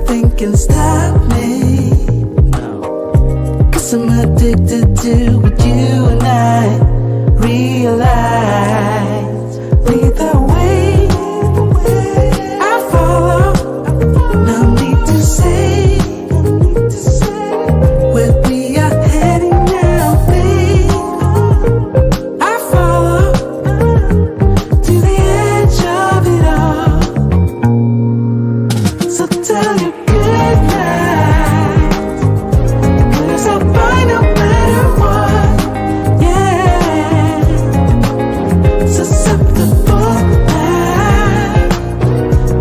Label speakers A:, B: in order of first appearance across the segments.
A: nothing can stop me. Cause I'm addicted to what you and I realize. Lead the way, I follow. No need to say where we are heading now, babe. I follow to the edge of it all. So tell your good night, 'cause I'll find no matter what. Yeah, susceptible night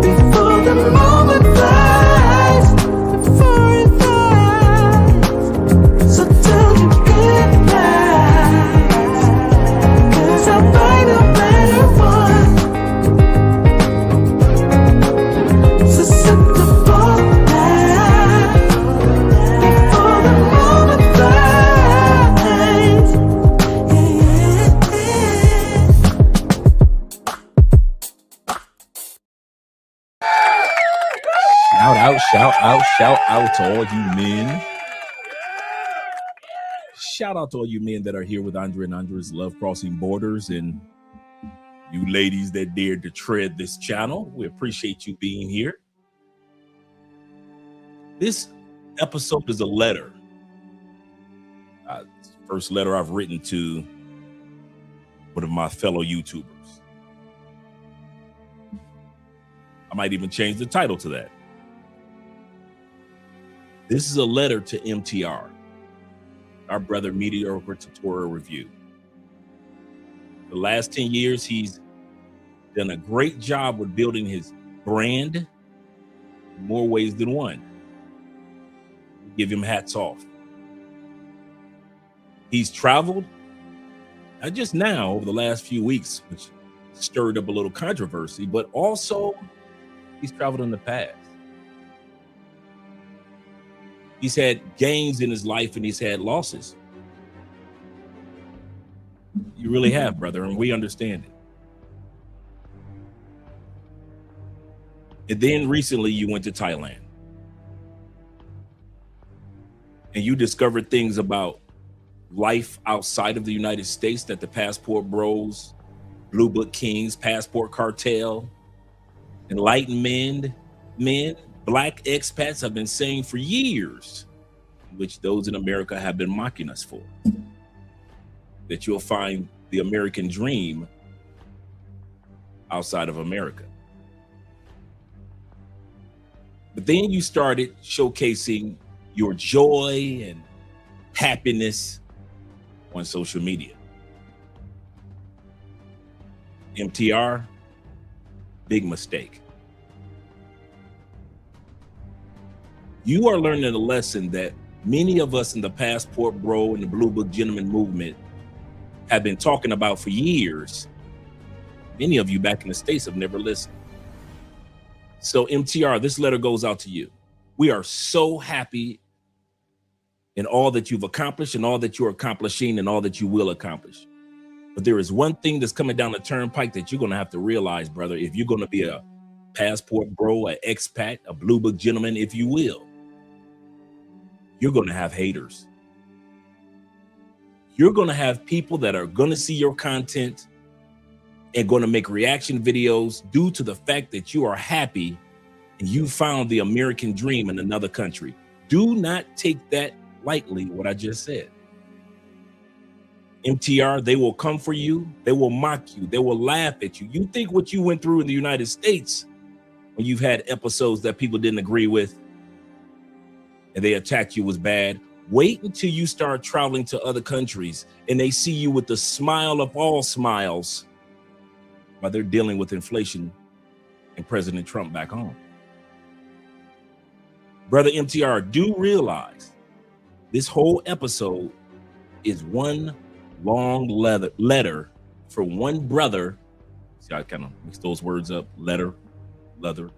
A: before the moment flies, before it flies. So tell your good night, 'cause I'll find no matter what. Susceptible night before the moment flies.
B: Shout out to all you men. Shout out to all you men that are here with Andre and Andre's Love Crossing Borders, and you ladies that dared to tread this channel. We appreciate you being here. This episode is a letter. First letter I've written to one of my fellow YouTubers. I might even change the title to that. This is a letter to MTR, our brother Mediocre Tutorial Review. The last 10 years, he's done a great job with building his brand in more ways than one. Give him hats off. He's traveled, not just now over the last few weeks, which stirred up a little controversy, but also he's traveled in the past. He's had gains in his life and he's had losses. You really have, brother, and we understand it. And then recently you went to Thailand. And you discovered things about life outside of the United States that the Passport Bros, Blue Book Kings, Passport Cartel, enlightened men, Black expats have been saying for years, which those in America have been mocking us for, that you'll find the American dream outside of America. But then you started showcasing your joy and happiness on social media. MTR, big mistake. You are learning a lesson that many of us in the Passport Bro and the Blue Book Gentleman movement have been talking about for years. Many of you back in the States have never listened. So MTR, this letter goes out to you. We are so happy in all that you've accomplished and all that you're accomplishing and all that you will accomplish. But there is one thing that's coming down the turnpike that you're going to have to realize, brother, if you're going to be a Passport Bro, an expat, a Blue Book Gentleman, if you will. You're going to have haters. You're going to have people that are going to see your content and going to make reaction videos due to the fact that you are happy and you found the American dream in another country. Do not take that lightly, what I just said. MTR, they will come for you. They will mock you. They will laugh at you. You think what you went through in the United States when you've had episodes that people didn't agree with and they attacked you was bad. Wait until you start traveling to other countries and they see you with the smile of all smiles while they're dealing with inflation and President Trump back home. Brother MTR, do realize this whole episode is one long letter from one brother. See, I kind of mixed those words up. Brother.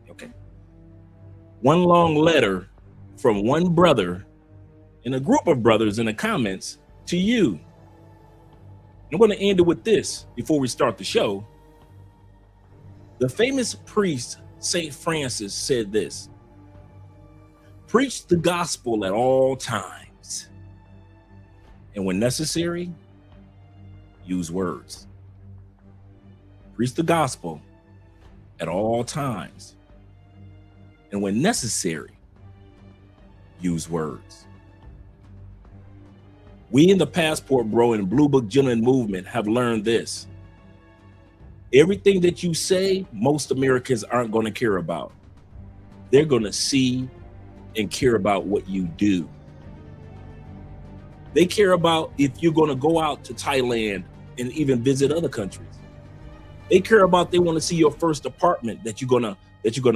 B: Okay. One long letter from one brother and a group of brothers in the comments to you. I'm going to end it with this before we start the show. The famous priest St. Francis said this: preach the gospel at all times, and when necessary, use words. Preach the gospel at all times, and when necessary, use words. We in the Passport Bro and Blue Book Gentleman movement have learned this: everything that you say, most Americans aren't going to care about. They're going to see and care about what you do. They care about if you're going to go out to Thailand and even visit other countries. They care about, they want to see your first apartment that you're gonna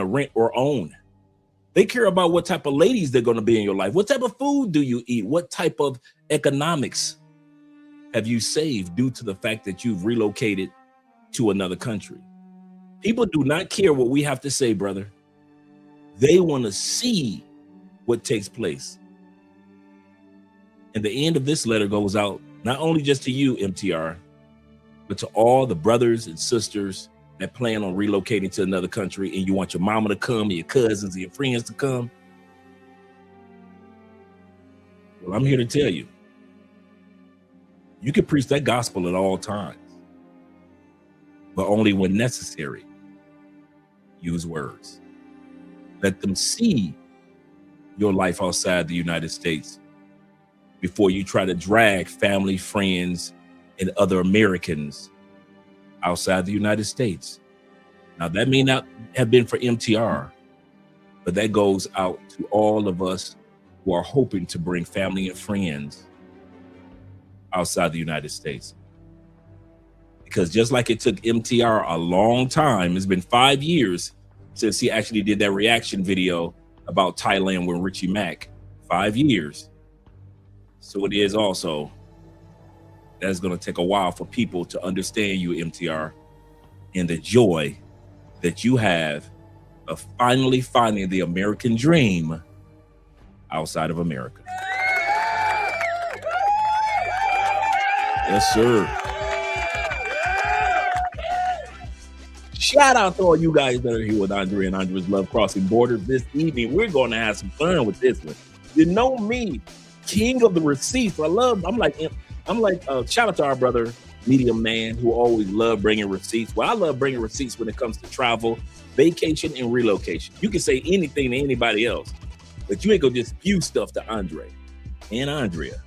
B: rent or own. They care about what type of ladies they're going to be in your life. What type of food do you eat? What type of economics have you saved due to the fact that you've relocated to another country? People do not care what we have to say, brother. They want to see what takes place. And the end of this letter goes out not only just to you, MTR, but to all the brothers and sisters that plan on relocating to another country, and you want your mama to come, and your cousins and your friends to come. Well, I'm here to tell you, you can preach that gospel at all times, but only when necessary. Use words. Let them see your life outside the United States before you try to drag family, friends, and other Americans outside the United States. Now, that may not have been for MTR, but that goes out to all of us who are hoping to bring family and friends outside the United States. Because just like it took MTR a long time, it's been 5 years since he actually did that reaction video about Thailand with Richie Mack. 5 years. So it is also, that's going to take a while for people to understand you, MTR, and the joy that you have of finally finding the American dream outside of America. Yes, sir. Shout out to all you guys that are here with Andre and Andre's Love Crossing Borders this evening. We're going to have some fun with this one. You know me, king of the receipts. I'm like, shout out to our brother, Medium Man, who always loved bringing receipts. Well, I love bringing receipts when it comes to travel, vacation, and relocation. You can say anything to anybody else, but you ain't gonna just spew stuff to Andre and Andrea.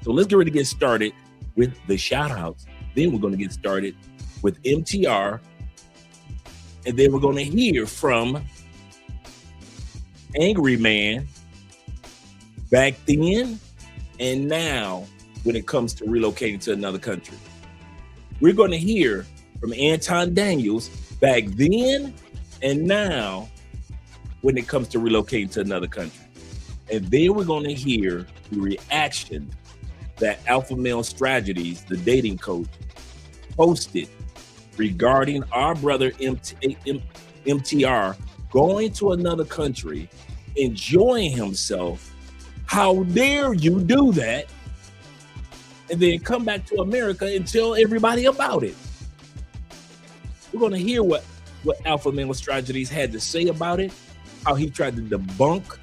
B: So let's get ready to get started with the shout outs. Then we're gonna get started with MTR. And then we're gonna hear from Angry Man back then and now when it comes to relocating to another country. We're going to hear from Anton Daniels back then and now when it comes to relocating to another country. And then we're going to hear the reaction that Alpha Male Strategies, the dating coach, posted regarding our brother MTR going to another country, enjoying himself. How dare you do that? And then come back to America and tell everybody about it. We're going to hear what Alpha Male Strategies had to say about it, how he tried to debunk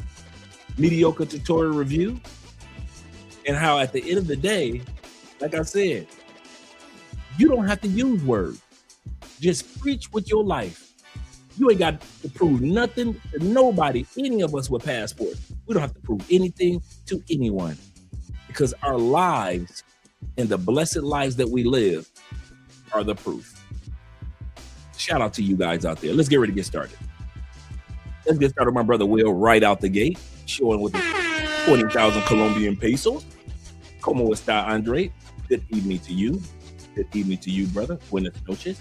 B: Mediocre Tutorial Review, and how at the end of the day, like I said, you don't have to use words. Just preach with your life. You ain't got to prove nothing to nobody, any of us with passports. We don't have to prove anything to anyone because our lives and the blessed lives that we live are the proof. Shout out to you guys out there. Let's get ready to get started. Let's get started with my brother Will right out the gate, showing with the 20,000 Colombian pesos. Como está, Andre? Good evening to you. Good evening to you, brother. Buenas noches.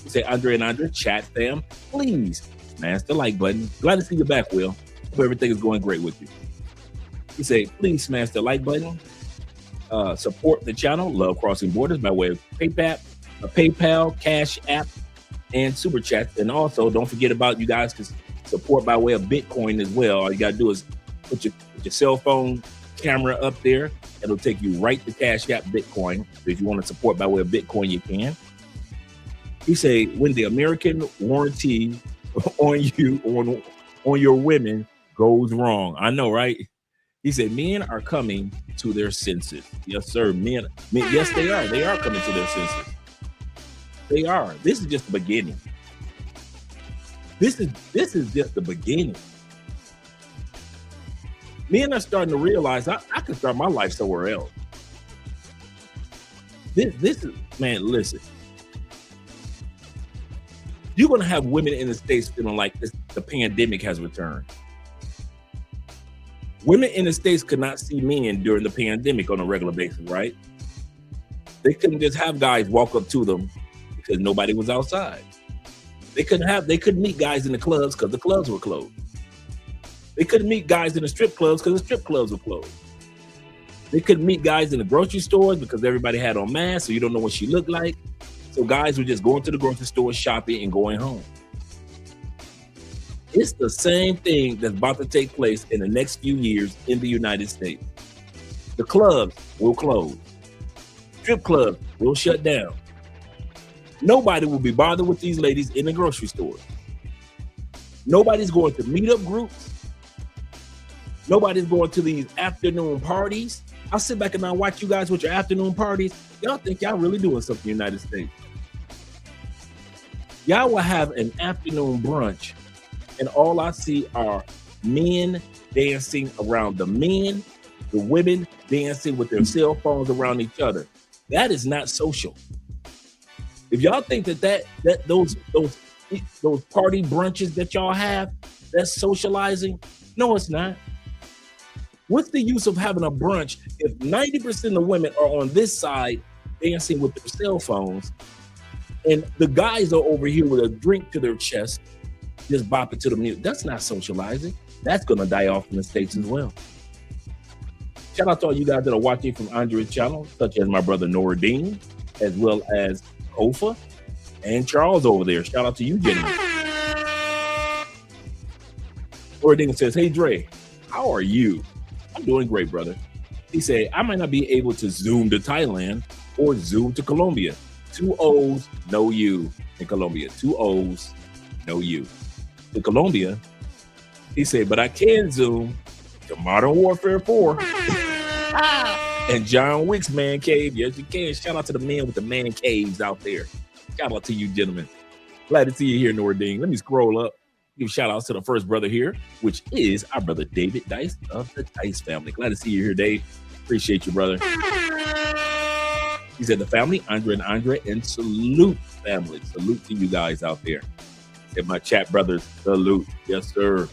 B: We say, Andre and Andre, chat fam, please smash the like button. Glad to see you back, Will. Hope everything is going great with you. We say, please smash the like button. Support the channel, Love Crossing Borders, by way of PayPal, Cash App, and Super Chat. And also, don't forget about you guys can support by way of Bitcoin as well. All you got to do is put your cell phone camera up there. It'll take you right to Cash App Bitcoin. So if you want to support by way of Bitcoin, you can. He say, when the American warranty on you on your women goes wrong. I know, right? He said men are coming to their senses. Yes, sir. Men, yes, they are. They are coming to their senses. They are. This is just the beginning. This is just the beginning. Men are starting to realize I can start my life somewhere else. This is, man, listen. You're gonna have women in the States feeling like the pandemic has returned. Women in the States could not see men during the pandemic on a regular basis, right? They couldn't just have guys walk up to them because nobody was outside. They couldn't meet guys in the clubs because the clubs were closed. They couldn't meet guys in the strip clubs because the strip clubs were closed. They couldn't meet guys in the grocery stores because everybody had on masks, so you don't know what she looked like. So guys were just going to the grocery store, shopping, and going home. It's the same thing that's about to take place in the next few years in the United States. The clubs will close. Strip clubs will shut down. Nobody will be bothered with these ladies in the grocery store. Nobody's going to meet up groups. Nobody's going to these afternoon parties. I sit back and I watch you guys with your afternoon parties. Y'all think y'all really doing something in the United States. Y'all will have an afternoon brunch and all I see are men dancing around the men, the women dancing with their cell phones around each other. That is not social. If y'all think that those party brunches that y'all have, that's socializing, no, it's not. What's the use of having a brunch if 90% of women are on this side dancing with their cell phones and the guys are over here with a drink to their chest, just bopping to the music? That's not socializing. That's going to die off in the States as well. Shout out to all you guys that are watching from Andre's channel, such as my brother Noradine, as well as Kofa and Charles over there. Shout out to you, gentlemen. Noradine says, hey, Dre, how are you? I'm doing great, brother. He said, I might not be able to Zoom to Thailand or Zoom to Colombia. 2 O's, no U in Colombia. 2 O's, no U. To Colombia, he said, but I can Zoom to Modern Warfare 4 and John Wick's man cave. Yes, you can. Shout out to the men with the man caves out there. Shout out to you, gentlemen. Glad to see you here, Nordine. Let me scroll up. Give shout outs to the first brother here, which is our brother David Dice of the Dice family. Glad to see you here, Dave. Appreciate you, brother. He said the family, Andre, and salute family. Salute to you guys out there. He said my chat brothers, salute. Yes, sir.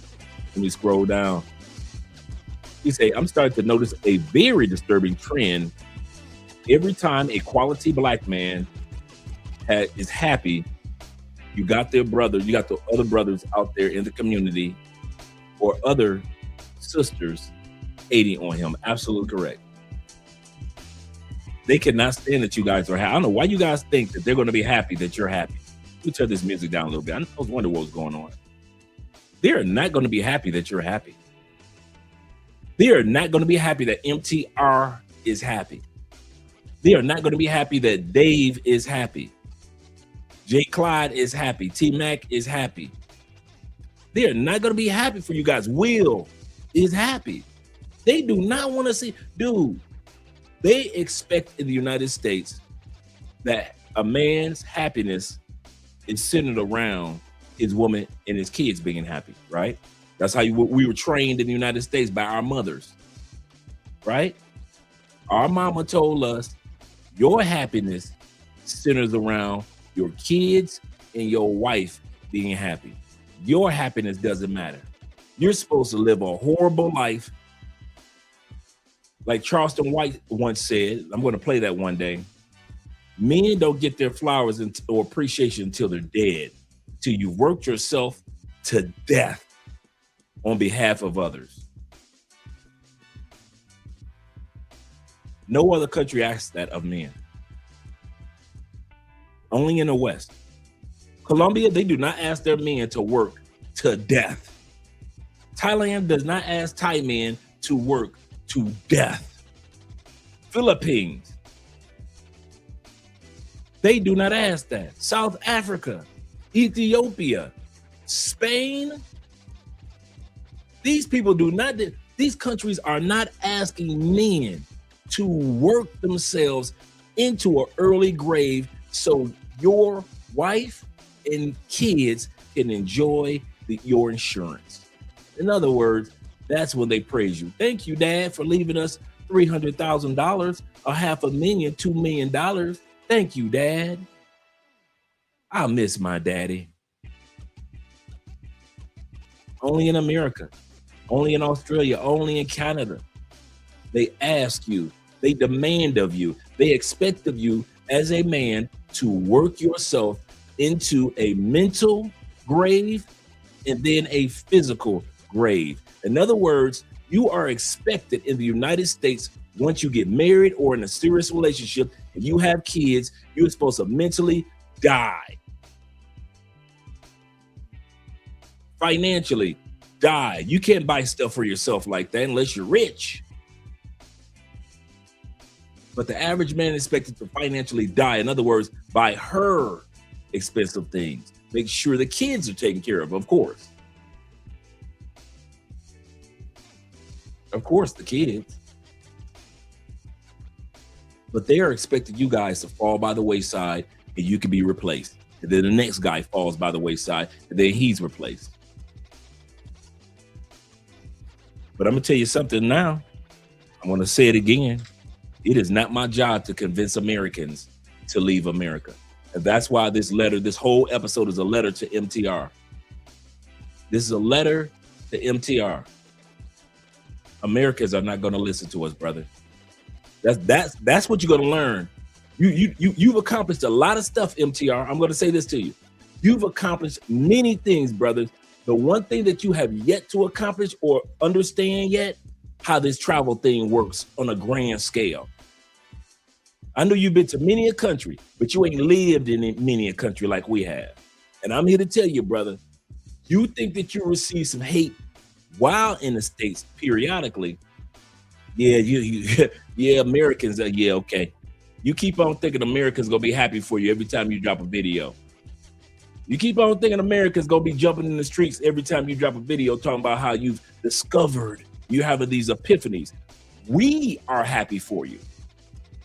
B: Let me scroll down. He said, I'm starting to notice a very disturbing trend. Every time a quality black man is happy, you got their brother, you got the other brothers out there in the community or other sisters hating on him. Absolutely correct. They cannot stand that you guys are happy. I don't know why you guys think that they're going to be happy that you're happy. Let me turn this music down a little bit. I was wondering what was going on. They're not going to be happy that you're happy. They are not going to be happy that MTR is happy. They are not going to be happy that Dave is happy. J. Clyde is happy. T-Mac is happy. They are not going to be happy for you guys. Will is happy. They do not want to see, dude, they expect in the United States that a man's happiness is centered around his woman and his kids being happy, right? That's how we were trained in the United States by our mothers, right? Our mama told us your happiness centers around your kids and your wife being happy. Your happiness doesn't matter. You're supposed to live a horrible life. Like Charleston White once said, I'm going to play that one day. Men don't get their flowers or appreciation until they're dead, till you've worked yourself to death on behalf of others. No other country asks that of men. Only in the West. Colombia, they do not ask their men to work to death. Thailand does not ask Thai men to work to death. Philippines, they do not ask that. South Africa, Ethiopia, Spain, these people do not, these countries are not asking men to work themselves into an early grave so your wife and kids can enjoy your insurance. In other words, that's when they praise you. Thank you, Dad, for leaving us $300,000, $500,000, $2 million. Thank you, Dad. I miss my daddy. Only in America, only in Australia, only in Canada. They ask you, they demand of you, they expect of you as a man to work yourself into a mental grave and then a physical grave. In other words, you are expected in the United States, once you get married or in a serious relationship, and you have kids, you're supposed to mentally die. Financially die. You can't buy stuff for yourself like that unless you're rich. But the average man is expected to financially die. In other words, buy her expensive things. Make sure the kids are taken care of course. Of course, the kids. But they are expecting you guys to fall by the wayside and you can be replaced. And then the next guy falls by the wayside and then he's replaced. But I'm going to tell you something now. I'm going to say it again. It is not my job to convince Americans to leave America. And that's why this letter, this whole episode is a letter to MTR. This is a letter to MTR. Americans are not going to listen to us, brother. That's what you're going to learn. You've accomplished a lot of stuff, MTR. I'm going to say this to you. You've accomplished many things, brother. The one thing that you have yet to accomplish or understand yet, how this travel thing works on a grand scale. I know you've been to many a country, but you ain't lived in many a country like we have. And I'm here to tell you, brother, you think that you receive some hate while in the States periodically. Yeah, yeah, Americans are, yeah, okay. You keep on thinking Americans gonna be happy for you every time you drop a video. You keep on thinking Americans gonna be jumping in the streets every time you drop a video talking about how you've discovered, you having these epiphanies. We are happy for you.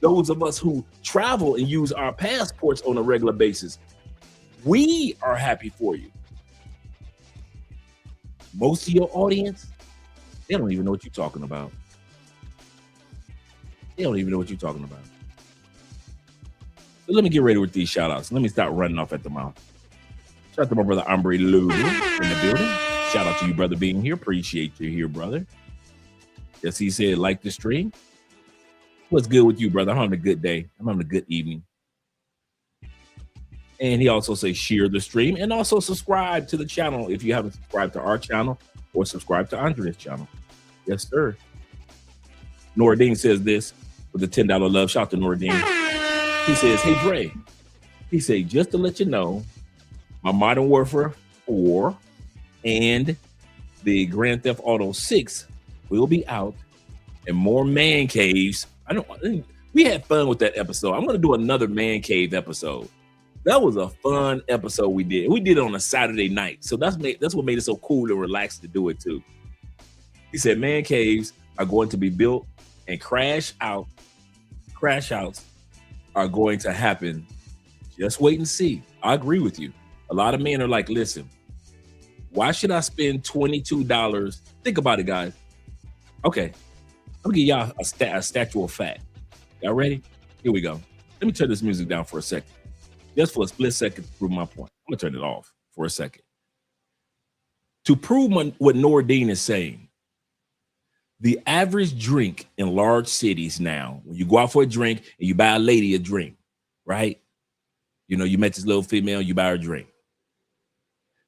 B: Those of us who travel and use our passports on a regular basis, we are happy for you. Most of your audience, they don't even know what you're talking about. They don't even know what you're talking about. So let me get ready with these shout outs. Let me start running off at the mouth. Shout out to my brother Ombre Lou in the building. Shout out to you, brother, being here. Appreciate you here, brother. Yes, he said, like the stream. What's good with you, brother? I'm having a good day. I'm having a good evening. And he also says share the stream and also subscribe to the channel if you haven't subscribed to our channel or subscribe to Andre's channel. Yes, sir. Nordine says this with a $10 love. Shout out to Nordine. He says, hey, Dre. He said, just to let you know, my Modern Warfare 4 and the Grand Theft Auto 6 will be out and more man caves. We had fun with that episode. I'm going to do another man cave episode. That was a fun episode we did. We did it on a Saturday night. So that's what made it so cool and relaxed to do it too. He said man caves are going to be built and crash outs are going to happen. Just wait and see. I agree with you. A lot of men are like, listen, why should I spend $22? Think about it, guys. Okay, I'm gonna give y'all a statue of fact. Y'all ready? Here we go. Let me turn this music down for a second. Just for a split second to prove my point. I'm gonna turn it off for a second. To prove what Nordine is saying, the average drink in large cities now, when you go out for a drink and you buy a lady a drink, right? You know, you met this little female, you buy her a drink.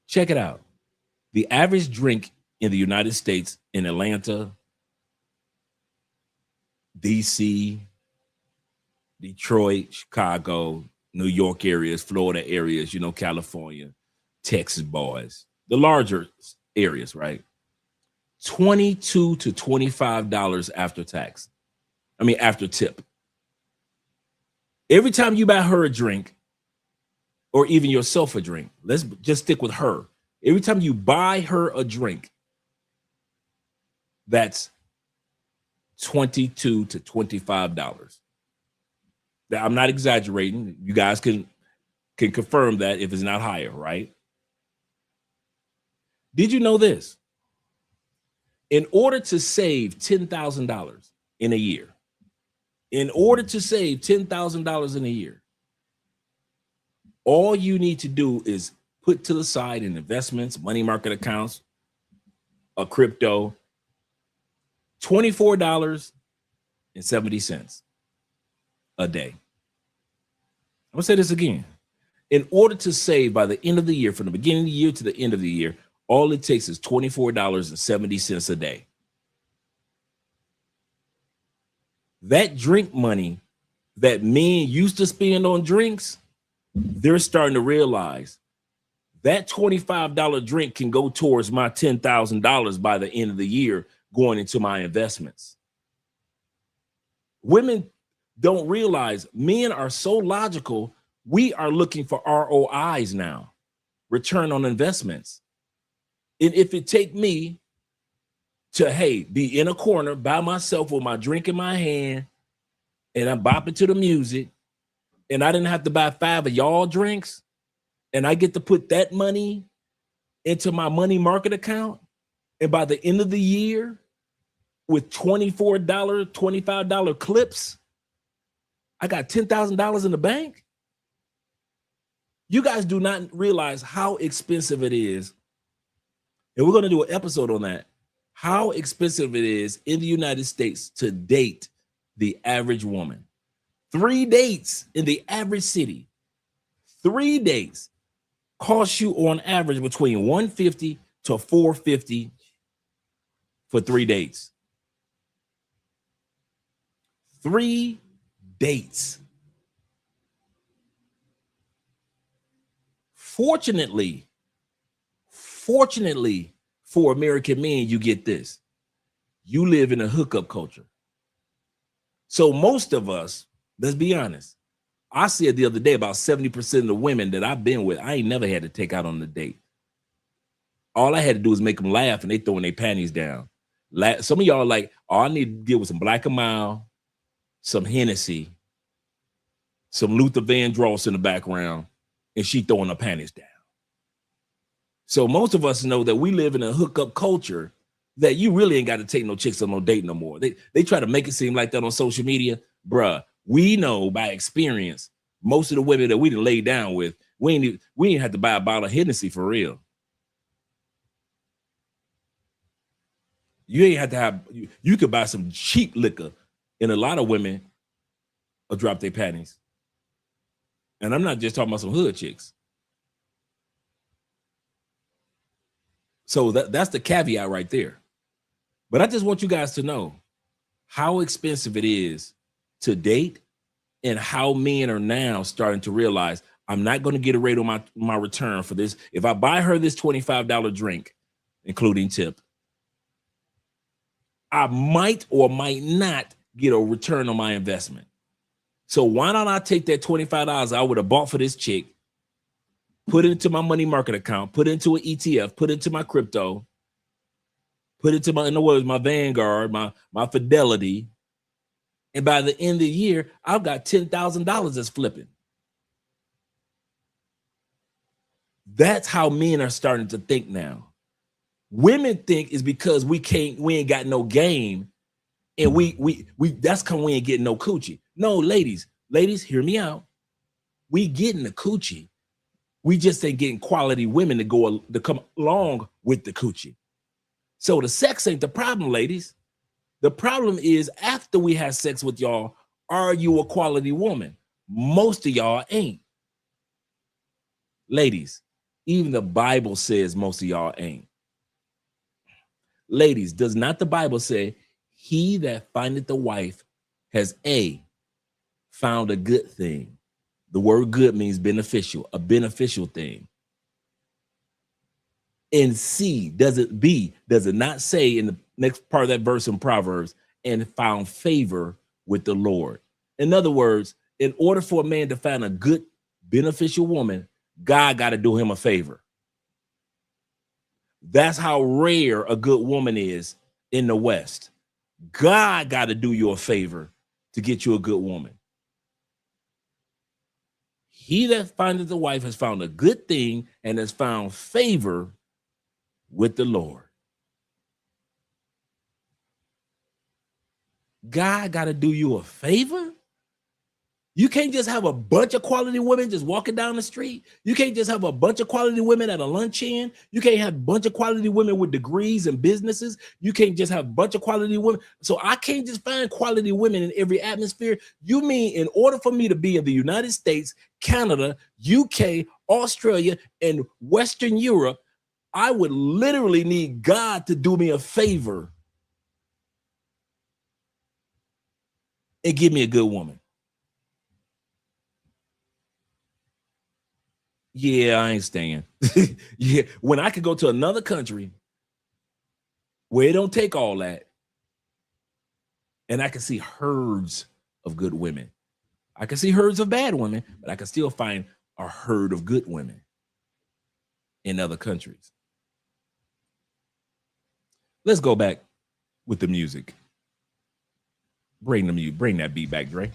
B: Check it out. The average drink in the United States, in Atlanta, DC, Detroit, Chicago, New York areas, Florida areas, you know, California, Texas boys, the larger areas, right? $22 to $25 after tax. I mean, after tip. Every time you buy her a drink, or even yourself a drink, let's just stick with her. Every time you buy her a drink, that's $22 to $25. Now, I'm not exaggerating. You guys can confirm that if it's not higher, right? Did you know this? In order to save $10,000 in a year, all you need to do is put to the side in investments, money market accounts, a crypto, $24.70 a day. I'm gonna say this again. In order to save by the end of the year, from the beginning of the year to the end of the year, all it takes is $24.70 a day. That drink money that men used to spend on drinks, they're starting to realize that $25 drink can go towards my $10,000 by the end of the year going into my investments. Women don't realize men are so logical. We are looking for ROIs now, return on investments. And if it take me to, hey, be in a corner by myself with my drink in my hand and I'm bopping to the music and I didn't have to buy 5 of y'all drinks and I get to put that money into my money market account, and by the end of the year with $24, $25 clips, I got $10,000 in the bank. You guys do not realize how expensive it is. And we're going to do an episode on that. How expensive it is in the United States to date the average woman. 3 dates in the average city. 3 dates cost you on average between $150 to $450 for 3 dates. 3 dates. Fortunately for American men, you get this. You live in a hookup culture. So most of us, let's be honest, I said the other day about 70% of the women that I've been with, I ain't never had to take out on a date. All I had to do is make them laugh and they throwing their panties down. Some of y'all are like, oh, I need to deal with some Black and Mild, some Hennessy, some Luther Vandross in the background, and she throwing her panties down. So most of us know that we live in a hookup culture that you really ain't got to take no chicks on no date no more. They try to make it seem like that on social media. Bruh, we know by experience, most of the women that we done laid down with, we ain't have to buy a bottle of Hennessy for real. You ain't have to have, you could buy some cheap liquor, and a lot of women will drop their panties. And I'm not just talking about some hood chicks. So that's the caveat right there. But I just want you guys to know how expensive it is to date and how men are now starting to realize I'm not going to get a rate on my return for this. If I buy her this $25 drink, including tip, I might or might not get a return on my investment. So why don't I take that $25 I would have bought for this chick, put it into my money market account, put it into an ETF, put it into my crypto, put it to my, in other words, my Vanguard, my Fidelity. And by the end of the year, I've got $10,000 that's flipping. That's how men are starting to think now. Women think is because we ain't got no game, and we that's because we ain't getting no coochie. No, ladies, hear me out. We getting the coochie. We just ain't getting quality women to come along with the coochie. So the sex ain't the problem, ladies. The problem is after we have sex with y'all, are you a quality woman? Most of y'all ain't. Ladies, even the Bible says most of y'all ain't. Ladies, does not the Bible say, he that findeth a wife has found a good thing? The word good means beneficial, a beneficial thing. And does it not say in the next part of that verse in Proverbs, and found favor with the Lord? In other words, in order for a man to find a good, beneficial woman, God got to do him a favor. That's how rare a good woman is in the West. God got to do you a favor to get you a good woman. He that findeth a wife has found a good thing and has found favor with the Lord. God got to do you a favor? You can't just have a bunch of quality women just walking down the street. You can't just have a bunch of quality women at a luncheon. You can't have a bunch of quality women with degrees and businesses. You can't just have a bunch of quality women. So I can't just find quality women in every atmosphere. You mean in order for me to be in the United States, Canada, UK, Australia, and Western Europe, I would literally need God to do me a favor and give me a good woman. Yeah, I ain't staying. Yeah, when I could go to another country where it don't take all that, and I can see herds of good women. I can see herds of bad women, but I can still find a herd of good women in other countries. Let's go back with the music. Bring that beat back, Dre.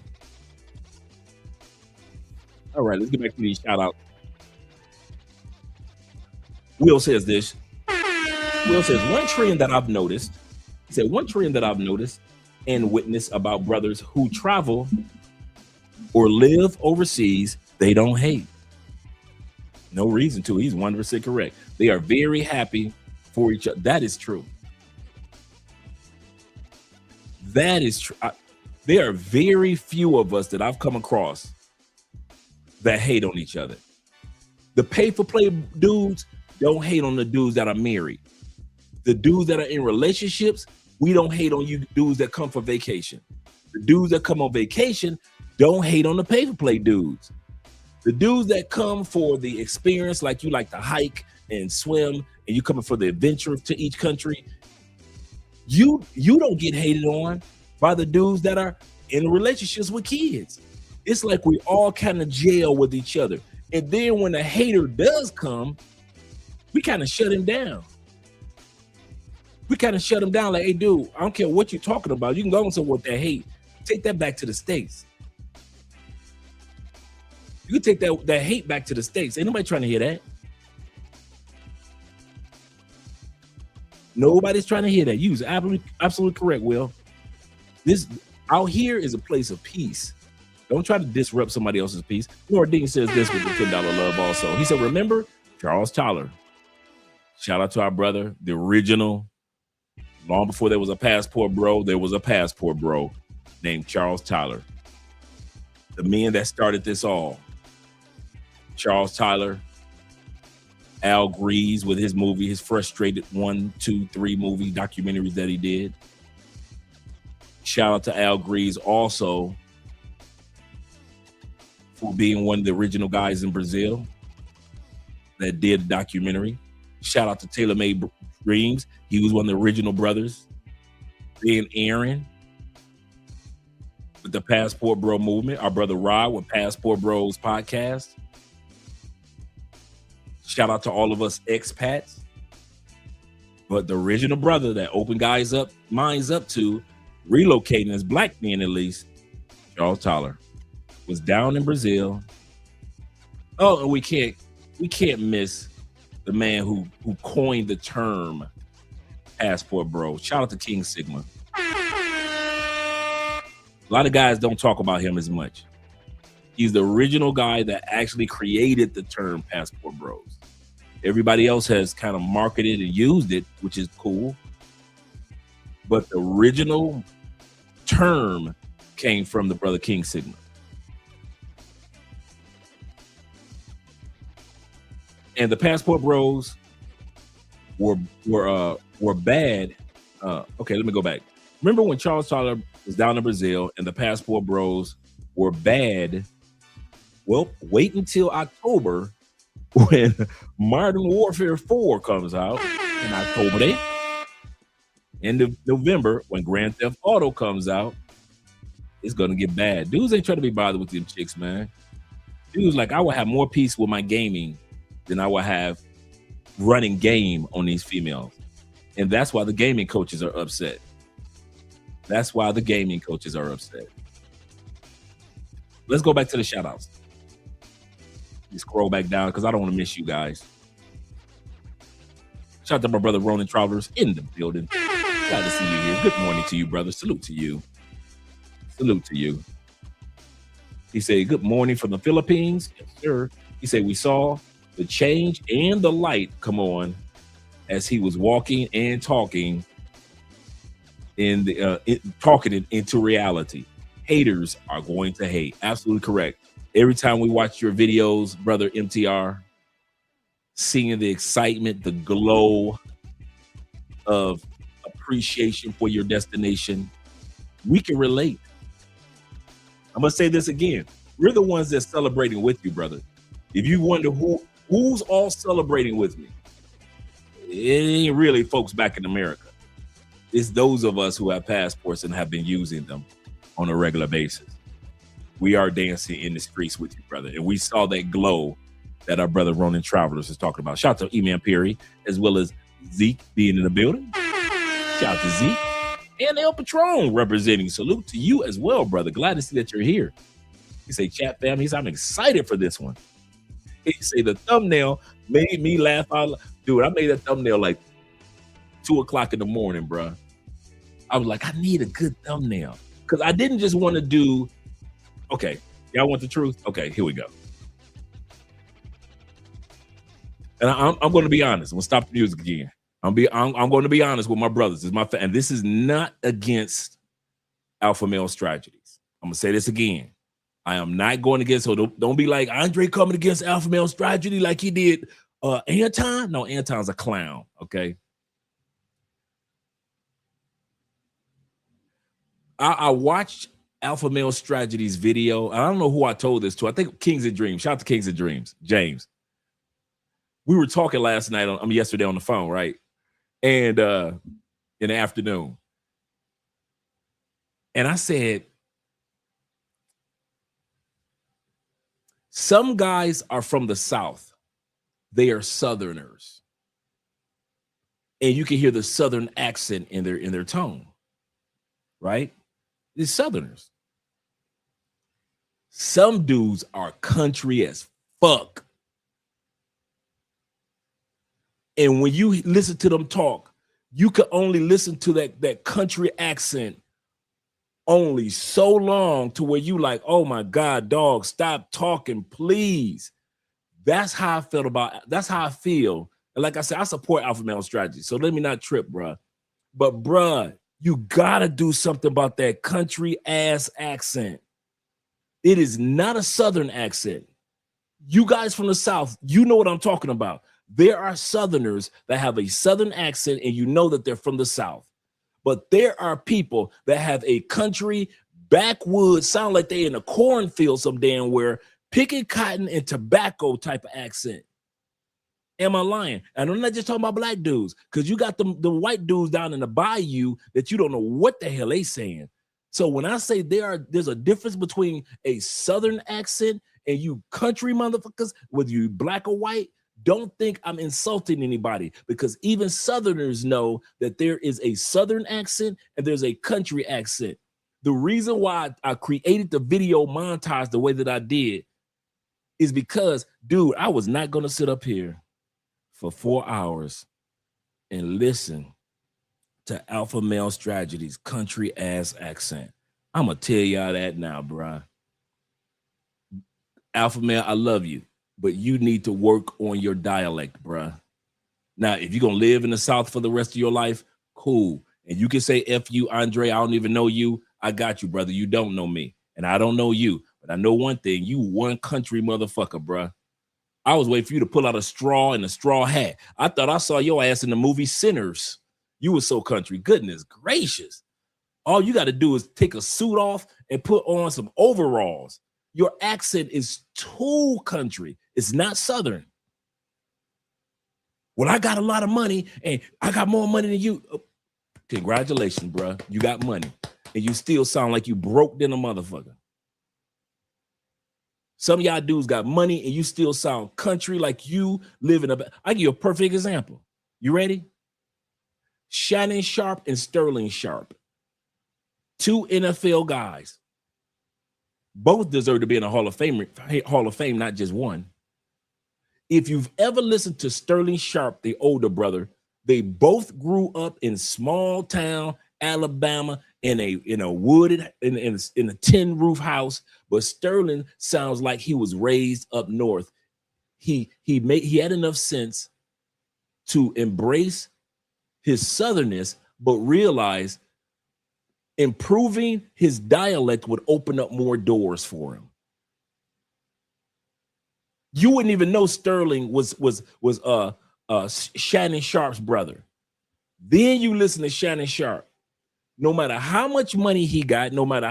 B: All right, let's get back to these shout outs. Will says this. Will says, one trend that I've noticed, he said, one trend that I've noticed and witnessed about brothers who travel or live overseas, they don't hate. No reason to. He's 100% correct. They are very happy for each other. That is true. That is true. There are very few of us that I've come across that hate on each other. The pay for play dudes don't hate on the dudes that are married. The dudes that are in relationships, we don't hate on you dudes that come for vacation. The dudes that come on vacation don't hate on the pay for play dudes. The dudes that come for the experience, like you like to hike and swim, and you coming for the adventure to each country, you don't get hated on by the dudes that are in relationships with kids. It's like we all kind of jail with each other. And then when a hater does come, we kind of shut him down. We kind of shut him down like, hey, dude, I don't care what you're talking about. You can go on somewhere with that hate. Take that back to the States. You can take that hate back to the States. Ain't nobody trying to hear that. Nobody's trying to hear that. You was absolutely correct, Will. This out here is a place of peace. Don't try to disrupt somebody else's peace. Nora Dean says this with the $10 love also. He said, remember Charles Tyler. Shout out to our brother, the original. Long before there was a passport bro, there was a passport bro named Charles Tyler. The man that started this all. Charles Tyler, Al Grease with his movie, his frustrated 1, 2, 3 movie documentaries that he did. Shout out to Al Grease also for being one of the original guys in Brazil that did a documentary. Shout out to Taylor Made Dreams. He was one of the original brothers. Then Aaron with the Passport Bro movement. Our brother Rod with Passport Bros podcast. Shout out to all of us expats. But the original brother that opened guys up, minds up to relocating as black men at least, Charles Tyler, was down in Brazil. Oh, and we can't miss the man who coined the term Passport Bro. Shout out to King Sigma. A lot of guys don't talk about him as much. He's the original guy that actually created the term Passport Bros. Everybody else has kind of marketed and used it, which is cool. But the original term came from the brother King Sigma. And the Passport Bros were bad. Okay, let me go back. Remember when Charles Tyler was down in Brazil and the Passport Bros were bad? Well, wait until October when Modern Warfare 4 comes out in October 8th. End of November when Grand Theft Auto comes out, it's gonna get bad. Dudes ain't trying to be bothered with them chicks, man. Dudes like, I will have more peace with my gaming than I will have running game on these females. And that's why the gaming coaches are upset. That's why the gaming coaches are upset. Let's go back to the shout outs. You scroll back down because I don't want to miss you guys. Shout out to my brother Ronan Travelers in the building. Glad to see you here. Good morning to you, brother. Salute to you. Salute to you. He said, good morning from the Philippines. Yes, sir. He said, we saw the change and the light come on as he was walking and talking talking it into reality. Haters are going to hate. Absolutely correct. Every time we watch your videos, brother MTR, seeing the excitement, the glow of appreciation for your destination, we can relate. I'm gonna say this again. We're the ones that's celebrating with you, brother. If you wonder who's all celebrating with me, it ain't really folks back in America. It's those of us who have passports and have been using them on a regular basis. We are dancing in the streets with you, brother. And we saw that glow that our brother Ronan Travelers is talking about. Shout out to E-Man Perry, as well as Zeke being in the building. Shout out to Zeke. And El Patron representing. Salute to you as well, brother. Glad to see that you're here. He say, chat fam, he said, I'm excited for this one. He say, the thumbnail made me laugh out. Dude, I made that thumbnail like 2 o'clock in the morning, bro. I was like, I need a good thumbnail. Because I didn't just want to do, okay, y'all want the truth? Okay, here we go. And I'm going to be honest. I'm going to stop the music again. I'm going to be honest with my brothers. And this is not against alpha male strategies. I'm going to say this again. I am not going against, so don't be like Andre coming against alpha male strategy like he did Anton. No, Anton's a clown, okay? I watched Alpha Male Strategies video. I don't know who I told this to. I think Kings and Dreams. Shout out to Kings and Dreams, James. We were talking last night, yesterday on the phone, right? And in the afternoon. And I said, some guys are from the South. They are Southerners. And you can hear the Southern accent in their tone, right? These Southerners. Some dudes are country as fuck. And when you listen to them talk, you can only listen to that country accent only so long to where you like, oh my God, dog, stop talking, please. That's how I feel. And like I said, I support alpha male strategy. So let me not trip, bruh. But bruh, you gotta do something about that country ass accent. It is not a Southern accent. You guys from the South, you know what I'm talking about. There are Southerners that have a Southern accent and you know that they're from the South. But there are people that have a country backwoods, sound like they in a cornfield some damn where, picking cotton and tobacco type of accent. Am I lying? And I'm not just talking about black dudes, because you got the white dudes down in the bayou that you don't know what the hell they saying. So when I say there's a difference between a Southern accent and you country motherfuckers, whether you black or white, don't think I'm insulting anybody, because even Southerners know that there is a Southern accent and there's a country accent. The reason why I created the video montage the way that I did is because, dude, I was not going to sit up here for 4 hours and listen to alpha male strategies, country ass accent. I'm going to tell y'all that now, bruh. Alpha male, I love you, but you need to work on your dialect, bruh. Now, if you're going to live in the South for the rest of your life, cool. And you can say, F you, Andre, I don't even know you. I got you, brother. You don't know me, and I don't know you. But I know one thing, you one country motherfucker, bruh. I was waiting for you to pull out a straw and a straw hat. I thought I saw your ass in the movie Sinners. You were so country. Goodness gracious. All you got to do is take a suit off and put on some overalls. Your accent is too country. It's not Southern. Well, I got a lot of money and I got more money than you. Congratulations, bruh. You got money. And you still sound like you broke than a motherfucker. Some of y'all dudes got money and you still sound country like you live in a. I give you a perfect example. You ready? Shannon Sharp and Sterling Sharp, 2 NFL guys. Both deserve to be in a Hall of Fame, not just one. If you've ever listened to Sterling Sharp, the older brother, they both grew up in small town Alabama in a wooded in a tin roof house, but Sterling sounds like he was raised up north. He had enough sense to embrace his southernness, but realize improving his dialect would open up more doors for him. You wouldn't even know Sterling was Shannon Sharp's brother. Then you listen to Shannon Sharp. No matter how much money he got, no matter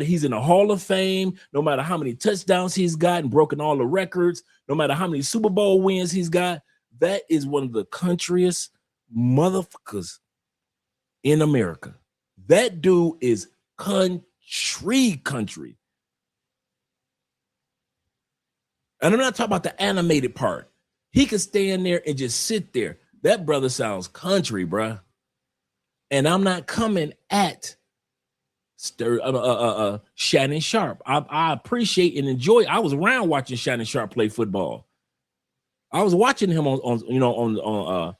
B: he's in the Hall of Fame, no matter how many touchdowns he's got and broken all the records, no matter how many Super Bowl wins he's got, that is one of the countryest motherfuckers in America. That dude is country. And I'm not talking about the animated part. He can stand there and just sit there. That brother sounds country, bruh. And I'm not coming at Shannon Sharp. I appreciate and enjoy. I was around watching Shannon Sharp play football. I was watching him on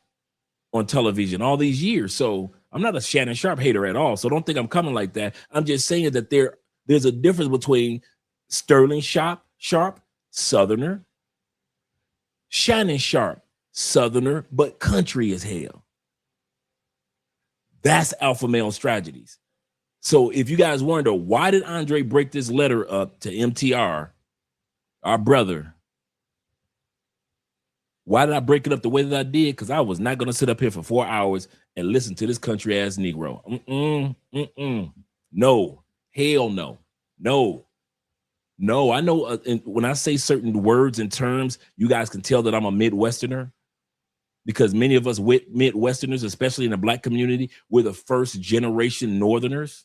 B: television all these years. So I'm not a Shannon Sharp hater at all. So don't think I'm coming like that. I'm just saying that there's a difference between Sterling Sharp, Southerner, Shannon Sharp, Southerner, but country as hell. That's alpha male strategies. So if you guys wonder, why did Andre break this letter up to MTR, our brother? Why did I break it up the way that I did? Because I was not going to sit up here for 4 hours and listen to this country ass Negro. No, hell no. I know when I say certain words and terms, you guys can tell that I'm a Midwesterner. Because many of us Midwesterners, especially in the Black community, we're the first generation Northerners.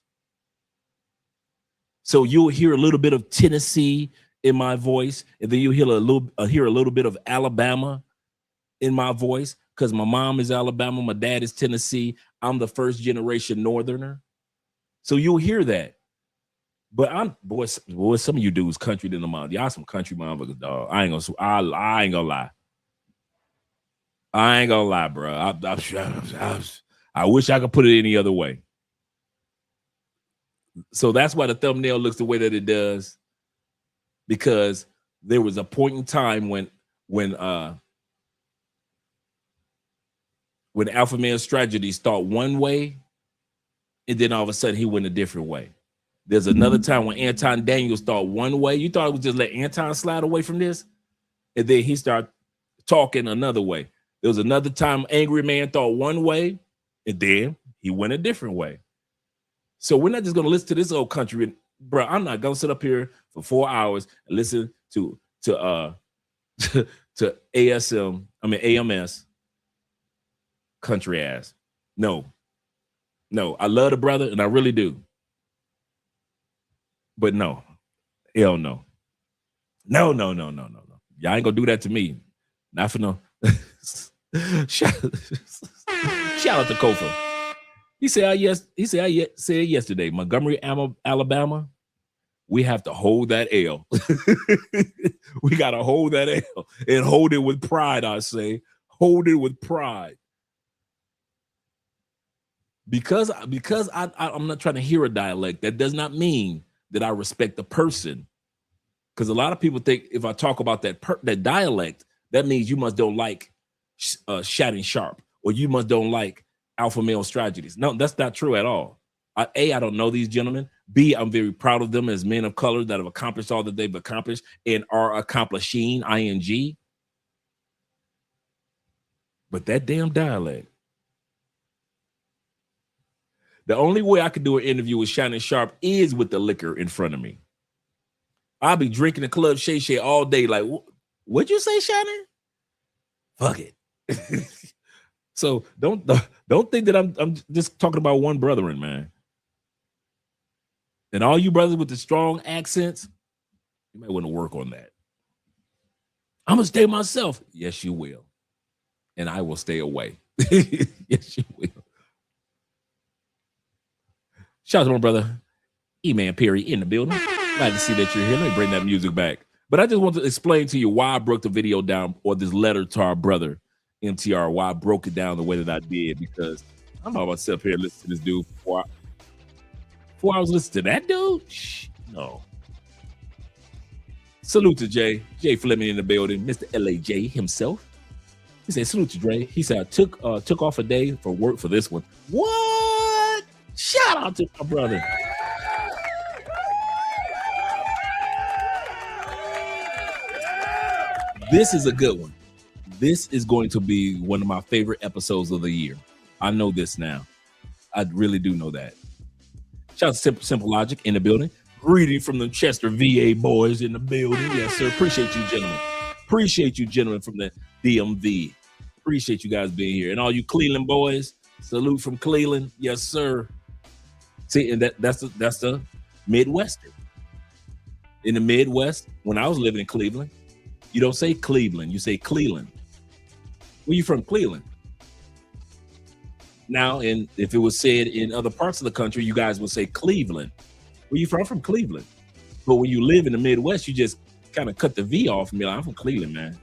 B: So you'll hear a little bit of Tennessee in my voice, and then you'll hear a little bit of Alabama in my voice, because my mom is Alabama, my dad is Tennessee. I'm the first generation Northerner. So you'll hear that. But boys, some of you dudes country than the mom. Y'all some country motherfuckers, dog. I ain't gonna lie. I ain't gonna lie, bro. I wish I could put it any other way. So that's why the thumbnail looks the way that it does, because there was a point in time when Alpha Male's strategies thought one way, and then all of a sudden he went a different way. There's another time when Anton Daniels thought one way. You thought it was just let Anton slide away from this, and then he started talking another way. There was another time Angry Man thought one way, and then he went a different way. So we're not just going to listen to this old country. Bro, I'm not going to sit up here for 4 hours and listen to AMS country ass. No, I love the brother, and I really do. But no, hell no. No. Y'all ain't going to do that to me. Not for no. Shout out to Kofa. He said yesterday, Montgomery, Alabama, we have to hold that L. We got to hold that L and hold it with pride, I say. Hold it with pride. Because I'm not trying to hear a dialect, that does not mean that I respect the person. Because a lot of people think if I talk about that dialect, that means you must don't like Shannon Sharp, or you must don't like alpha male strategies. No, that's not true at all. I don't know these gentlemen. B, I'm very proud of them as men of color that have accomplished all that they've accomplished and are accomplishing, ing. But that damn dialect. The only way I could do an interview with Shannon Sharp is with the liquor in front of me. I'll be drinking the Club Shay Shay all day. Like, what'd you say, Shannon? Fuck it. So don't think that I'm just talking about one brethren, man. And all you brothers with the strong accents, You might want to work on that. I'm gonna stay myself. Yes, you will. And I will stay away. Yes, you will. Shout out to my brother, E-Man Perry in the building. Glad to see that you're here. Let me bring that music back. But I just want to explain to you why I broke the video down, or this letter to our brother, MTR, why I broke it down the way that I did, because I'm not about to sit up here and listen to this dude for 4 hours listening to that dude? Shh, no. Salute to Jay Fleming in the building, Mr. LAJ himself. He said, salute to Dre. He said, I took off a day for work for this one. What? Shout out to my brother. This is a good one. This is going to be one of my favorite episodes of the year. I know this now. I really do know that. Shout out to Simple Logic in the building. Greeting from the Chester VA boys in the building. Yes, sir. Appreciate you, gentlemen. Appreciate you, gentlemen, from the DMV. Appreciate you guys being here. And all you Cleveland boys, salute from Cleveland. Yes, sir. See, and that's the Midwestern. In the Midwest, when I was living in Cleveland, you don't say Cleveland, you say Cleveland. Where you from? Cleveland. Now, and if it was said in other parts of the country, you guys would say Cleveland. Where you from? I'm from Cleveland. But when you live in the Midwest, you just kind of cut the V off and be like, I'm from Cleveland, man.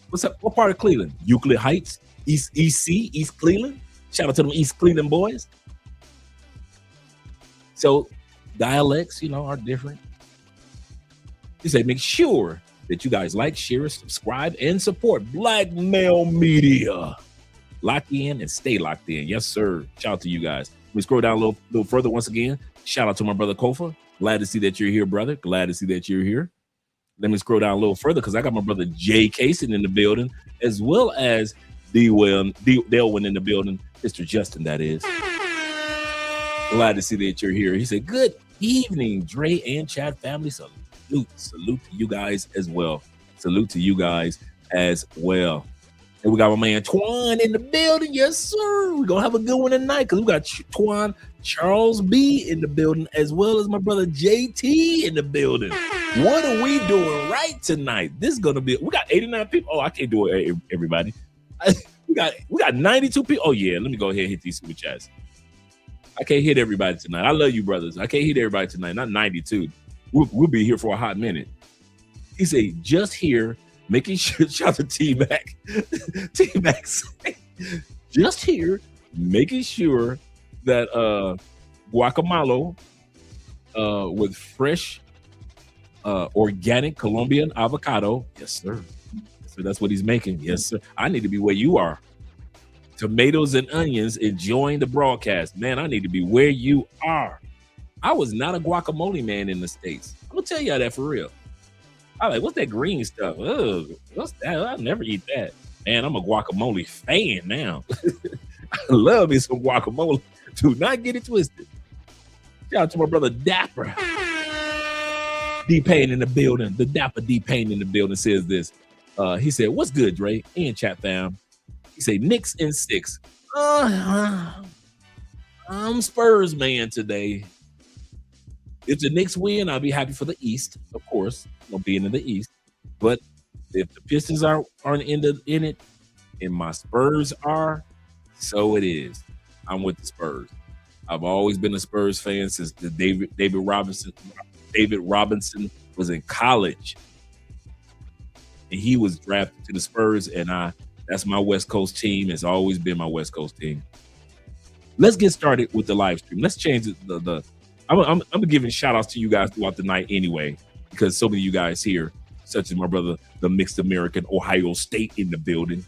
B: What's up? What part of Cleveland? Euclid Heights? East Cleveland? Shout out to them East Cleveland boys. So dialects, are different. He said, make sure that you guys like, share, subscribe, and support Black Male Media. Lock in and stay locked in. Yes, sir. Shout out to you guys. We scroll down a little further once again. Shout out to my brother Kofa. Glad to see that you're here, brother. Glad to see that you're here. Let me scroll down a little further because I got my brother Jay Kaysen in the building, as well as Delwin in the building. Mr. Justin, that is. Glad to see that you're here. He said, good evening, Dre and Chad family. Salute to you guys as well. Salute to you guys as well. And we got my man Twan in the building. Yes, sir. We're going to have a good one tonight because we got Twan Charles B in the building, as well as my brother JT in the building. What are we doing right tonight? This is going to be, we got 89 people. Oh, I can't do it, everybody. We got 92 people. Oh, yeah. Let me go ahead and hit these super chats. I can't hit everybody tonight. I love you, brothers. I can't hit everybody tonight. Not 92. We'll be here for a hot minute. He said, just here, making sure, shout out to T-Mac. T-Mac said, just here, making sure that guacamole with fresh organic Colombian avocado. Yes, sir. So that's what he's making. Yes, sir. I need to be where you are. Tomatoes and onions, enjoying the broadcast. Man, I need to be where you are. I was not a guacamole man in the States. I'm gonna tell y'all that for real. I like, what's that green stuff? Ugh, what's that? I'll never eat that. Man, I'm a guacamole fan now. I love me some guacamole. Do not get it twisted. Shout out to my brother Dapper. D-Pain in the building. The Dapper D-Pain in the building says this. He said, what's good, Dre? And chat fam. He said, Knicks in 6. I'm Spurs man today. If the Knicks win, I'll be happy for the East, of course, being in the East. But if the Pistons aren't in it, and my Spurs are, so it is. I'm with the Spurs. I've always been a Spurs fan since the David Robinson was in college, and he was drafted to the Spurs, and that's my West Coast team. It's always been my West Coast team. Let's get started with the live stream. Let's change the I'm giving shout outs to you guys throughout the night anyway, because so many of you guys here, such as my brother, the mixed American Ohio State in the building.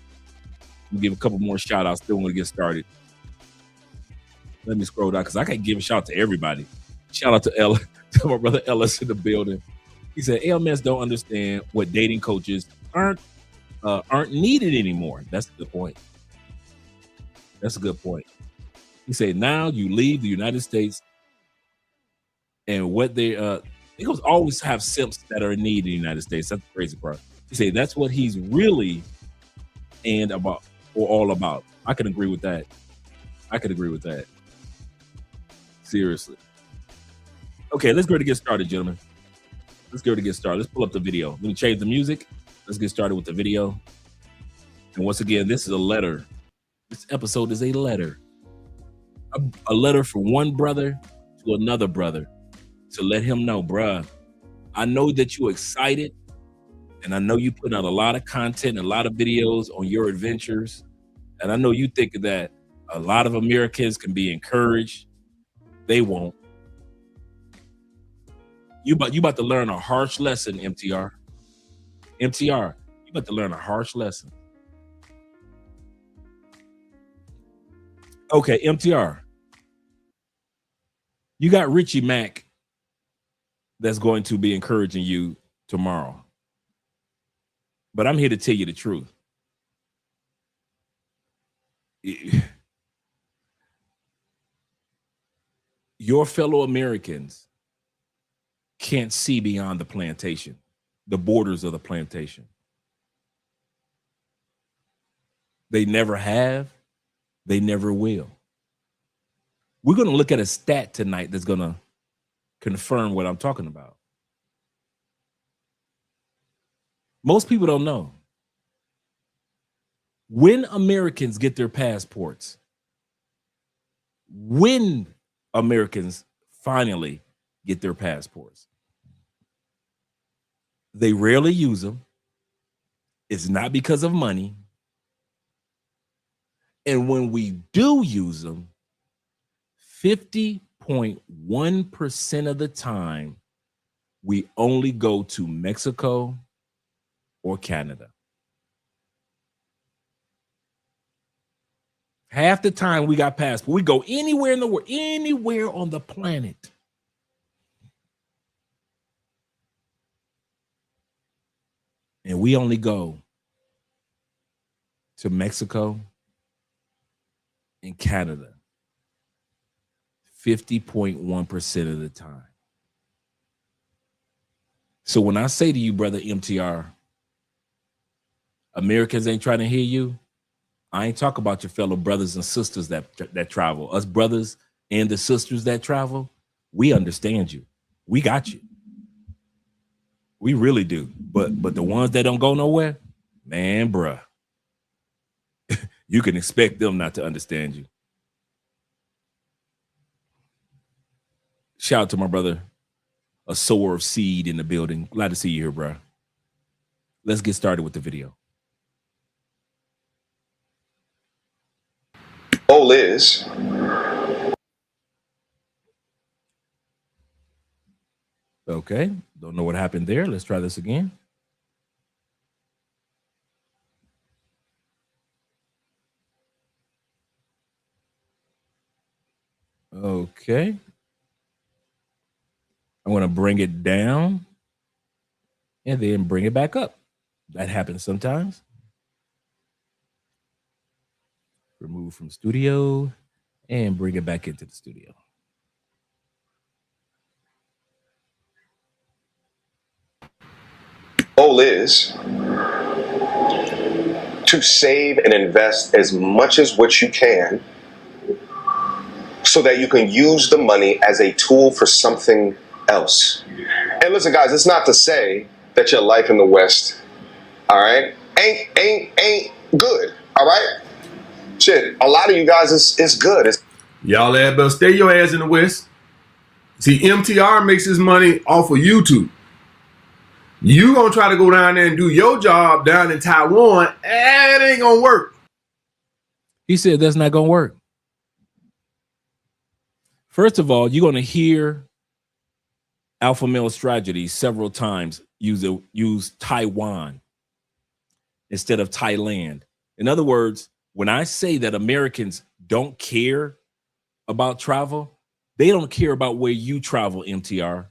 B: We'll give a couple more shout outs. Still want to get started. Let me scroll down because I can't give a shout out to everybody. Shout out to Ella, to my brother Ellis in the building. He said, AMS don't understand what dating coaches aren't needed anymore. That's a good point. That's a good point. He said, now you leave the United States, and what they goes always have simps that are in need in the United States. That's the crazy part. He said that's what he's really all about. I can agree with that. Seriously. Okay, let's go to get started, gentlemen. Let's go to get started. Let's pull up the video. Let me change the music. Let's get started with the video. And once again, this is a letter. This episode is a letter. A letter from one brother to another brother to let him know, bruh, I know that you're excited, and I know you put out a lot of content, a lot of videos on your adventures, and I know you think that a lot of Americans can be encouraged. They won't. You about to learn a harsh lesson, MTR. MTR, you about to learn a harsh lesson. Okay, MTR. You got Richie Mack that's going to be encouraging you tomorrow. But I'm here to tell you the truth. Your fellow Americans can't see beyond the plantation, the borders of the plantation. They never have, they never will. We're going to look at a stat tonight that's going to confirm what I'm talking about. Most people don't know. When Americans get their passports, when Americans finally get their passports, they rarely use them. It's not because of money. And when we do use them, 50.1% of the time, we only go to Mexico or Canada. Half the time we got passport, we go anywhere in the world, anywhere on the planet. And we only go to Mexico and Canada 50.1% of the time. So when I say to you, brother MTR, Americans ain't trying to hear you, I ain't talking about your fellow brothers and sisters that travel. Us brothers and the sisters that travel, we understand you. We got you. We really do. But the ones that don't go nowhere, man, bruh, you can expect them not to understand you. Shout out to my brother, a sower of seed in the building. Glad to see you here, bro. Let's get started with the video.
C: Goal is
B: okay. Don't know what happened there. Let's try this again. Okay. I'm going to bring it down and then bring it back up. That happens sometimes. Remove from studio and bring it back into the studio.
C: goal is to save and invest as much as what you can so that you can use the money as a tool for something else. And listen, guys, it's not to say that your life in the West, all right, ain't good, all right? Shit, a lot of you guys it's good.
D: Y'all better stay your ass in the West. See, MTR makes his money off of YouTube. You gonna try to go down there and do your job down in Taiwan, it ain't gonna work.
B: He said that's not gonna work. First of all, you're gonna hear Alpha Male Strategy several times use Taiwan instead of Thailand. In other words, when I say that Americans don't care about travel, they don't care about where you travel, MTR.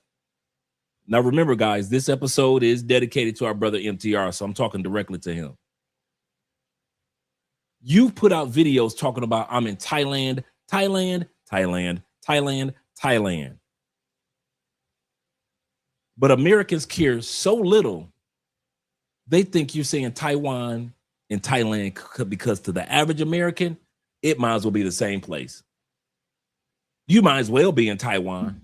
B: Now, remember, guys, this episode is dedicated to our brother MTR, so I'm talking directly to him. You've put out videos talking about I'm in Thailand, Thailand, Thailand, Thailand, Thailand. But Americans care so little, they think you're saying Taiwan and Thailand because to the average American, it might as well be the same place. You might as well be in Taiwan.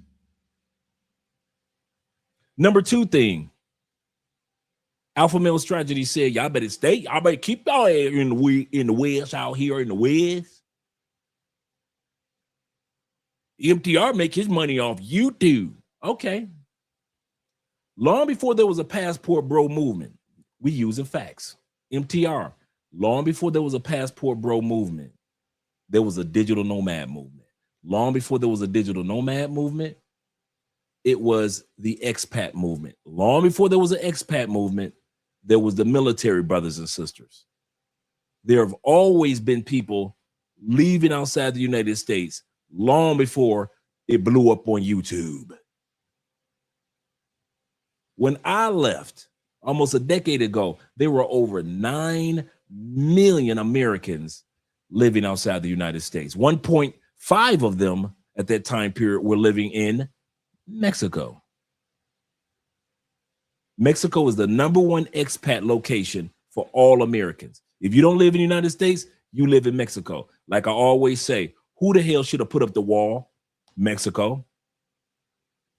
B: Number two thing, Alpha Male Strategy said, y'all better keep y'all in the West out here in the West. MTR make his money off YouTube. Okay. Long before there was a passport bro movement, we using facts. MTR. Long before there was a passport bro movement, there was a digital nomad movement. Long before there was a digital nomad movement, it was the expat movement. Long before there was an expat movement, there was the military brothers and sisters. There have always been people leaving outside the United States long before it blew up on YouTube. When I left almost a decade ago, there were over 9 million Americans living outside the United States. 1.5 of them at that time period were living in Mexico. Mexico is the #1 expat location for all Americans. If you don't live in the United States, you live in Mexico. Like I always say, who the hell should have put up the wall? Mexico.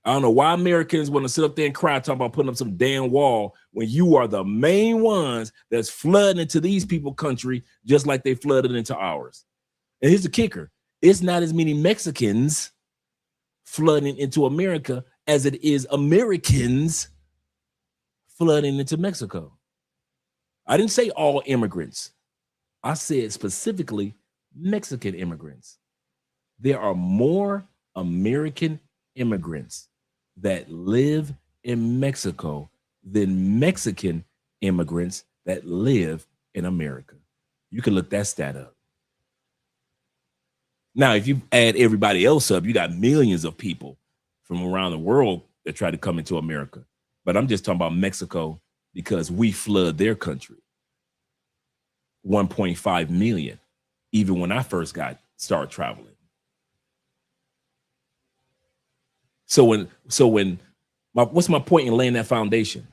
B: I don't know why Americans want to sit up there and cry talking about putting up some damn wall when you are the main ones that's flooding into these people's country just like they flooded into ours. And here's the kicker. It's not as many Mexicans flooding into America as it is Americans flooding into Mexico. I didn't say all immigrants. I said specifically Mexican immigrants. There are more American immigrants that live in Mexico than Mexican immigrants that live in America. You can look that stat up. Now, if you add everybody else up, you got millions of people from around the world that try to come into America. But I'm just talking about Mexico because we flood their country. 1.5 million, even when I first started traveling. What's my point in laying that foundation?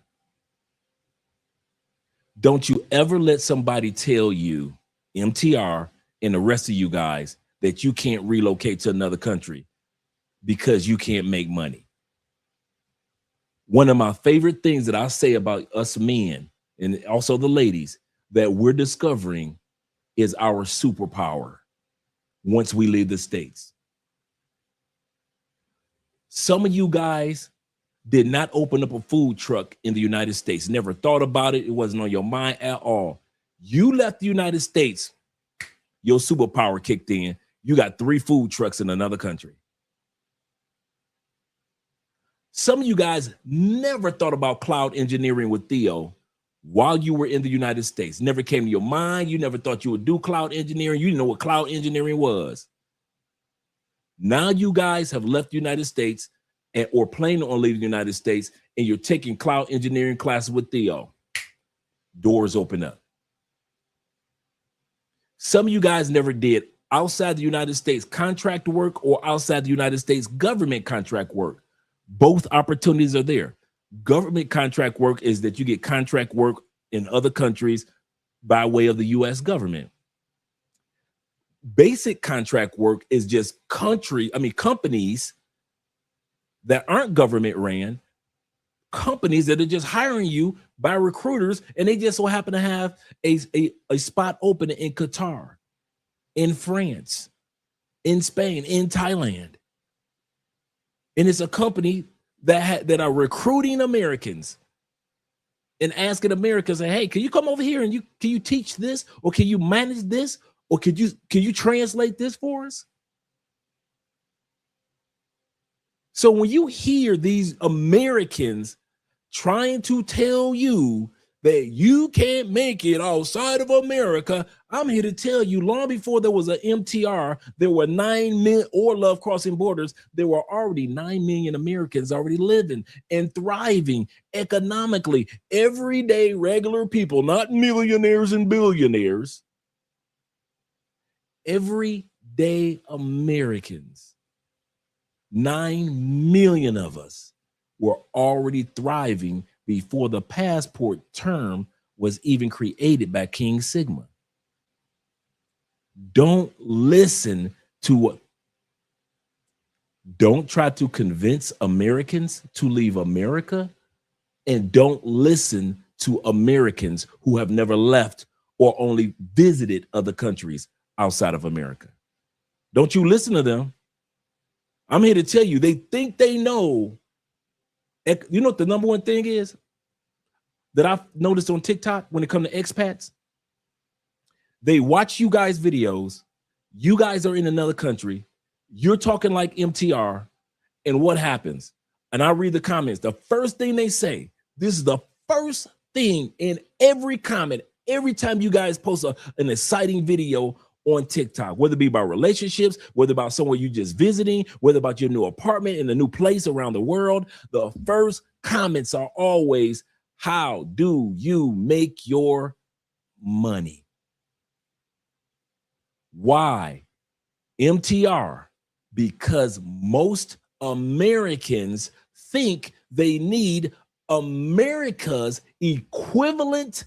B: Don't you ever let somebody tell you, MTR and the rest of you guys, that you can't relocate to another country because you can't make money. One of my favorite things that I say about us men and also the ladies that we're discovering is our superpower once we leave the States. Some of you guys did not open up a food truck in the United States, never thought about it. It wasn't on your mind at all. You left the United States, your superpower kicked in. You got 3 food trucks in another country. Some of you guys never thought about cloud engineering with Theo while you were in the United States. Never came to your mind. You never thought you would do cloud engineering. You didn't know what cloud engineering was. Now you guys have left the United States or planning on leaving the United States, and you're taking cloud engineering classes with Theo. Doors open up. Some of you guys never did outside the United States contract work or outside the United States government contract work. Both opportunities are there. Government contract work is that you get contract work in other countries by way of the U.S. government. Basic contract work is just companies that aren't government ran, companies that are just hiring you by recruiters, and they just so happen to have a spot open in Qatar, in France, in Spain, in Thailand. And it's a company that are recruiting Americans and asking Americans, hey, can you come over here and can you teach this, or can you manage this, or can you translate this for us? So when you hear these Americans trying to tell you that you can't make it outside of America, I'm here to tell you, long before there was an MTR, there were 9 million, or Love Crossing Borders, there were already 9 million Americans already living and thriving economically. Everyday regular people, not millionaires and billionaires. Everyday Americans, 9 million of us were already thriving before the passport term was even created by King Sigma. Don't try to convince Americans to leave America and don't listen to Americans who have never left or only visited other countries outside of America. Don't you listen to them. I'm here to tell you, they think they know. You know what the number one thing is that I've noticed on TikTok when it comes to expats? They watch you guys' videos. You guys are in another country. You're talking like MTR. And what happens? And I read the comments. The first thing they say, this is the first thing in every comment, every time you guys post an exciting video on TikTok, whether it be about relationships, whether about somewhere you just visiting, whether about your new apartment in a new place around the world, the first comments are always, how do you make your money? Why? MTR, because most Americans think they need America's equivalent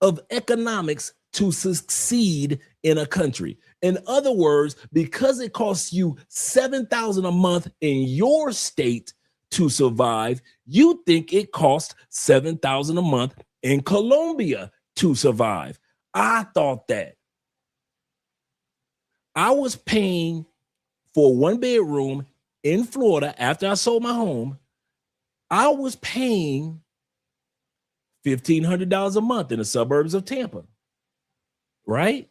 B: of economics to succeed in a country. In other words, because it costs you $7,000 a month in your state to survive, you think it costs $7,000 a month in Colombia to survive. I thought that. I was paying for a 1-bedroom in Florida after I sold my home. I was paying $1,500 a month in the suburbs of Tampa, right?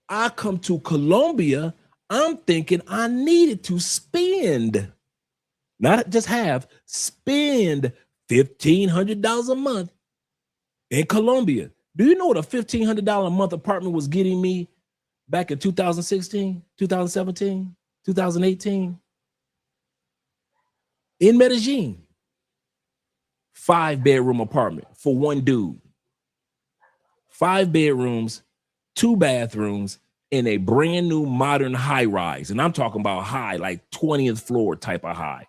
B: I come to Colombia, I'm thinking I needed to spend, not just have, spend $1,500 a month in Colombia. Do you know what a $1,500 a month apartment was getting me back in 2016, 2017, 2018? In Medellin, 5-bedroom apartment for one dude. 5 bedrooms, 2 bathrooms, in a brand new modern high rise. And I'm talking about high, like 20th floor type of high.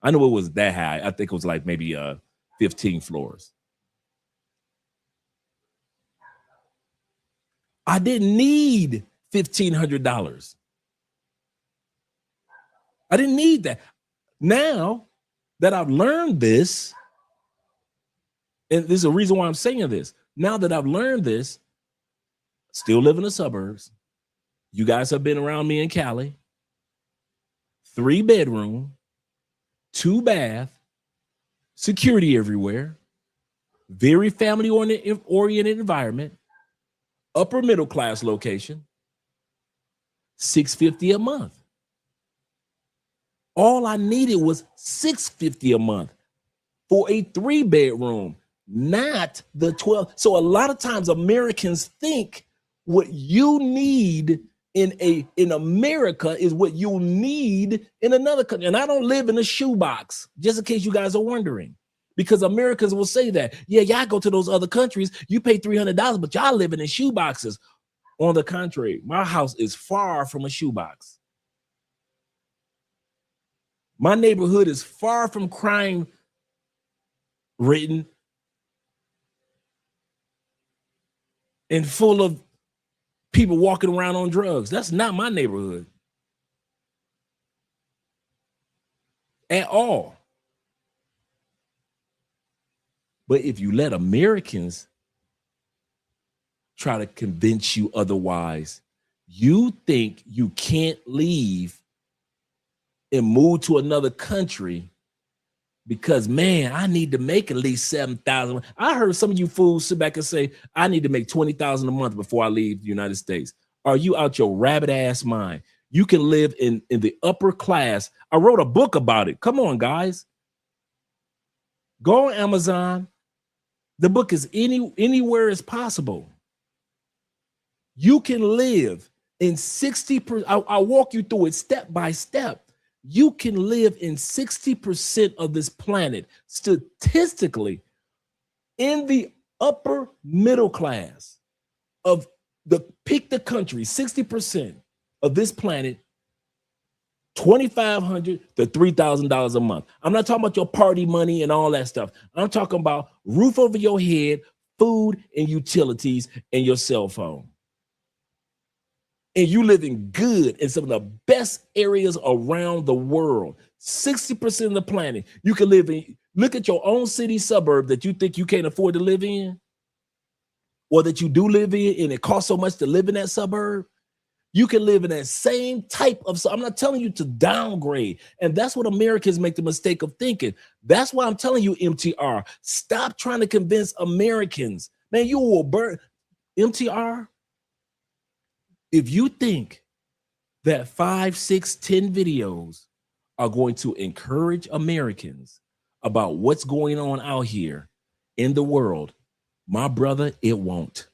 B: I know it was that high. I think it was like maybe 15 floors. I didn't need $1,500. I didn't need that. Now that I've learned this, and there's a reason why I'm saying this. Now that I've learned this, still live in the suburbs. You guys have been around me in Cali. 3-bedroom, 2-bath, security everywhere, very family-oriented environment, upper middle class location, $650 a month. All I needed was $650 a month for a 3-bedroom, not the 12. So a lot of times Americans think what you need in America is what you'll need in another country. And I don't live in a shoebox, just in case you guys are wondering, because Americans will say that, yeah, y'all go to those other countries, you pay $300, but y'all living in shoeboxes. On the contrary, my house is far from a shoebox. My neighborhood is far from crime ridden and full of people walking around on drugs. That's not my neighborhood at all. But if you let Americans try to convince you otherwise, you think you can't leave and move to another country because, man, I need to make at least $7,000. I heard some of you fools sit back and say, I need to make $20,000 a month before I leave the United States. Are you out your rabbit ass mind? You can live in the upper class. I wrote a book about it. Come on, guys. Go on Amazon. The book is anywhere is possible. You can live in 60%. I'll walk you through it step by step. You can live in 60% of this planet statistically in the upper middle class of pick the country, 60% of this planet, $2,500 to $3,000 a month. I'm not talking about your party money and all that stuff. I'm talking about roof over your head, food and utilities, and your cell phone. And you living good in some of the best areas around the world. 60% of the planet. You can live in, look at your own city suburb that you think you can't afford to live in, or that you do live in and it costs so much to live in that suburb. You can live in that same type of, I'm not telling you to downgrade. And that's what Americans make the mistake of thinking. That's why I'm telling you, MTR, stop trying to convince Americans. Man, you will burn. MTR, if you think that 5, 6, 10 videos are going to encourage Americans about what's going on out here in the world, my brother, it won't.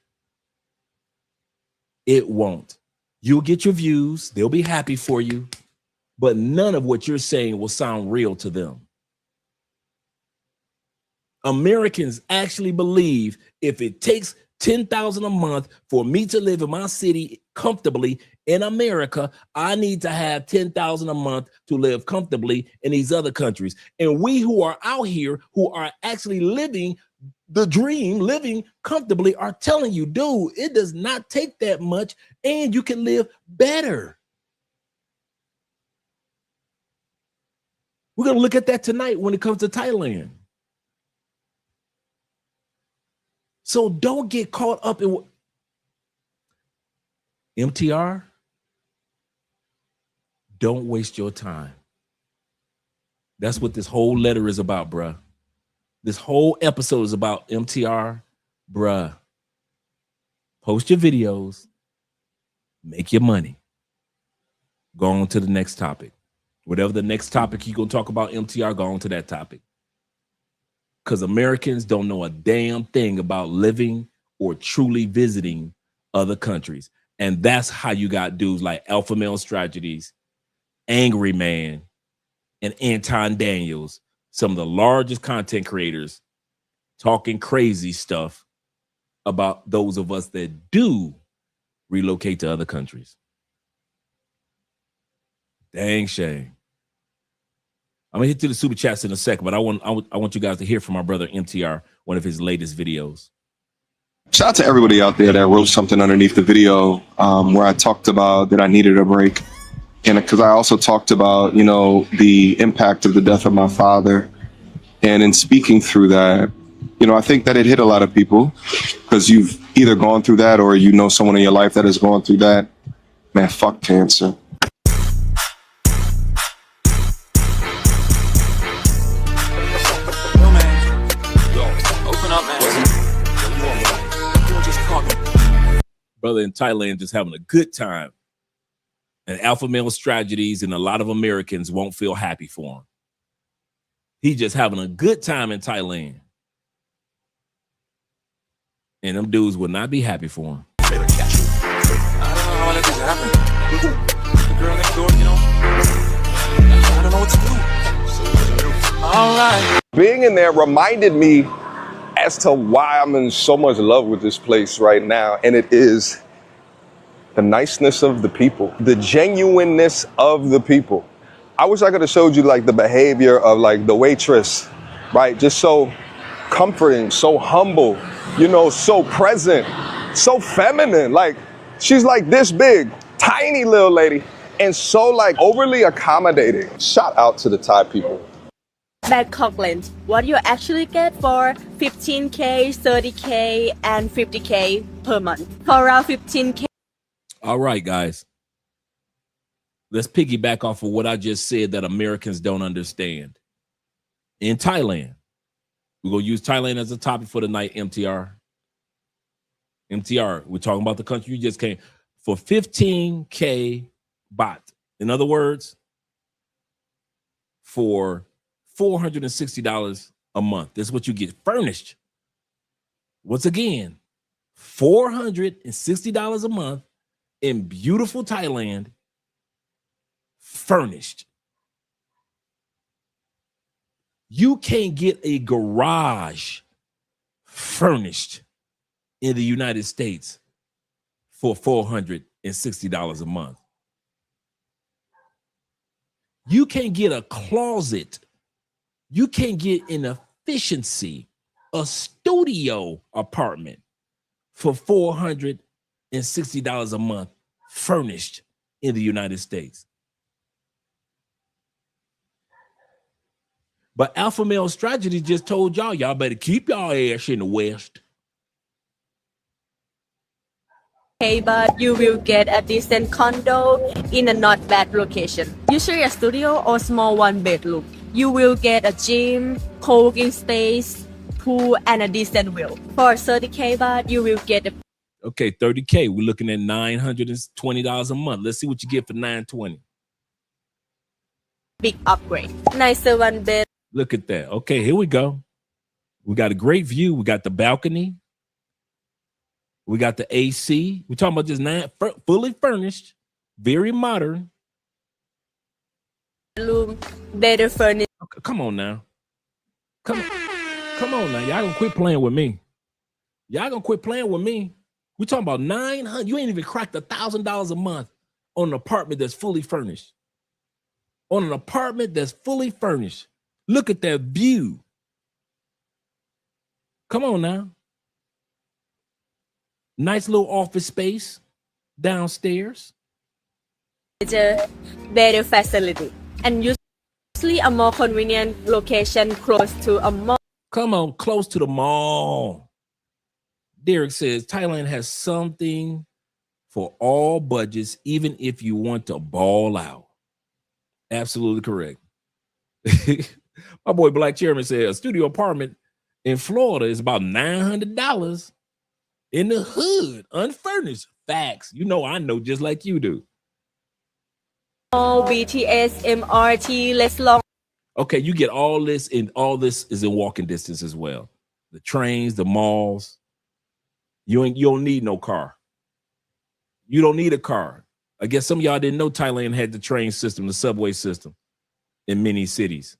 B: It won't. You'll get your views. They'll be happy for you. But none of what you're saying will sound real to them. Americans actually believe if it takes $10,000 a month for me to live in my city comfortably in America, I need to have $10,000 a month to live comfortably in these other countries. And we who are out here, who are actually living the dream, living comfortably, are telling you, dude, it does not take that much and you can live better. We're going to look at that tonight when it comes to Thailand. So don't get caught up in MTR. Don't waste your time. That's what this whole letter is about, bruh. This whole episode is about MTR, bruh. Post your videos, make your money. Go on to the next topic. Whatever the next topic you're going to talk about, MTR, go on to that topic. Because Americans don't know a damn thing about living or truly visiting other countries. And that's how you got dudes like Alpha Male Strategies, Angry Man, and Anton Daniels, some of the largest content creators, talking crazy stuff about those of us that do relocate to other countries. Dang shame. I'm gonna hit to the super chats in a second, but I want you guys to hear from my brother MTR, one of his latest videos.
E: Shout out to everybody out there that wrote something underneath the video where I talked about that I needed a break. And because I also talked about, you know, the impact of the death of my father. And in speaking through that, you know, I think that it hit a lot of people because you've either gone through that or you know someone in your life that has gone through that. Man, fuck cancer.
B: Brother in Thailand just having a good time. And Alpha Male Strategies and a lot of Americans won't feel happy for him. He's just having a good time in Thailand. And them dudes will not be happy for him.
F: I don't know how this happened. The girl next door, you know, I don't know what to do. All right.
C: Being in there reminded me as to why I'm in so much love with this place right now. And it is the niceness of the people, the genuineness of the people. I wish I could have showed you like the behavior of like the waitress, right? Just so comforting, so humble, you know, so present, so feminine. Like she's like this big, tiny little lady, and so like overly accommodating. Shout out to the Thai people.
G: Bangkok Lens, what you actually get for 15K, 30K, and 50K per month. For around 15K.
B: All right, guys. Let's piggyback off of what I just said that Americans don't understand. In Thailand, we're going to use Thailand as a topic for the night, MTR. MTR, we're talking about the country you just came for 15K baht. In other words, for $460 a month. This is what you get furnished. Once again, $460 a month in beautiful Thailand, furnished. You can't get a garage furnished in the United States for $460 a month. You can't get a closet. You can't get an efficiency, a studio apartment for $460 a month furnished in the United States. But Alpha Male Strategy just told y'all better keep y'all ass in the West.
G: Okay, but you will get a decent condo in a not bad location. Usually a studio or small one bedroom. You will get a gym, co-working space, pool, and a decent view. For 30K baht, you will get a
B: Okay, 30K. We're looking at $920 a month. Let's see what you get for $920.
G: big upgrade. Nicer one bed.
B: Look at that. Okay, here we go. We got a great view. We got the balcony. We got the AC. We're talking about just fully furnished, very modern.
G: Room, better furniture.
B: Okay, come on now. Come on now. Y'all gonna quit playing with me. Y'all gonna quit playing with me. We're talking about 900. You ain't even cracked $1,000 a month on an apartment that's fully furnished. On an apartment that's fully furnished. Look at that view. Come on now. Nice little office space downstairs.
G: Better facility. And usually a more convenient location close to a mall.
B: Come on, close to the mall. Derek says Thailand has something for all budgets, even if you want to ball out. Absolutely correct. My boy Black Chairman said a studio apartment in Florida is about $900 in the hood, unfurnished. Facts. You know, I know just like you do.
G: BTS, MRT, less long.
B: Okay, you get all this, and all this is in walking distance as well. The trains, the malls. You don't need no car. You don't need a car. I guess some of y'all didn't know Thailand had the train system, the subway system in many cities.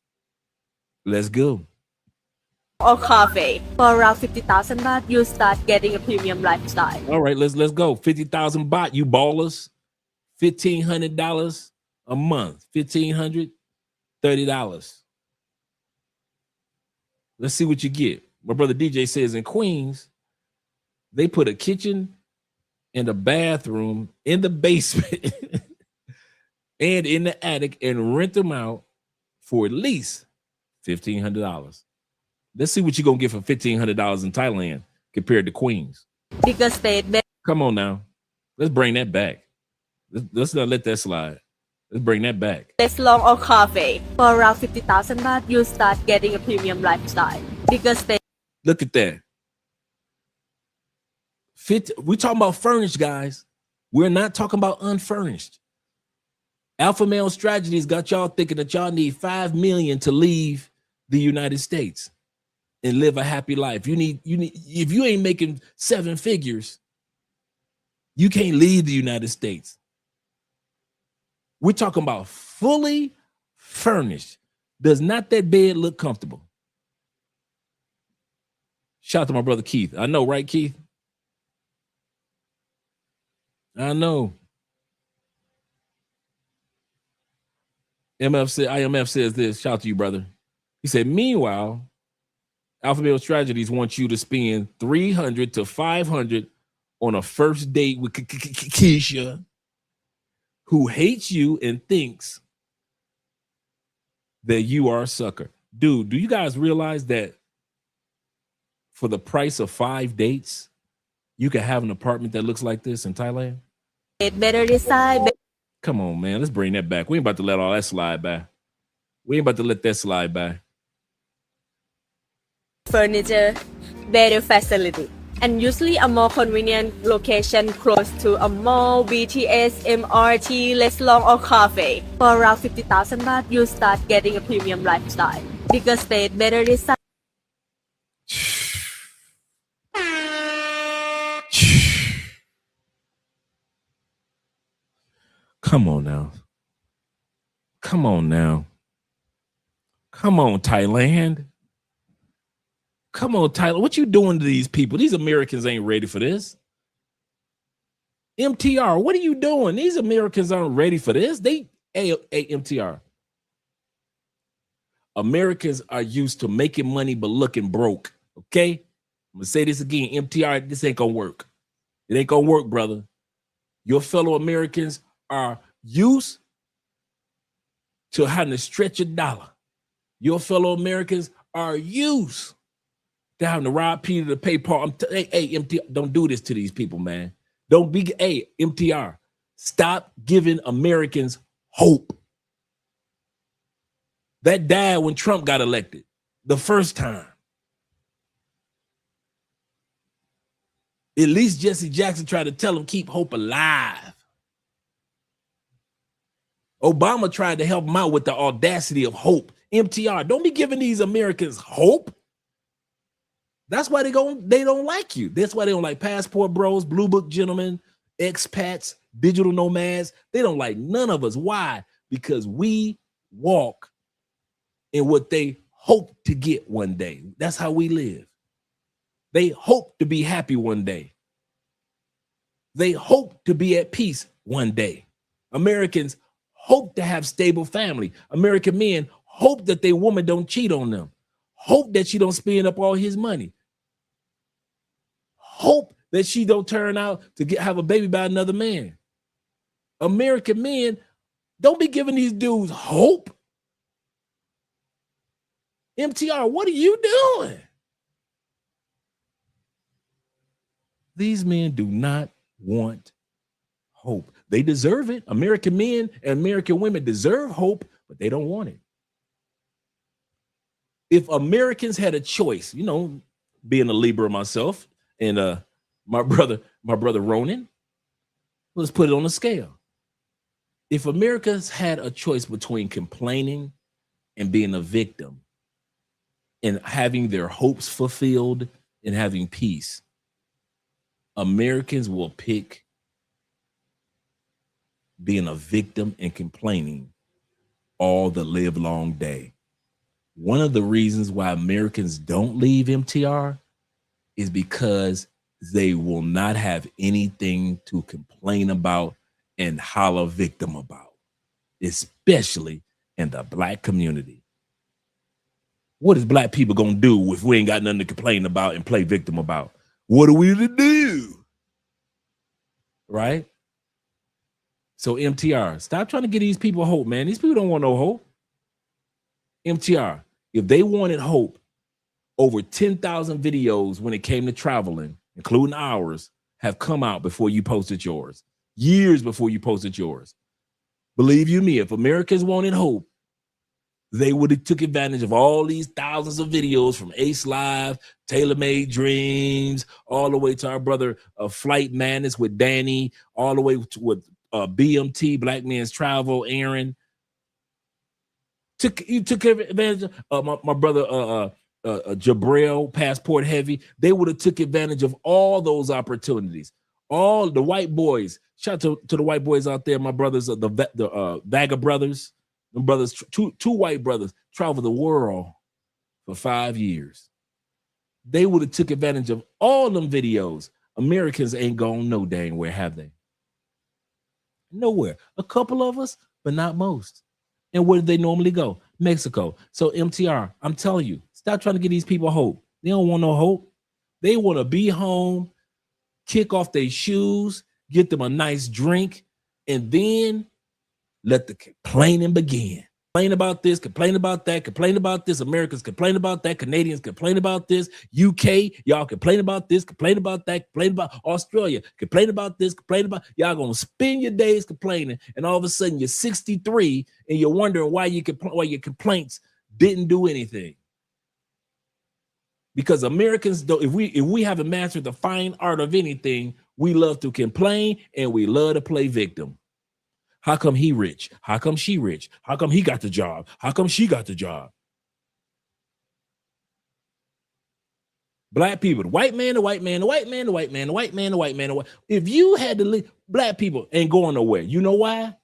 B: Let's go.
G: Or cafe. For around 50,000 baht, you start getting a premium lifestyle.
B: All right, let's go. 50,000 baht, you ballers. $1,500 a month. $1,500, $30. Let's see what you get. My brother DJ says in Queens, they put a kitchen and a bathroom in the basement and in the attic and rent them out for at least $1,500. Let's see what you're going to get for $1,500 in Thailand compared to Queens.
G: Bigger state.
B: Come on now. Let's bring that back. Let's not let that slide. Let's bring that back.
G: Less long or cafe. For around 50,000 baht, you start getting a premium lifestyle. Bigger state.
B: Look at that. We're talking about furnished, guys. We're not talking about unfurnished. Alpha Male Strategies got y'all thinking that y'all need $5 million to leave the United States and live a happy life. You need if you ain't making 7 figures, you can't leave the United States. We're talking about fully furnished. Does not that bed look comfortable? Shout out to my brother Keith. I know, right, Keith? I know. IMF says this. Shout out to you, brother. He said, meanwhile, Alpha Male Strategies wants you to spend $300 to $500 on a first date with Keisha, who hates you and thinks that you are a sucker. Dude, do you guys realize that for the price of 5 dates, you can have an apartment that looks like this in Thailand?
G: Better decide.
B: Come on, man. Let's bring that back. We ain't about to let all that slide by. We ain't about to let that slide by.
G: Furniture, better facility. And usually a more convenient location close to a mall, BTS, MRT, less long or cafe. For around 50,000 baht, you start getting a premium lifestyle. Bigger state, better design.
B: Come on now. Come on now. Come on, Thailand. Come on, Thailand. What you doing to these people? These Americans ain't ready for this. MTR, what are you doing? These Americans aren't ready for this. MTR. Americans are used to making money but looking broke. Okay? I'm gonna say this again. MTR, this ain't gonna work. It ain't gonna work, brother. Your fellow Americans are used to having to stretch a dollar. Your fellow Americans are used to having to rob Peter to pay Paul. Hey, MTR, don't do this to these people, man. Don't be, hey, MTR, stop giving Americans hope. That died when Trump got elected the first time. At least Jesse Jackson tried to tell him keep hope alive. Obama tried to help him out with the audacity of hope. MTR, don't be giving these Americans hope. That's why they don't like you. That's why they don't like passport bros, blue book gentlemen, expats, digital nomads. They don't like none of us. Why? Because we walk in what they hope to get one day. That's how we live. They hope to be happy one day. They hope to be at peace one day. Americans hope to have stable family. American men hope that their woman don't cheat on them. Hope that she don't spend up all his money. Hope that she don't turn out to have a baby by another man. American men, don't be giving these dudes hope. MTR, what are you doing? These men do not want hope. They deserve it. American men and American women deserve hope, but they don't want it. If Americans had a choice, you know, being a Libra myself and my brother Ronan, let's put it on a scale. If Americans had a choice between complaining and being a victim and having their hopes fulfilled and having peace, Americans will pick being a victim and complaining all the live long day. One of the reasons why Americans don't leave MTR is because they will not have anything to complain about and holler victim about, especially in the Black community. What is Black people gonna do if we ain't got nothing to complain about and play victim about? What are we to do? Right? So MTR, stop trying to get these people hope, man. These people don't want no hope. MTR, if they wanted hope, over 10,000 videos when it came to traveling, including ours, have come out before you posted yours. Years before you posted yours. Believe you me, if Americans wanted hope, they would have took advantage of all these thousands of videos from Ace Live, Tailor-Made Dreams, all the way to our brother Flight Madness with Danny, all the way to with BMT, Black Men's Travel, Aaron. You took advantage of my brother Jabril, Passport Heavy. They would have took advantage of all those opportunities. All the white boys. Shout out to the white boys out there, my brothers, the Vagga brothers. Them brothers, two white brothers, travel the world for 5 years. They would have took advantage of all them videos. Americans ain't gone no dang where, have they? Nowhere. A couple of us, but not most. And where do they normally go? Mexico. So MTR, I'm telling you, stop trying to get these people hope. They don't want no hope. They want to be home, kick off their shoes, get them a nice drink, and then let the complaining begin. Complain about this, complain about that, complain about this. Americans complain about that. Canadians complain about this. UK, y'all complain about this, complain about that, complain about Australia, complain about this, complain about. Y'all gonna spend your days complaining, and all of a sudden you're 63 and you're wondering why your complaints didn't do anything. Because Americans, though, if we haven't mastered the fine art of anything, we love to complain and we love to play victim. How come he rich? How come she rich? How come he got the job? How come she got the job? Black people, the white man, the white man, the white man, the white man, the white man, the white man, the white. If you had to leave, Black people ain't going nowhere. You know why?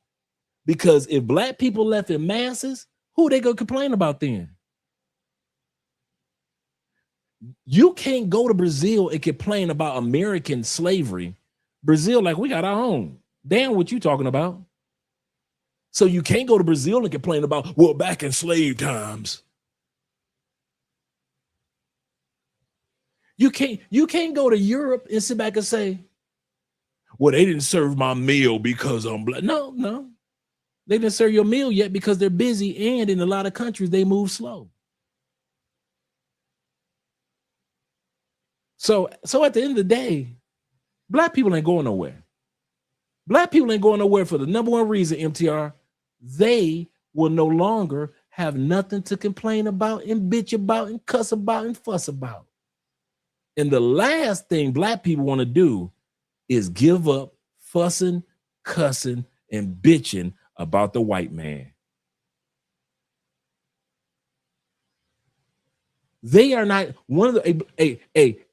B: Because if Black people left in masses, who they gonna complain about then? You can't go to Brazil and complain about American slavery. Brazil, like, we got our own. Damn, what you talking about? So you can't go to Brazil and complain about, well, back in slave times. You can't go to Europe and sit back and say, well, they didn't serve my meal because I'm Black. No. They didn't serve you a meal yet because they're busy, and in a lot of countries, they move slow. So at the end of the day, black people ain't going nowhere. Black people ain't going nowhere for the number one reason, MTR. They will no longer have nothing to complain about and bitch about and cuss about and fuss about. And the last thing black people want to do is give up fussing, cussing, and bitching about the white man. They are not one of the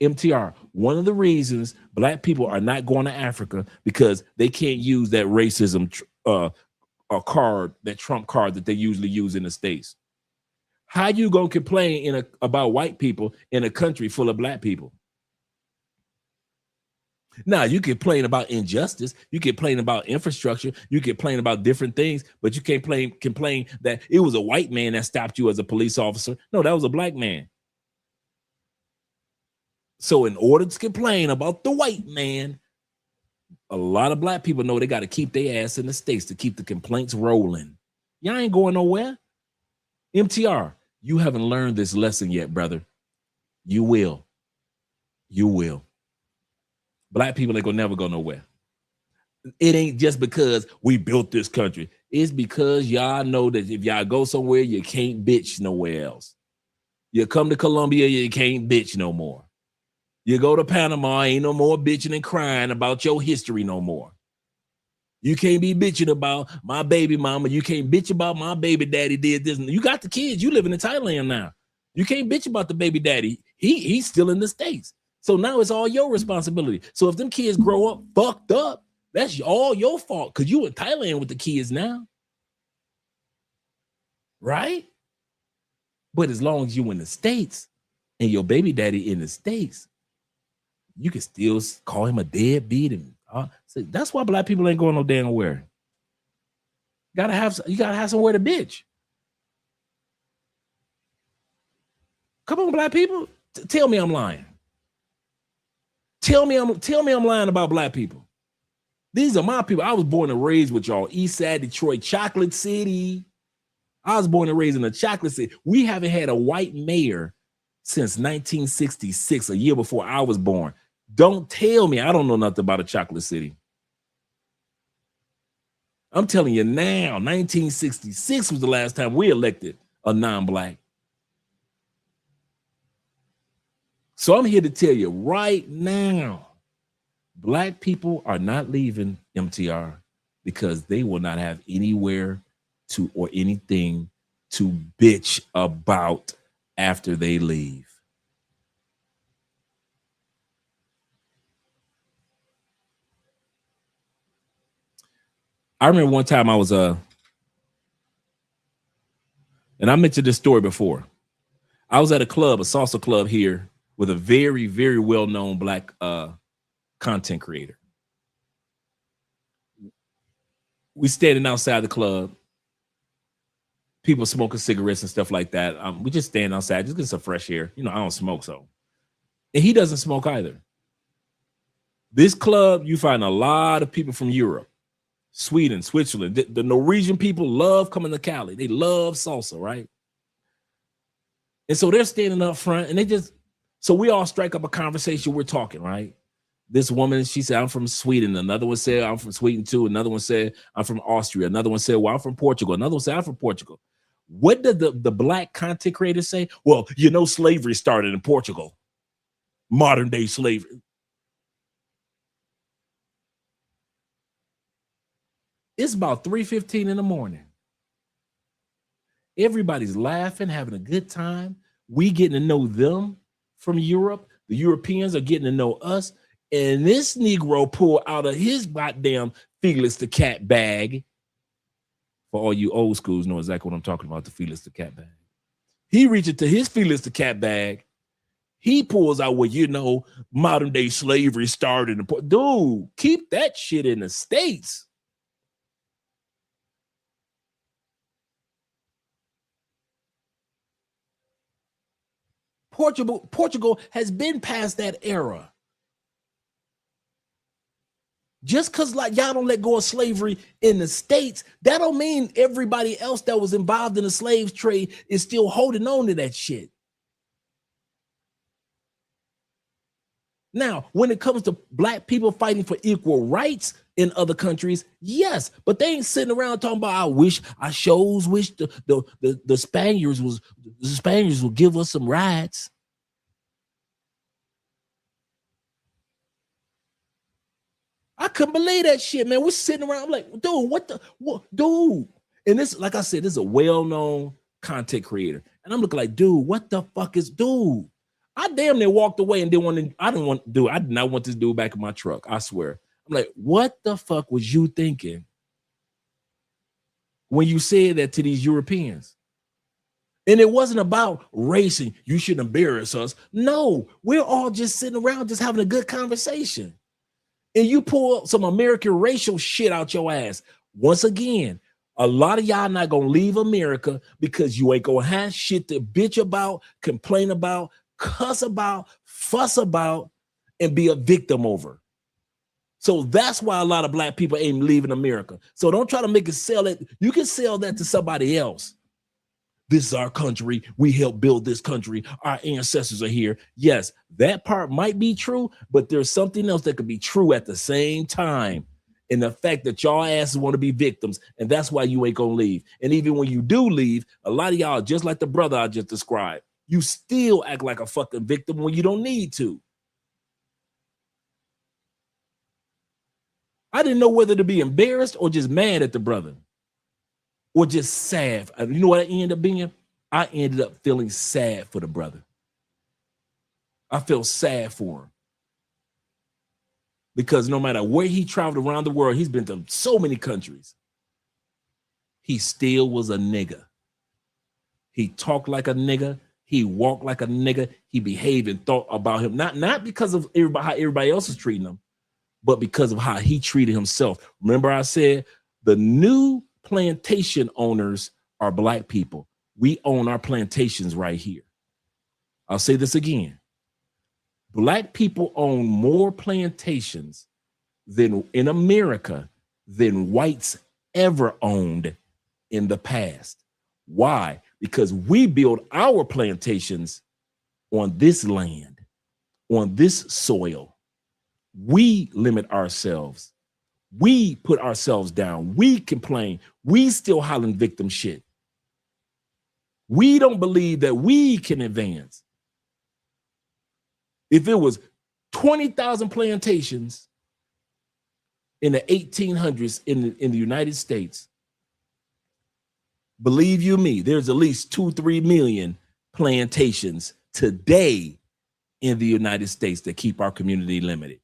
B: MTR. One of the reasons black people are not going to Africa because they can't use that racism card, that Trump card that they usually use in the States. How you gonna complain about white people in a country full of black people? Now you can complain about injustice, you can complain about infrastructure, you can complain about different things, but you can't complain that it was a white man that stopped you as a police officer. No, that was a black man. So in order to complain about the white man, a lot of black people know they got to keep their ass in the States to keep the complaints rolling. Y'all ain't going nowhere. MTR, you haven't learned this lesson yet, brother. You will. You will. Black people ain't gonna never go nowhere. It ain't just because we built this country. It's because y'all know that if y'all go somewhere, you can't bitch nowhere else. You come to Colombia, you can't bitch no more. You go to Panama, ain't no more bitching and crying about your history no more. You can't be bitching about my baby mama. You can't bitch about my baby daddy did this. You got the kids. You living in Thailand now. You can't bitch about the baby daddy. He's still in the States. So now it's all your responsibility. So if them kids grow up fucked up, that's all your fault because you in Thailand with the kids now. Right? But as long as you in the States and your baby daddy in the States, you can still call him a deadbeat. And so that's why black people ain't going no damn where. You gotta have somewhere to bitch. Come on, black people. Tell me I'm lying. Tell me I'm lying about black people. These are my people. I was born and raised with y'all. East Side Detroit, Chocolate City. I was born and raised in a chocolate city. We haven't had a white mayor since 1966, a year before I was born. Don't tell me I don't know nothing about a chocolate city. I'm telling you now, 1966 was the last time we elected a non-black. So I'm here to tell you right now, black people are not leaving MTR because they will not have anywhere to or anything to bitch about after they leave. I remember one time I was and I mentioned this story before. I was at a club, a salsa club here with a very, very well-known black content creator. We standing outside the club, people smoking cigarettes and stuff like that. We just stand outside, just get some fresh air. You know, I don't smoke, so. And he doesn't smoke either. This club, you find a lot of people from Europe. Sweden, Switzerland, the Norwegian people love coming to Cali. They love salsa, right? And so they're standing up front and so we all strike up a conversation. We're talking, right? This woman, she said, I'm from Sweden. Another one said, I'm from Sweden too. Another one said, I'm from Austria. Another one said, well, I'm from Portugal. Another one said, I'm from Portugal. What did the black content creators say? Well, you know, slavery started in Portugal. Modern day slavery. It's about 3:15 in the morning. Everybody's laughing, having a good time. We getting to know them from Europe. The Europeans are getting to know us. And this Negro pulled out of his goddamn Felix the Cat bag. For all you old schools know exactly what I'm talking about, the Felix the Cat bag. He reaches to his Felix the Cat bag. He pulls out what, you know, modern day slavery started. Dude, keep that shit in the States. Portugal has been past that era. Just because like y'all don't let go of slavery in the States, that don't mean everybody else that was involved in the slave trade is still holding on to that shit. Now, when it comes to black people fighting for equal rights in other countries, yes, but they ain't sitting around talking about I shows wish the Spaniards would give us some rights. I couldn't believe that shit, man. We're sitting around, I'm like, dude, dude? And this, like I said, this is a well-known content creator. And I'm looking like, dude, what the fuck is dude? I damn near walked away and I did not want this dude back in my truck. I swear. I'm like, what the fuck was you thinking when you said that to these Europeans? And it wasn't about racing. You shouldn't embarrass us. No, we're all just sitting around, just having a good conversation. And you pull some American racial shit out your ass. Once again, a lot of y'all not gonna leave America because you ain't gonna have shit to bitch about, complain about, cuss about, fuss about, and be a victim over. So that's why a lot of black people ain't leaving America. So don't try to make it sell it. You can sell that to somebody else. This is our country. We helped build this country. Our ancestors are here. Yes, that part might be true, but there's something else that could be true at the same time. And the fact that y'all asses want to be victims, and that's why you ain't gonna leave. And even when you do leave, a lot of y'all, just like the brother I just described, you still act like a fucking victim when you don't need to. I didn't know whether to be embarrassed or just mad at the brother. Or just sad. You know what I ended up being? I ended up feeling sad for the brother. I felt sad for him. Because no matter where he traveled around the world, he's been to so many countries. He still was a nigga. He talked like a nigga. He walked like a nigga. He behaved and thought about him. Not because of how everybody else is treating him, but because of how he treated himself. Remember I said the new plantation owners are black people. We own our plantations right here. I'll say this again. Black people own more plantations than in America than whites ever owned in the past. Why? Because we build our plantations on this land, on this soil. We limit ourselves. We put ourselves down. We complain. We still hollering victim shit. We don't believe that we can advance. If it was 20,000 plantations in the 1800s in the United States, believe you me, there's at least 2-3 million plantations today in the United States that keep our community limited.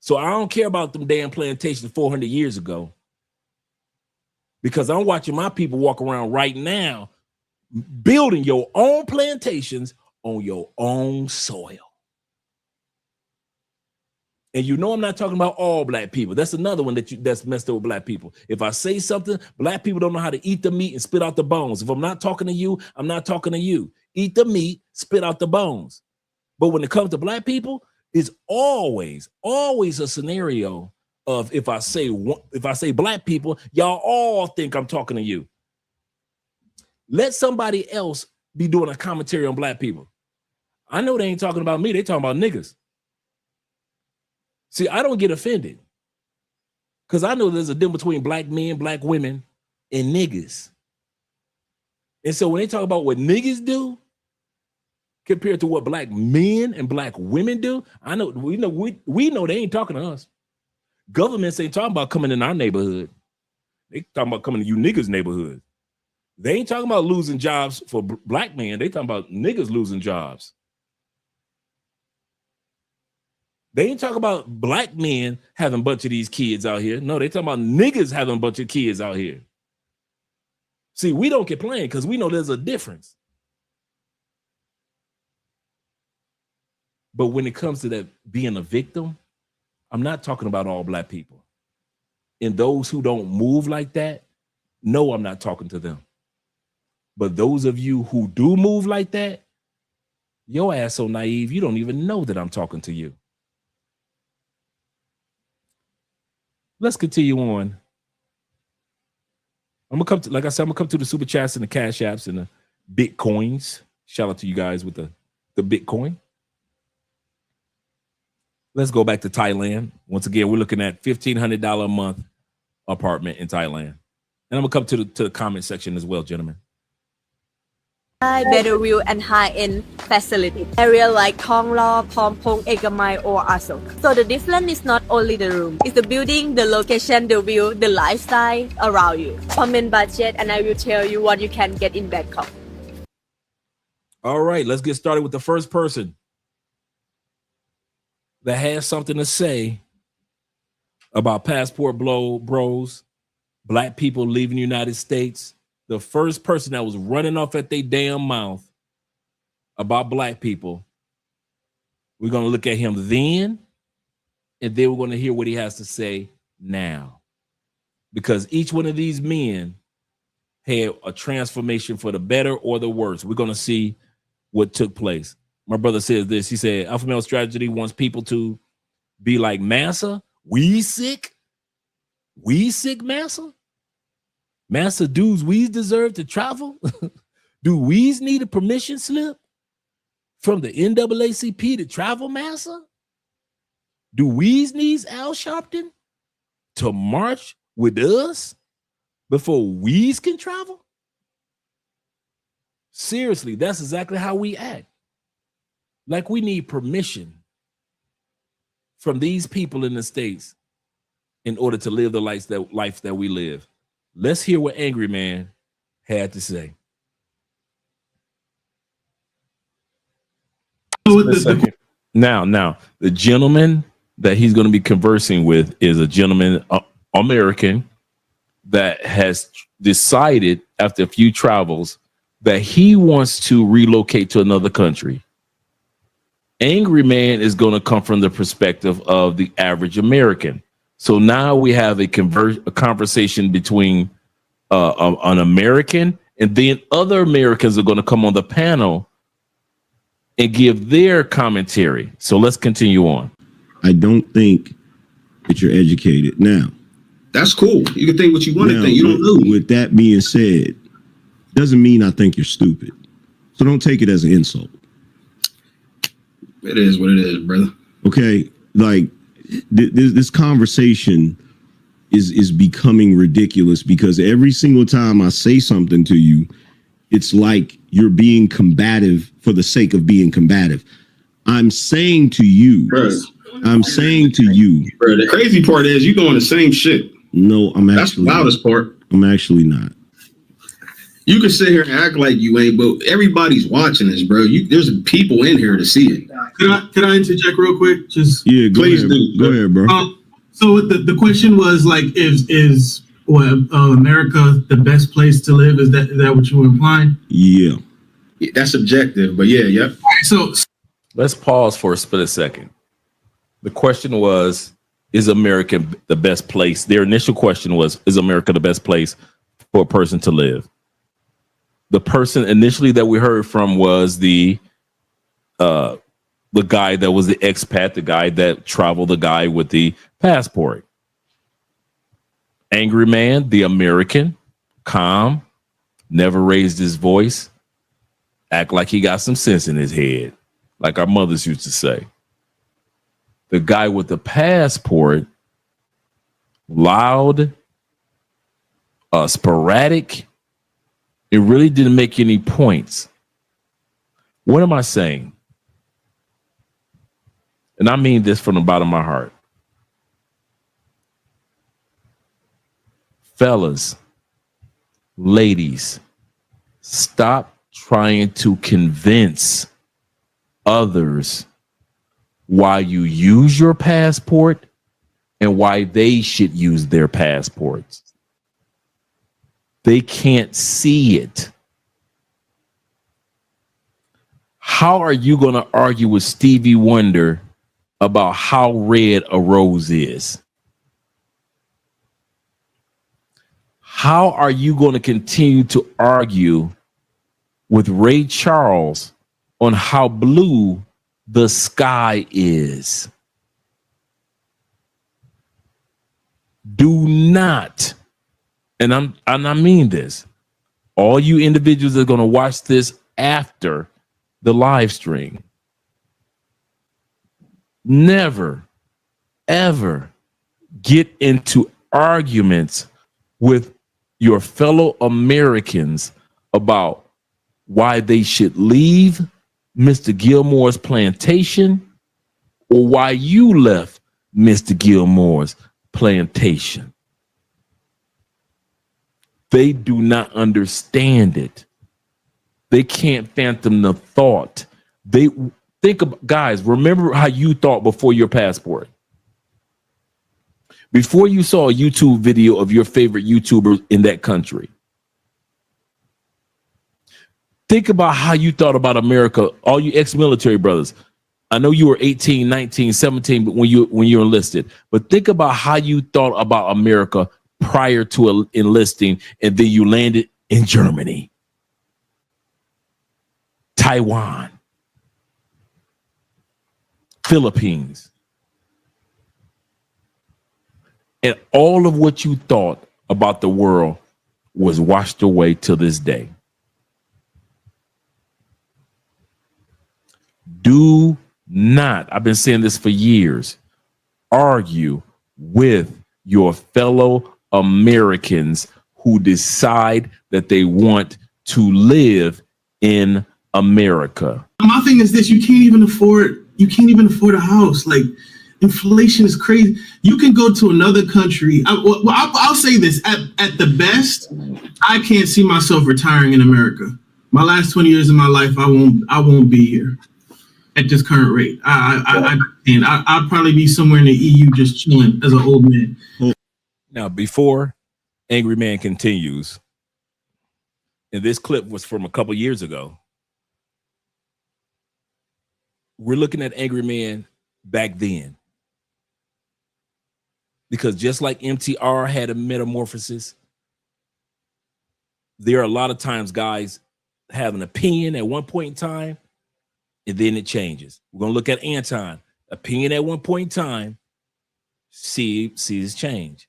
B: So I don't care about them damn plantations 400 years ago, because I'm watching my people walk around right now building your own plantations on your own soil. And you know I'm not talking about all black people. That's another one that's messed up with black people. If I say something, black people don't know how to eat the meat and spit out the bones. If I'm not talking to you, I'm not talking to you. Eat the meat, spit out the bones. But when it comes to black people, it's always a scenario of if I say black people, y'all all think I'm talking to you. Let somebody else be doing a commentary on black people. I know they ain't talking about me. They talking about niggas. See, I don't get offended because I know there's a difference between black men, black women, and niggas. And so when they talk about what niggas do compared to what black men and black women do, I know we know they ain't talking to us. Governments ain't talking about coming in our neighborhood. They talking about coming to you niggas' neighborhood. They ain't talking about losing jobs for black men. They talking about niggas losing jobs. They ain't talking about black men having a bunch of these kids out here. No, they talking about niggas having a bunch of kids out here. See, we don't complain because we know there's a difference. But when it comes to that being a victim, I'm not talking about all black people. And those who don't move like that, no, I'm not talking to them. But those of you who do move like that, your ass so naive, you don't even know that I'm talking to you. let's continue on. I'm gonna come to, like I said, I'm gonna come to the super chats and the cash apps and the Bitcoins. Shout out to you guys with the Bitcoin. Let's go back to Thailand. Once again, we're looking at $1,500 a month apartment in Thailand. And I'm gonna come to the comment section as well, gentlemen.
G: Better view and high-end facility. Area like Thong Lo, Pompong, Egamai, or Asok. So the difference is not only the room, it's the building, the location, the view, the lifestyle around you. Comment budget and I will tell you what you can get in Bangkok.
B: All right, let's get started with the first person that has something to say about passport bros, black people leaving the United States. The first person that was running off at their damn mouth about black people. We're going to look at him then, and then we're going to hear what he has to say now. Because each one of these men had a transformation for the better or the worse. We're going to see what took place. My brother says this. He said, Alpha Male Strategy wants people to be like Massa. We sick? We sick, Massa? Massa, dudes, we deserve to travel? Do we need a permission slip from the NAACP to travel, Massa? Do we need Al Sharpton to march with us before we can travel? Seriously, that's exactly how we act. Like we need permission from these people in the States in order to live the life that we live. Let's hear what Angry Man had to say. Now, the gentleman that he's going to be conversing with is a gentleman, American, that has decided after a few travels that he wants to relocate to another country. Angry Man is going to come from the perspective of the average American. So now we have a conversation between an American, and then other Americans are going to come on the panel and give their commentary. So let's continue on.
H: I don't think that you're educated. Now,
I: that's cool. You can think what you want to think. You don't know.
H: With that being said, doesn't mean I think you're stupid. So don't take it as an insult.
I: It is what it is, brother.
H: Okay, like this conversation is becoming ridiculous because every single time I say something to you, it's like you're being combative for the sake of being combative. I'm saying to you, bro,
I: the crazy part is you doing the same shit.
H: No, that's the loudest
I: part.
H: I'm actually not.
I: You can sit here and act like you ain't, but everybody's watching this, bro. There's people in here to see it.
J: Can I interject real quick? Just
H: please do. Go ahead, bro.
J: So the question was like, is America the best place to live? Is that what you were implying?
H: Yeah,
I: that's subjective, but yeah, yep.
J: So
B: let's pause for a split second. The question was, is America the best place? Their initial question was, is America the best place for a person to live? The person initially that we heard from was the guy that was the expat, the guy that traveled, the guy with the passport. Angry Man, the American, calm, never raised his voice, act like he got some sense in his head, like our mothers used to say. The guy with the passport, loud, sporadic. It really didn't make any points. What am I saying? And I mean this from the bottom of my heart. Fellas, ladies, stop trying to convince others why you use your passport and why they should use their passports. They can't see it. How are you going to argue with Stevie Wonder about how red a rose is? How are you going to continue to argue with Ray Charles on how blue the sky is? Do not, and I mean this, all you individuals that are going to watch this after the live stream, never, ever get into arguments with your fellow Americans about why they should leave Mr. Gilmore's plantation or why you left Mr. Gilmore's plantation. They do not understand it. They can't fathom the thought. They think about, guys, remember how you thought before your passport. Before you saw a YouTube video of your favorite YouTuber in that country. Think about how you thought about America, all you ex-military brothers. I know you were 18, 19, 17 but when you enlisted, but think about how you thought about America prior to enlisting, and then you landed in Germany, Taiwan, Philippines. And all of what you thought about the world was washed away to this day. Do not, I've been saying this for years, argue with your fellow Americans who decide that they want to live in America.
J: My thing is this: you can't even afford a house. Like, inflation is crazy. You can go to another country. I'll say this: at the best, I can't see myself retiring in America. My last 20 years of my life, I won't be here at this current rate. I'd probably be somewhere in the EU just chilling as an old man.
B: Now, before Angry Man continues, and this clip was from a couple years ago, we're looking at Angry Man back then. Because just like MTR had a metamorphosis, there are a lot of times guys have an opinion at one point in time, and then it changes. We're going to look at Anton. Opinion at one point in time, see his change.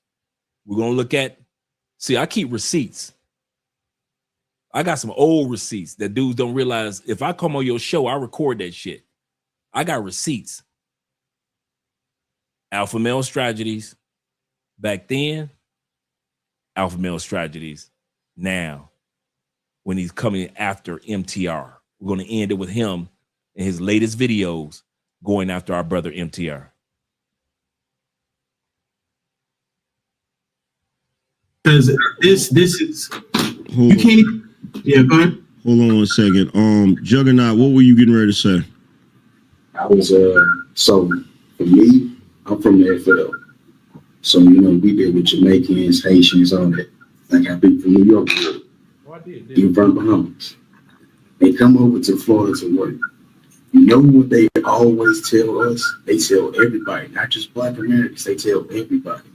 B: We're going to look at, I keep receipts. I got some old receipts that dudes don't realize. If I come on your show, I record that shit. I got receipts. Alpha Male Strategies back then, Alpha Male Strategies now, when he's coming after MTR. We're going to end it with him and his latest videos going after our brother MTR.
J: Because this is, you can't, yeah, go ahead.
H: Hold on a second. Juggernaut, what were you getting ready to say?
K: I was, so for me, I'm from the FL. So, you know, we deal with Jamaicans, Haitians, all that. Like how people from New York do. Even from Bahamas. They come over to Florida to work. You know what they always tell us? They tell everybody, not just Black Americans, they tell everybody.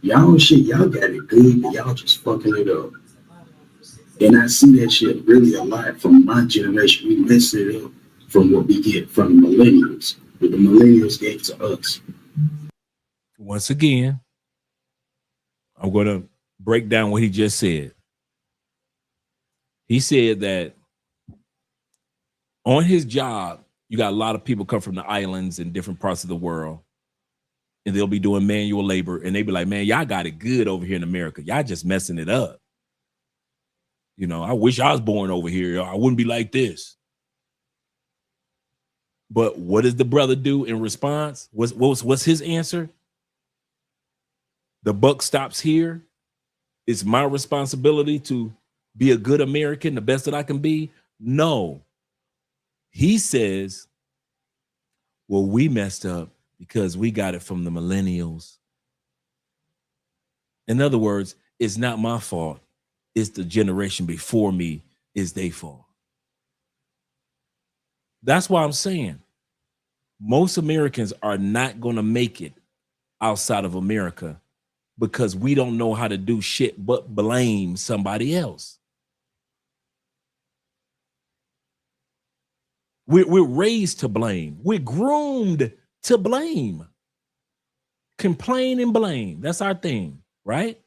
K: Y'all got it good, but y'all just fucking it up. And I see that shit really a lot from my generation. We mess it up from what we get from the millennials, what the millennials gave to us.
B: Once again, I'm going to break down what he just said. He said that on his job, you got a lot of people come from the islands and different parts of the world, and they'll be doing manual labor, and they be like, man, y'all got it good over here in America. Y'all just messing it up. You know, I wish I was born over here. I wouldn't be like this. But what does the brother do in response? What's his answer? The buck stops here. It's my responsibility to be a good American, the best that I can be. No. He says, well, we messed up because we got it from the millennials. In other words, it's not my fault. It's the generation before me, is their fault. That's why I'm saying most Americans are not going to make it outside of America because we don't know how to do shit but blame somebody else. We're raised to blame. We're groomed to blame. Complain and blame. That's our thing, right?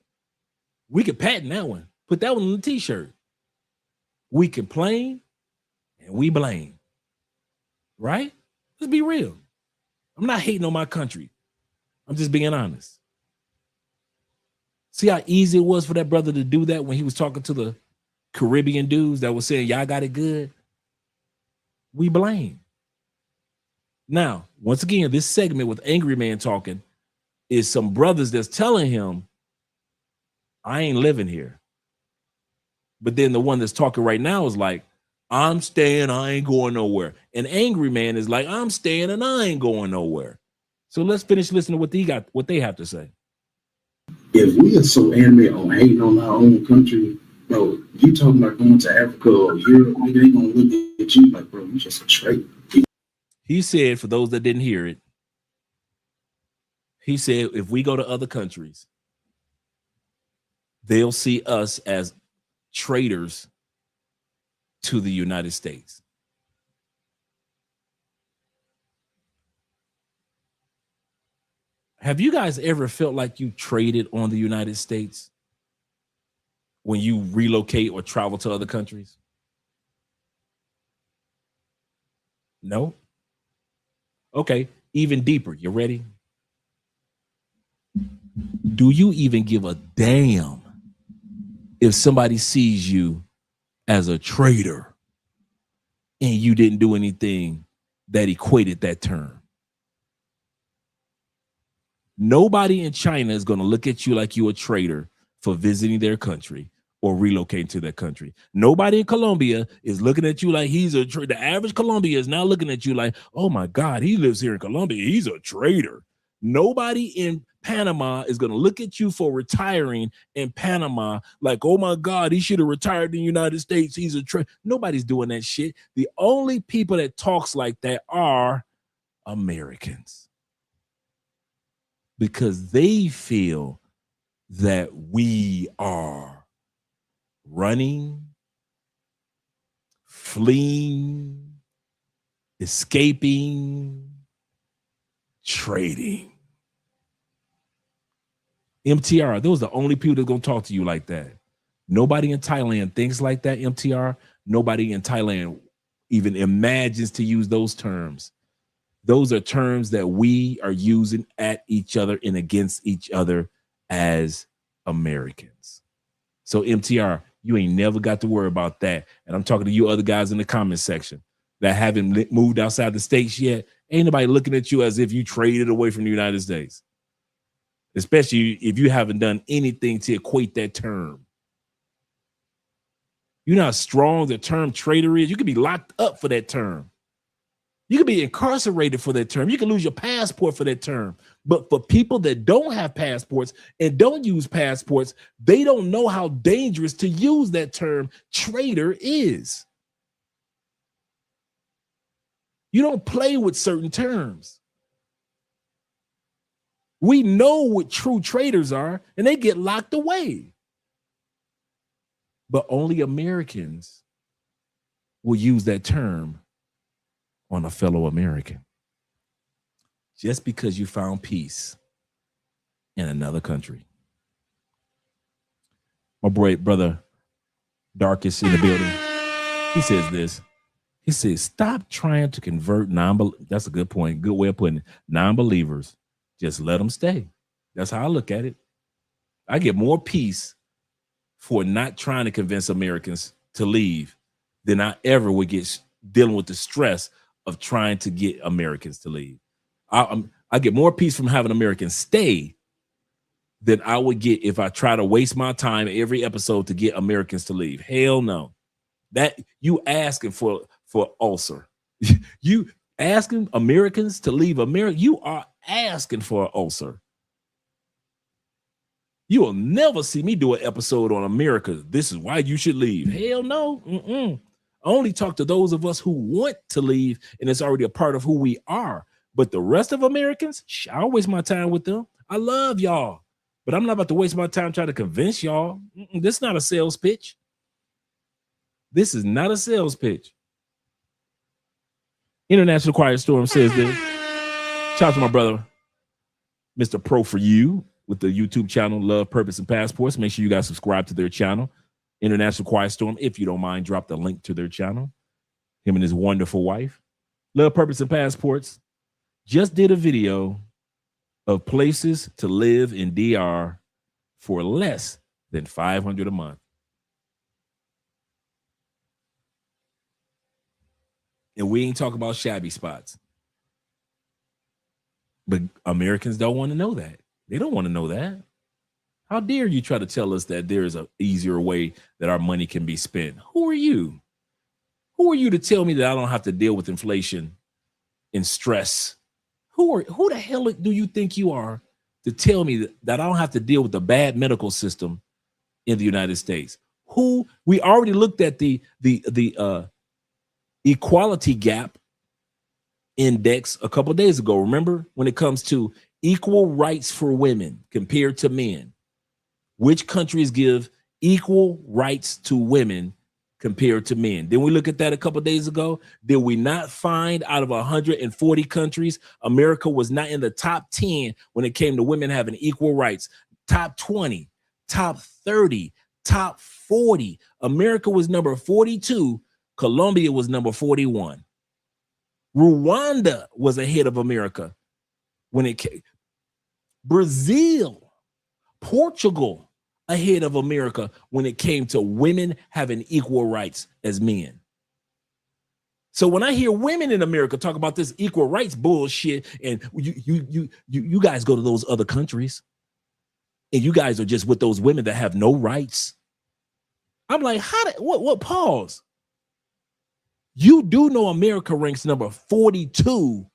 B: We could patent that one. Put that one on the t-shirt. We complain and we blame. Right? Let's be real. I'm not hating on my country. I'm just being honest. See how easy it was for that brother to do that when he was talking to the Caribbean dudes that was saying, y'all got it good? We blame. Now, once again, this segment with Angry Man talking is some brothers that's telling him, I ain't living here. But then the one that's talking right now is like, I'm staying, I ain't going nowhere. And Angry Man is like, I'm staying and I ain't going nowhere. So let's finish listening to what they have to say.
K: If we are so animated on hating on our own country, bro, you talking about going to Africa or Europe, nigga, they gonna look at you like, bro, you just a traitor.
B: He said, for those that didn't hear it, he said, if we go to other countries, they'll see us as traitors to the United States. Have you guys ever felt like you traded on the United States when you relocate or travel to other countries? No? Okay, even deeper. You ready? Do you even give a damn if somebody sees you as a traitor and you didn't do anything that equated that term? Nobody in China is going to look at you like you're a traitor for visiting their country or relocating to their country. Nobody in Colombia is looking at you like he's a traitor. The average Colombian is now looking at you like, oh my God, he lives here in Colombia. He's a traitor. Nobody in Panama is going to look at you for retiring in Panama like, oh my God, he should have retired in the United States. He's a traitor. Nobody's doing that shit. The only people that talks like that are Americans, because they feel that we are running, fleeing, escaping, trading. MTR, those are the only people that's going to talk to you like that. Nobody in Thailand thinks like that, MTR. Nobody in Thailand even imagines to use those terms. Those are terms that we are using at each other and against each other as Americans. So MTR, you ain't never got to worry about that. And I'm talking to you other guys in the comment section that haven't moved outside the states yet. Ain't nobody looking at you as if you traded away from the United States, especially if you haven't done anything to equate that term. You know how strong the term traitor is? You could be locked up for that term. You could be incarcerated for that term. You can lose your passport for that term. But for people that don't have passports and don't use passports, they don't know how dangerous to use that term traitor is. You don't play with certain terms. We know what true traitors are, and they get locked away. But only Americans will use that term on a fellow American. Just because you found peace in another country. My brother Darkest in the building, he says this. He says, stop trying to convert that's a good point. Good way of putting it. Non-believers, just let them stay. That's how I look at it. I get more peace for not trying to convince Americans to leave than I ever would get dealing with the stress of trying to get Americans to leave. I get more peace from having Americans stay than I would get if I try to waste my time every episode to get Americans to leave. Hell no. That you asking for ulcer. You asking Americans to leave America, you are asking for an ulcer. You will never see me do an episode on America. This is why you should leave. Hell no. I only talk to those of us who want to leave, and it's already a part of who we are. But the rest of Americans, I'll waste my time with them. I love y'all, but I'm not about to waste my time trying to convince y'all. This is not a sales pitch. This is not a sales pitch. International Quiet Storm says this. Shout out to my brother, Mr. Pro for You with the YouTube channel Love, Purpose, and Passports. Make sure you guys subscribe to their channel. International Quiet Storm, if you don't mind, drop the link to their channel. Him and his wonderful wife. Love, Purpose, and Passports just did a video of places to live in DR for less than $500 a month. And we ain't talking about shabby spots. But Americans don't want to know that. They don't want to know that. How dare you try to tell us that there is an easier way that our money can be spent? Who are you? Who are you to tell me that I don't have to deal with inflation and stress? Who the hell do you think you are to tell me that I don't have to deal with the bad medical system in the United States? We already looked at the equality gap index a couple of days ago. Remember, when it comes to equal rights for women compared to men, which countries give equal rights to women compared to men? Didn't we look at that a couple of days ago? Did we not find out of 140 countries, America was not in the top 10 when it came to women having equal rights? Top 20, top 30, top 40. America was number 42. Colombia was number 41. Rwanda was ahead of America when it came. Brazil, Portugal ahead of America when it came to women having equal rights as men. So when I hear women in America talk about this equal rights bullshit, and you guys go to those other countries and you guys are just with those women that have no rights. I'm like, what pause? You do know America ranks number 42,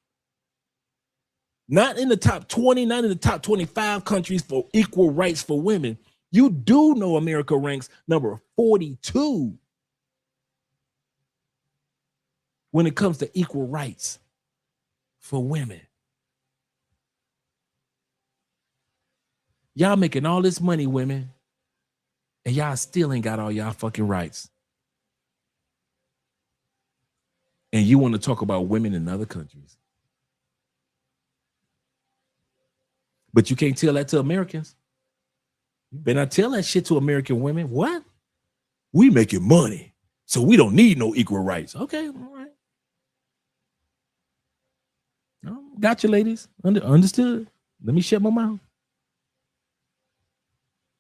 B: not in the top 20, not in the top 25 countries for equal rights for women. You do know America ranks number 42 when it comes to equal rights for women. Y'all making all this money, women, and y'all still ain't got all y'all fucking rights. And you want to talk about women in other countries. But you can't tell that to Americans. You better not tell that shit to American women. What? We making money, so we don't need no equal rights. Okay, all right. No, got you, ladies. Understood. Let me shut my mouth.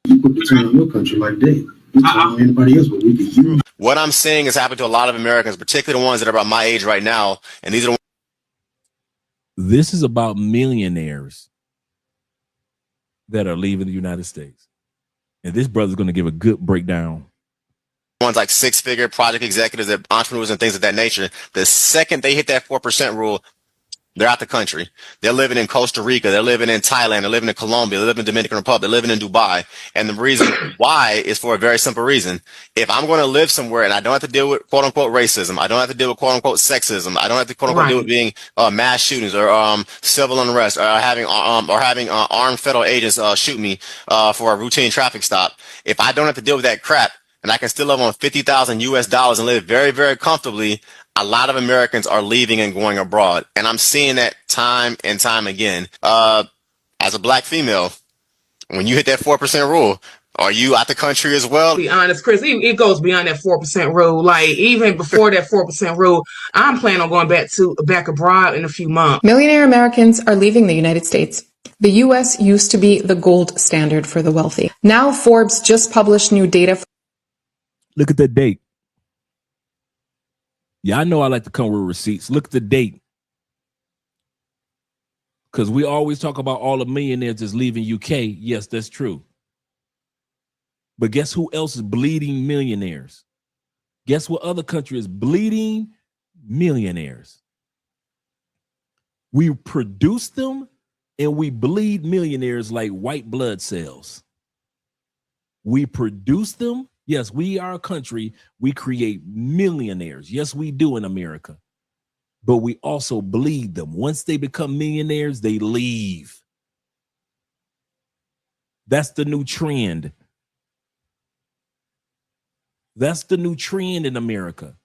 K: You put the time in your country like that. You tell anybody else what we can use.
L: What I'm seeing is happening to a lot of Americans, particularly the ones that are about my age right now. And these are the
B: This is about millionaires that are leaving the United States. And this brother's going to give a good breakdown.
L: ones like six-figure project executives, that entrepreneurs and things of that nature. The second they hit that 4% rule, they're out the country. They're living in Costa Rica. They're living in Thailand. They're living in Colombia. They're living in the Dominican Republic. They're living in Dubai. And the reason why is for a very simple reason. If I'm going to live somewhere and I don't have to deal with quote unquote racism, I don't have to deal with quote unquote sexism, I don't have to quote unquote deal with being mass shootings or civil unrest or having armed federal agents shoot me for a routine traffic stop. If I don't have to deal with that crap and I can still live on $50,000 US and live very, very comfortably, a lot of Americans are leaving and going abroad. And I'm seeing that time and time again. As a black female, when you hit that 4% rule, are you out the country as well?
M: To be honest, Chris, it goes beyond that 4% rule. Like even before that 4% rule, I'm planning on going back abroad in a few months.
N: Millionaire Americans are leaving the United States. The U.S. used to be the gold standard for the wealthy. Now Forbes just published new data.
B: Look at the date. Yeah, I know I like to come with receipts. Look at the date. Because we always talk about all the millionaires that's leaving UK. Yes, that's true. But guess who else is bleeding millionaires? Guess what other country is bleeding millionaires? We produce them and we bleed millionaires like white blood cells. We produce them. Yes, we are a country. We create millionaires. Yes, we do in America. But we also bleed them. Once they become millionaires, they leave. That's the new trend. That's the new trend in America.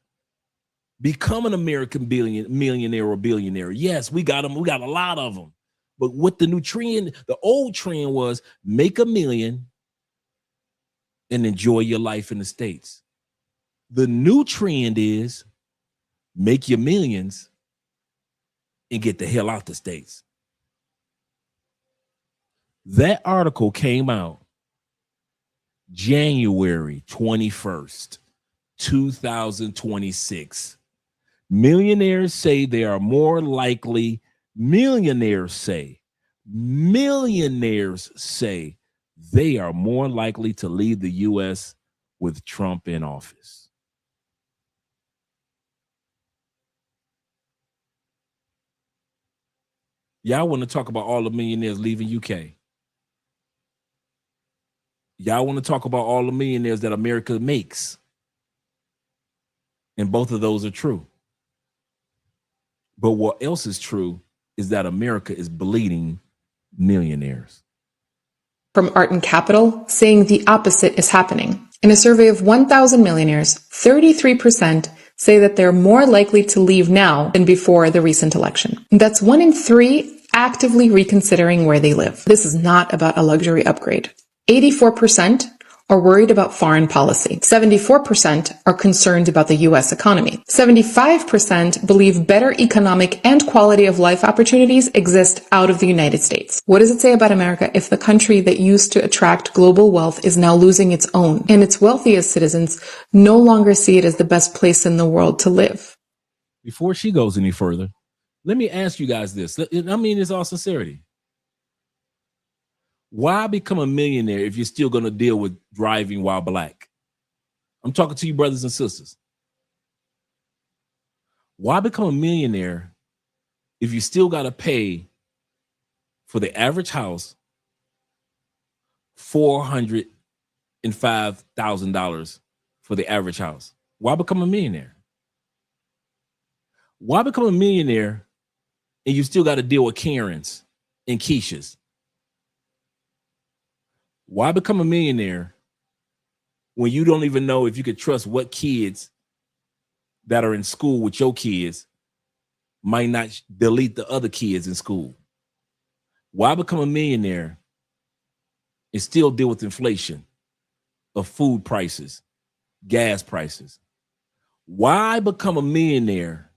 B: Become an American millionaire or billionaire. Yes, we got them. We got a lot of them. But what the new trend, the old trend was make $1 million and enjoy your life in the States. The new trend is make your millions and get the hell out the States. That article came out January 21st, 2026. Millionaires say they are more likely, millionaires say they are more likely to leave the U.S. with Trump in office. Y'all want to talk about all the millionaires leaving UK. Y'all want to talk about all the millionaires that America makes. And both of those are true. But what else is true is that America is bleeding millionaires.
N: From Art and Capital saying the opposite is happening. In a survey of 1,000 millionaires, 33% say that they're more likely to leave now than before the recent election. That's 1 in 3 actively reconsidering where they live. This is not about a luxury upgrade. 84% are worried about foreign policy. 74% are concerned about the U.S. economy. 75% believe better economic and quality of life opportunities exist out of the United States. What does it say about America if the country that used to attract global wealth is now losing its own, and its wealthiest citizens no longer see it as the best place in the world to live?
B: Before she goes any further, let me ask you guys this. I mean this all sincerity. Why become a millionaire if you're still going to deal with driving while black? I'm talking to you brothers and sisters. Why become a millionaire if you still got to pay for the average house $405,000 for the average house? Why become a millionaire? Why become a millionaire and you still got to deal with Karens and Keishas? Why become a millionaire when you don't even know if you could trust what kids that are in school with your kids might not delete the other kids in school? Why become a millionaire and still deal with inflation of food prices, gas prices? Why become a millionaire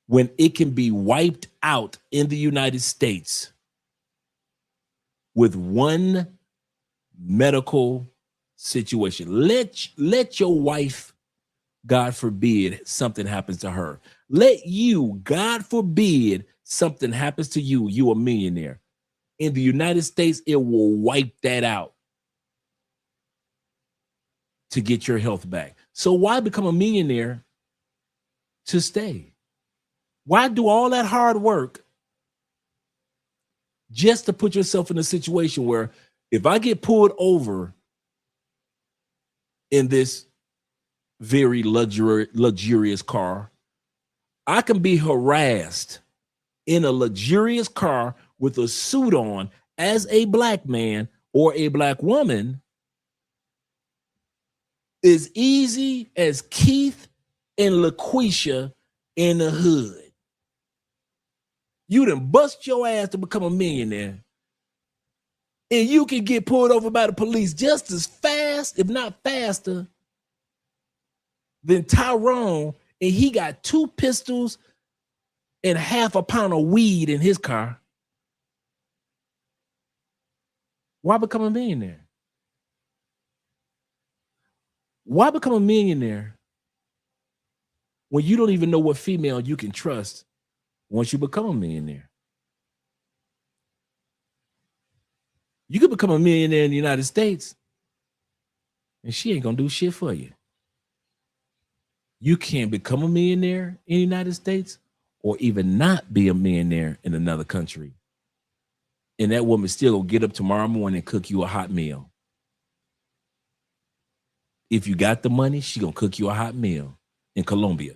B: when it can be wiped out in the United States with one medical situation? Let your wife, God forbid, something happens to her. Let you, God forbid, something happens to you. You a millionaire. In the United States, it will wipe that out to get your health back. So why become a millionaire to stay? Why do all that hard work just to put yourself in a situation where if I get pulled over in this very luxurious car, I can be harassed in a luxurious car with a suit on as a black man or a black woman as easy as Keith and LaQuisha in the hood. You done bust your ass to become a millionaire, and you can get pulled over by the police just as fast, if not faster, than Tyrone, and he got 2 pistols and half a pound of weed in his car. Why become a millionaire? Why become a millionaire when you don't even know what female you can trust once you become a millionaire? You could become a millionaire in the United States and she ain't gonna do shit for you. You can't become a millionaire in the United States or even not be a millionaire in another country, and that woman still gonna get up tomorrow morning and cook you a hot meal. If you got the money, she gonna cook you a hot meal in Colombia.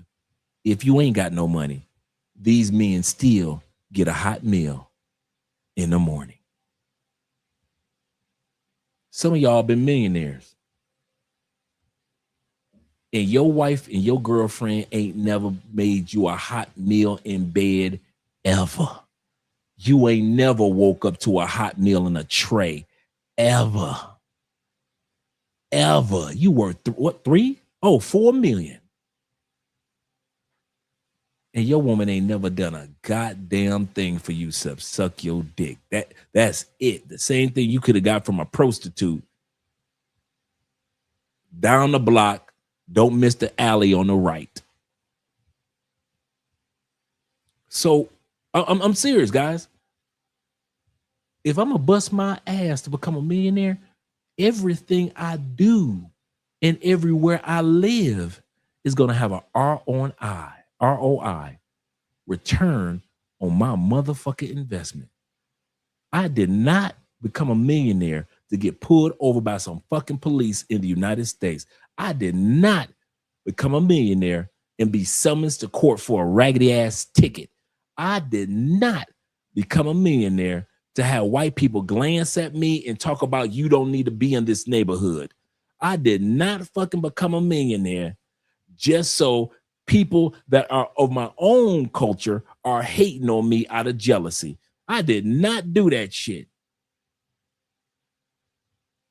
B: If you ain't got no money, these men still get a hot meal in the morning. Some of y'all been millionaires, and your wife and your girlfriend ain't never made you a hot meal in bed ever. You ain't never woke up to a hot meal in a tray. Ever. You worth what, 3? Oh, 4 million. And your woman ain't never done a goddamn thing for you except suck your dick. That's it. The same thing you could have got from a prostitute. Down the block, don't miss the alley on the right. So I'm serious, guys. If I'm gonna bust my ass to become a millionaire, everything I do and everywhere I live is gonna have a ROI, return on my motherfucking investment. I did not become a millionaire to get pulled over by some fucking police in the United States. I did not become a millionaire and be summoned to court for a raggedy ass ticket. I did not become a millionaire to have white people glance at me and talk about you don't need to be in this neighborhood. I did not fucking become a millionaire just so people that are of my own culture are hating on me out of jealousy. I did not do that shit.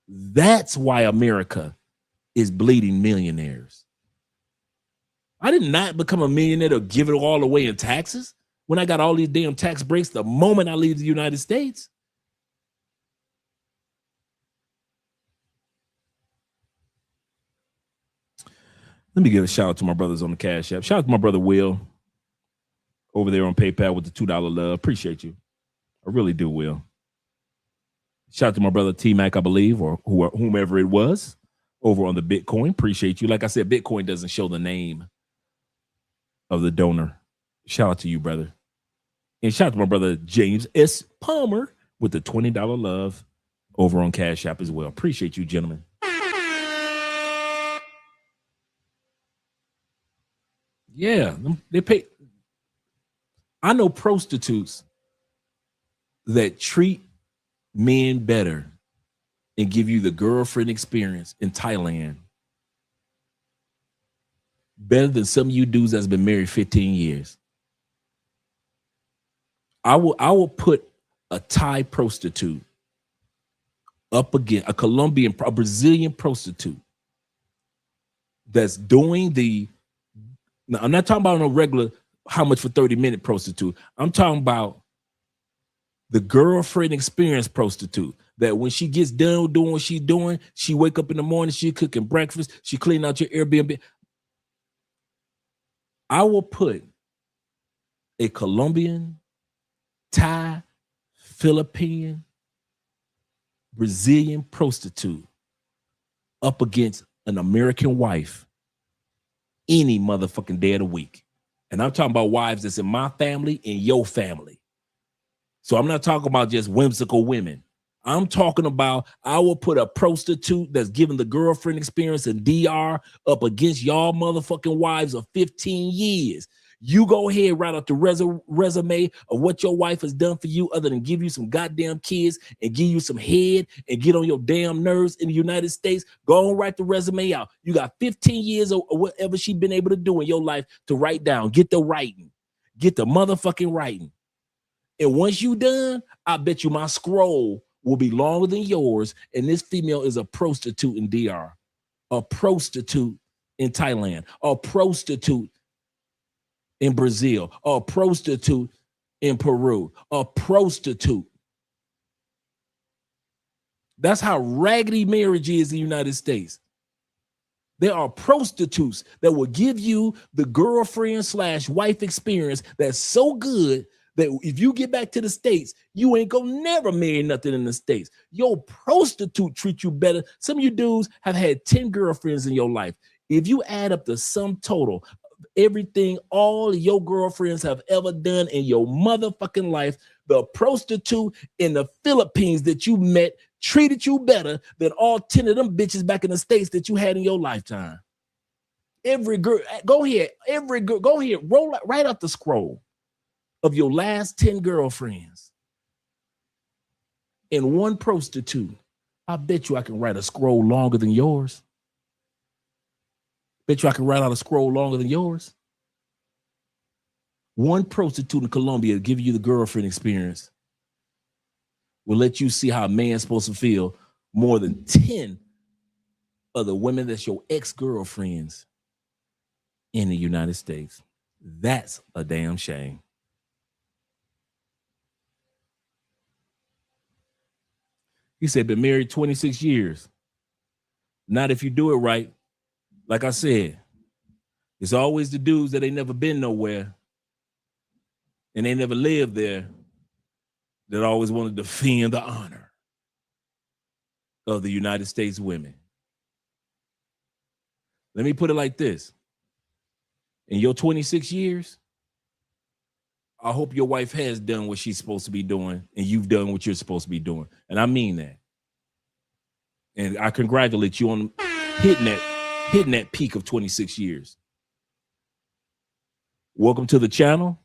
B: That's why America is bleeding millionaires. I did not become a millionaire to give it all away in taxes when I got all these damn tax breaks the moment I leave the United States. Let me give a shout out to my brothers on the Cash App. Shout out to my brother Will over there on PayPal with the $2 love. Appreciate you. I really do, Will. Shout out to my brother T-Mac, I believe, or whomever it was over on the Bitcoin. Appreciate you. Like I said, Bitcoin doesn't show the name of the donor. Shout out to you, brother. And shout out to my brother James S. Palmer with the $20 love over on Cash App as well. Appreciate you, gentlemen. Yeah, they pay. I know prostitutes that treat men better and give you the girlfriend experience in Thailand better than some of you dudes that's been married 15 years. I will put a Thai prostitute up against a Colombian, a Brazilian prostitute that's doing the. Now, I'm not talking about a regular how much for 30-minute prostitute. I'm talking about the girlfriend experience prostitute that when she gets done doing what she's doing, she wake up in the morning, she cooking breakfast, she clean out your Airbnb. I will put a Colombian, Thai, Philippine, Brazilian prostitute up against an American wife any motherfucking day of the week. And I'm talking about wives that's in my family and your family. So I'm not talking about just whimsical women. I'm talking about I will put a prostitute that's giving the girlfriend experience in DR up against y'all motherfucking wives of 15 years. You go ahead, write out the resume of what your wife has done for you other than give you some goddamn kids and give you some head and get on your damn nerves in the United States. Go and write the resume out. You got 15 years or whatever she's been able to do in your life to write down. Get the writing. Get the motherfucking writing. And once you done, I bet you my scroll will be longer than yours. And this female is a prostitute in DR, a prostitute in Thailand, a prostitute in Brazil, a prostitute in Peru, a prostitute. That's how raggedy marriage is in the United States. There are prostitutes that will give you the girlfriend/wife experience that's so good that if you get back to the States, you ain't gonna never marry nothing in the States. Your prostitute treat you better. Some of you dudes have had 10 girlfriends in your life. If you add up the sum total, everything all your girlfriends have ever done in your motherfucking life, the prostitute in the Philippines that you met treated you better than all 10 of them bitches back in the States that you had in your lifetime. Every girl, go ahead, roll right up the scroll of your last 10 girlfriends and one prostitute. I bet you I can write a scroll longer than yours. Bet you I can write out a scroll longer than yours. One prostitute in Colombia give you the girlfriend experience will let you see how a man's supposed to feel more than 10 of the women that's your ex-girlfriends in the United States. That's a damn shame. He said, been married 26 years. Not if you do it right. Like I said, it's always the dudes that ain't never been nowhere and they never lived there that always want to defend the honor of the United States women. Let me put it like this. In your 26 years, I hope your wife has done what she's supposed to be doing and you've done what you're supposed to be doing. And I mean that. And I congratulate you on hitting that peak of 26 years. Welcome to the channel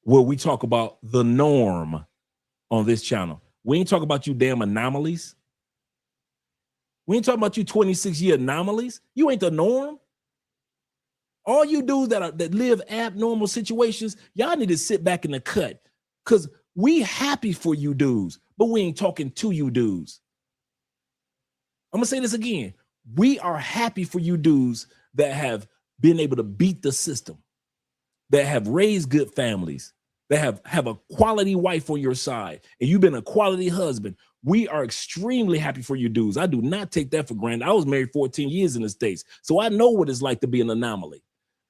B: where we talk about the norm on this channel. We ain't talking about you damn anomalies. We ain't talking about you 26-year anomalies. You ain't the norm. All you dudes that live abnormal situations, y'all need to sit back in the cut because we happy for you dudes, but we ain't talking to you dudes. I'm going to say this again. We are happy for you dudes that have been able to beat the system, that have raised good families, that have a quality wife on your side, and you've been a quality husband. We are extremely happy for you dudes. I do not take that for granted. I was married 14 years in the States, so I know what it's like to be an anomaly.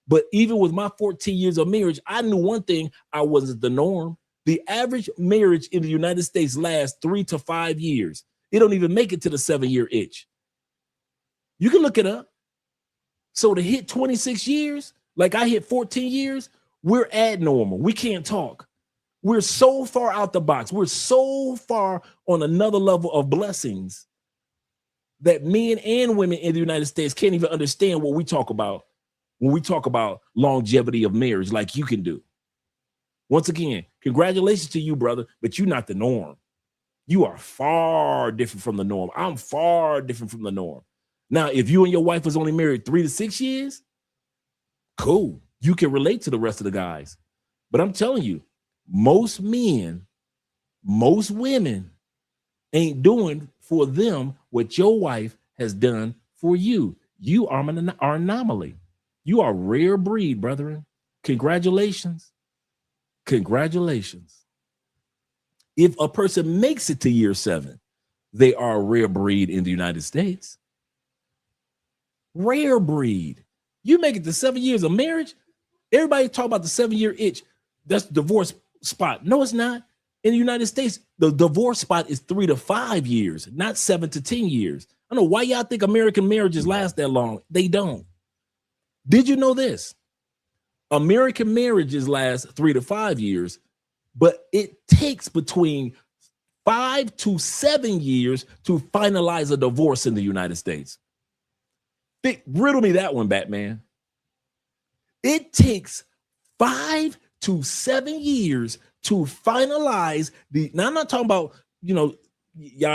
B: But even with my 14 years of marriage, I knew one thing: I wasn't the norm. The average marriage in the United States lasts 3 to 5 years. It don't even make it to the 7-year itch. You can look it up. So to hit 26 years, like I hit 14 years, we're abnormal. We can't talk. We're so far out the box. We're so far on another level of blessings that men and women in the United States can't even understand what we talk about when we talk about longevity of marriage like you can do. Once again, congratulations to you, brother, but you're not the norm. You are far different from the norm. I'm far different from the norm. Now, if you and your wife was only married 3 to 6 years, cool. You can relate to the rest of the guys. But I'm telling you, most men, most women ain't doing for them what your wife has done for you. You are an anomaly. You are rare breed, brethren. Congratulations. Congratulations. If a person makes it to year 7, they are a rare breed in the United States. Rare breed. You make it to 7 years of marriage, everybody talk about the 7-year itch. That's the divorce spot. No, it's not. In the United States, the divorce spot is 3 to 5 years, not 7 to 10 years. I don't know why y'all think American marriages last that long. They don't. Did you know this? American marriages last 3 to 5 years, but it takes between 5 to 7 years to finalize a divorce in the United States. Riddle me that one, Batman. It takes 5 to 7 years to finalize the. Now, I'm not talking about, y'all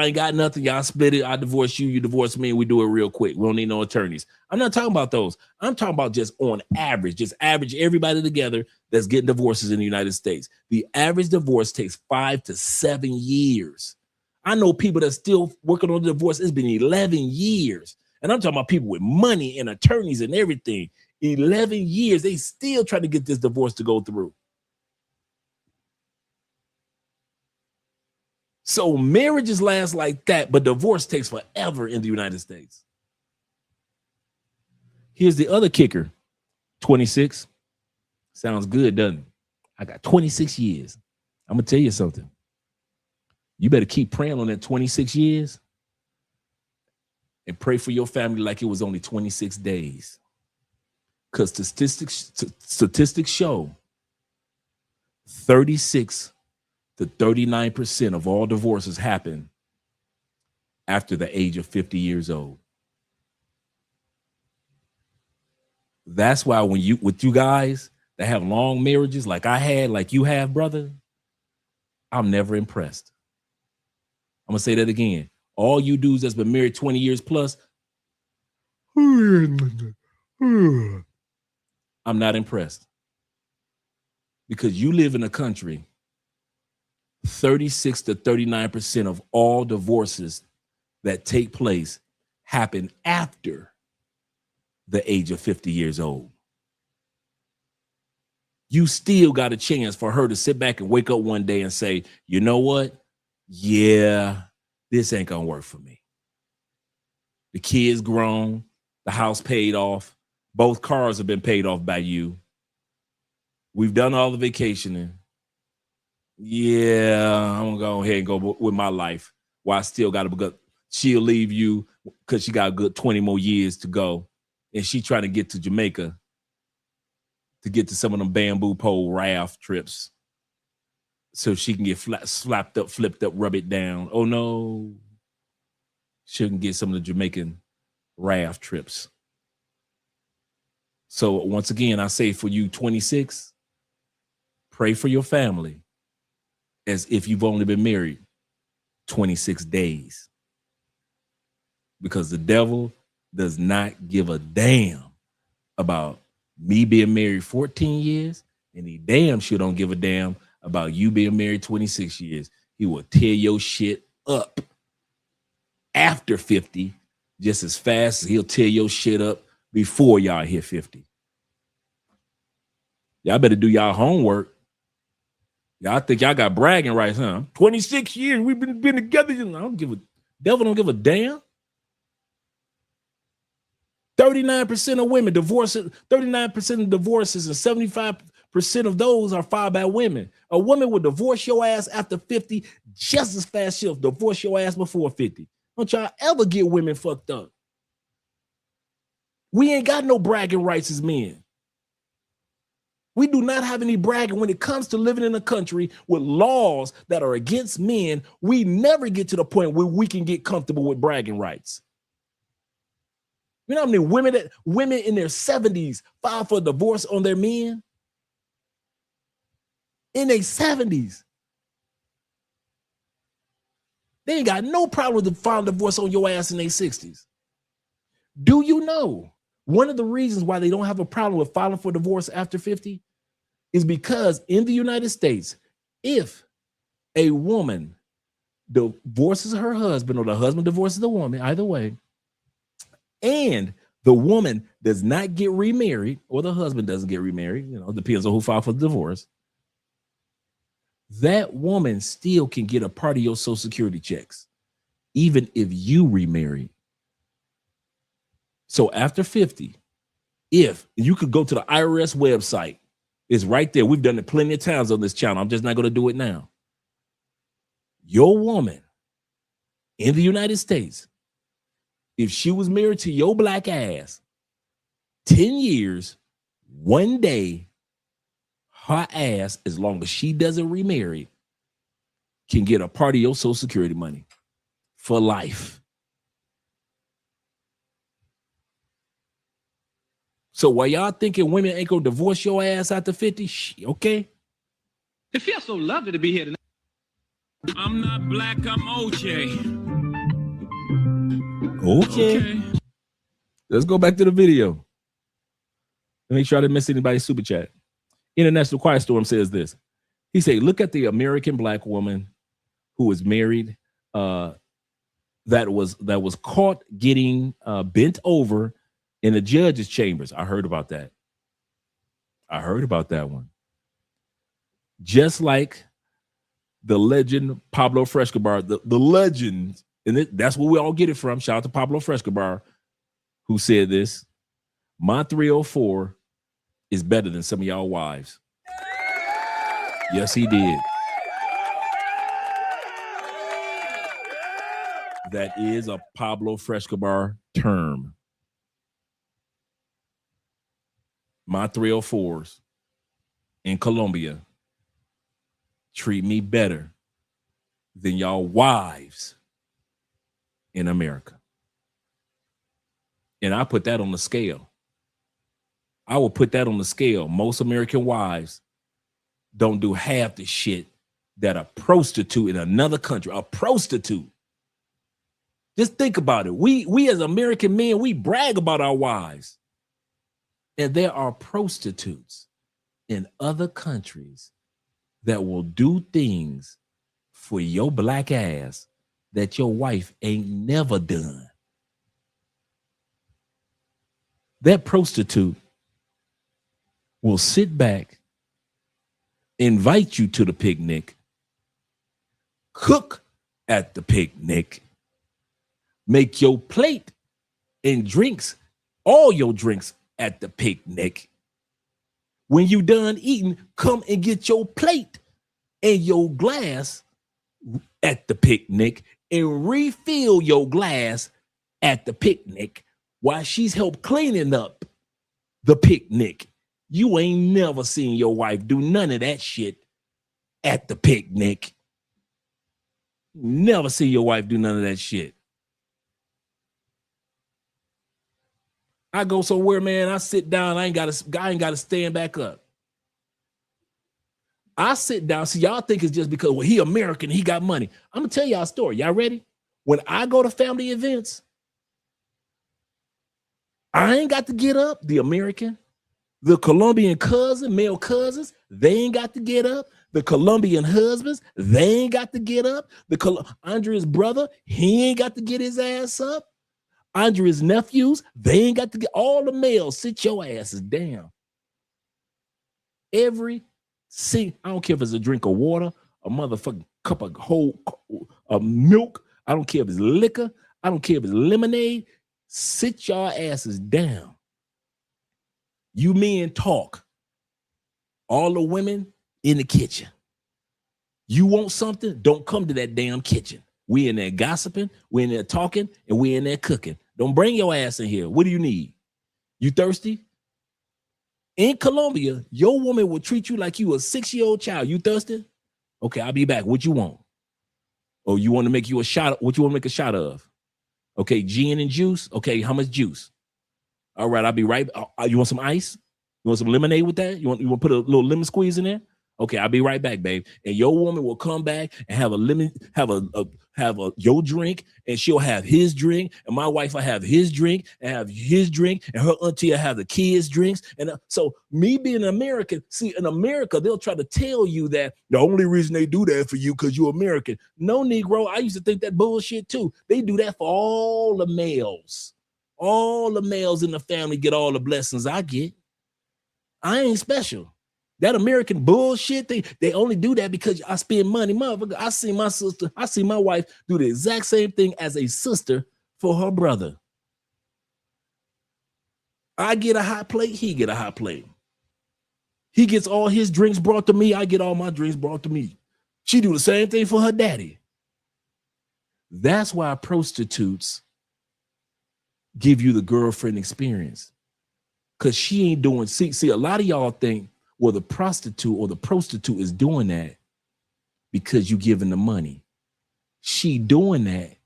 B: ain't got nothing. Y'all split it. I divorce you. You divorce me. And we do it real quick. We don't need no attorneys. I'm not talking about those. I'm talking about just on average, just average everybody together that's getting divorces in the United States. The average divorce takes 5 to 7 years. I know people that's still working on the divorce. It's been 11 years. And I'm talking about people with money and attorneys and everything. 11 years, they still trying to get this divorce to go through. So marriages last like that, but divorce takes forever in the United States. Here's the other kicker. 26. Sounds good, doesn't it? I got 26 years. I'm going to tell you something. You better keep praying on that 26 years and pray for your family like it was only 26 days. Because statistics show 36 to 39% of all divorces happen after the age of 50 years old. That's why with you guys that have long marriages like I had, like you have, brother, I'm never impressed. I'm going to say that again. All you dudes that's been married 20 years plus, I'm not impressed. Because you live in a country 36 to 39% of all divorces that take place happen after the age of 50 years old. You still got a chance for her to sit back and wake up one day and say, you know what? Yeah, this ain't gonna work for me. The kid's grown, the house paid off, both cars have been paid off by you. We've done all the vacationing. Yeah, I'm gonna go ahead and go with my life. While I still got to, she'll leave you because she got a good 20 more years to go. And she trying to get to Jamaica to get to some of them bamboo pole raft trips so she can get slapped up, flipped up, rub it down. Oh no, she can get some of the Jamaican raft trips. So once again, I say for you 26, pray for your family as if you've only been married 26 days. Because the devil does not give a damn about me being married 14 years, and he damn sure don't give a damn about you being married 26 years. He will tear your shit up after 50 just as fast as he'll tear your shit up before y'all hit 50. Y'all better do y'all homework. Y'all think y'all got bragging rights, huh? 26 years, we've been together. Devil don't give a damn. 39% of women divorces, 39% of divorces, and 75% of those are filed by women. A woman will divorce your ass after 50 just as fast she'll divorce your ass before 50. Don't y'all ever get women fucked up. We ain't got no bragging rights as men. We do not have any bragging when it comes to living in a country with laws that are against men. We never get to the point where we can get comfortable with bragging rights. You know how many women in their 70s file for divorce on their men? In their 70s. They ain't got no problem with filing divorce on your ass in their 60s. Do you know one of the reasons why they don't have a problem with filing for divorce after 50 is because in the United States, if a woman divorces her husband or the husband divorces the woman, either way, and the woman does not get remarried or the husband doesn't get remarried, it depends on who filed for the divorce, that woman still can get a part of your Social Security checks, even if you remarried. So after 50, if you could go to the IRS website, it's right there. We've done it plenty of times on this channel. I'm just not going to do it now. Your woman in the United States, if she was married to your black ass 10 years, one day, her ass, as long as she doesn't remarry, can get a part of your Social Security money for life. So while y'all thinking women ain't gonna divorce your ass after 50, okay?
O: It feels so lovely to be here tonight. I'm not black, I'm OJ.
B: Okay. Let's go back to the video. Make sure I didn't miss anybody's super chat. International Quiet Storm says this. He said, look at the American black woman who was married that was caught getting bent over in the judge's chambers. I heard about that. I heard about that one. Just like the legend Pablo Frescobar, the legend, and that's where we all get it from. Shout out to Pablo Frescobar, who said this: my 304 is better than some of y'all wives. Yes, he did. That is a Pablo Frescobar term. My 304s in Colombia treat me better than y'all wives in America. And I put that on the scale. I will put that on the scale. Most American wives don't do half the shit that a prostitute in another country, a prostitute. Just think about it. We as American men, we brag about our wives. And there are prostitutes in other countries that will do things for your black ass that your wife ain't never done. That prostitute will sit back, invite you to the picnic, cook at the picnic, make your plate and drinks, all your drinks at the picnic. When you done eating, come and get your plate and your glass at the picnic and refill your glass at the picnic while she's helped cleaning up the picnic. You ain't never seen your wife do none of that shit at the picnic. Never see your wife do none of that shit. I go somewhere, man, I sit down, I ain't gotta stand back up. I sit down. See, y'all think it's just because, well, he American, he got money. I'm gonna tell y'all a story. Y'all ready? When I go to family events, I ain't got to get up. The American, the Colombian cousin, male cousins, they ain't got to get up. The Colombian husbands, they ain't got to get up. Andrea's brother, he ain't got to get his ass up. Andrea's nephews, they ain't got to get. All the males, sit your asses down. I don't care if it's a drink of water, a motherfucking cup of milk. I don't care if it's liquor. I don't care if it's lemonade. Sit your asses down. You men talk. All the women in the kitchen. You want something? Don't come to that damn kitchen. We in there gossiping, we in there talking, and we in there cooking. Don't bring your ass in here. What do you need? You thirsty? In Colombia, your woman will treat you like you a 6-year-old child. You thirsty? Okay, I'll be back. What you want? Oh, you want to make you a shot? What you want to make a shot of? Okay, gin and juice. Okay, how much juice? All right, I'll be right. You want some ice? You want some lemonade with that? You want to put a little lemon squeeze in there? Okay, I'll be right back, babe. And your woman will come back and have your drink, and she'll have his drink, and my wife will have his drink, and have his drink, and her auntie will have the kids' drinks. And so me being an American, see, in America, they'll try to tell you that the only reason they do that for you because you're American. No, Negro, I used to think that bullshit too. They do that for all the males. All the males in the family get all the blessings I get. I ain't special. That American bullshit, they only do that because I spend money. Motherfucker, I see my wife do the exact same thing as a sister for her brother. I get a hot plate, he get a hot plate. He gets all his drinks brought to me, I get all my drinks brought to me. She do the same thing for her daddy. That's why prostitutes give you the girlfriend experience. Because she ain't doing, see, a lot of y'all think, well, the prostitute is doing that because you giving the money. She doing that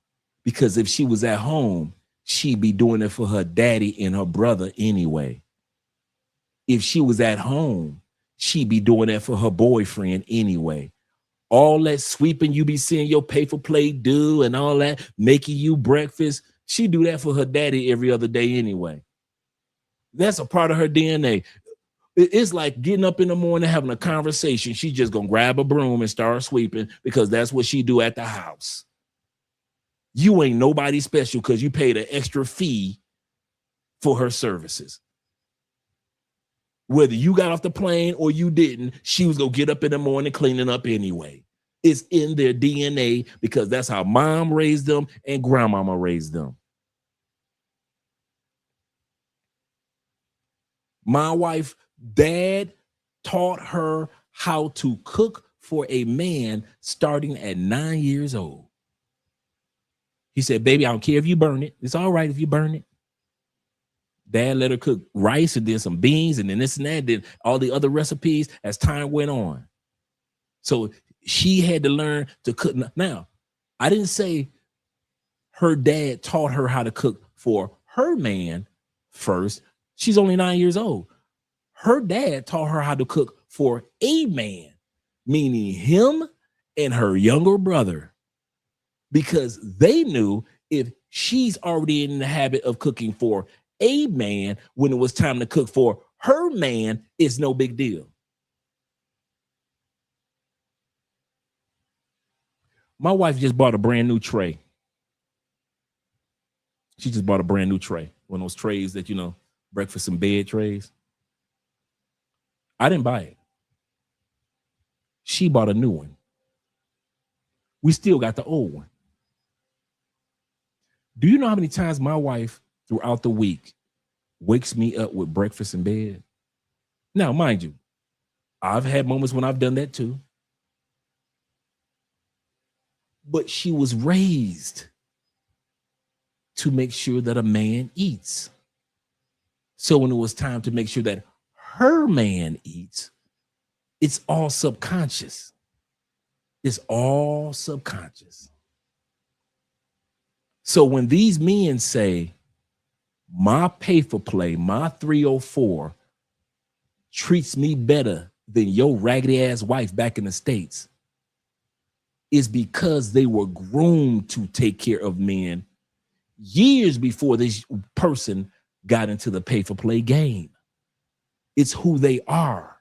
B: because if she was at home, she'd be doing it for her daddy and her brother anyway. If she was at home, she'd be doing that for her boyfriend anyway. All that sweeping you be seeing your paper plate do and all that, making you breakfast, she do that for her daddy every other day anyway. That's a part of her DNA. It's like getting up in the morning, having a conversation. She's just going to grab a broom and start sweeping because that's what she do at the house. You ain't nobody special because you paid an extra fee for her services. Whether you got off the plane or you didn't, she was going to get up in the morning cleaning up anyway. It's in their DNA because that's how mom raised them and grandmama raised them. My wife, dad taught her how to cook for a man starting at 9 years old. He said, baby, I don't care if you burn it. It's all right if you burn it. Dad let her cook rice and then some beans and then this and that, then all the other recipes as time went on. So she had to learn to cook. Now, I didn't say her dad taught her how to cook for her man first. She's only 9 years old. Her dad taught her how to cook for a man, meaning him and her younger brother, because they knew if she's already in the habit of cooking for a man, when it was time to cook for her man, it's no big deal. My wife just bought a brand new tray. She just bought a brand new tray. One of those trays that, you know, breakfast and bed trays. I didn't buy it. She bought a new one. We still got the old one. Do you know how many times my wife throughout the week wakes me up with breakfast in bed? Now, mind you, I've had moments when I've done that too. But she was raised to make sure that a man eats. So when it was time to make sure that her man eats, it's all subconscious. It's all subconscious. So when these men say, my pay for play, my 304 treats me better than your raggedy ass wife back in the States, is because they were groomed to take care of men years before this person got into the pay for play game. It's who they are.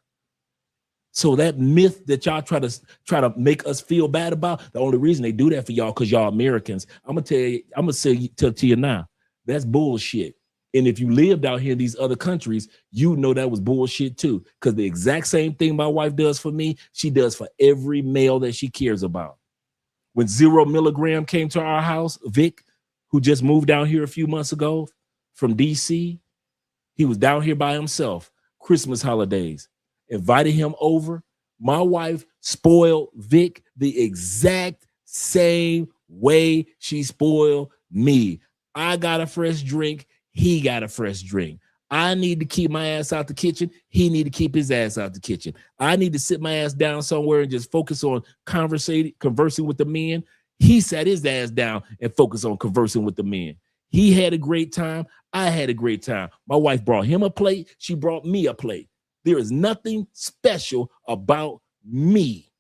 B: So that myth that y'all try to make us feel bad about, the only reason they do that for y'all because y'all Americans. I'm gonna tell you now, that's bullshit. And if you lived out here in these other countries, you know that was bullshit too. Because the exact same thing my wife does for me, she does for every male that she cares about. When 0 milligram came to our house, Vic, who just moved down here a few months ago from DC, he was down here by himself, Christmas holidays. Invited him over. My wife spoiled Vic the exact same way she spoiled me. I got a fresh drink. He got a fresh drink. I need to keep my ass out the kitchen. He need to keep his ass out the kitchen. I need to sit my ass down somewhere and just focus on conversing with the men. He sat his ass down and focused on conversing with the men. He had a great time. I had a great time. My wife brought him a plate. She brought me a plate. There is nothing special about me.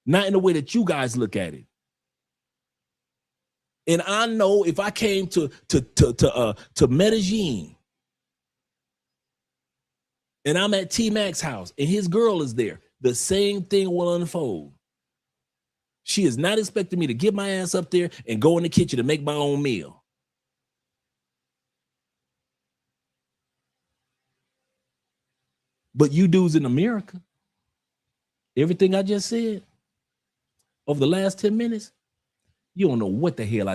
B: Not in the way that you guys look at it. And I know if I came to Medellin and I'm at T-Mac's house and his girl is there, the same thing will unfold. She is not expecting me to get my ass up there and go in the kitchen to make my own meal. But you dudes in America, everything I just said over the last 10 minutes, you don't know what the hell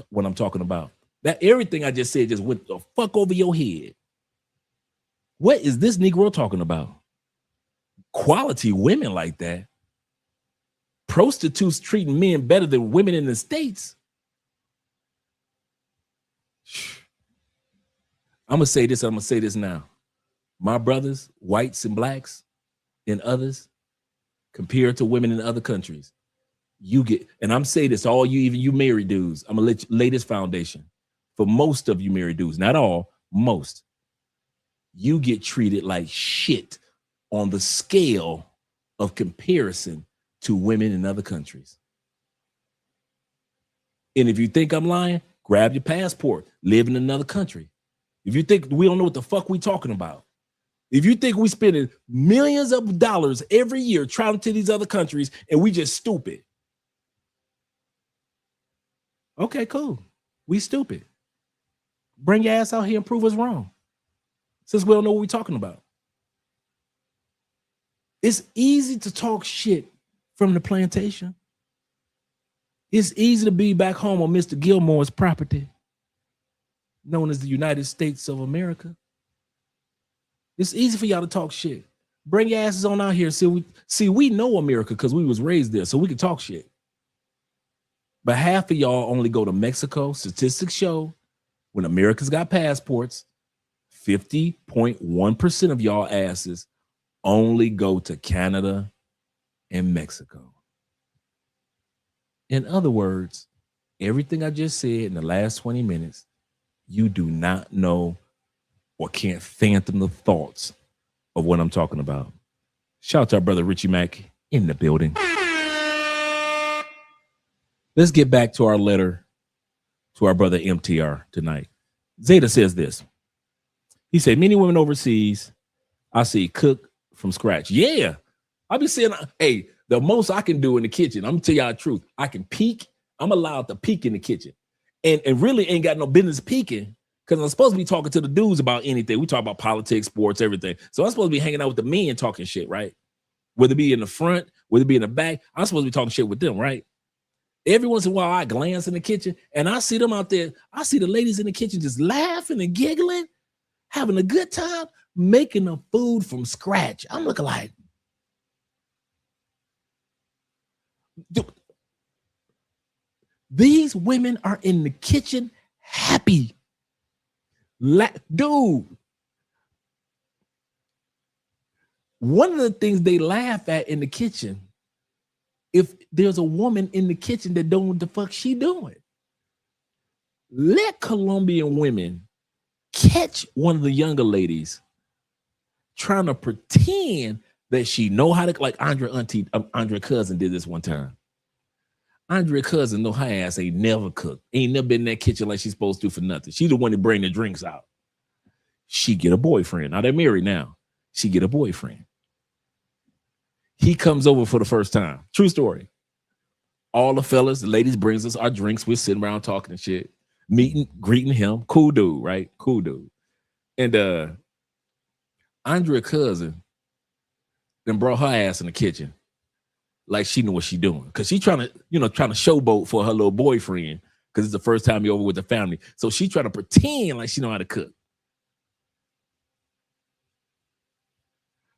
B: what I'm talking about. That everything I just said just went the fuck over your head. What is this Negro talking about? Quality women like that. Prostitutes treating men better than women in the States. I'm going to say this. I'm going to say this now. My brothers, whites and blacks and others, compared to women in other countries, you get, and I'm saying this, all you, even you married dudes, I'm going to lay this foundation. For most of you married dudes, not all, most, you get treated like shit on the scale of comparison to women in other countries. And if you think I'm lying, grab your passport, live in another country. If you think we don't know what the fuck we talking about, if you think we spending millions of dollars every year traveling to these other countries and we just stupid. Okay, cool. We stupid. Bring your ass out here and prove us wrong. Since we don't know what we're talking about. It's easy to talk shit from the plantation. It's easy to be back home on Mr. Gilmore's property, known as the United States of America. It's easy for y'all to talk shit. Bring your asses on out here. We know America because we was raised there, so we can talk shit. But half of y'all only go to Mexico. Statistics show when America's got passports, 50.1% of y'all asses only go to Canada and Mexico. In other words, everything I just said in the last 20 minutes, you do not know or can't fathom the thoughts of what I'm talking about. Shout out to our brother Richie Mack in the building. Let's get back to our letter to our brother MTR tonight. Zeta says this. He said, many women overseas, I see cook from scratch. Yeah. I be saying, hey, The most I can do in the kitchen, I'm gonna tell y'all the truth. I can peek. I'm allowed to peek in the kitchen, and really ain't got no business peeking because I'm supposed to be talking to the dudes about anything. We talk about politics, sports, everything. So I'm supposed to be hanging out with the men talking shit, right? Whether it be in the front, whether it be in the back, I'm supposed to be talking shit with them, right? Every once in a while, I glance in the kitchen and I see them out there. I see the ladies in the kitchen just laughing and giggling, having a good time, making the food from scratch. I'm looking like, dude, these women are in the kitchen happy. Dude, one of the things they laugh at in the kitchen, if there's a woman in the kitchen that don't know what the fuck she doing, let Colombian women catch one of the younger ladies trying to pretend that she know how to, like Andre cousin did this one time. Andre cousin know her ass ain't never cooked, ain't never been in that kitchen like she's supposed to for nothing. She's the one that bring the drinks out. She get a boyfriend. Now they're married now. She get a boyfriend. He comes over for the first time. True story. All the fellas, the ladies brings us our drinks. We're sitting around talking and shit, meeting, greeting him. Cool dude, right? Cool dude. And Andre cousin then brought her ass in the kitchen like she knew what she doing. Because she trying to showboat for her little boyfriend because it's the first time you're over with the family. So she trying to pretend like she know how to cook.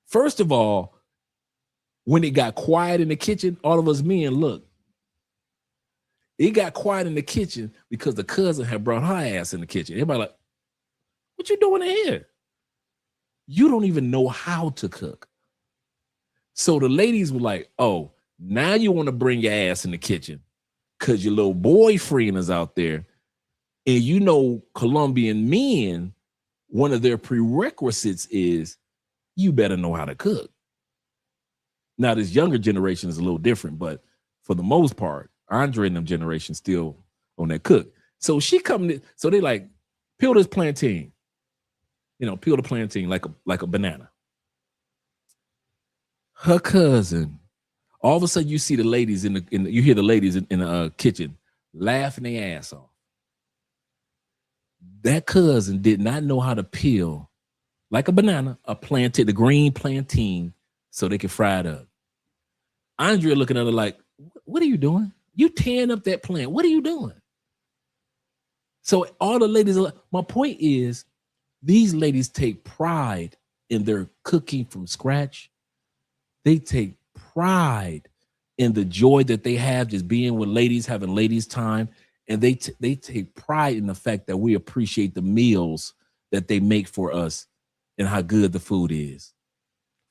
B: First of all, when it got quiet in the kitchen, all of us men, look, it got quiet in the kitchen because the cousin had brought her ass in the kitchen. Everybody like, what you doing in here? You don't even know how to cook. So the ladies were like, oh, now you want to bring your ass in the kitchen because your little boyfriend is out there. And you know, Colombian men, one of their prerequisites is you better know how to cook. Now, this younger generation is a little different, but for the most part, Andre and them generation still on that cook. So she coming, so they like, peel this plantain. Peel the plantain like a banana. Her cousin, all of a sudden you see the ladies you hear the ladies in the kitchen laughing their ass off. That cousin did not know how to peel like a banana, the green plantain, so they could fry it up. Andrea looking at her like, what are you doing? You tearing up that plant. What are you doing? So all the ladies are like, my point is, these ladies take pride in their cooking from scratch. They take pride in the joy that they have just being with ladies, having ladies time. And they take pride in the fact that we appreciate the meals that they make for us and how good the food is.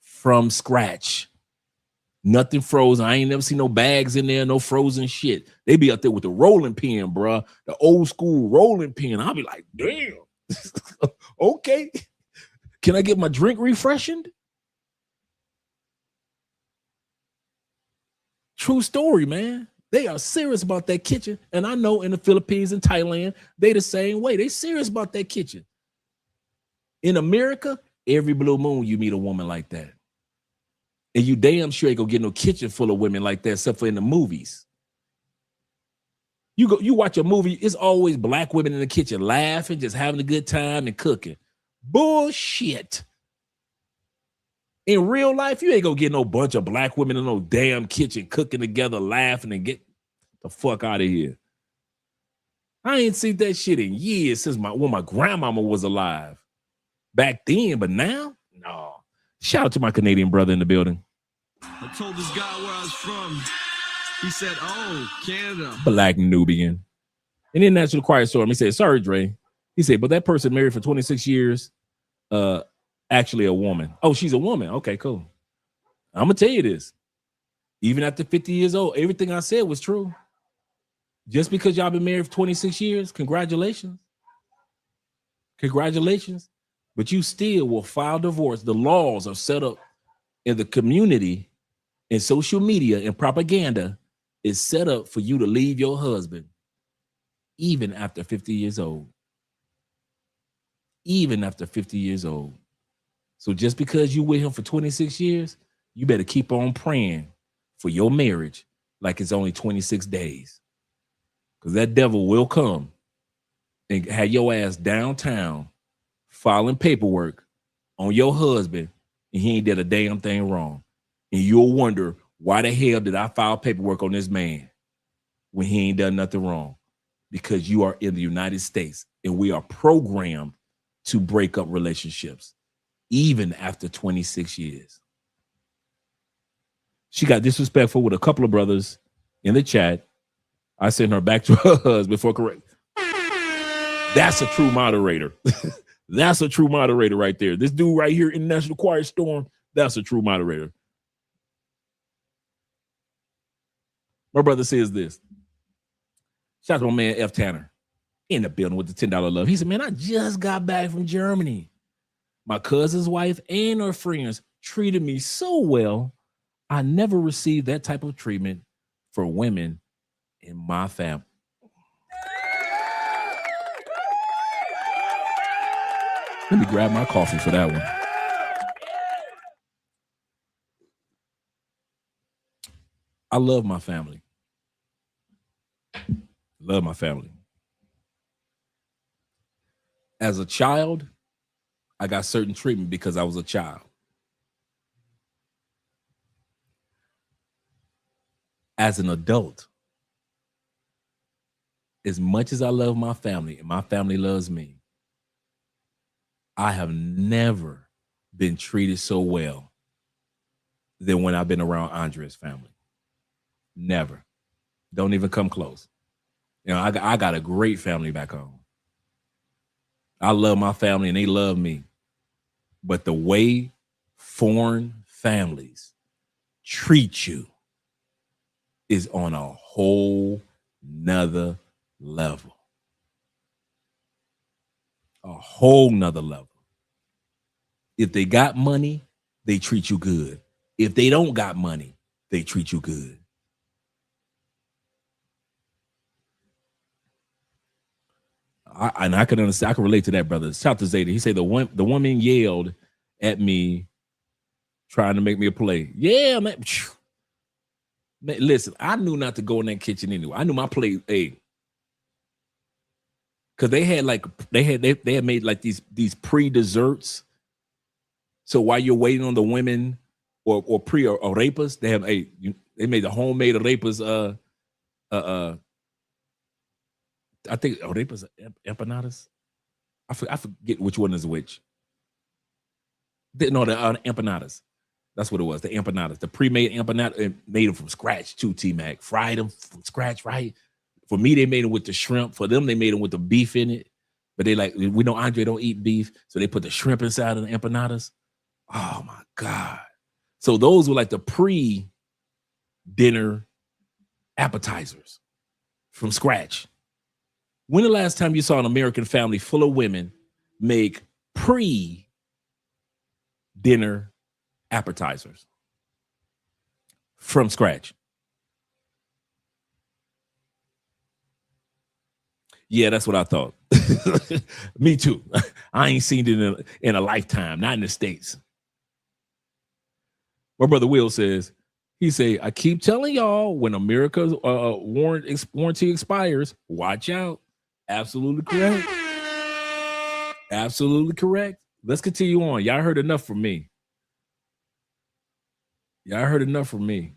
B: From scratch. Nothing frozen. I ain't never seen no bags in there, no frozen shit. They be out there with the rolling pin, bruh. The old school rolling pin. I'll be like, damn. Okay. Can I get my drink refreshened? True story, man. They are serious about that kitchen. And I know in the Philippines and Thailand, they the same way. They serious about that kitchen. In America, every blue moon, you meet a woman like that. And you damn sure ain't gonna get no kitchen full of women like that, except for in the movies. You watch a movie, it's always black women in the kitchen laughing, just having a good time and cooking. Bullshit. In real life, you ain't gonna get no bunch of black women in no damn kitchen cooking together, laughing, and get the fuck out of here. I ain't seen that shit in years since when my grandmama was alive. Back then, but now, no. Shout out to my Canadian brother in the building.
O: I told this guy where I was from. He said, oh, Canada.
B: Black Nubian. And then National Choir Storm, he said, sorry, Dre. He said, but that person married for 26 years, actually a woman. Oh, she's a woman. Okay, cool. I'm going to tell you this. Even after 50 years old, everything I said was true. Just because y'all been married for 26 years, congratulations. Congratulations. But you still will file divorce. The laws are set up in the community, in social media, and propaganda is set up for you to leave your husband even after 50 years old. Even after 50 years old. So just because you with him for 26 years, you better keep on praying for your marriage like it's only 26 days. Because that devil will come and have your ass downtown filing paperwork on your husband, and he ain't did a damn thing wrong. And you'll wonder, why the hell did I file paperwork on this man when he ain't done nothing wrong? Because you are in the United States, and we are programmed to break up relationships, even after 26 years. She got disrespectful with a couple of brothers in the chat. I sent her back to her husband for correct. That's a true moderator. That's a true moderator right there. This dude right here, International Quiet Storm, that's a true moderator. My brother says this. Shout out to my man F. Tanner in the building with the $10 love. He said, man, I just got back from Germany. My cousin's wife and her friends treated me so well. I never received that type of treatment for women in my family. Let me grab my coffee for that one. I love my family. Love my family. As a child, I got certain treatment because I was a child. As an adult, as much as I love my family and my family loves me, I have never been treated so well than when I've been around Andrea's family. Never. Don't even come close. You know, I got a great family back home. I love my family and they love me. But the way foreign families treat you is on a whole nother level. A whole nother level. If they got money, they treat you good. If they don't got money, they treat you good. I can understand. I can relate to that, brother. Shout out to Zeta. He said the woman yelled at me, trying to make me a play. Yeah, man. Man, listen, I knew not to go in that kitchen anyway. I knew my plate. Hey, because they had made like these pre-desserts. So while you're waiting on the women or pre-arepas, they made the homemade arepas. I think arepas, empanadas. I forget which one is which. No, the empanadas. That's what it was. The empanadas, the pre-made empanada, made them from scratch too. T-Mac fried them from scratch, right? For me, they made them with the shrimp. For them, they made them with the beef in it. But they we know Andre don't eat beef, so they put the shrimp inside of the empanadas. Oh my God. So those were like the pre-dinner appetizers from scratch. When the last time you saw an American family full of women make pre-dinner appetizers from scratch? Yeah, that's what I thought. Me too. I ain't seen it in a lifetime, not in the States. My brother Will says, he say, I keep telling y'all, when America's warranty expires, watch out. Absolutely correct. Absolutely correct. Let's continue on. Y'all heard enough from me. Y'all heard enough from me.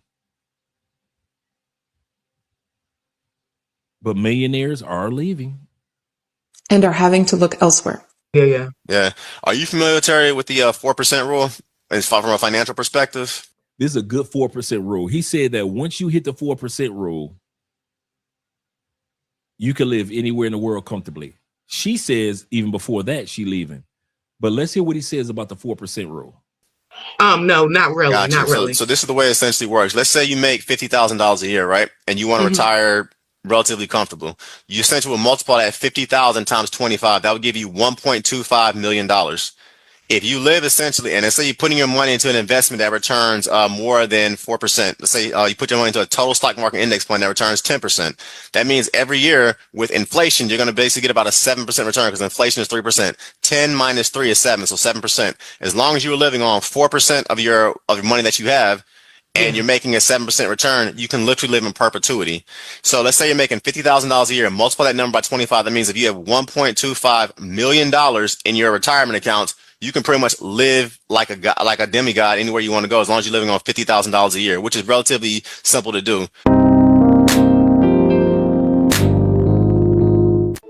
B: But millionaires are leaving.
N: And are having to look elsewhere.
M: Yeah.
L: Are you familiar, Terry, with the 4% rule? As far from a financial perspective?
B: This is a good 4% rule. He said that once you hit the 4% rule, you can live anywhere in the world comfortably. She says even before that, she leaving. But let's hear what he says about the 4% rule.
M: No, not really.
L: Gotcha.
M: Not really.
L: So this is the way it essentially works. Let's say you make $50,000 a year, right? And you want to retire relatively comfortable. You essentially will multiply that 50,000 times 25. That would give you $1.25 million. If you live essentially, and let's say you're putting your money into an investment that returns more than 4%. Let's say you put your money into a total stock market index fund that returns 10%. That means every year with inflation, you're going to basically get about a 7% return because inflation is 3%. 10 minus 3 is 7, so 7%. As long as you were living on 4% of your money that you have, and you're making a 7% return, you can literally live in perpetuity. So let's say you're making $50,000 a year and multiply that number by 25. That means if you have $1.25 million in your retirement account, you can pretty much live like a demigod anywhere you want to go, as long as you're living on $50,000 a year, which is relatively simple to do.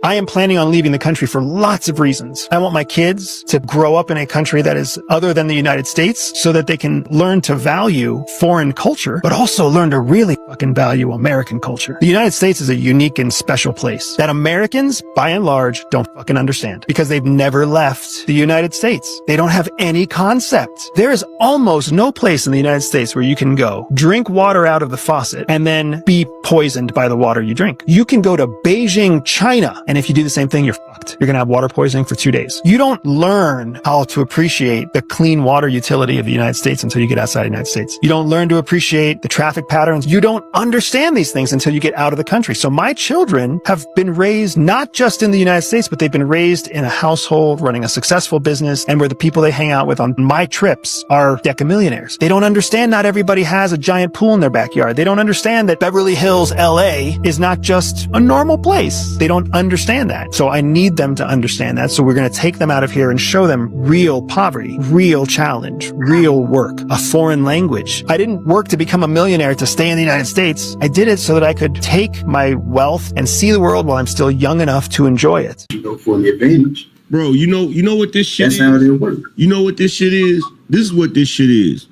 P: I am planning on leaving the country for lots of reasons. I want my kids to grow up in a country that is other than the United States so that they can learn to value foreign culture, but also learn to really fucking value American culture. The United States is a unique and special place that Americans, by and large, don't fucking understand because they've never left the United States. They don't have any concept. There is almost no place in the United States where you can go, drink water out of the faucet, and then be poisoned by the water you drink. You can go to Beijing, China, and if you do the same thing, you're fucked. You're going to have water poisoning for 2 days. You don't learn how to appreciate the clean water utility of the United States until you get outside the United States. You don't learn to appreciate the traffic patterns. You don't understand these things until you get out of the country. So my children have been raised not just in the United States, but they've been raised in a household running a successful business, and where the people they hang out with on my trips are decamillionaires. They don't understand not everybody has a giant pool in their backyard. They don't understand that Beverly Hills, LA is not just a normal place. They don't understand that. So I need them to understand that. So we're going to take them out of here and show them real poverty, real challenge, real work, a foreign language. I didn't work to become a millionaire to stay in the United States. I did it so that I could take my wealth and see the world while I'm still young enough to enjoy it.
K: You go for the advantage.
H: Bro, you know what this shit is?
K: That's how it works.
H: You know what this shit is? This is what this shit is.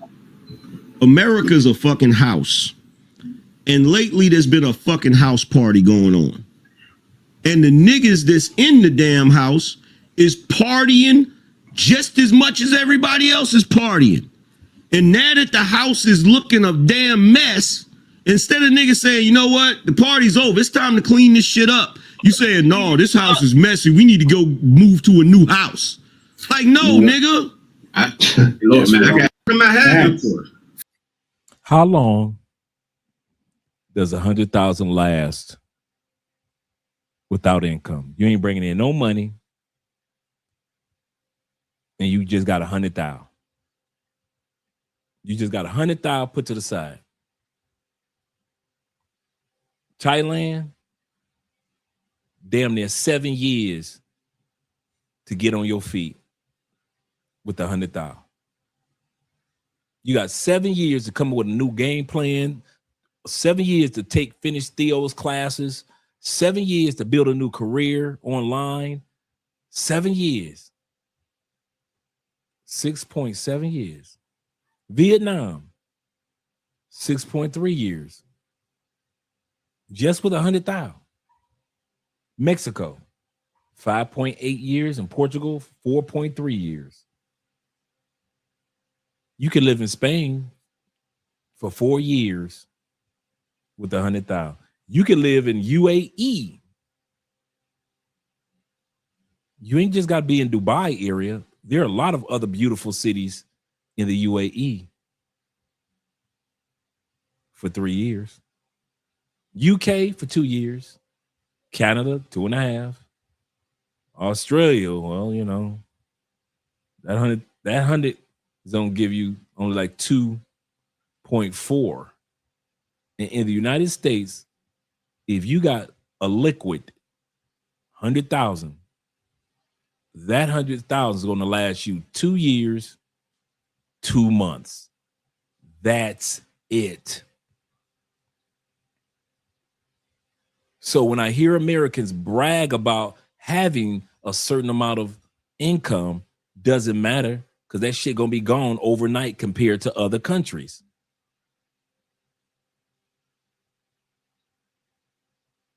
H: America's a fucking house. And lately there's been a fucking house party going on. And the niggas that's in the damn house is partying just as much as everybody else is partying. And now that the house is looking a damn mess, instead of niggas saying, you know what, the party's over, it's time to clean this shit up, you saying, no, this house is messy, we need to go move to a new house. Like, no, nigga.
I: Look, man, I got in my head.
B: How long does 100,000 last without income? You ain't bringing in no money, and you just got 100,000. You just got 100,000 put to the side. Thailand, damn near 7 years to get on your feet with 100,000. You got 7 years to come up with a new game plan, 7 years to finish Theo's classes, 7 years to build a new career online, 7 years, 6.7 years. Vietnam, 6.3 years, just with 100,000. Mexico, 5.8 years, and Portugal, 4.3 years. You could live in Spain for 4 years with 100,000. You can live in UAE. You ain't just got to be in Dubai area. There are a lot of other beautiful cities in the UAE for 3 years. UK for 2 years. Canada, 2.5. Australia, well, you know, that 100 is gonna give you only like 2.4. And in the United States, if you got a liquid 100,000, that 100,000 is gonna last you 2 years, 2 months. That's it. So when I hear Americans brag about having a certain amount of income, doesn't matter, because that shit gonna be gone overnight compared to other countries.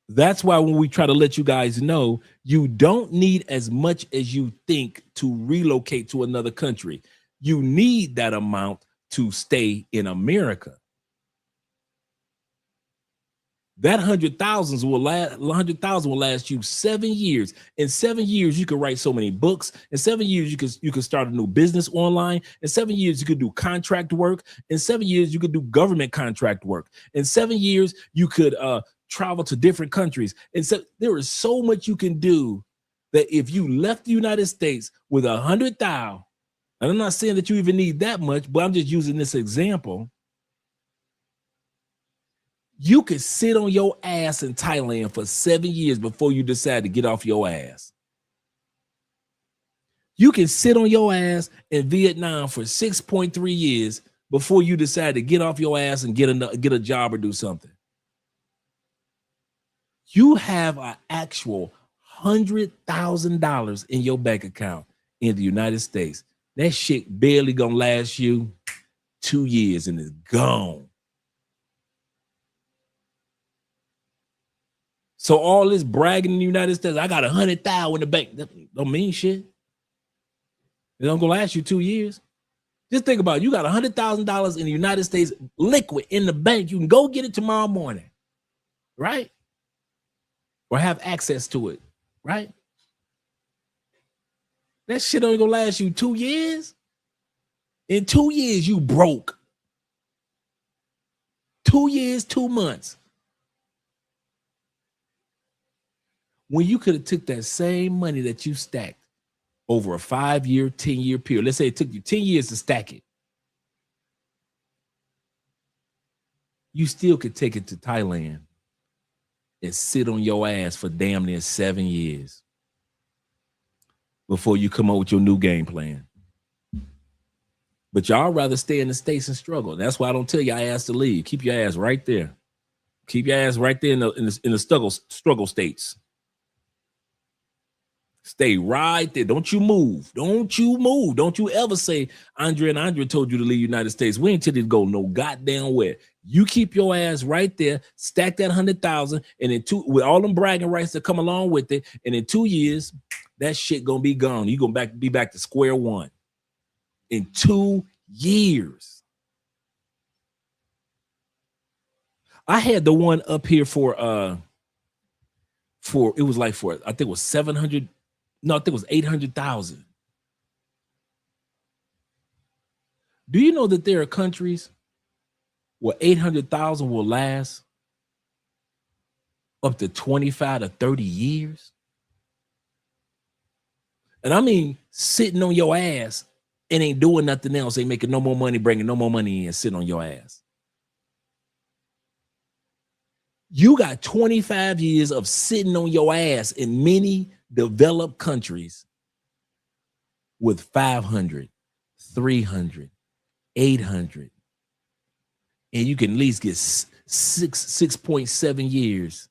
B: That's why when we try to let you guys know, you don't need as much as you think to relocate to another country. You need that amount to stay in America. That 100,000 will last you 7 years. In 7 years, you could write so many books. In 7 years, you could start a new business online. In 7 years, you could do contract work. In 7 years, you could do government contract work. In 7 years, you could travel to different countries. And so there is so much you can do that if you left the United States with 100,000, and I'm not saying that you even need that much, but I'm just using this example. You could sit on your ass in Thailand for 7 years before you decide to get off your ass. You can sit on your ass in Vietnam for 6.3 years before you decide to get off your ass and get a job or do something. You have an actual $100,000 in your bank account in the United States. That shit barely gonna last you 2 years and it's gone. So all this bragging in the United States, I got 100,000 in the bank, that don't mean shit. It don't gonna last you 2 years. Just think about it. You got $100,000 in the United States liquid in the bank. You can go get it tomorrow morning, right? Or have access to it, right? That shit only gonna last you 2 years. In 2 years, you broke. 2 years, 2 months. When you could have took that same money that you stacked over a 5-year, 10-year period. Let's say it took you 10 years to stack it. You still could take it to Thailand and sit on your ass for damn near 7 years before you come up with your new game plan. But y'all rather stay in the States and struggle. That's why I don't tell your ass to leave. Keep your ass right there. Keep your ass right there in the struggle states. Stay right there. Don't you move. Don't you move. Don't you ever say, Andre told you to leave the United States. We ain't till it go no goddamn where. You keep your ass right there, stack that 100,000, and in with all them bragging rights that come along with it, and in 2 years, that shit gonna be gone. You gonna be back to square one. In 2 years. I had the one up here for it was like for I think it was 700. No, I think it was 800,000. Do you know that there are countries where 800,000 will last up to 25 to 30 years? And I mean, sitting on your ass and ain't doing nothing else, ain't making no more money, bringing no more money in, sitting on your ass. You got 25 years of sitting on your ass in many developed countries with 500, 300, 800. And you can at least get 6.7 years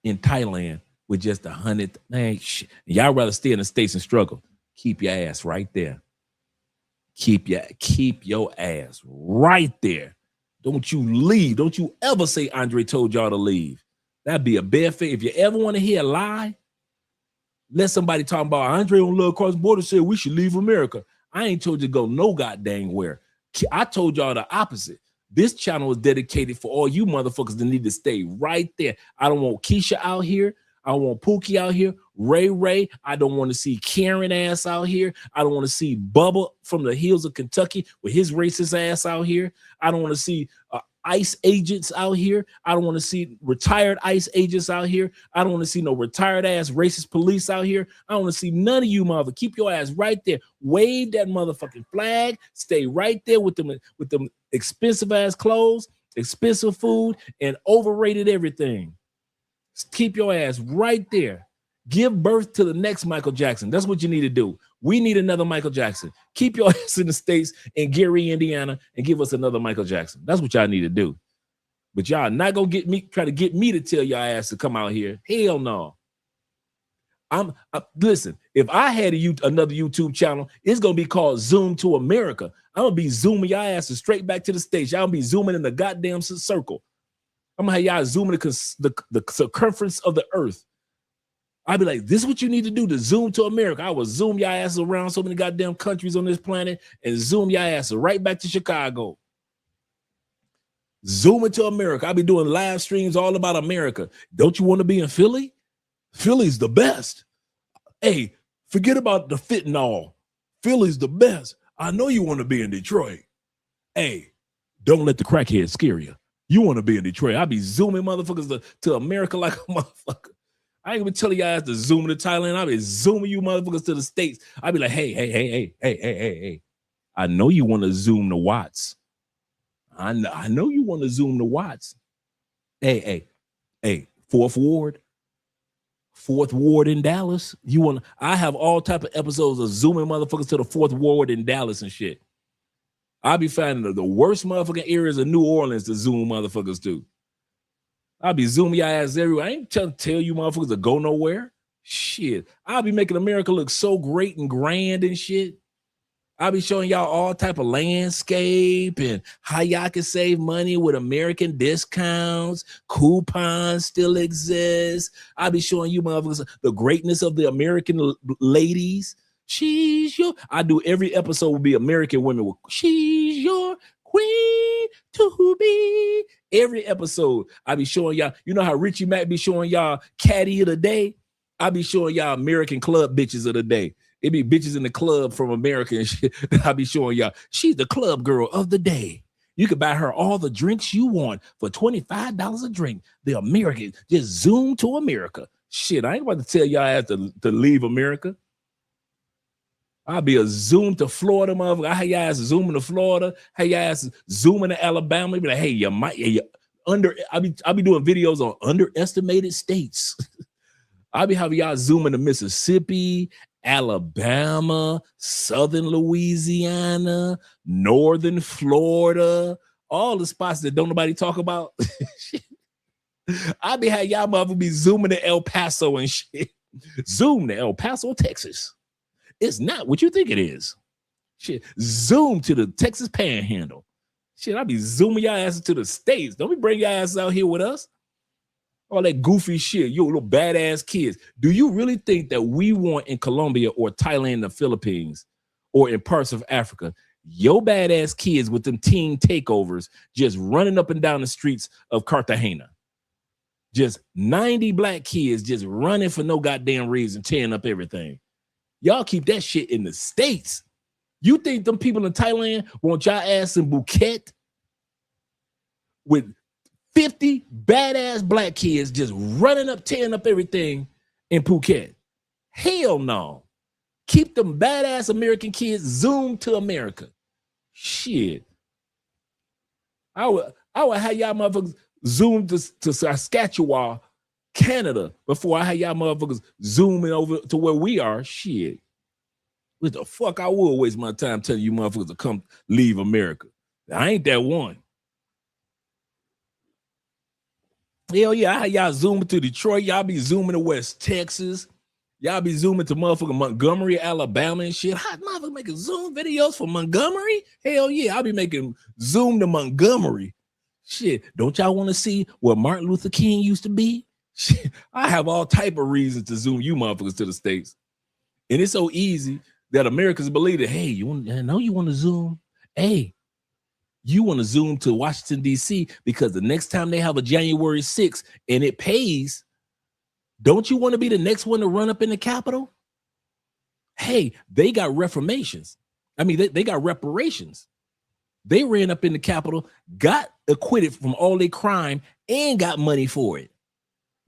B: in Thailand with just 100. Man, y'all rather stay in the States and struggle. Keep your ass right there. Keep your ass right there. Don't you leave. Don't you ever say Andre told y'all to leave. That'd be a bad thing. If you ever want to hear a lie, let somebody talk about Andre on Love Cross Border said we should leave America. I ain't told you to go no goddamn where. I told y'all the opposite. This channel is dedicated for all you motherfuckers that need to stay right there. I don't want Keisha out here. I don't want Pookie out here. Ray. I don't want to see Karen ass out here. I don't want to see Bubba from the hills of Kentucky with his racist ass out here. I don't want to see ICE agents out here. I don't want to see retired ICE agents out here. I don't want to see no retired ass racist police out here. I don't want to see none of you mother. Keep your ass right there. Wave that motherfucking flag. Stay right there with them expensive ass clothes, expensive food, and overrated everything. Keep your ass right there. Give birth to the next Michael Jackson. That's what you need to do. We need another Michael Jackson. Keep your ass in the States and Gary, Indiana, and give us another Michael Jackson. That's what y'all need to do. But y'all not gonna try to get me to tell y'all ass to come out here. Hell no. Listen, if I had another YouTube channel, it's gonna be called Zoom to America. I'm gonna be zooming y'all asses straight back to the States. Y'all gonna be zooming in the goddamn circle. I'm gonna have y'all zooming the circumference of the earth. I'd be like, this is what you need to do to zoom to America. I would zoom your asses around so many goddamn countries on this planet and zoom your asses right back to Chicago. Zoom it to America. I'll be doing live streams all about America. Don't you want to be in Philly? Philly's the best. Hey, forget about the fentanyl. Philly's the best. I know you want to be in Detroit. Hey, don't let the crackheads scare you. You want to be in Detroit. I'll be zooming motherfuckers to America like a motherfucker. I ain't gonna tell you guys to zoom to Thailand. I'll be zooming you motherfuckers to the States. I'll be like, hey. I know you want to zoom to Watts. I know you want to zoom to Watts. Hey, Fourth Ward in Dallas. I have all type of episodes of zooming motherfuckers to the Fourth Ward in Dallas and shit. I'll be finding the worst motherfucking areas of New Orleans to zoom motherfuckers to. I'll be zooming your ass everywhere. I ain't trying to tell you motherfuckers to go nowhere. Shit. I'll be making America look so great and grand and shit. I'll be showing y'all all type of landscape and how y'all can save money with American discounts. Coupons still exist. I'll be showing you motherfuckers the greatness of the American ladies. I do every episode will be American women with she's your queen to be. Every episode I be showing y'all, you know how Richie Mack be showing y'all caddy of the day? I be showing y'all American club bitches of the day. It be bitches in the club from America and shit. I be showing y'all, she's the club girl of the day. You can buy her all the drinks you want for $25 a drink. The American, just zoom to America. Shit, I ain't about to tell y'all I have to leave America. I'll be a zoom to Florida, motherfucker. I have y'all ass zooming to Florida. Hey, y'all ass zooming to Alabama. Be like, hey, I'll be doing videos on underestimated states. I'll be having y'all zooming to Mississippi, Alabama, Southern Louisiana, Northern Florida, all the spots that don't nobody talk about. I'll be having y'all motherfuckers be zooming to El Paso and shit. Zoom to El Paso, Texas. It's not what you think it is. Shit, zoom to the Texas Panhandle. Shit, I'll be zooming y'all asses to the States. Don't be bring your asses out here with us. All that goofy shit, you little badass kids. Do you really think that we want in Colombia or Thailand, the Philippines, or in parts of Africa, your badass kids with them teen takeovers just running up and down the streets of Cartagena? Just 90 black kids just running for no goddamn reason, tearing up everything. Y'all keep that shit in the States. You think them people in Thailand want y'all ass in Phuket with 50 badass black kids just running up, tearing up everything in Phuket? Hell no. Keep them badass American kids zoomed to America. Shit. I would have y'all motherfuckers zoom to Saskatchewan, Canada, before I had y'all motherfuckers zooming over to where we are. Shit. What the fuck I would waste my time telling you motherfuckers to come leave America. I ain't that one. Hell yeah, I had y'all zooming to Detroit. Y'all be zooming to West Texas. Y'all be zooming to motherfucking Montgomery, Alabama and shit. Hot motherfucker making Zoom videos for Montgomery? Hell yeah, I'll be making Zoom to Montgomery. Shit, don't y'all want to see where Martin Luther King used to be? Shit, I have all type of reasons to zoom you motherfuckers to the States. And it's so easy that Americans believe that, hey, I know you want to zoom. Hey, you want to zoom to Washington, D.C. because the next time they have a January 6th and it pays, don't you want to be the next one to run up in the Capitol? Hey, they got reformations. I mean, they got reparations. They ran up in the Capitol, got acquitted from all their crime, and got money for it.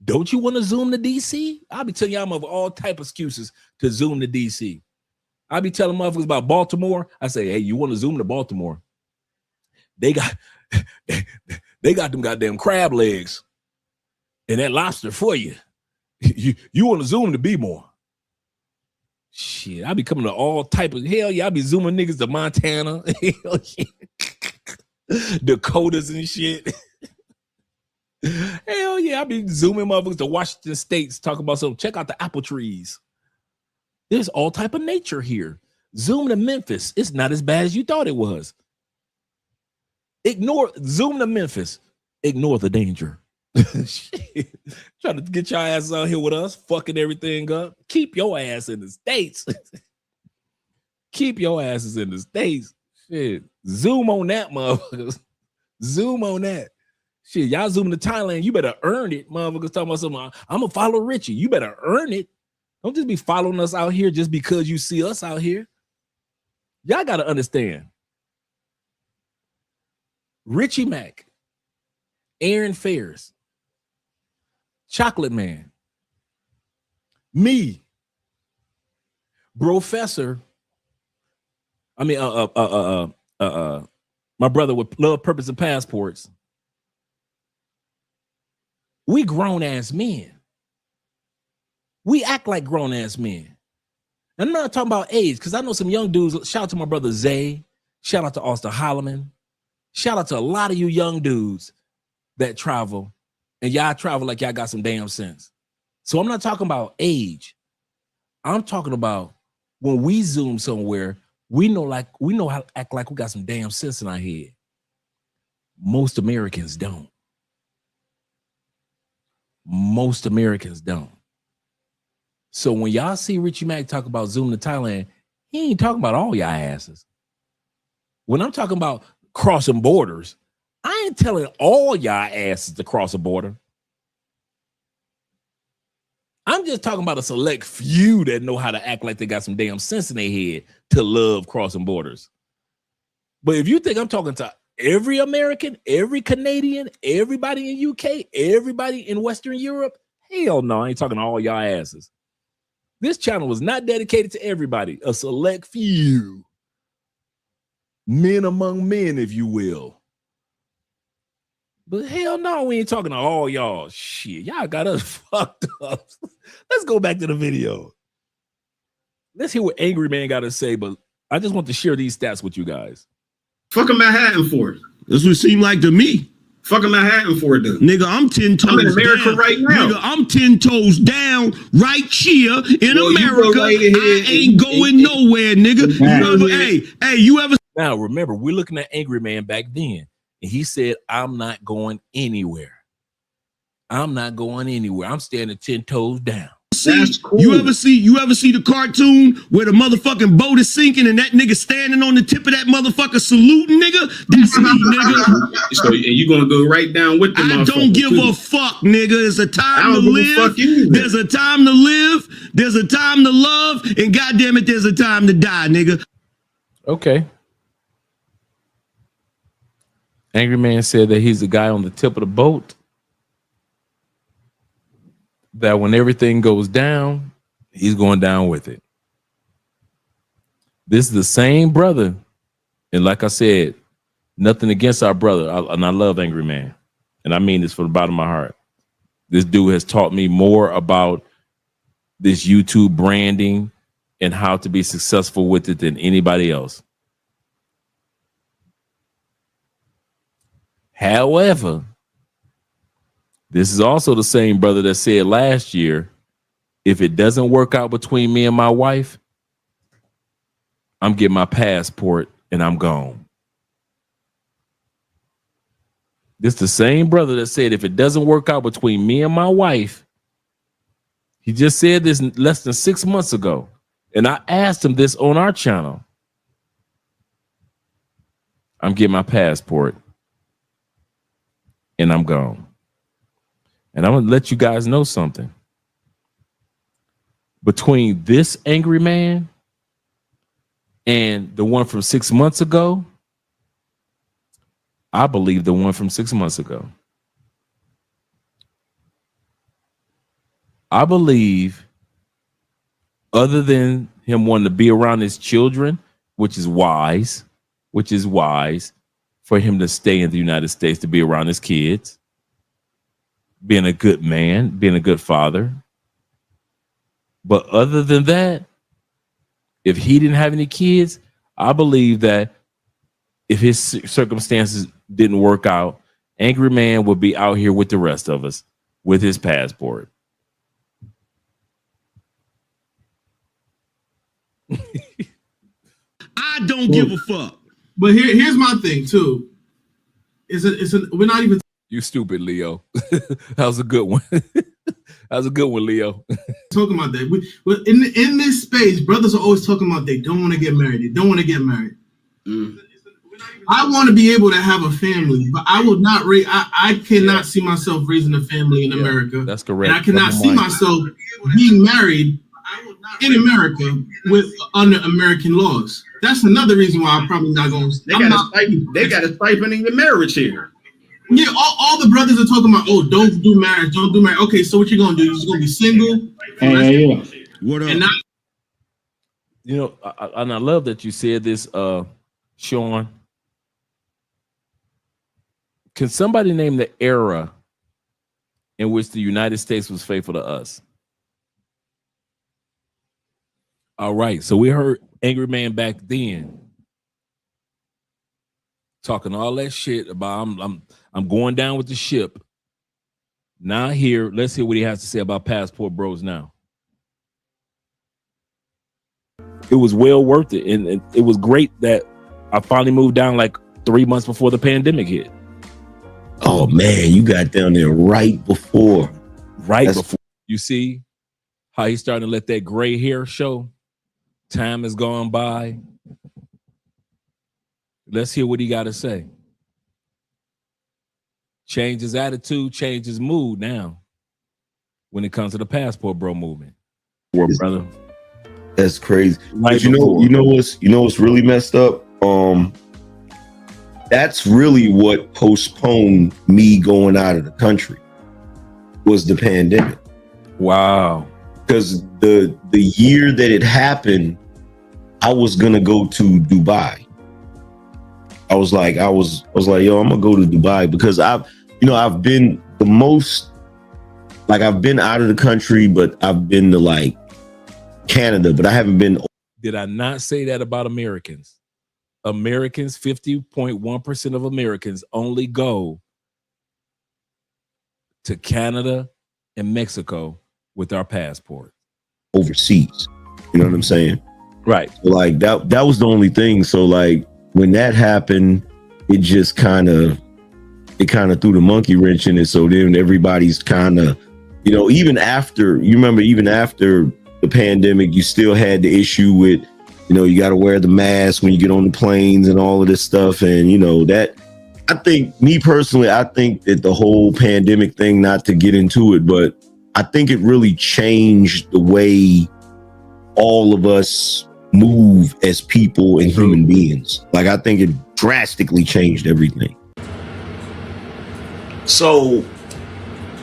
B: Don't you want to zoom to DC? I'll be telling y'all of all type of excuses to zoom to DC. I'll be telling motherfuckers about Baltimore. I say, hey, you want to zoom to Baltimore? They got them goddamn crab legs and that lobster for you. You want to zoom to Bmore? Shit, I be coming to all type of hell yeah. I be zooming niggas to Montana, hell yeah. Dakotas and shit. Hell yeah, I be zooming motherfuckers to Washington State, talk about something. Check out the apple trees. There's all type of nature here. Zoom to Memphis. It's not as bad as you thought it was. Zoom to Memphis. Ignore the danger. Trying to get your ass out here with us, fucking everything up. Keep your ass in the States. Keep your asses in the States. Shit. Zoom on that, motherfuckers. Zoom on that. Shit, y'all zooming to Thailand. You better earn it, motherfuckers. Talking about something. I'm gonna follow Richie. You better earn it. Don't just be following us out here just because you see us out here. Y'all gotta understand. Richie Mack, Aaron Ferris, Chocolate Man, me, Professor. I mean, my brother with Love, Purpose, and Passports. We grown ass men. We act like grown ass men. And I'm not talking about age, because I know some young dudes. Shout out to my brother Zay. Shout out to Austin Holloman. Shout out to a lot of you young dudes that travel, and y'all travel like y'all got some damn sense. So I'm not talking about age. I'm talking about when we zoom somewhere, we know how to act like we got some damn sense in our head. Most Americans don't. Most Americans don't. So when y'all see Richie Mack talk about zooming to Thailand, he ain't talking about all y'all asses. When I'm talking about crossing borders, I ain't telling all y'all asses to cross a border. I'm just talking about a select few that know how to act like they got some damn sense in their head to love crossing borders. But if you think I'm talking to every American, every Canadian, everybody in UK, everybody in Western Europe, hell no, I ain't talking to all y'all asses. This channel was not dedicated to everybody, a select few. Men among men, if you will. But hell no, we ain't talking to all y'all. Shit, y'all got us fucked up. Let's go back to the video. Let's hear what Angry Man got to say, but I just want to share these stats with you guys.
I: Fuck am Manhattan for?
H: That's what it seemed like to me.
I: Fuck am Manhattan for, dude?
H: Nigga, I'm 10 toes
I: I'm in America
H: down.
I: right now.
H: Nigga, I'm 10 toes down right here in America.
I: Right
H: I ain't going nowhere, nigga. You ever?
B: Now, remember, we're looking at Angry Man back then, and he said, I'm not going anywhere. I'm not going anywhere. I'm standing 10 toes down.
H: That's cool. You ever see the cartoon where the motherfucking boat is sinking and that nigga standing on the tip of that motherfucker saluting, nigga? That's me, nigga.
I: So and you gonna go right down with them?
H: I don't give a fuck, nigga. There's a time to live. There's a time to live. There's a time to love, and goddamn it, there's a time to die, nigga.
B: Okay. Angry Man said that he's the guy on the tip of the boat, that when everything goes down, he's going down with it. This is the same brother. And like I said, nothing against our brother. And I love Angry Man. And I mean this from the bottom of my heart. This dude has taught me more about this YouTube branding and how to be successful with it than anybody else. However, this is also the same brother that said last year, if it doesn't work out between me and my wife, I'm getting my passport and I'm gone. This is the same brother that said, if it doesn't work out between me and my wife, he just said this less than 6 months ago. And I asked him this on our channel. I'm getting my passport and I'm gone. And I'm going to let you guys know something. Between this Angry Man and the one from 6 months ago, I believe the one from 6 months ago. I believe, other than him wanting to be around his children, which is wise for him to stay in the United States, to be around his kids, being a good man, being a good father. But other than that, if he didn't have any kids, I believe that if his circumstances didn't work out, Angry Man would be out here with the rest of us with his passport.
H: I don't give a fuck.
J: But here's my thing too. We're not even.
B: You stupid, Leo. That was a good one. That was a good one, Leo.
J: Talking about that. In this space, brothers are always talking about they don't want to get married. They don't want to get married. I want to be able to have a family, but I will not raise. I cannot see myself raising a family in America.
B: That's correct.
J: And I cannot see myself being married in America under American laws. That's another reason why I'm probably not going.
I: They got a stipend in your marriage here.
J: Yeah, all the brothers are talking about, oh, don't do marriage, don't do marriage. Okay, so what you gonna do? You're just gonna be single?
H: What up?
J: And not,
B: you know, and I love that you said this, Sean. Can somebody name the era in which the United States was faithful to us. All right, so we heard Angry Man back then talking all that shit about I'm going down with the ship. Now here, let's hear what he has to say about Passport Bros now. It was well worth it, and it was great that I finally moved down like 3 months before the pandemic hit.
H: Oh man, you got down there right before.
B: Before. You see how he's starting to let that gray hair show? Time has gone by. Let's hear what he got to say. Change his attitude, change his mood now when it comes to the Passport Bro movement. Brother.
H: That's crazy. Right, you know what's really messed up? That's really what postponed me going out of the country was the pandemic.
B: Wow.
H: Because the year that it happened, I was gonna go to Dubai. I was like, yo, I'm gonna go to Dubai because I've been the most, like I've been out of the country, but I've been to like Canada, but I haven't been.
B: Did I not say that about Americans? Americans, 50.1% of Americans only go to Canada and Mexico with our passport.
H: Overseas. You know what I'm saying?
B: Right.
H: So like that was the only thing. So like when that happened, it just kind of threw the monkey wrench in it. So then everybody's kind of, even after the pandemic, you still had the issue with, you got to wear the mask when you get on the planes and all of this stuff. And, that I think that the whole pandemic thing, not to get into it, but I think it really changed the way all of us move as people and human beings. Like, I think it drastically changed everything. So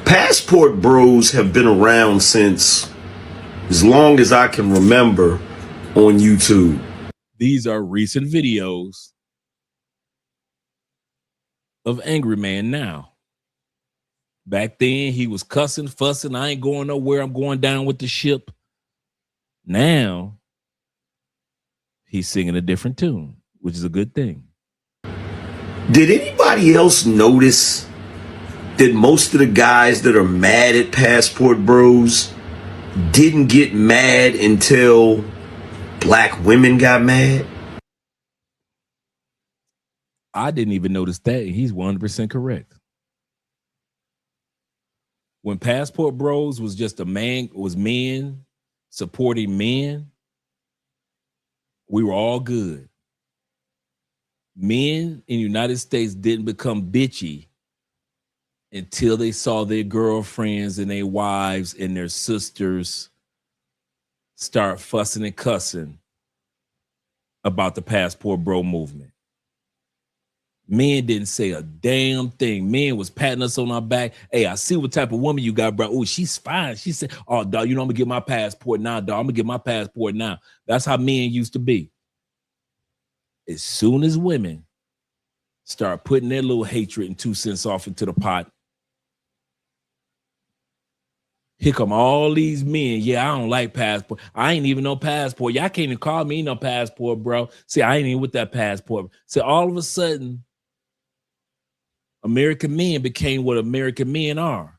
H: Passport Bros have been around since as long as I can remember on YouTube.
B: These are recent videos of Angry Man now. Back then, he was cussing, fussing. I ain't going nowhere. I'm going down with the ship. Now, he's singing a different tune, which is a good thing.
H: Did anybody else notice that most of the guys that are mad at Passport Bros didn't get mad until black women got mad?
B: I didn't even notice that. He's 100% correct. When Passport Bros was just men supporting men, we were all good. Men in the United States didn't become bitchy until they saw their girlfriends and their wives and their sisters start fussing and cussing about the Passport Bro movement. Men didn't say a damn thing. Men was patting us on our back. Hey, I see what type of woman you got, bro. Oh, she's fine. She said, oh, dog, I'm gonna get my passport now, dog. I'm gonna get my passport now. That's how men used to be. As soon as women start putting their little hatred and 2 cents off into the pot, here come all these men. Yeah, I don't like passport. I ain't even no passport. Y'all can't even call me no passport, bro. See, I ain't even with that passport. So all of a sudden, American men became what American men are.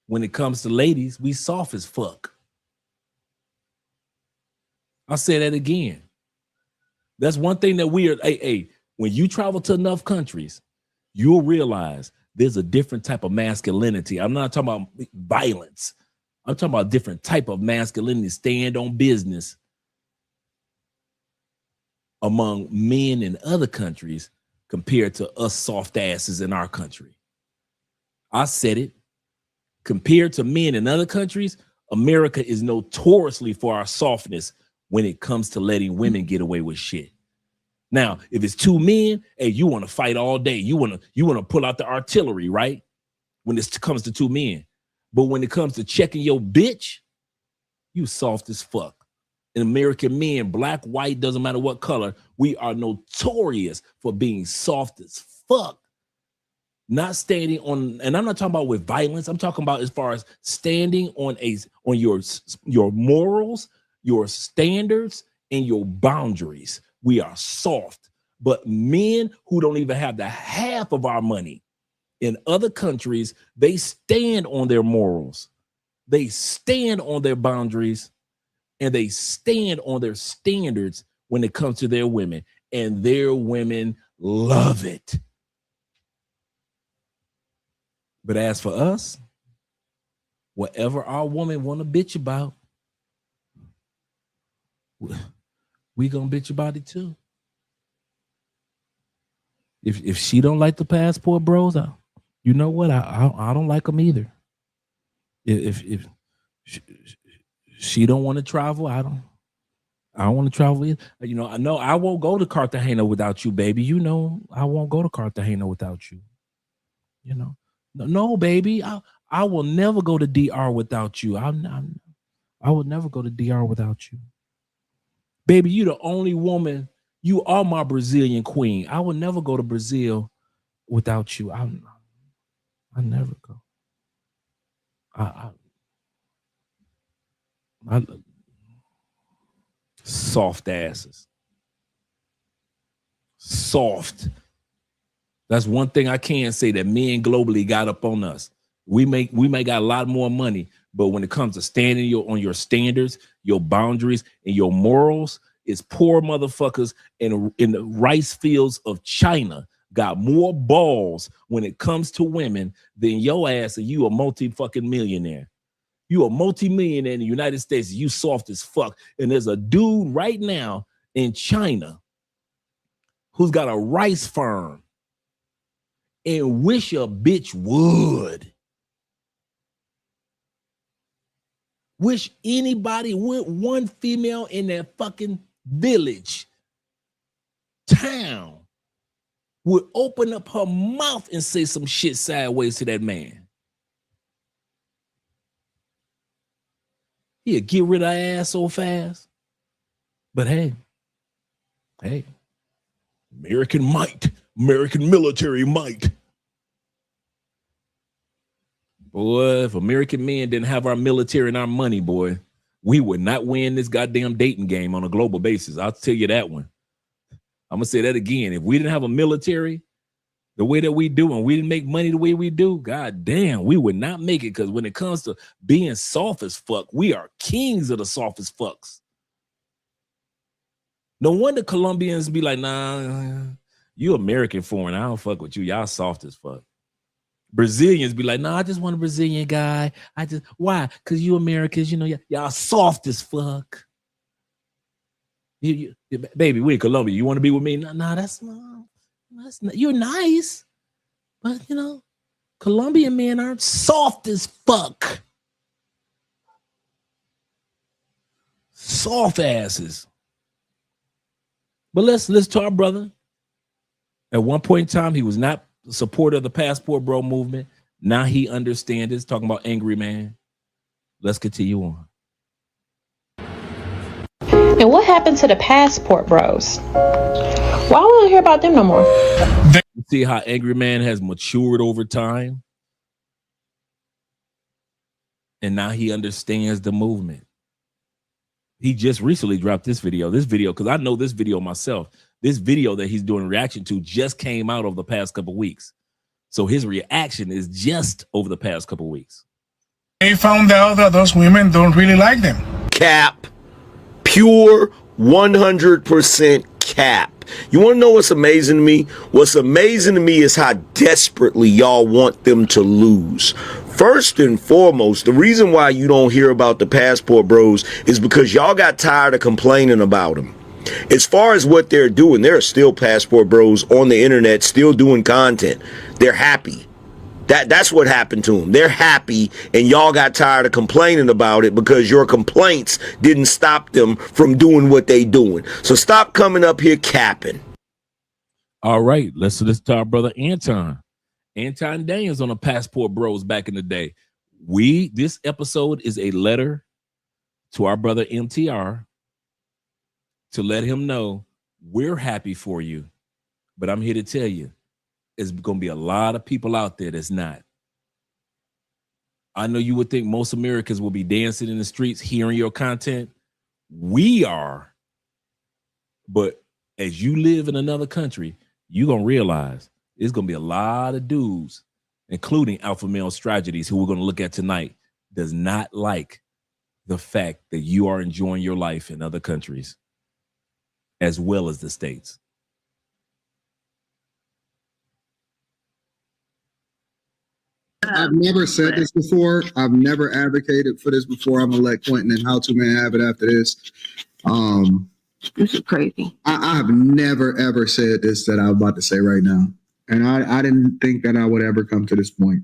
B: When it comes to ladies, we soft as fuck. I'll say that again. That's one thing that we are. Hey, when you travel to enough countries, you'll realize there's a different type of masculinity. I'm not talking about violence. I'm talking about a different type of masculinity, stand on business among men in other countries compared to us soft asses in our country. I said it. Compared to men in other countries, America is notoriously for our softness when it comes to letting women get away with shit. Now, if it's 2 men, hey, you want to fight all day. You want to pull out the artillery, right? When it comes to 2 men. But when it comes to checking your bitch, you soft as fuck. And American men, black, white, doesn't matter what color, we are notorious for being soft as fuck not standing on, and I'm not talking about with violence. I'm talking about as far as standing on your morals, your standards, and your boundaries. We are soft, but men who don't even have the half of our money in other countries, they stand on their morals, they stand on their boundaries, and they stand on their standards when it comes to their women, and their women love it. But as for us, whatever our woman want to bitch about, we gonna bitch about it too. If she don't like the passport bros, you know what? I don't like them either. If she don't want to travel, I don't want to travel either. You know, I know I won't go to Cartagena without you, baby. You know, I won't go to Cartagena without you. You know, no, baby, I will never go to DR without you. I will never go to DR without you. Baby, you the only woman. You are my Brazilian queen. I will never go to Brazil without you. I never go. I soft asses. Soft. That's one thing I can say that men globally got up on us. We may got a lot more money, but when it comes to standing on your standards, your boundaries, and your morals, it's poor motherfuckers in the rice fields of China got more balls when it comes to women than your ass, and you a multi-fucking millionaire. You a multi-millionaire in the United States. You soft as fuck. And there's a dude right now in China who's got a rice farm and wish a bitch would. Wish anybody, one female in that fucking village, town, would open up her mouth and say some shit sideways to that man. He'll get rid of her ass so fast. But hey, American might, American military might. Boy, if American men didn't have our military and our money, boy, we would not win this goddamn dating game on a global basis. I'll tell you that one. I'm going to say that again. If we didn't have a military the way that we do, and we didn't make money the way we do, god damn, we would not make it. Because when it comes to being soft as fuck, we are kings of the softest fucks. No wonder Colombians be like, nah, you American foreign. I don't fuck with you. Y'all soft as fuck. Brazilians be like, nah, I just want a Brazilian guy. Why? Because you Americans, you know, y'all soft as fuck. Baby, we in Colombia. You want to be with me? Nah, that's not, you're nice. But, you know, Colombian men aren't soft as fuck. Soft asses. But let's to our brother. At one point in time, he was not a supporter of the passport bro movement. Now he understands it. Talking about angry man. Let's continue on.
Q: And what happened to the passport bros? Why we don't hear about them no more?
B: See how angry man has matured over time, and now he understands the movement. He just recently dropped this video, because I know this video myself. This video that he's doing reaction to just came out over the past couple of weeks. So his reaction is just over the past couple of weeks.
R: They found out that those women don't really like them.
S: Cap. Pure 100% cap. You want to know what's amazing to me? What's amazing to me is how desperately y'all want them to lose. First and foremost, the reason why you don't hear about the passport bros is because y'all got tired of complaining about them. As far as what they're doing, there are still passport bros on the internet still doing content. They're happy. That's what happened to them. They're happy, and y'all got tired of complaining about it because your complaints didn't stop them from doing what they doing. So stop coming up here capping.
B: All right, let's listen to our brother Anton. Anton Daniels on the Passport Bros back in the day. This episode is a letter to our brother MTR to let him know we're happy for you. But I'm here to tell you, is going to be a lot of people out there that's not. I know you would think most Americans will be dancing in the streets, hearing your content. We are. But as you live in another country, you're going to realize there's going to be a lot of dudes, including alpha male strategies, who we're going to look at tonight, does not like the fact that you are enjoying your life in other countries as well as the States.
T: I've never said this before. I've never advocated for this before. I'm gonna let Quentin and How To Man have it after this.
U: This is crazy.
T: I have never ever said this that I'm about to say right now, and I didn't think that I would ever come to this point.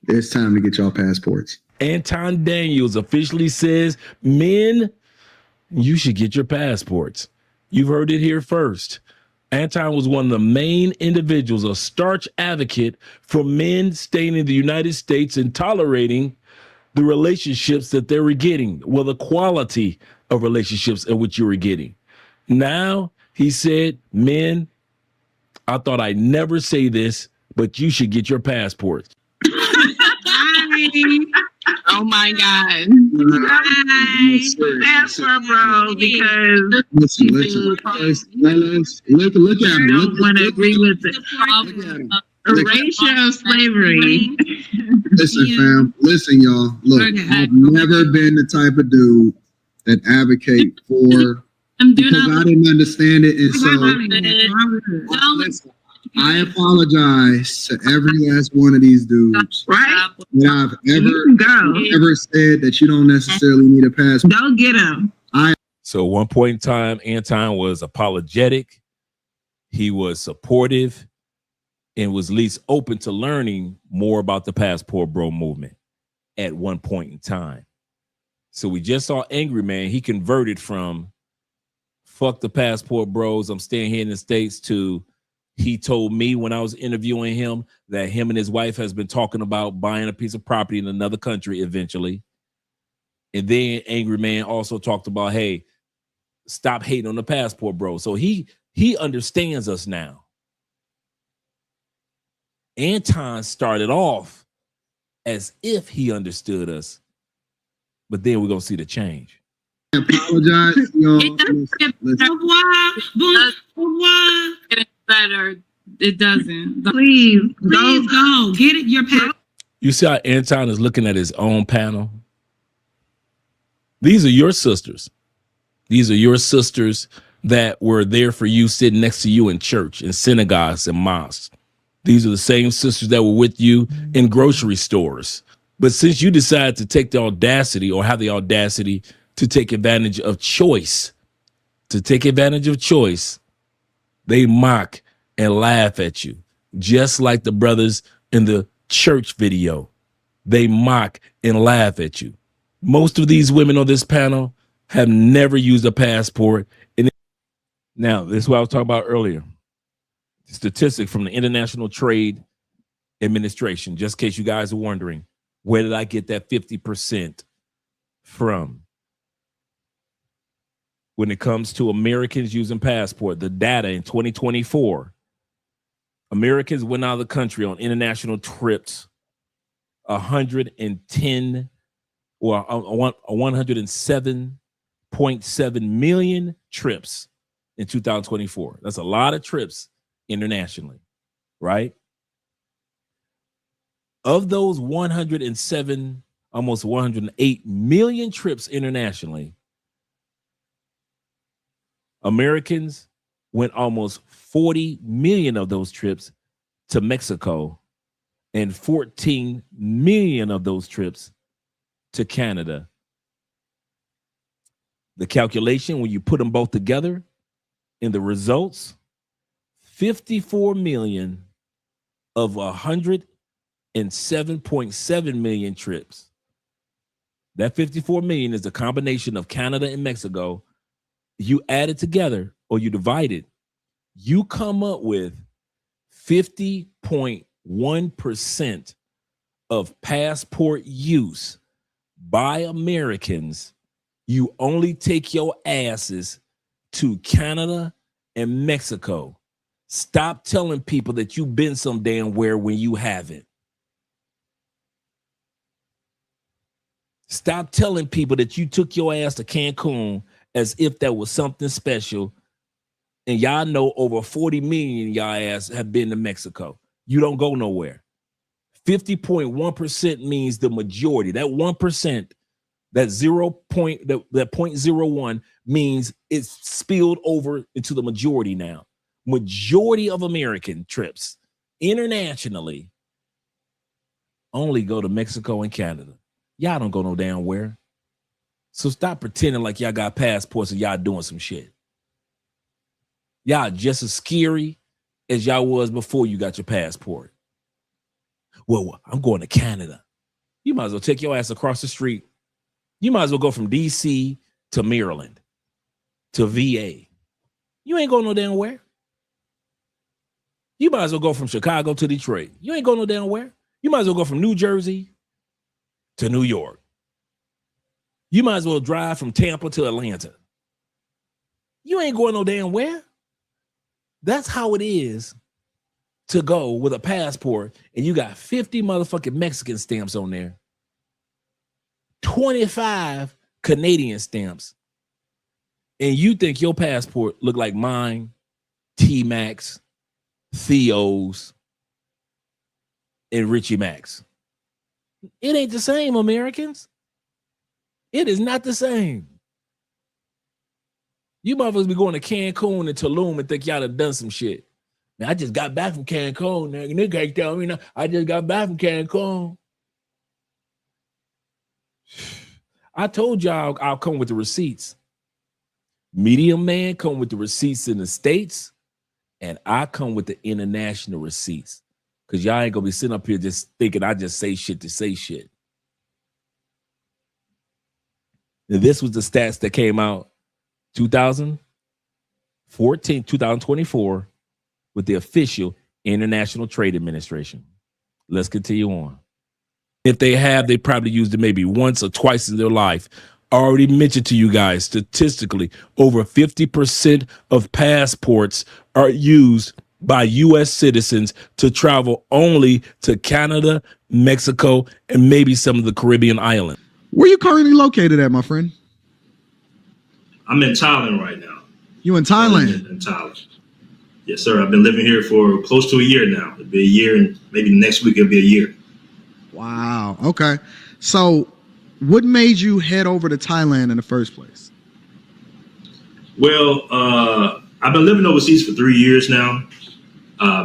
T: It's time to get y'all passports.
B: Anton Daniels officially says, men, you should get your passports. You've heard it here first. Anton was one of the main individuals, a staunch advocate for men staying in the United States and tolerating the relationships that they were getting, well, the quality of relationships in which you were getting. Now, he said, men, I thought I'd never say this, but you should get your passports.
U: Oh my God. Passport, bro, because
T: Listen, look at him.
U: don't want to agree with the erasure of slavery.
T: Listen, fam. Listen, y'all. Look, I've never been the type of dude that advocate for because I didn't understand it, and so listen, I apologize to every last one of these dudes.
U: Right?
T: That I've ever said that you don't necessarily need a passport.
U: Go get him.
B: So at one point in time, Anton was apologetic. He was supportive and was at least open to learning more about the Passport Bro movement at one point in time. So we just saw Angry Man. He converted from fuck the Passport Bros, I'm staying here in the States, to he told me when I was interviewing him that him and his wife has been talking about buying a piece of property in another country eventually. And then Angry Man also talked about, hey, stop hating on the Passport Bro. So he understands us now. Anton started off as if he understood us, but then we're going to see the change.
T: I apologize, y'all.
U: Better. It doesn't. Please go. Get it. Your passport.
B: You see how Anton is looking at his own panel? These are your sisters. These are your sisters that were there for you, sitting next to you in church, in synagogues and mosques. These are the same sisters that were with you in grocery stores. But since you decided to take the audacity, or have the audacity to take advantage of choice, they mock and laugh at you, just like the brothers in the church video. They mock and laugh at you. Most of these women on this panel have never used a passport. And now, this is what I was talking about earlier. Statistic from the International Trade Administration, just in case you guys are wondering, where did I get that 50% from? When it comes to Americans using passport, the data in 2024, Americans went out of the country on international trips 107.7 million trips in 2024. That's a lot of trips internationally, right? Of those 107, almost 108 million trips internationally, Americans went almost 40 million of those trips to Mexico and 14 million of those trips to Canada. The calculation, when you put them both together, in the results, 54 million of 107.7 million trips. That 54 million is the combination of Canada and Mexico. You add it together or you divide it, you come up with 50.1% of passport use by Americans. You only take your asses to Canada and Mexico. Stop telling people that you've been some damn where when you haven't. Stop telling people that you took your ass to Cancun as if that was something special. And y'all know over 40 million y'all ass have been to Mexico. You don't go nowhere. 50.1% means the majority. That 1%, that 0.01 means it's spilled over into the majority now. Majority of American trips internationally only go to Mexico and Canada. Y'all don't go no damn where. So stop pretending like y'all got passports and y'all doing some shit. Y'all just as scary as y'all was before you got your passport. Well, I'm going to Canada. You might as well take your ass across the street. You might as well go from DC to Maryland to VA. You ain't going no damn where. You might as well go from Chicago to Detroit. You ain't going no damn where. You might as well go from New Jersey to New York. You might as well drive from Tampa to Atlanta. You ain't going no damn where. That's how it is to go with a passport and you got 50 motherfucking Mexican stamps on there, 25 Canadian stamps, and you think your passport look like mine, T-Max, Theo's, and Richie Max. It ain't the same, Americans. It is not the same. You motherfuckers be going to Cancun and Tulum and think y'all have done some shit. Now, I just got back from Cancun. Nigga can't tell me now. I just got back from Cancun. I told y'all I'll come with the receipts. Medium man come with the receipts in the States, and I come with the international receipts. Because y'all ain't going to be sitting up here just thinking I just say shit to say shit. And this was the stats that came out 2024 with the official International Trade Administration. Let's continue on. If they have, they probably used it maybe once or twice in their life. I already mentioned to you guys, statistically, over 50% of passports are used by U.S. citizens to travel only to Canada, Mexico, and maybe some of the Caribbean islands.
A: Where you currently located at, my friend?
V: I'm in Thailand right now.
A: You in Thailand?
V: In Thailand. Yes, sir. I've been living here for close to a year now. It'll be a year, and maybe next week it'll be a year.
A: Wow. Okay. So what made you head over to Thailand in the first place?
V: Well, I've been living overseas for 3 years now. I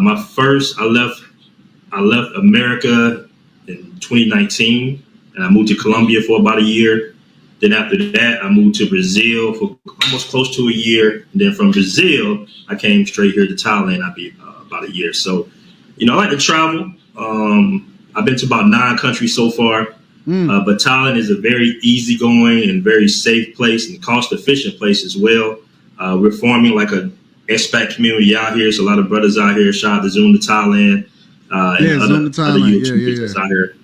V: left America in 2019, and I moved to Colombia for about a year. Then after that, I moved to Brazil for almost close to a year. And then from Brazil, I came straight here to Thailand. I'll be about a year. So, I like to travel. I've been to about 9 countries so far. But Thailand is a very easygoing and very safe place and cost-efficient place as well. We're forming like a expat community out here. So a lot of brothers out here. Shout out to Zoom to Thailand. And other YouTubers out here.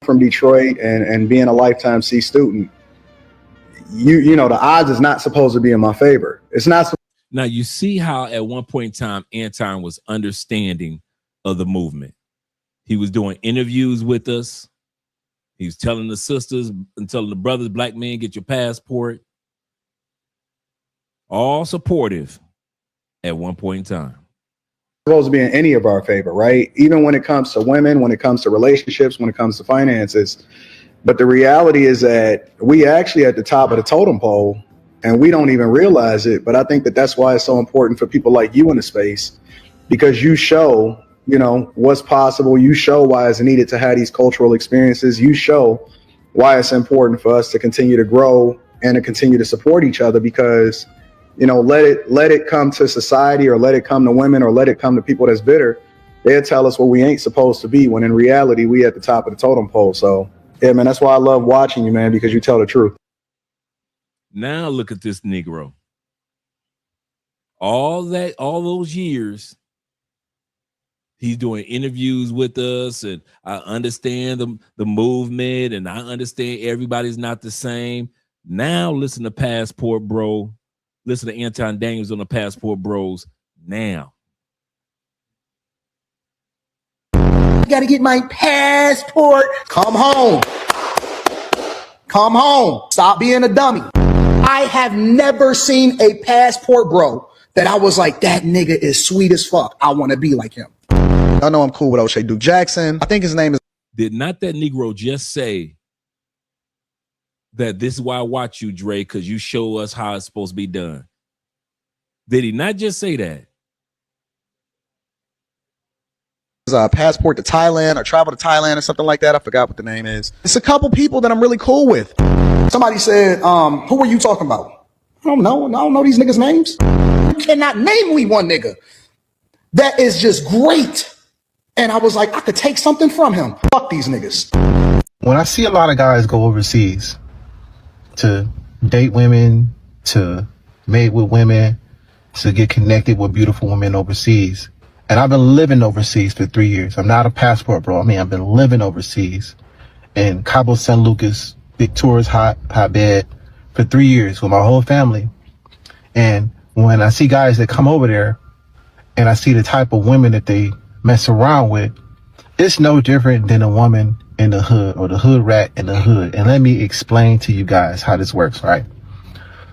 W: From Detroit and being a lifetime C student, you know the odds is not supposed to be in my favor. It's not.
B: Now you see how at one point in time Anton was understanding of the movement. He was doing interviews with us. He was telling the sisters and telling the brothers, black men, get your passport. All supportive at one point in time.
W: Supposed to be in any of our favor, right? Even when it comes to women, when it comes to relationships, when it comes to finances. But the reality is that we actually at the top of the totem pole and we don't even realize it. But I think that that's why it's so important for people like you in the space, because you show, what's possible. You show why it's needed to have these cultural experiences. You show why it's important for us to continue to grow and to continue to support each other, because let it come to society, or let it come to women, or let it come to people that's bitter. They'll tell us what we ain't supposed to be, when in reality, we at the top of the totem pole. So, yeah, man, that's why I love watching you, man, because you tell the truth.
B: Now look at this Negro. All those years, he's doing interviews with us, and I understand the movement, and I understand everybody's not the same. Now listen to Passport Bro. Listen to Anton Daniels on the Passport Bros now.
D: got to get my passport. Come home. Come home. Stop being a dummy. I have never seen a passport bro that I was like, that nigga is sweet as fuck. I want to be like him. I know I'm cool with O'Shea Duke Jackson. I think his name is.
B: Did not that Negro just say that this is why I watch you, Dre, because you show us how it's supposed to be done? Did he not just say that?
D: Passport to Thailand or travel to Thailand or something like that. I forgot what the name is. It's a couple people that I'm really cool with. Somebody said, who were you talking about? I don't know these niggas' names. You cannot name me one nigga that is just great. And I was like, I could take something from him. Fuck these niggas.
E: When I see a lot of guys go overseas to date women, to mate with women, to get connected with beautiful women overseas, and I've been living overseas for 3 years. I'm not a passport bro. I mean, I've been living overseas in Cabo San Lucas, big tourist hotbed for 3 years with my whole family. And when I see guys that come over there and I see the type of women that they mess around with, it's no different than a woman in the hood or the hood rat in the hood. And let me explain to you guys how this works, right?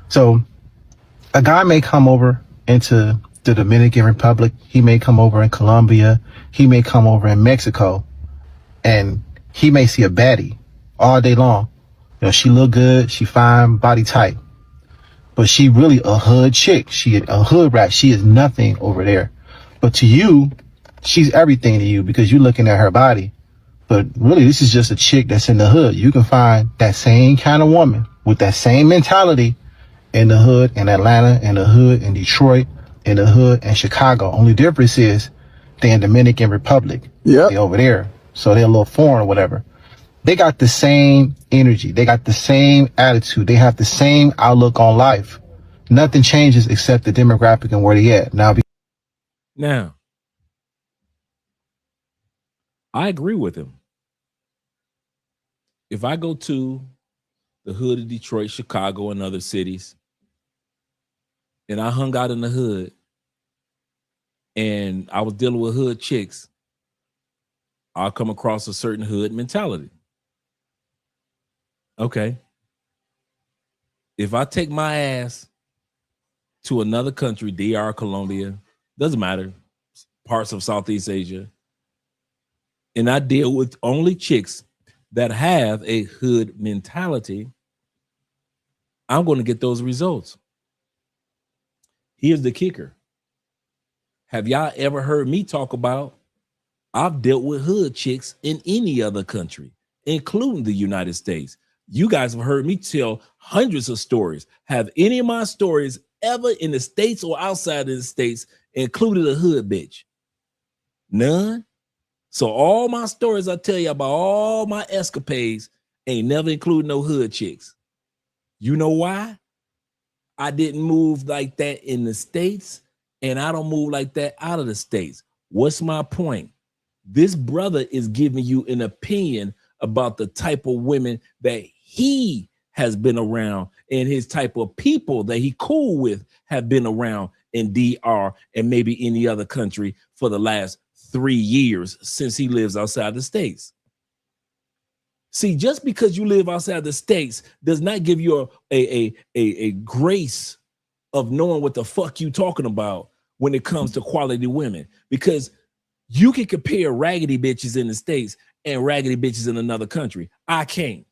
E: So a guy may come over into the Dominican Republic. He may come over in Colombia. He may come over in Mexico, and he may see a baddie all day long. You know, she look good. She fine, body type, but she really a hood chick. She a hood rat. She is nothing over there. But to you, she's everything to you because you're looking at her body. But really, this is just a chick that's in the hood. You can find that same kind of woman with that same mentality in the hood in Atlanta, in the hood in Detroit, in the hood in Chicago. Only difference is they're in Dominican Republic. Yeah, they over there, so they're a little foreign or whatever. They got the same energy. They got the same attitude. They have the same outlook on life. Nothing changes except the demographic and where they at now.
B: Now, I agree with him. If I go to the hood of Detroit, Chicago, and other cities, and I hung out in the hood, and I was dealing with hood chicks, I'll come across a certain hood mentality. Okay. If I take my ass to another country, DR, Colombia, doesn't matter, parts of Southeast Asia, and I deal with only chicks that have a hood mentality, I'm going to get those results. Here's the kicker. Have y'all ever heard me talk about I've dealt with hood chicks in any other country, including the United States? You guys have heard me tell hundreds of stories. Have any of my stories ever in the States or outside of the States included a hood bitch? None. So all my stories I tell you about all my escapades ain't never included no hood chicks. You know why? I didn't move like that in the States, and I don't move like that out of the States. What's my point? This brother is giving you an opinion about the type of women that he has been around and his type of people that he cool with have been around in DR and maybe any other country for the last 3 years since he lives outside the States. See, just because you live outside the States does not give you a grace of knowing what the fuck you talking about when it comes to quality women, because you can compare raggedy bitches in the States and raggedy bitches in another country. I can't.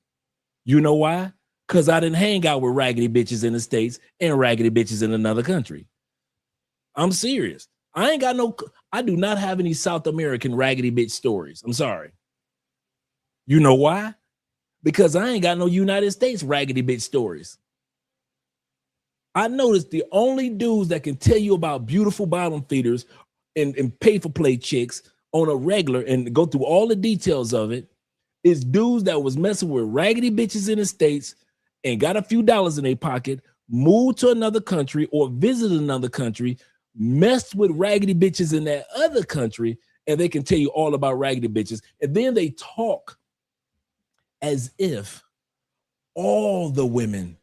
B: You know why? Because I didn't hang out with raggedy bitches in the States and raggedy bitches in another country. I'm serious. I do not have any South American raggedy bitch stories. I'm sorry. You know why? Because I ain't got no United States raggedy bitch stories. I noticed the only dudes that can tell you about beautiful bottom feeders and pay for play chicks on a regular and go through all the details of it is dudes that was messing with raggedy bitches in the States and got a few dollars in their pocket, moved to another country or visited another country, messed with raggedy bitches in that other country, and they can tell you all about raggedy bitches. And then they talk as if all the women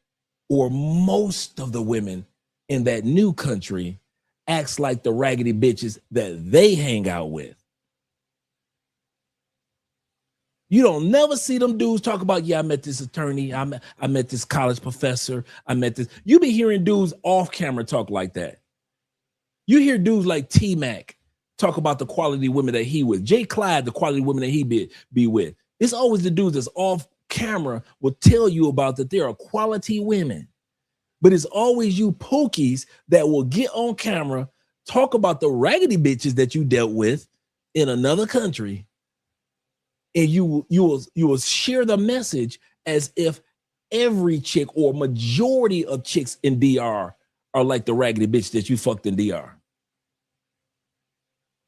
B: or most of the women in that new country acts like the raggedy bitches that they hang out with. You don't never see them dudes talk about, yeah, I met this attorney, I met this college professor, I met this. You be hearing dudes off camera talk like that. You hear dudes like T-Mac talk about the quality women that he with. Jay Clyde, the quality women that he be with. It's always the dudes that's off camera will tell you about that there are quality women. But it's always you pokies that will get on camera, talk about the raggedy bitches that you dealt with in another country, and you will share the message as if every chick or majority of chicks in DR are like the raggedy bitch that you fucked in DR.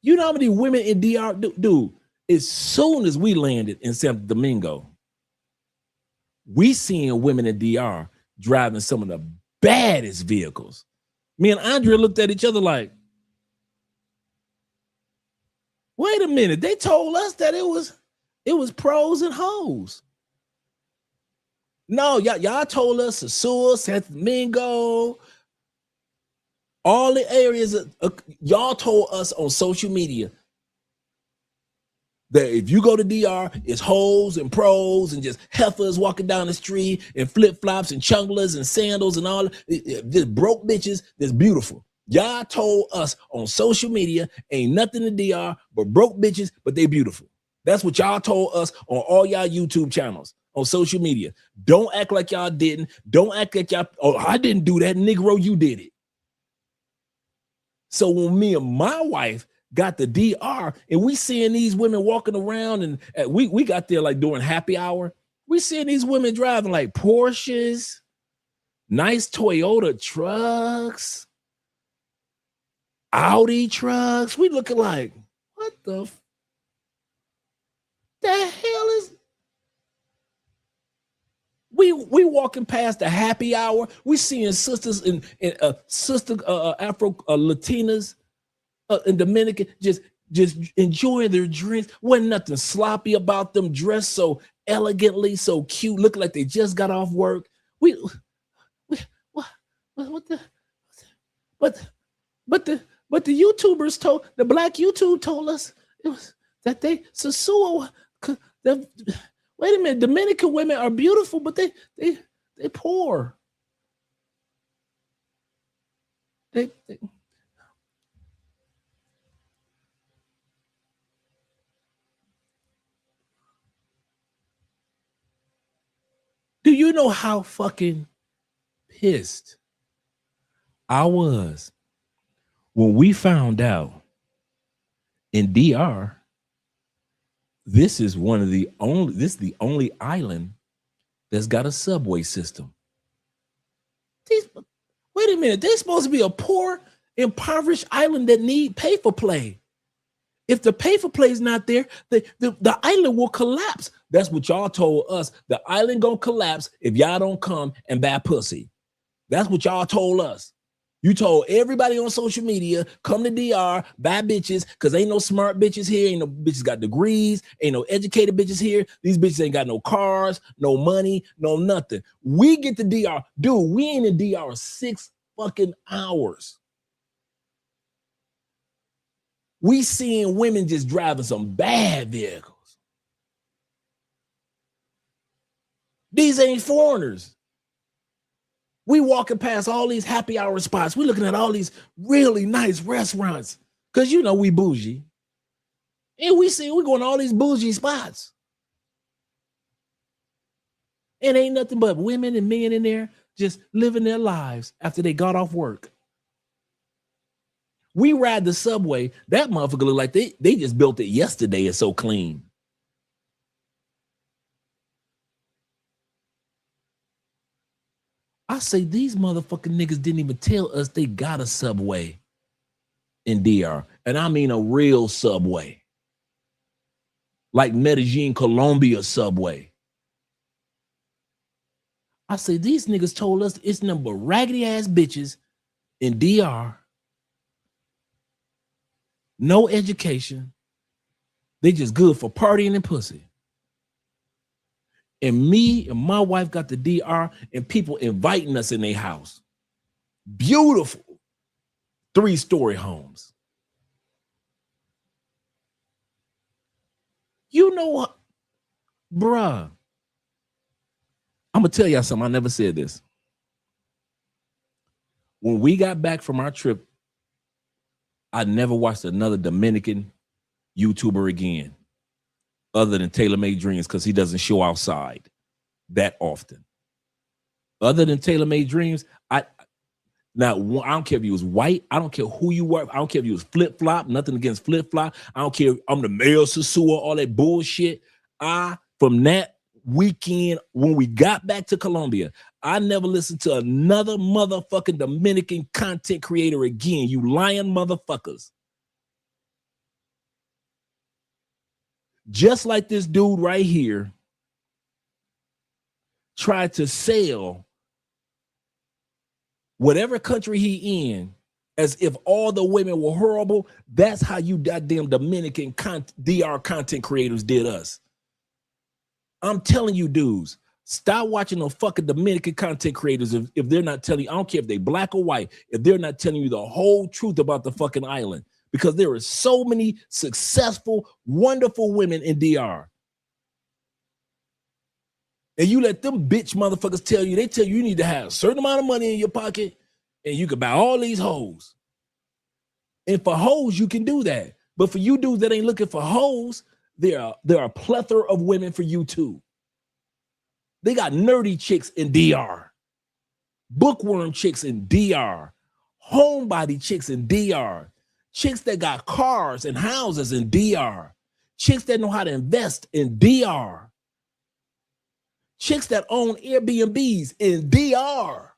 B: You know how many women in DR, dude, as soon as we landed in San Domingo, we seeing women in DR driving some of the baddest vehicles. Me and Andrea looked at each other like, wait a minute, they told us that it was pros and hoes. No, y'all told us Sosua, San Domingo, all the areas y'all told us on social media that if you go to DR, it's hoes and pros and just heifers walking down the street and flip-flops and chunglers and sandals and all just broke bitches that's beautiful. Y'all told us on social media ain't nothing in DR but broke bitches, but they beautiful. That's what y'all told us on all y'all YouTube channels, on social media. Don't act like y'all didn't. Don't act like y'all, oh, I didn't do that. Negro, you did it. So when me and my wife got the DR and we seeing these women walking around and we got there like during happy hour, we seeing these women driving like Porsches, nice Toyota trucks, Audi trucks. We looking like, what the hell is? We walking past the happy hour. We seeing sisters and sister Afro Latinas in Dominican just enjoying their drinks. Wasn't nothing sloppy about them. Dressed so elegantly, so cute, looking like they just got off work. But the YouTubers told, the black YouTube told us it was that they Sosua. Wait a minute, Dominican women are beautiful, but they poor. They do you know how fucking pissed I was when we found out in DR this is the only island that's got a subway system. Wait a minute, they're supposed to be a poor, impoverished island that need pay for play. If the pay for play is not there, the island will collapse. That's what y'all told us. The island gonna collapse if y'all don't come and buy pussy. That's what y'all told us. You told everybody on social media, come to DR, buy bitches, because ain't no smart bitches here. Ain't no bitches got degrees. Ain't no educated bitches here. These bitches ain't got no cars, no money, no nothing. We get to DR. Dude, we ain't in DR 6 fucking hours. We seeing women just driving some bad vehicles. These ain't foreigners. We walking past all these happy hour spots. We looking at all these really nice restaurants because you know we bougie. And we going to all these bougie spots. And ain't nothing but women and men in there just living their lives after they got off work. We ride the subway. That motherfucker look like they just built it yesterday. It's so clean. I say these motherfucking niggas didn't even tell us they got a subway in DR. And I mean a real subway. Like Medellin, Colombia subway. I say these niggas told us it's number raggedy ass bitches in DR. No education. They just good for partying and pussy. And me and my wife got the DR and people inviting us in their house. Beautiful 3-story homes. You know what? Bruh. I'm gonna tell y'all something. I never said this. When we got back from our trip, I never watched another Dominican YouTuber again, other than Taylor Made Dreams, because he doesn't show outside that often. Other than Taylor Made Dreams, I don't care if you was white. I don't care who you were. I don't care if you was flip-flop. Nothing against flip-flop. I don't care if I'm the male Sasua, all that bullshit. From that weekend, when we got back to Colombia, I never listened to another motherfucking Dominican content creator again. You lying motherfuckers. Just like this dude right here tried to sell whatever country he in as if all the women were horrible. That's how you goddamn Dominican DR content creators did us. I'm telling you, dudes, stop watching those fucking Dominican content creators if they're not telling you. I don't care if they black or white, if they're not telling you the whole truth about the fucking island, because there are so many successful, wonderful women in DR. And you let them bitch motherfuckers tell you, they tell you need to have a certain amount of money in your pocket and you can buy all these hoes. And for hoes, you can do that. But for you dudes that ain't looking for hoes, there are a plethora of women for you too. They got nerdy chicks in DR, bookworm chicks in DR, homebody chicks in DR, chicks that got cars and houses in DR, chicks that know how to invest in DR, chicks that own Airbnbs in DR,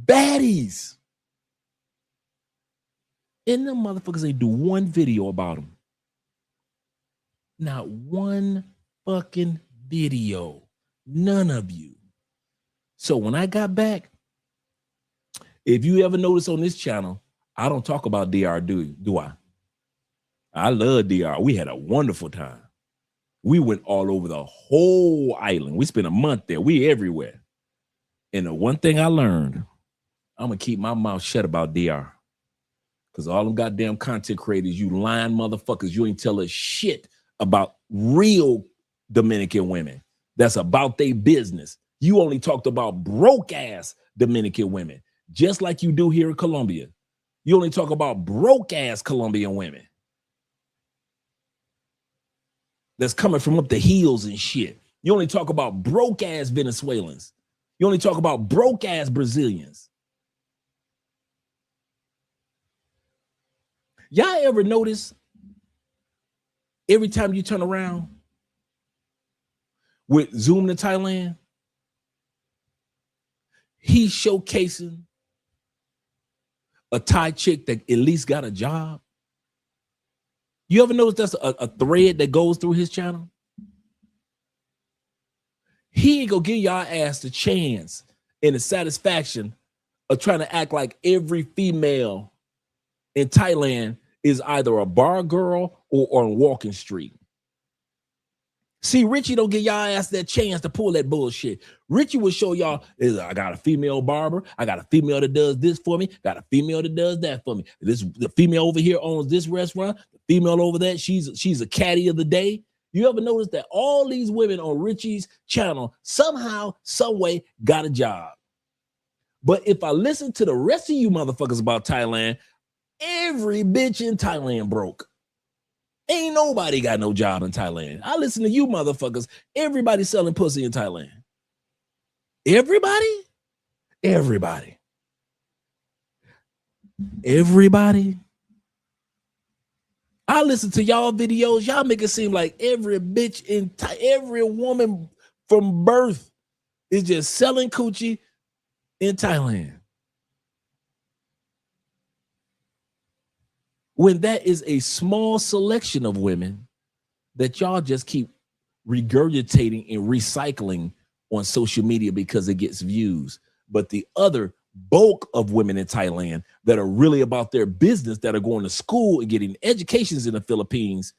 B: baddies. And them motherfuckers, they do one video about them. Not one fucking video. None of you. So when I got back, if you ever notice on this channel, I don't talk about DR, do I? I love DR. We had a wonderful time. We went all over the whole island. We spent a month there. We everywhere. And the one thing I learned, I'm going to keep my mouth shut about DR. Because all them goddamn content creators, you lying motherfuckers, you ain't tell us shit about real Dominican women. That's about their business. You only talked about broke ass Dominican women, just like you do here in Colombia. You only talk about broke ass Colombian women that's coming from up the hills and shit. You only talk about broke ass Venezuelans. You only talk about broke ass Brazilians. Y'all ever notice every time you turn around with Zoom to Thailand, he's showcasing a Thai chick that at least got a job? You ever notice that's a thread that goes through his channel? He ain't gonna give y'all ass the chance and the satisfaction of trying to act like every female in Thailand is either a bar girl or on Walking Street. See, Richie don't give y'all ass that chance to pull that bullshit. Richie will show y'all, I got a female barber, I got a female that does this for me, got a female that does that for me. The female over here owns this restaurant, the female over there, she's a caddy of the day. You ever notice that all these women on Richie's channel somehow, some way got a job? But if I listen to the rest of you motherfuckers about Thailand, every bitch in Thailand broke. Ain't nobody got no job in Thailand. I listen to you motherfuckers. Everybody selling pussy in Thailand. Everybody? Everybody. Everybody. I listen to y'all videos. Y'all make it seem like every bitch in every woman from birth is just selling coochie in Thailand. When that is a small selection of women that y'all just keep regurgitating and recycling on social media because it gets views. But the other bulk of women in Thailand that are really about their business, that are going to school and getting educations in the Philippines,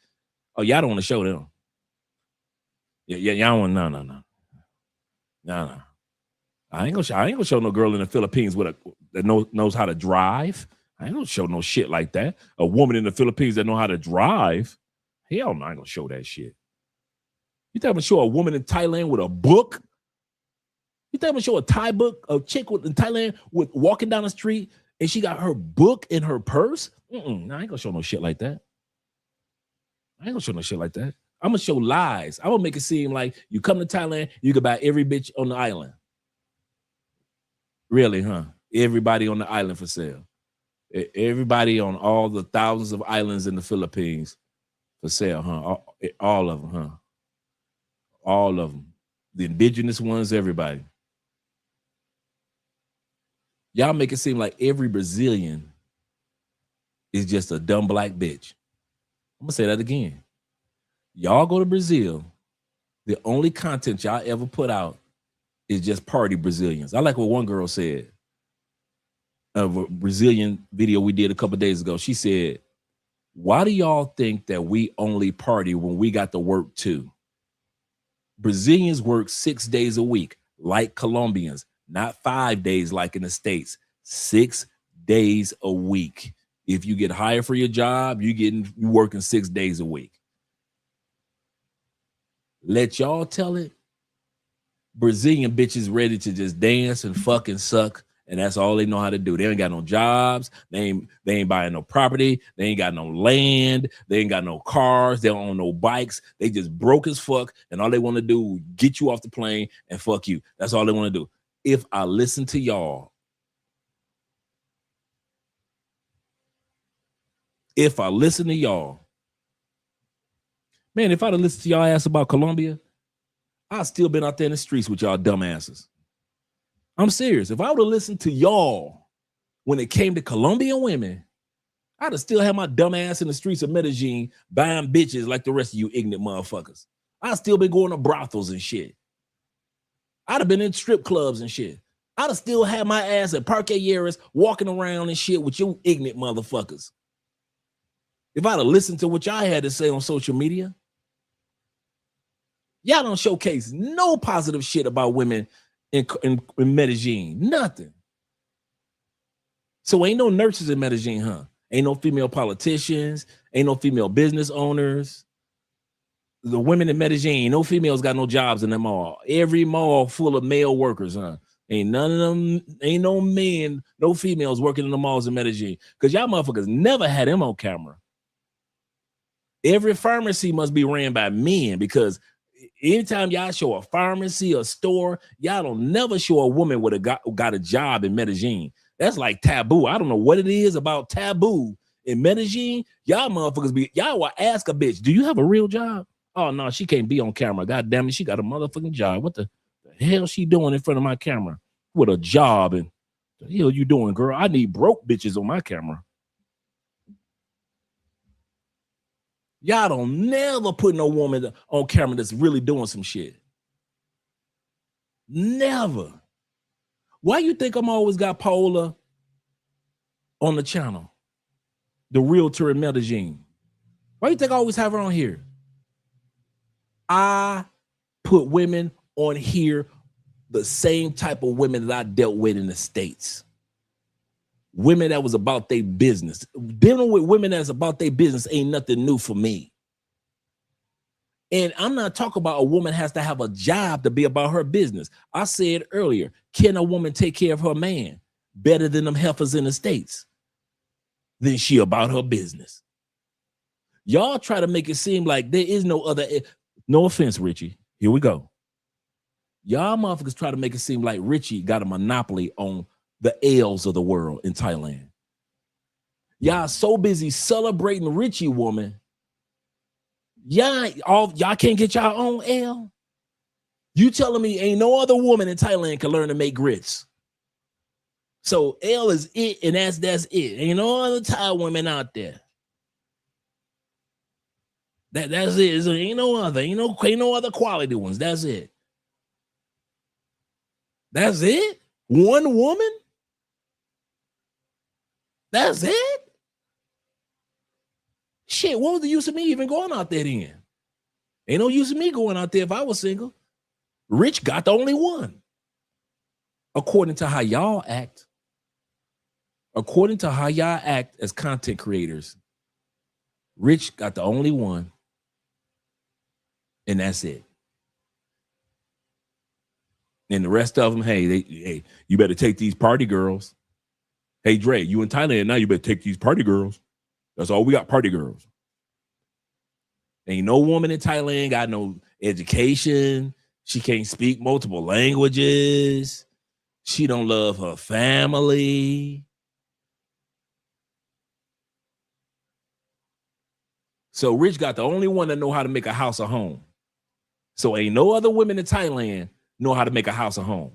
B: oh, y'all don't want to show them. Yeah, y'all want no. I ain't gonna show no girl in the Philippines that knows how to drive. I ain't gonna show no shit like that. A woman in the Philippines that know how to drive. Hell no, I ain't gonna show that shit. You think I'm gonna show a woman in Thailand with a book? You think I'm gonna show a Thai book, a chick in Thailand with walking down the street and she got her book in her purse? No, I ain't gonna show no shit like that. I ain't gonna show no shit like that. I'm gonna show lies. I'm gonna make it seem like you come to Thailand, you can buy every bitch on the island. Really, huh? Everybody on the island for sale. Everybody on all the thousands of islands in the Philippines for sale, huh? All of them, huh? All of them. The indigenous ones, everybody. Y'all make it seem like every Brazilian is just a dumb black bitch. I'm gonna say that again. Y'all go to Brazil, the only content y'all ever put out is just party Brazilians. I like what one girl said of a Brazilian video we did a couple days ago. She said, why do y'all think that we only party when we got to work too? Brazilians work 6 days a week, like Colombians, not 5 days like in the States, 6 days a week. If you get hired for your job, you working 6 days a week. Let y'all tell it. Brazilian bitches ready to just dance and fucking suck, and that's all they know how to do. They ain't got no jobs. They ain't buying no property. They ain't got no land. They ain't got no cars. They don't own no bikes. They just broke as fuck, and all they want to do is get you off the plane and fuck you. That's all they want to do. If I listen to y'all, man, if I'd have listened to y'all ass about Colombia, I'd still been out there in the streets with y'all dumbasses. I'm serious. If I would have listened to y'all when it came to Colombian women, I'd have still had my dumb ass in the streets of Medellin buying bitches like the rest of you ignorant motherfuckers. I'd still been going to brothels and shit. I'd have been in strip clubs and shit. I'd have still had my ass at Parque Yeras walking around and shit with you ignorant motherfuckers. If I'd have listened to what y'all had to say on social media, y'all don't showcase no positive shit about women in Medellin. Nothing. So ain't no nurses in Medellin, huh? Ain't no female politicians. Ain't no female business owners. The women in Medellin, no females got no jobs in the mall. Every mall full of male workers, huh? Ain't none of them, ain't no men, no females working in the malls in Medellin. Because y'all motherfuckers never had them on camera. Every pharmacy must be ran by men, because anytime y'all show a pharmacy, a store, y'all don't never show a woman with got a job in Medellin. That's like taboo. I don't know what it is about taboo in Medellin. Y'all motherfuckers y'all will ask a bitch, do you have a real job? Oh no, she can't be on camera. God damn it, she got a motherfucking job. What the hell she doing in front of my camera with a job? And the hell you doing, girl? I need broke bitches on my camera. Y'all don't never put no woman on camera that's really doing some shit. Never. Why you think I'm always got Paola on the channel? The realtor in Medellin. Why you think I always have her on here? I put women on here, the same type of women that I dealt with in the States. Women that was about their business. Dealing with women that's about their business ain't nothing new for me. And I'm not talking about a woman has to have a job to be about her business. I said earlier, can a woman take care of her man better than them heifers in the States? Then she about her business. Y'all try to make it seem like there is no other. No offense, Richie. Here we go. Y'all motherfuckers try to make it seem like Richie got a monopoly on the L's of the world in Thailand. Y'all so busy celebrating Richie woman. Y'all can't get y'all own L. You telling me ain't no other woman in Thailand can learn to make grits. So L is it, and that's it. Ain't no other Thai women out there. That's it. Ain't no other quality ones. That's it. That's it? One woman? That's it? Shit, what was the use of me even going out there then? Ain't no use of me going out there if I was single. Rich got the only one. According to how y'all act. According to how y'all act as content creators, Rich got the only one. And that's it. And the rest of them, hey, you better take these party girls. Hey, Dre, you in Thailand now, you better take these party girls. That's all we got, party girls. Ain't no woman in Thailand got no education. She can't speak multiple languages. She don't love her family. So Rich got the only one that know how to make a house a home. So ain't no other women in Thailand know how to make a house a home.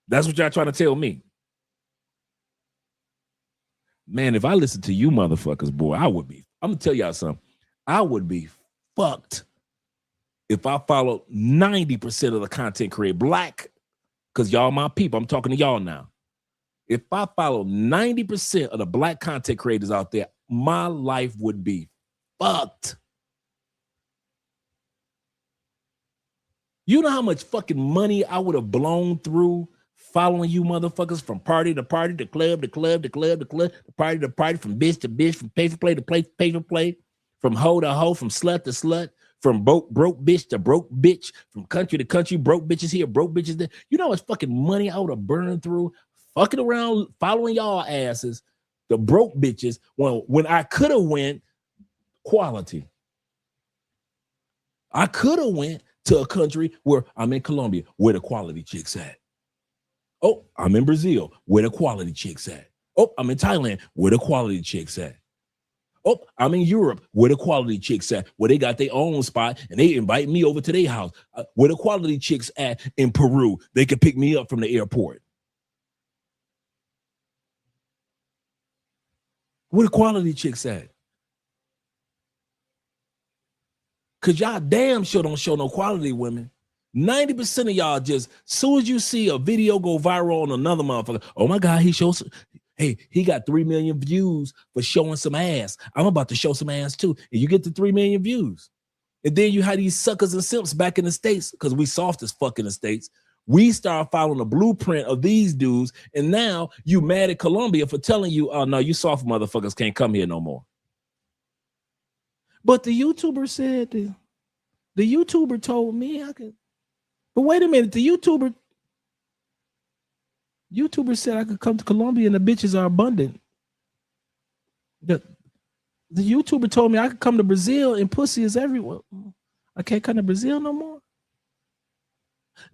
B: That's what y'all trying to tell me. Man, if I listen to you motherfuckers, boy, I'm gonna tell y'all something. I would be fucked if I followed 90% of the content created black, because y'all my people. I'm talking to y'all now. If I follow 90% of the black content creators out there, my life would be fucked. You know how much fucking money I would have blown through following you motherfuckers from party to party, to club to club to club to club, to party, from bitch to bitch, from pay for play to pay for play, from hoe to hoe, from slut to slut, from broke bitch to broke bitch, from country to country, broke bitches here, broke bitches there. You know how much fucking money I would have burned through fucking around following y'all asses, the broke bitches, when I could have went quality. I could have went to a country where I'm in Colombia, where the quality chicks at. Oh, I'm in Brazil, where the quality chicks at. Oh, I'm in Thailand, where the quality chicks at. Oh, I'm in Europe, where the quality chicks at, where they got their own spot and they invite me over to their house. Where the quality chicks at in Peru, they can pick me up from the airport. Where the quality chicks at? Because y'all damn sure don't show no quality women. 90% of y'all just, soon as you see a video go viral on another motherfucker, oh my God, he got 3 million views for showing some ass. I'm about to show some ass too. And you get the 3 million views. And then you have these suckers and simps back in the States, because we soft as fuck in the States. We start following the blueprint of these dudes. And now you mad at Colombia for telling you, oh no, you soft motherfuckers can't come here no more. But the YouTuber said, the YouTuber told me I could. But wait a minute, the YouTuber said I could come to Colombia and the bitches are abundant. The YouTuber told me I could come to Brazil and pussy is everywhere. I can't come to Brazil no more.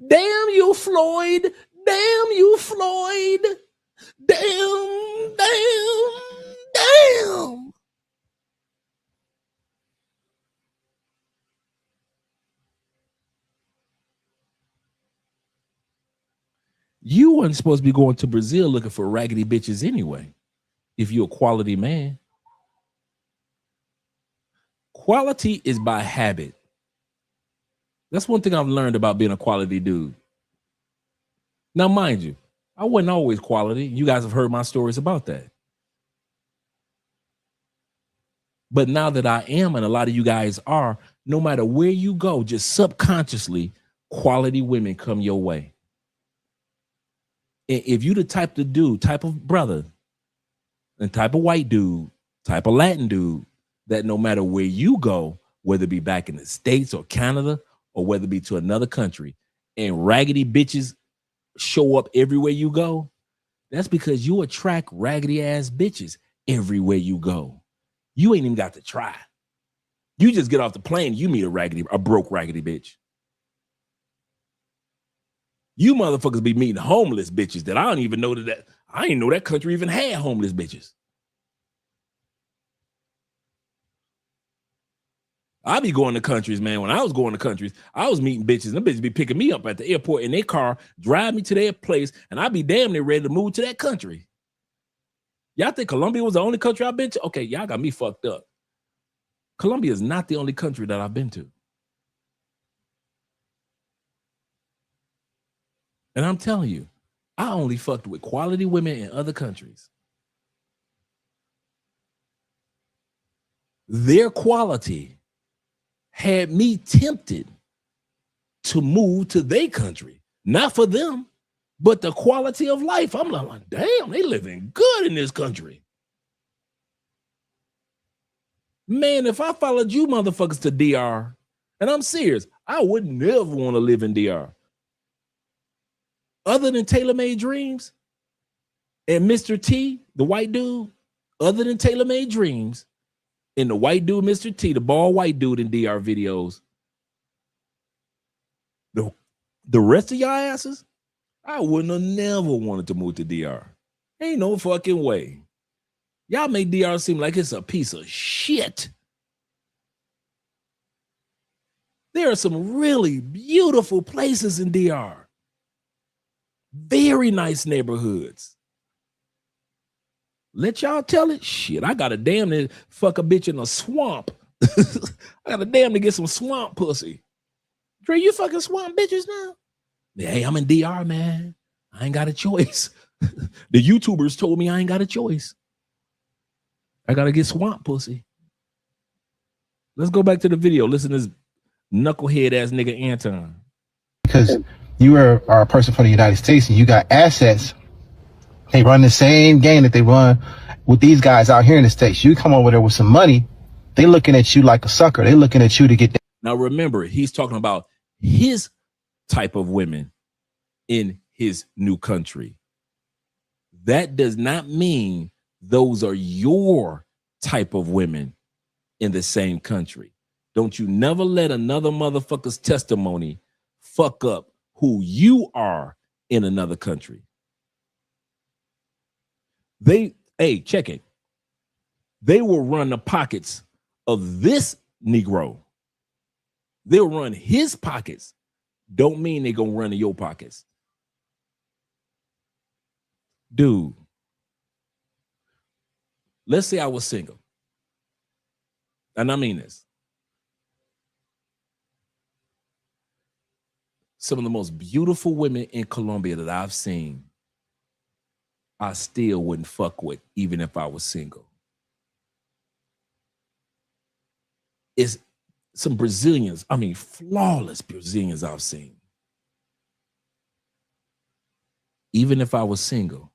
B: Damn you, Floyd. Damn you, Floyd. Damn. You weren't supposed to be going to Brazil looking for raggedy bitches anyway, if you're a quality man. Quality is by habit. That's one thing I've learned about being a quality dude. Now, mind you, I wasn't always quality. You guys have heard my stories about that. But now that I am, and a lot of you guys are, no matter where you go, just subconsciously, quality women come your way. And if you the type of brother, and type of white dude, type of Latin dude, that no matter where you go, whether it be back in the States or Canada, or whether it be to another country, and raggedy bitches show up everywhere you go, that's because you attract raggedy ass bitches everywhere you go. You ain't even got to try. You just get off the plane, you meet a broke raggedy bitch. You motherfuckers be meeting homeless bitches that I don't even know that I didn't know that country even had homeless bitches. I be going to countries, man. When I was going to countries, I was meeting bitches, and them bitches be picking me up at the airport in their car, drive me to their place, and I be damn near ready to move to that country. Y'all think Colombia was the only country I've been to? Okay, y'all got me fucked up. Colombia is not the only country that I've been to. And I'm telling you, I only fucked with quality women in other countries. Their quality had me tempted to move to their country. Not for them, but the quality of life. I'm like, damn, they living good in this country. Man, if I followed you motherfuckers to DR, and I'm serious, I would never want to live in DR. other than Tailor Made Dreams and Mr. T, the white dude, other than Tailor Made Dreams and the white dude, Mr. T, the bald white dude in DR videos, the rest of y'all asses, I wouldn't have never wanted to move to DR. Ain't no fucking way. Y'all make DR seem like it's a piece of shit. There are some really beautiful places in DR. Very nice neighborhoods. Let y'all tell it. Shit, I got a damn to fuck a bitch in a swamp. I got a damn to get some swamp pussy. Dre, you fucking swamp bitches now? Hey, I'm in DR, man. I ain't got a choice. The YouTubers told me I ain't got a choice. I got to get swamp pussy. Let's go back to the video. Listen to this knucklehead ass nigga Anton.
E: Because you are a person from the United States and you got assets. They run the same game that they run with these guys out here in the States. You come over there with some money, they looking at you like a sucker. They looking at you to get.
B: Now remember, he's talking about his type of women in his new country. That does not mean those are your type of women in the same country. Don't you never let another motherfucker's testimony fuck up who you are in another country. Check it. They will run the pockets of this Negro. They'll run his pockets. Don't mean they're going to run in your pockets. Dude, let's say I was single. And I mean this. Some of the most beautiful women in Colombia that I've seen, I still wouldn't fuck with, even if I was single. It's some Brazilians, I mean, flawless Brazilians I've seen. Even if I was single,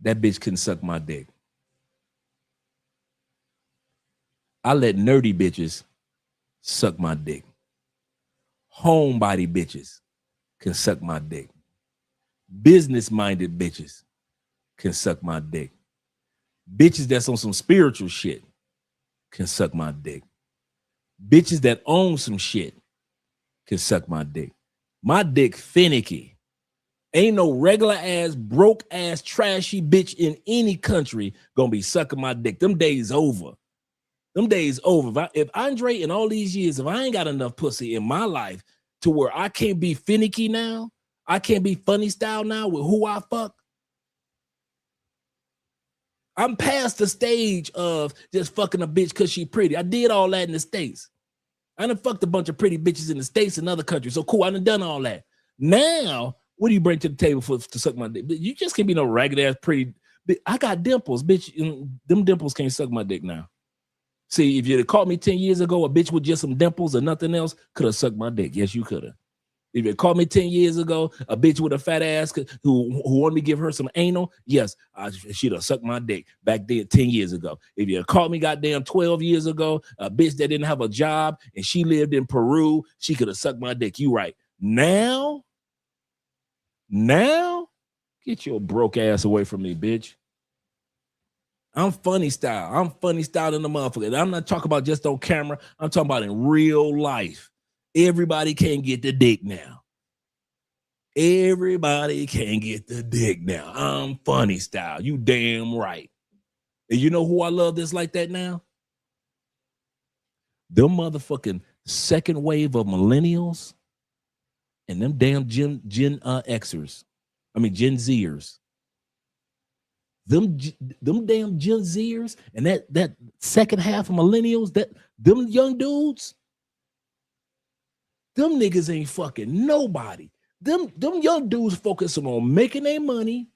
B: that bitch couldn't suck my dick. I let nerdy bitches suck my dick. Homebody bitches can suck my dick. Business-minded bitches can suck my dick. Bitches that's on some spiritual shit can suck my dick. Bitches that own some shit can suck my dick. My dick finicky. Ain't no regular ass, broke ass, trashy bitch in any country gonna be sucking my dick. Them days over. Them days over. If Andre in all these years, if I ain't got enough pussy in my life to where I can't be finicky now, I can't be funny style now with who I fuck. I'm past the stage of just fucking a bitch because she pretty. I did all that in the States. I done fucked a bunch of pretty bitches in the States and other countries. So cool, I done all that. Now, what do you bring to the table to suck my dick? You just can't be no ragged ass pretty. I got dimples, bitch. Them dimples can't suck my dick now. See, if you'd have caught me 10 years ago, a bitch with just some dimples or nothing else could have sucked my dick. Yes, you could have. If you caught me 10 years ago, a bitch with a fat ass who wanted me to give her some anal, yes, she'd have sucked my dick back then 10 years ago. If you caught me goddamn 12 years ago, a bitch that didn't have a job and she lived in Peru, she could have sucked my dick. You right. Now, get your broke ass away from me, bitch. I'm funny style. I'm funny style in the motherfucker. I'm not talking about just on camera. I'm talking about in real life. Everybody can get the dick now. Everybody can get the dick now. I'm funny style. You damn right. And you know who I love that's like that now? Them motherfucking second wave of millennials and them damn Gen Xers. I mean Gen Zers. Them damn Gen Zers and that second half of millennials, them young dudes, them niggas ain't fucking nobody. Them young dudes focusing on making their money,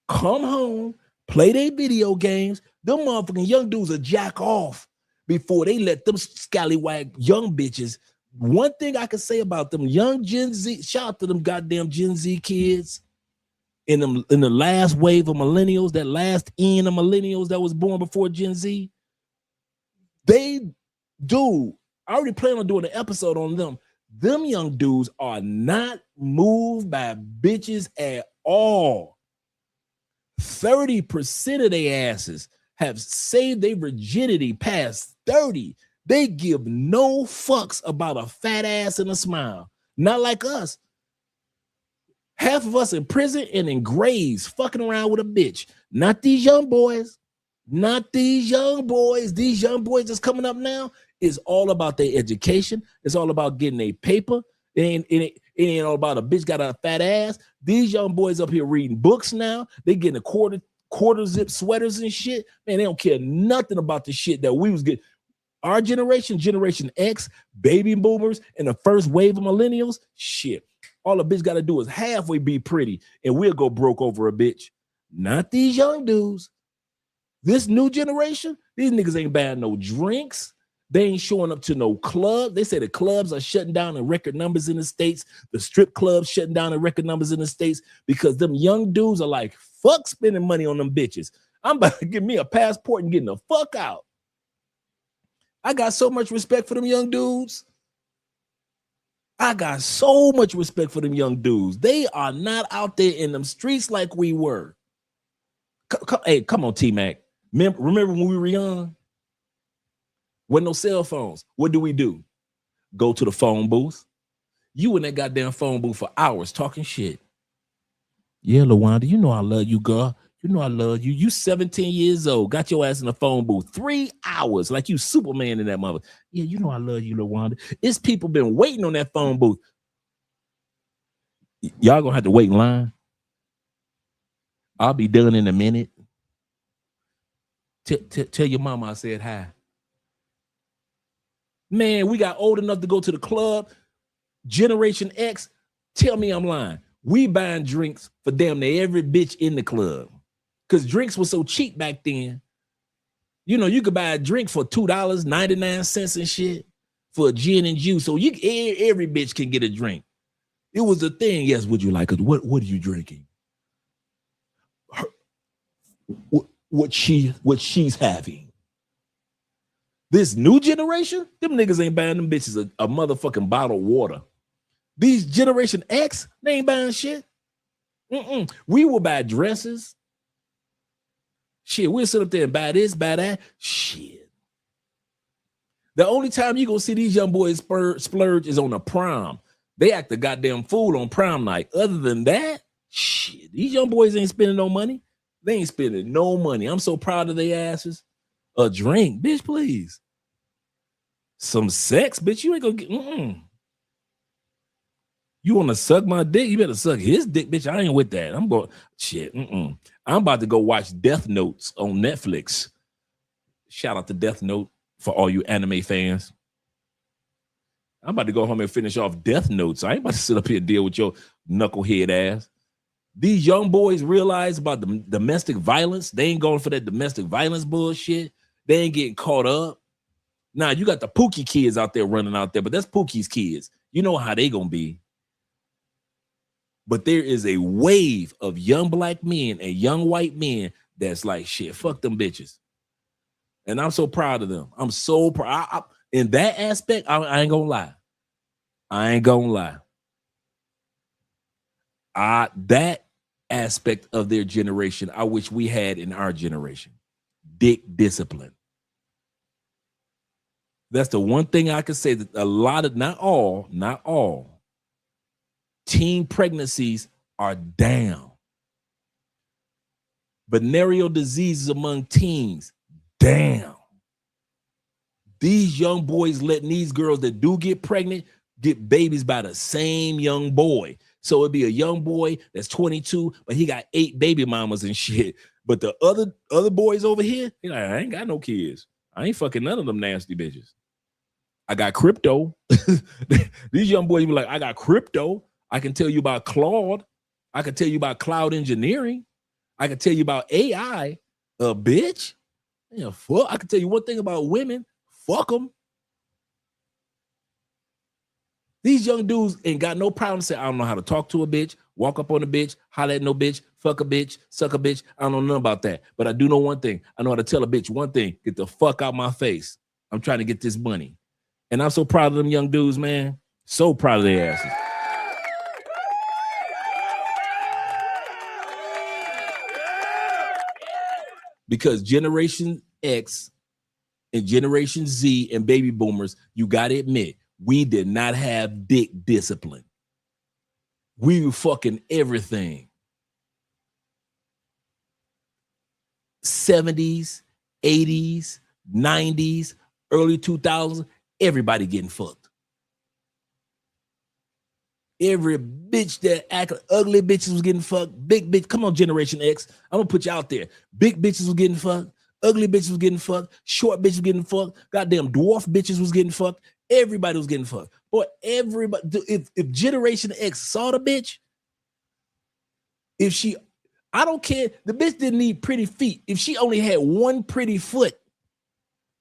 B: come home, play their video games. Them motherfucking young dudes are jack off before they let them scallywag young bitches. One thing I can say about them young Gen Z, shout out to them goddamn Gen Z kids in the last wave of millennials, that last end of millennials that was born before Gen Z. I already plan on doing an episode on them. Them young dudes are not moved by bitches at all. 30% of their asses have saved their virginity past 30. They give no fucks about a fat ass and a smile. Not like us. Half of us in prison and in graves fucking around with a bitch. Not these young boys. Not these young boys. These young boys that's coming up now is all about their education. It's all about getting a paper. It ain't all about a bitch got a fat ass. These young boys up here reading books now. They getting a quarter zip sweaters and shit. Man, they don't care nothing about the shit that we was getting. Our generation, Generation X, baby boomers, and the first wave of millennials, shit. All a bitch got to do is halfway be pretty, and we'll go broke over a bitch. Not these young dudes. This new generation, these niggas ain't buying no drinks. They ain't showing up to no club. They say the clubs are shutting down in record numbers in the States. The strip clubs shutting down in record numbers in the States because them young dudes are like, fuck spending money on them bitches. I'm about to give me a passport and getting the fuck out. I got so much respect for them young dudes. I got so much respect for them young dudes. They are not out there in them streets like we were. Hey, come on, T-Mac. Remember when we were young? With no cell phones. What do? Go to the phone booth. You in that goddamn phone booth for hours talking shit. Yeah, LaWanda, you know I love you, girl. You know I love you. You 17 years old. Got your ass in the phone booth 3 hours like you Superman in that mother. Yeah, you know I love you, LaWanda. It's people been waiting on that phone booth. Y'all gonna have to wait in line. I'll be done in a minute. Tell your mama I said hi. Man, we got old enough to go to the club. Generation X, tell me I'm lying. We buying drinks for damn near every bitch in the club. Because drinks were so cheap back then. You know, you could buy a drink for $2.99 and shit for a gin and juice. So every bitch can get a drink. It was a thing. Yes, would you like it? What are you drinking? What she's having. This new generation, them niggas ain't buying them bitches a motherfucking bottle of water. These Generation X, they ain't buying shit. We will buy dresses. Shit, we'll sit up there and buy this, buy that. Shit. The only time you gonna see these young boys splurge is on a prom. They act a goddamn fool on prom night. Other than that, shit, these young boys ain't spending no money. They ain't spending no money. I'm so proud of their asses. A drink, bitch, please. Some sex, bitch, you ain't gonna get, You want to suck my dick? You better suck his dick, bitch. I ain't with that. I'm going, shit, I'm about to go watch Death Notes on Netflix. Shout out to Death Note for all you anime fans. I'm about to go home and finish off Death Notes. I ain't about to sit up here and deal with your knucklehead ass. These young boys realize about the domestic violence. They ain't going for that domestic violence bullshit. They ain't getting caught up. Now, you got the Pookie kids out there running out there, but that's Pookie's kids. You know how they gonna be. But there is a wave of young black men and young white men that's like, shit, fuck them bitches. And I'm so proud of them. I'm so proud. In that aspect, I ain't gonna lie. I ain't gonna lie. That aspect of their generation, I wish we had in our generation. Dick discipline. That's the one thing I can say that a lot of, not all, teen pregnancies are down. Venereal diseases among teens, down. These young boys letting these girls that do get pregnant get babies by the same young boy. So it'd be a young boy that's 22, but he got 8 baby mamas and shit. But the other boys over here, you know, I ain't got no kids. I ain't fucking none of them nasty bitches. I got crypto. These young boys be like, I got crypto. I can tell you about Claude. I can tell you about cloud engineering. I can tell you about AI. Bitch. Yeah, fuck. I can tell you one thing about women. Fuck them. These young dudes ain't got no problem saying, I don't know how to talk to a bitch, walk up on a bitch, holler at no bitch, fuck a bitch, suck a bitch. I don't know nothing about that. But I do know one thing. I know how to tell a bitch one thing. Get the fuck out my face. I'm trying to get this money. And I'm so proud of them young dudes, man. So proud of their asses. Because Generation X and Generation Z and baby boomers, you got to admit, we did not have dick discipline. We were fucking everything. 70s, 80s, 90s, early 2000s, everybody getting fucked. Every bitch that acted ugly bitches was getting fucked. Big bitch, come on, Generation X. I'm gonna put you out there. Big bitches was getting fucked. Ugly bitches was getting fucked. Short bitches was getting fucked. Goddamn dwarf bitches was getting fucked. Everybody was getting fucked. Boy, everybody. If Generation X saw the bitch, I don't care. The bitch didn't need pretty feet. If she only had one pretty foot,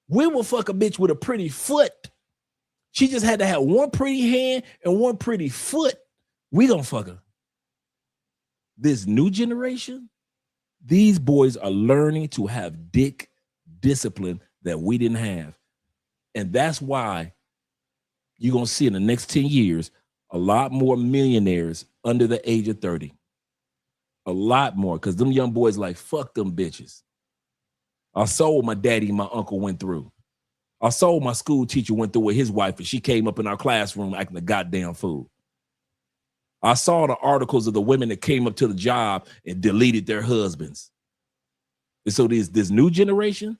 B: we will fuck a bitch with a pretty foot. She just had to have one pretty hand and one pretty foot. We gonna fuck her. This new generation, these boys are learning to have dick discipline that we didn't have. And that's why you're gonna see in the next 10 years, a lot more millionaires under the age of 30. A lot more, because them young boys like, fuck them bitches. I saw what my daddy and my uncle went through. I saw what my school teacher went through with his wife, and she came up in our classroom acting a goddamn fool. I saw the articles of the women that came up to the job and deleted their husbands. And so this new generation,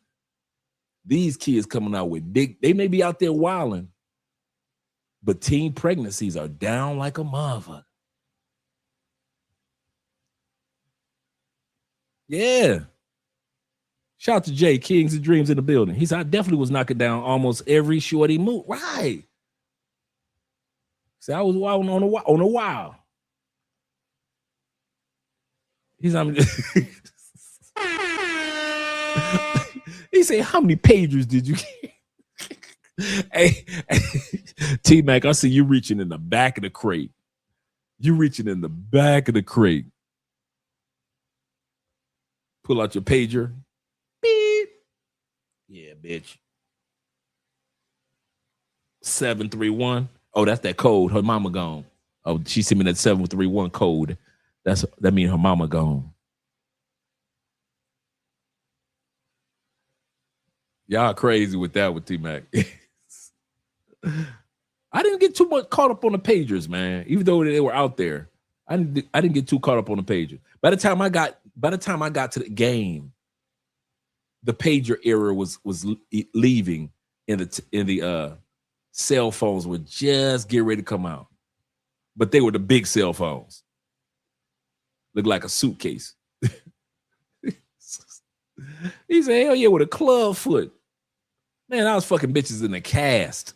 B: these kids coming out with big, they may be out there wilding, but teen pregnancies are down like a motherfucker. Yeah. Shout out to Jay, Kings and Dreams in the building. He said, I definitely was knocking down almost every shorty move. Right. See, I was wild on a while. He's he said, how many pagers did you get? Hey, T-Mac, I see you reaching in the back of the crate. You reaching in the back of the crate. Pull out your pager. Beep. Yeah, bitch. 731. Oh, that's that code. Her mama gone. Oh, she sent me that 731 code. That means her mama gone. Y'all crazy with that with T-Mac. I didn't get too much caught up on the pagers, man. Even though they were out there, I didn't get too caught up on the pagers. By the time I got to the game, the pager era was leaving, and the cell phones were just getting ready to come out. But they were the big cell phones. Looked like a suitcase. He said, hell yeah, with a club foot. Man, I was fucking bitches in a cast.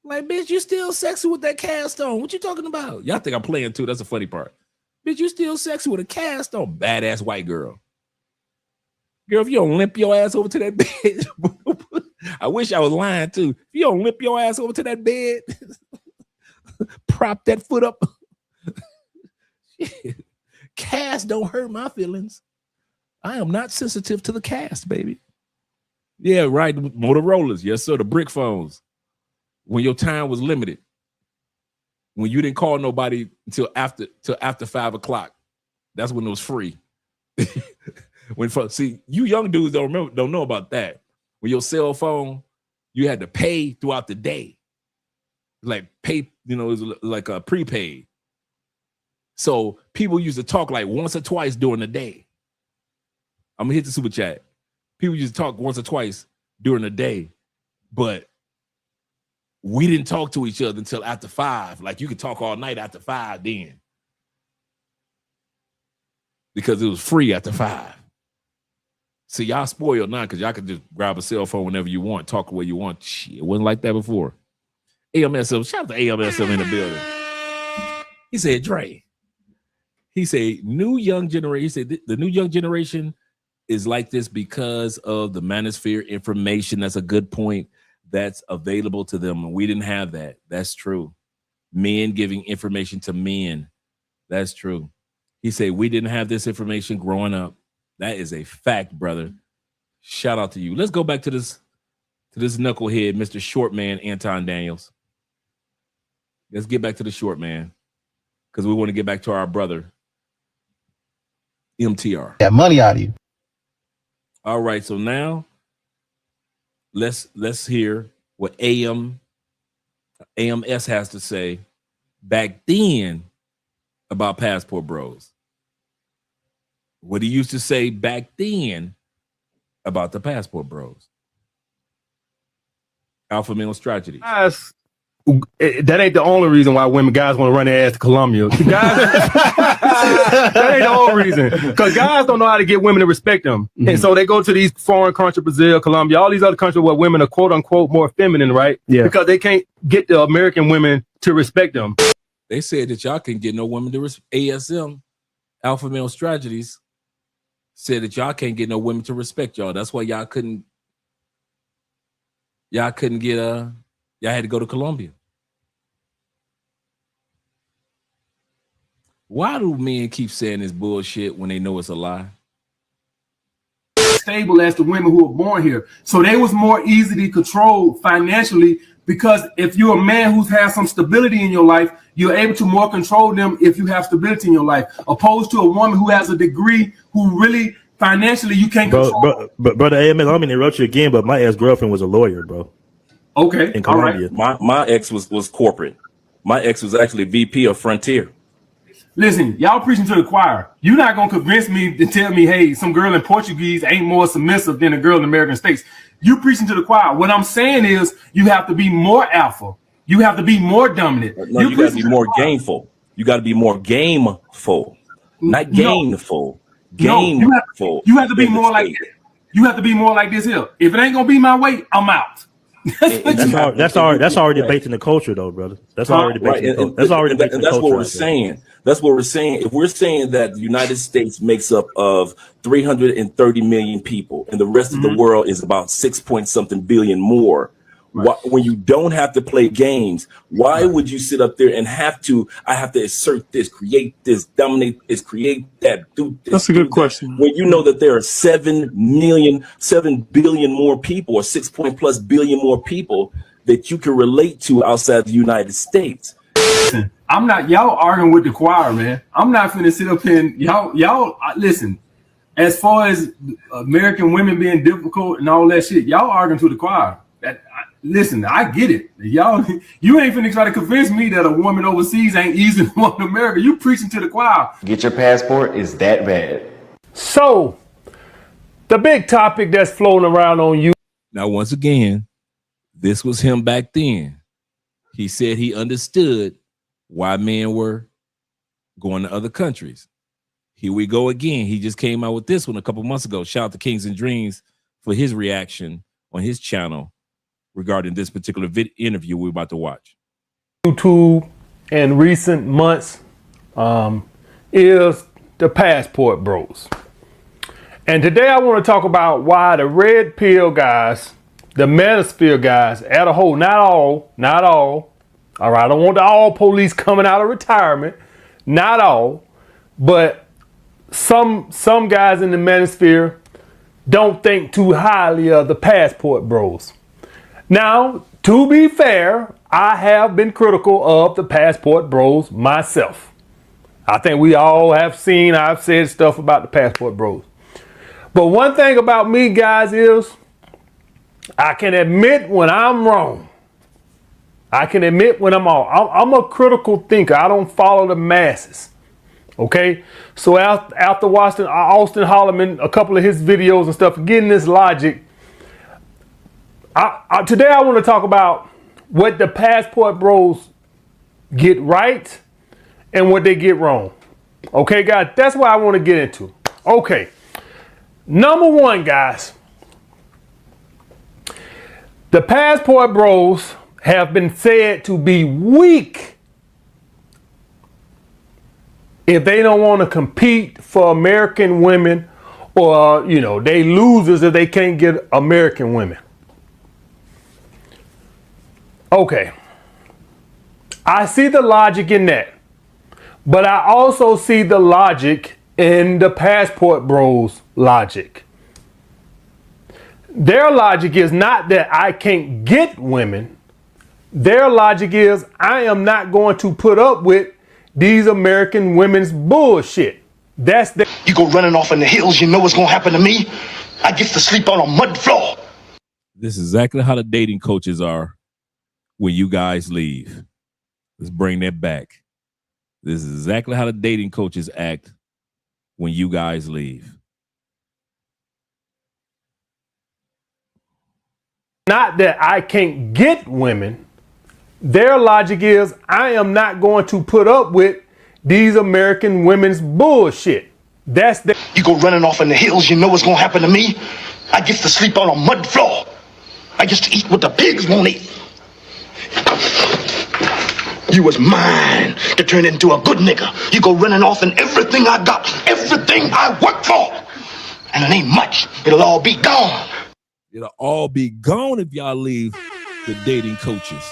B: Like, bitch, you still sexy with that cast on. What you talking about? Y'all think I'm playing too. That's the funny part. Bitch, you still sexy with a cast on. Badass white girl. Girl, if you don't limp your ass over to that bed, I wish I was lying too. If you don't limp your ass over to that bed, prop that foot up. Shit. Cast don't hurt my feelings. I am not sensitive to the cast, baby. Yeah, right. Motorola's. Yes, sir. The brick phones. When your time was limited. When you didn't call nobody until after 5 o'clock. That's when it was free. See, you young dudes don't know about that. When your cell phone, you had to pay throughout the day. Like pay, it was like a prepaid. So people used to talk like once or twice during the day. I'm gonna hit the super chat. People used to talk once or twice during the day, but we didn't talk to each other until after 5. Like you could talk all night after 5 then. Because it was free after 5. See, y'all spoiled now because y'all could just grab a cell phone whenever you want, talk where you want. Shit, it wasn't like that before. AMS, shout out to AMS in the building. He said, Dre. He said, new young generation. He said, the new young generation is like this because of the manosphere information. That's a good point. That's available to them. And we didn't have that. That's true. Men giving information to men. That's true. He said, we didn't have this information growing up. That is a fact, brother. Shout out to you. Let's go back to this knucklehead, Mr. Shortman, Anton Daniels. Let's get back to the short, man, because we want to get back to our brother, MTR.
E: That money out of you.
B: All right, so now let's hear what AMS has to say back then about Passport Bros. What he used to say back then about the Passport Bros. Alpha male strategy.
C: Guys, that ain't the only reason why guys want to run their ass to Colombia. Guys, that ain't the only reason. Because guys don't know how to get women to respect them. Mm-hmm. And so they go to these foreign countries, Brazil, Colombia, all these other countries where women are quote unquote more feminine, right? Yeah. Because they can't get the American women to respect them.
B: They said that y'all can't get no women to ASM, Alpha Male Strategies, said that y'all can't get no women to respect y'all. That's why y'all couldn't get y'all had to go to Colombia. Why do men keep saying this bullshit when they know it's a lie?
C: Stable as the women who were born here. So they was more easily controlled financially, because if you're a man who's had some stability in your life, you're able to more control them if you have stability in your life, opposed to a woman who has a degree who really financially you can't control.
F: But brother AMS, I don't mean to interrupt you again, but my ex-girlfriend was a lawyer, bro.
C: Okay.
F: In Colombia.
B: Right. My ex was corporate. My ex was actually VP of Frontier.
C: Listen, y'all preaching to the choir. You're not gonna convince me to tell me, hey, some girl in Portuguese ain't more submissive than a girl in the American States. You preaching to the choir. What I'm saying is you have to be more alpha. You have to be more dominant.
B: No, you got to be more gameful. You got to be more gameful, not gainful. Gameful.
C: You have to be more like this. You have to be more like this here. If it ain't gonna be my way, I'm out.
F: That's already baked in the culture, though, brother. That's already baked in the culture. That's already baked in the culture.
B: That's what we're saying. That's what we're saying. If we're saying that the United States makes up of 330 million people and the rest of the world is about 6-point-something billion more, when you don't have to play games, why would you sit up there and I have to assert this, create this, dominate this, create that, do this?
G: That's a good question.
B: When you know that there are 7 billion more people, or 6+ billion more people that you can relate to outside the United States.
C: I'm not, y'all arguing with the choir, man. I'm not finna sit up here and y'all listen. As far as American women being difficult and all that shit, y'all arguing to the choir. Listen, I get it. Y'all, you ain't finna try to convince me that a woman overseas ain't easy than one in America. You preaching to the choir.
X: Get your passport is that bad.
C: So, the big topic that's floating around on you.
B: Now, once again, this was him back then. He said he understood why men were going to other countries. Here we go again. He just came out with this one a couple months ago. Shout out to Kings and Dreams for his reaction on his channel regarding this particular interview we're about to watch.
C: YouTube in recent months is the Passport Bros. And today I want to talk about why the red pill guys, the manosphere guys, at a whole, not all, all right, I don't want the all police coming out of retirement, not all, but some guys in the manosphere don't think too highly of the Passport Bros. Now, to be fair, I have been critical of the Passport Bros myself. I think we all have seen, I've said stuff about the Passport Bros. But one thing about me, guys, is I can admit when I'm wrong. I can admit when I'm wrong. I'm a critical thinker. I don't follow the masses. Okay? So after watching Austin Holloman, a couple of his videos and stuff, getting this logic, today I want to talk about what the Passport Bros get right and what they get wrong. Okay, guys, that's what I want to get into. Okay, number one, guys, the Passport Bros have been said to be weak if they don't want to compete for American women, or, you know, they losers if they can't get American women. Okay, I see the logic in that, but I also see the logic in the Passport Bros logic. Their logic is not that I can't get women. Their logic is, I am not going to put up with these American women's bullshit. That's the.
G: You go running off in the hills, you know what's gonna happen to me? I get to sleep on a mud floor.
B: This is exactly how the dating coaches are when you guys leave. Let's bring that back. This is exactly how the dating coaches act when you guys leave.
C: Not that I can't get women. Their logic is, I am not going to put up with these American women's bullshit. That's the.
G: You go running off in the hills, you know what's gonna happen to me? I get to sleep on a mud floor. I get to eat what the pigs won't eat. You was mine to turn into a good nigga. You go running off and everything I got, everything I worked for. And it ain't much. It'll all be gone.
B: It'll all be gone if y'all leave the dating coaches.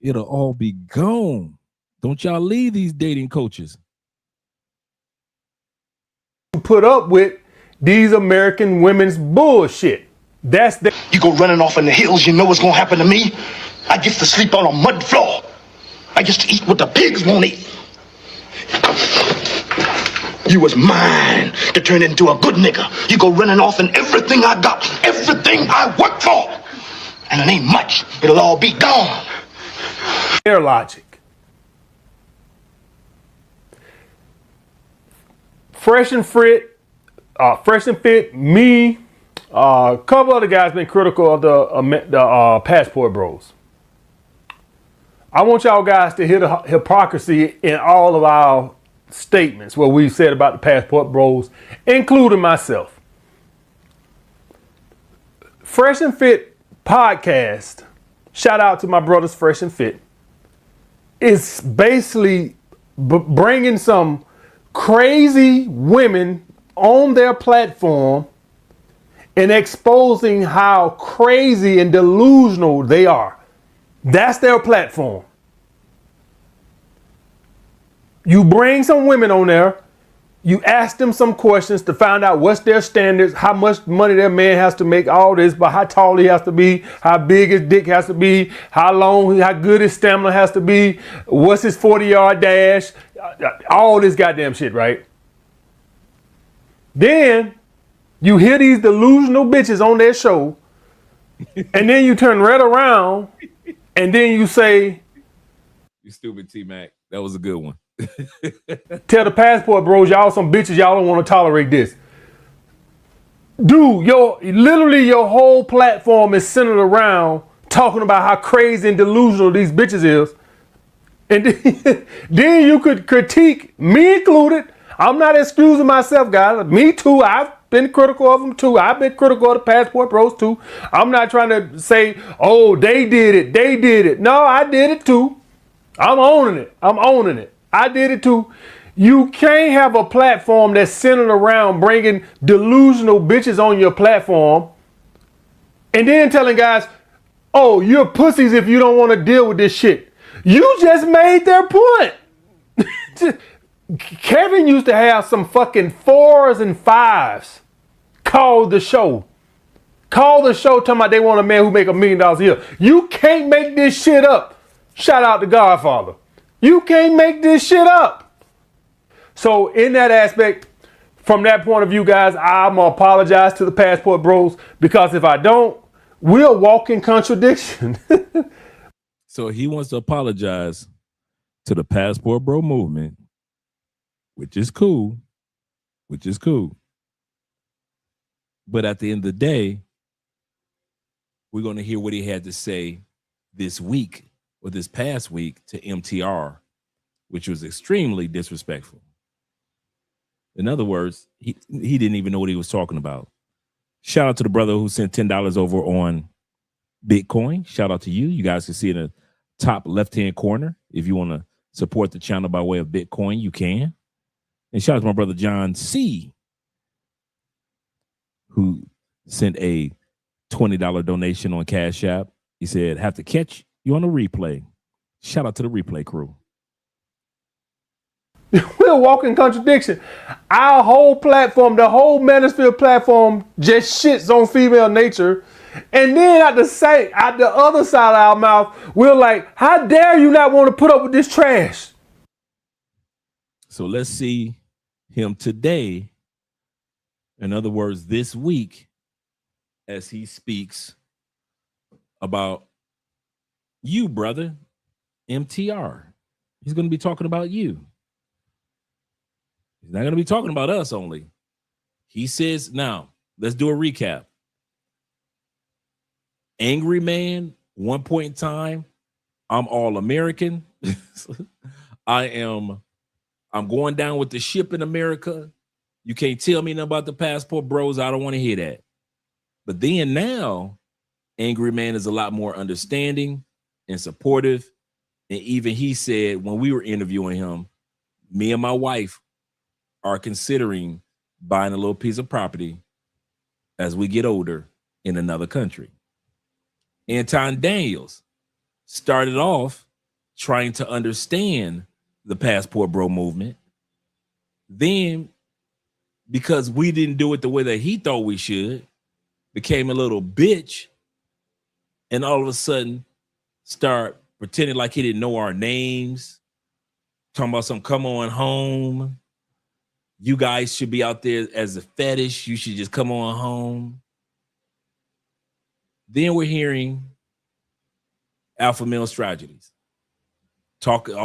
B: It'll all be gone. Don't y'all leave these dating coaches.
C: Put up with these American women's bullshit. That's the.
G: You go running off in the hills, you know what's gonna happen to me? I get to sleep on a mud floor. I get to eat what the pigs won't eat. You was mine to turn into a good nigga. You go running off and everything I got, everything I worked for. And it ain't much. It'll all be gone.
C: Their logic. Fresh and Fit, me, a couple other guys been critical of the Passport Bros. I want y'all guys to hear the hypocrisy in all of our statements, what we've said about the Passport Bros, including myself. Fresh and Fit podcast, shout out to my brothers Fresh and Fit, is basically bringing some crazy women on their platform and exposing how crazy and delusional they are. That's their platform. You bring some women on there, you ask them some questions to find out what's their standards, how much money their man has to make, all this, but how tall he has to be, how big his dick has to be, how long, how good his stamina has to be, what's his 40-yard dash, all this goddamn shit, right? Then you hear these delusional bitches on their show, and then you turn right around, and then you say,
B: You stupid T-Mac. That was a good one.
C: Tell the Passport Bros, y'all some bitches, y'all don't want to tolerate this. Dude, literally your whole platform is centered around talking about how crazy and delusional these bitches is. And then you could critique, me included. I'm not excusing myself, guys. Me too. I've been critical of them too. I've been critical of the Passport Bros too. I'm not trying to say, oh, they did it. They did it. No, I did it too. I'm owning it. I did it too. You can't have a platform that's centered around bringing delusional bitches on your platform and then telling guys, oh, you're pussies if you don't want to deal with this shit. You just made their point. Kevin used to have some fucking 4s and 5s call the show. Talking about they want a man who make $1 million a year. You can't make this shit up. Shout out to Godfather. You can't make this shit up. So in that aspect, from that point of view, guys, I'm going to apologize to the Passport Bros, because if I don't, we'll walk in contradiction.
B: So he wants to apologize to the Passport Bro movement, which is cool. But at the end of the day, we're going to hear what he had to say this week or this past week to MTR, which was extremely disrespectful. In other words, he didn't even know what he was talking about. Shout out to the brother who sent $10 over on Bitcoin. Shout out to you. You guys can see in the top left-hand corner. If you want to support the channel by way of Bitcoin, you can. And shout out to my brother John C., who sent a $20 donation on Cash App. He said, have to catch you on the replay. Shout out to the replay crew.
C: We'll walk in contradiction. Our whole platform, the whole Manosphere platform, just shits on female nature. And then at the other side of our mouth, we're like, how dare you not want to put up with this trash?
B: So let's see him today. In other words, this week, as he speaks about you, brother, MTR. He's going to be talking about you. He's not going to be talking about us only. He says, now, let's do a recap. Angry man, one point in time, I'm all American. I'm going down with the ship in America. You can't tell me nothing about the passport bros. I don't want to hear that. But then now, Angry man is a lot more understanding and supportive. And even he said when we were interviewing him, me and my wife are considering buying a little piece of property as we get older in another country. Anton Daniels started off trying to understand the passport bro movement. Then, because we didn't do it the way that he thought we should, became a little bitch, and all of a sudden start pretending like he didn't know our names, talking about some come on home. You guys should be out there as a fetish. You should just come on home. Then we're hearing alpha male strategies. Talking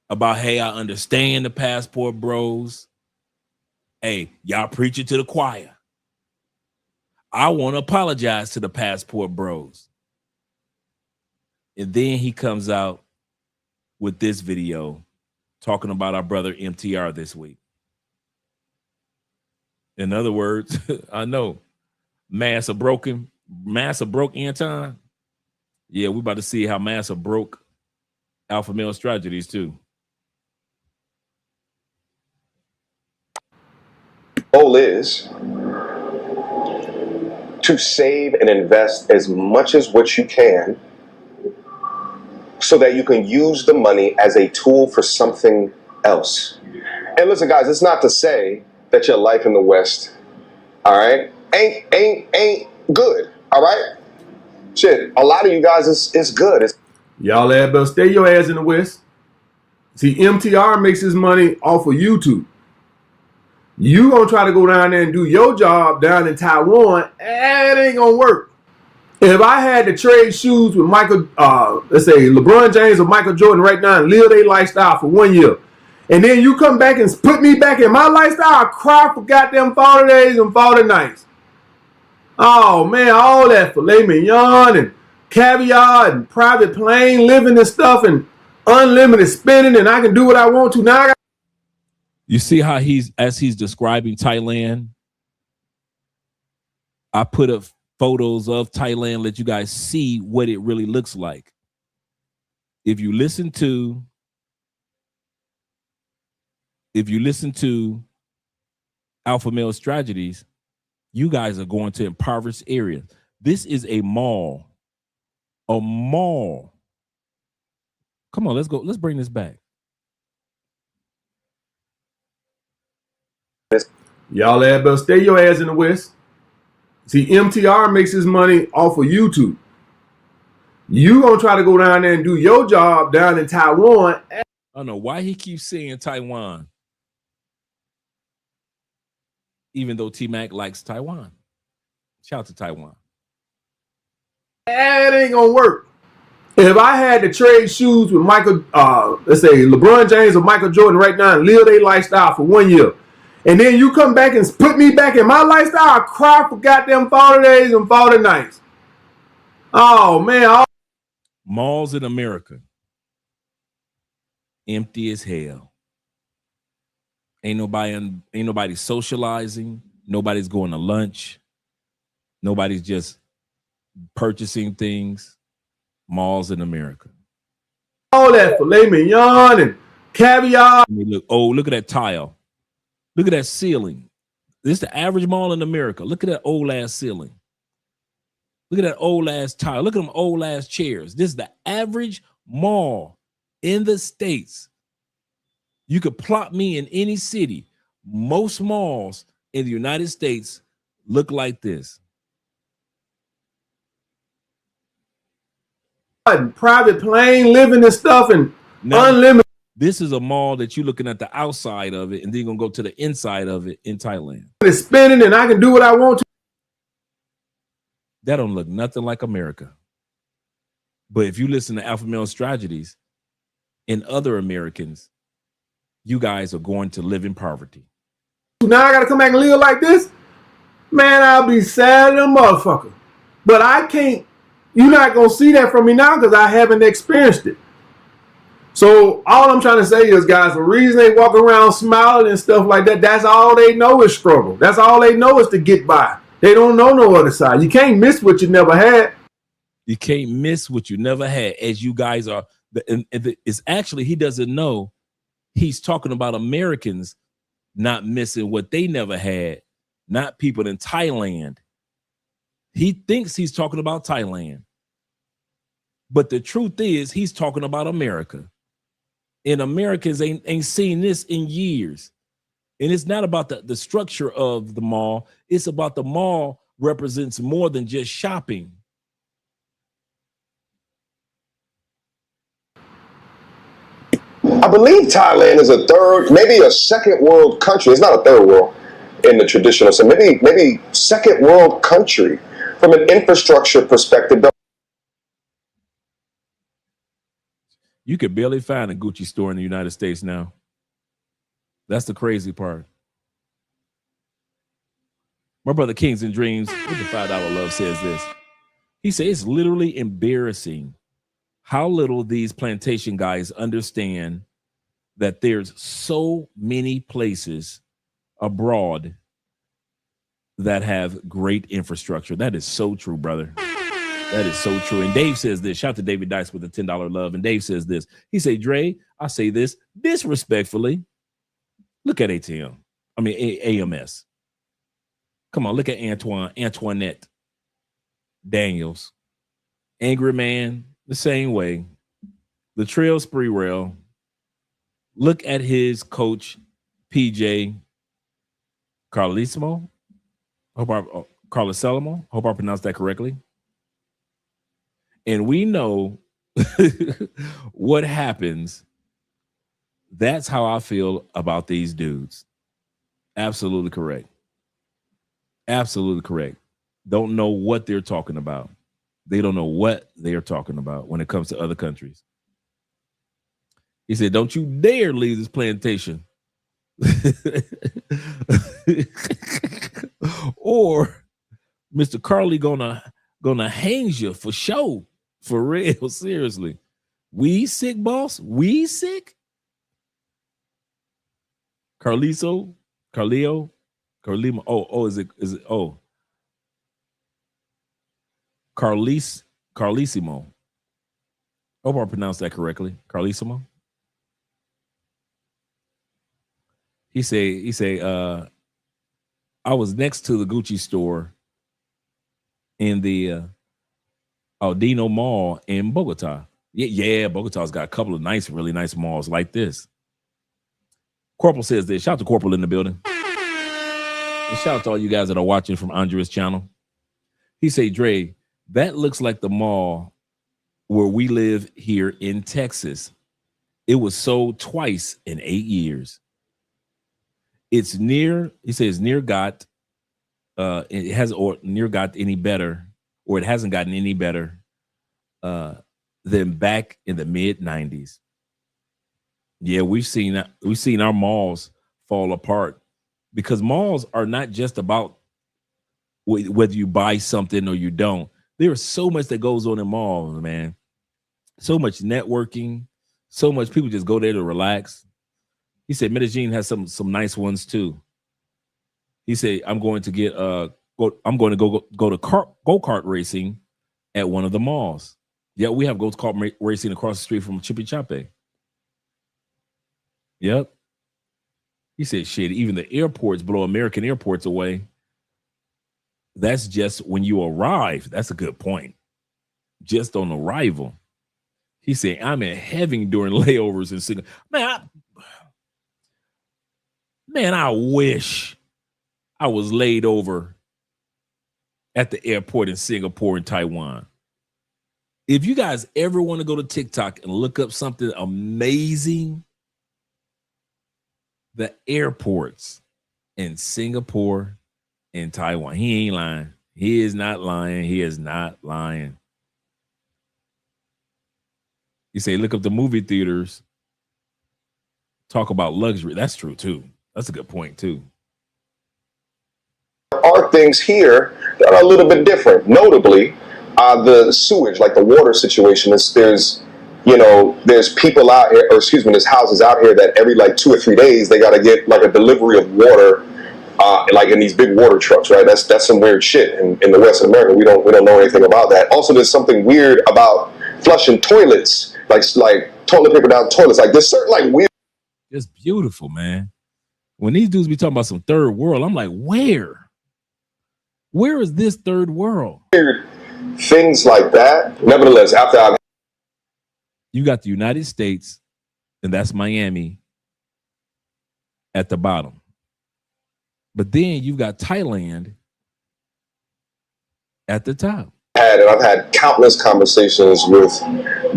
B: about, hey, I understand the passport bros. Hey, y'all preach it to the choir. I want to apologize to the passport bros. And then he comes out with this video talking about our brother MTR this week. In other words, I know Massa broke Anton. Yeah, we're about to see how Massa broke alpha male strategies too.
L: Goal is to save and invest as much as what you can so that you can use the money as a tool for something else. And listen, guys, it's not to say that your life in the West, all right, ain't good, all right? Shit, a lot of you guys is good.
C: Y'all better stay your ass in the West. See, MTR makes his money off of YouTube. You gonna try to go down there and do your job down in Taiwan, it ain't gonna work. If I had to trade shoes with Michael, let's say LeBron James or Michael Jordan right now and live their lifestyle for 1 year, and then you come back and put me back in my lifestyle, I cry for goddamn 40 days and 40 nights. Oh man, all that filet mignon and caviar and private plane living and stuff and unlimited spending, and I can do what I want to. Now
B: You see how he's describing Thailand? I put up photos of Thailand, let you guys see what it really looks like. If you listen to alpha male strategies, you guys are going to impoverished areas. This is a mall. A mall. Come on, let's go. Let's bring this back.
C: Y'all better stay your ass in the West. See, MTR makes his money off of YouTube. You gonna try to go down there and do your job down in Taiwan.
B: I don't know why he keeps saying Taiwan, even though T-Mac likes Taiwan. Shout out to Taiwan.
C: It ain't gonna work. If I had to trade shoes with Michael, let's say LeBron James or Michael Jordan right now and live their lifestyle for 1 year, and then you come back and put me back in my lifestyle, I cry for goddamn 40 days and 40 nights. Oh man.
B: Malls in America, empty as hell. Ain't nobody socializing. Nobody's going to lunch. Nobody's just purchasing things. Malls in America.
C: All that filet mignon and caviar.
B: Look at that tile. Look at that ceiling. This is the average mall in America. Look at that old ass ceiling. Look at that old ass tile. Look at them old ass chairs. This is the average mall in the States. You could plot me in any city. Most malls in the United States look like this.
C: Private plane living and stuff and now, unlimited.
B: This is a mall that you're looking at the outside of it, and then you're gonna go to the inside of it in Thailand.
C: It's spinning, and I can do what I want to.
B: That don't look nothing like America. But if you listen to Alpha Male Strategies and other Americans, you guys are going to live in poverty.
C: Now I gotta come back and live like this? Man, I'll be sad as a motherfucker. But I can't, you're not gonna see that from me now because I haven't experienced it. So all I'm trying to say is, guys, the reason they walk around smiling and stuff like that, that's all they know is struggle. That's all they know is to get by. They don't know no other side. You can't miss what you never had.
B: You can't miss what you never had, as you guys are. And it's actually, he doesn't know. He's talking about Americans not missing what they never had, not people in Thailand. He thinks he's talking about Thailand. But the truth is, he's talking about America. And Americans ain't seen this in years. And it's not about the structure of the mall. It's about the mall represents more than just shopping.
L: I believe Thailand is a third, maybe a second world country. It's not a third world in the traditional sense. Maybe second world country from an infrastructure perspective.
B: You could barely find a Gucci store in the United States now. That's the crazy part. My brother Kings and Dreams with the $5 love says this. He says it's literally embarrassing how little these plantation guys understand that there's so many places abroad that have great infrastructure. That is so true, brother. That is so true. And Dave says this. Shout out to David Dice with the $10 love. And Dave says this. He say, Dre, I say this disrespectfully. Look at ATM. I mean, AMS. Come on, look at Antoinette Daniels. Angry Man, the same way. The Trail Spree Rail. Look at his coach, PJ Carlesimo. Carlesimo. Hope I pronounced that correctly. And we know what happens. That's how I feel about these dudes. Absolutely correct. Absolutely correct. Don't know what they're talking about. They don't know what they are talking about when it comes to other countries. He said, don't you dare leave this plantation. Or Mr. Carly gonna hang you for show. For real, seriously. We sick, boss? We sick? Carlimo. Is it? Carlesimo. Hope I pronounced that correctly. Carlesimo. He say, I was next to the Gucci store in the Aldino Mall in Bogota. Yeah, Bogota's got a couple of really nice malls like this. Corporal says this. Shout out to Corporal in the building. And shout out to all you guys that are watching from Andrea's channel. He say, Dre, that looks like the mall where we live here in Texas. It was sold twice in 8 years. It's near, he says, near got any better, or it hasn't gotten any better than back in the mid-90s. Yeah, we've seen our malls fall apart because malls are not just about whether you buy something or you don't. There's so much that goes on in malls, man. So much networking, so much people just go there to relax. He said Medellin has some nice ones too. He said, I'm going to go to go-kart racing at one of the malls. Yeah, we have go-kart racing across the street from Chipichape. Yep. He said, shit, even the airports blow American airports away. That's just when you arrive. That's a good point. Just on arrival. He said, I'm in heaven during layovers in Singapore. Man, I wish I was laid over at the airport in Singapore and Taiwan. If you guys ever want to go to TikTok and look up something amazing, the airports in Singapore and Taiwan. He ain't lying. He is not lying. He is not lying. You say, look up the movie theaters. Talk about luxury. That's true, too. That's a good point, too.
L: There are things here that are a little bit different. Notably, the sewage, like the water situation, there's people out here, or excuse me, there's houses out here that every like 2 or 3 days, they got to get like a delivery of water, like in these big water trucks, right? That's some weird shit in the West America. We don't know anything about that. Also, there's something weird about flushing toilets, like toilet paper down toilets. Like there's certain like weird.
B: It's beautiful, man. When these dudes be talking about some third world, I'm like, where? Where is this third world?
L: Weird things like that. Nevertheless, after
B: you got the United States, and that's Miami at the bottom. But then you've got Thailand at the top.
L: I've had countless conversations with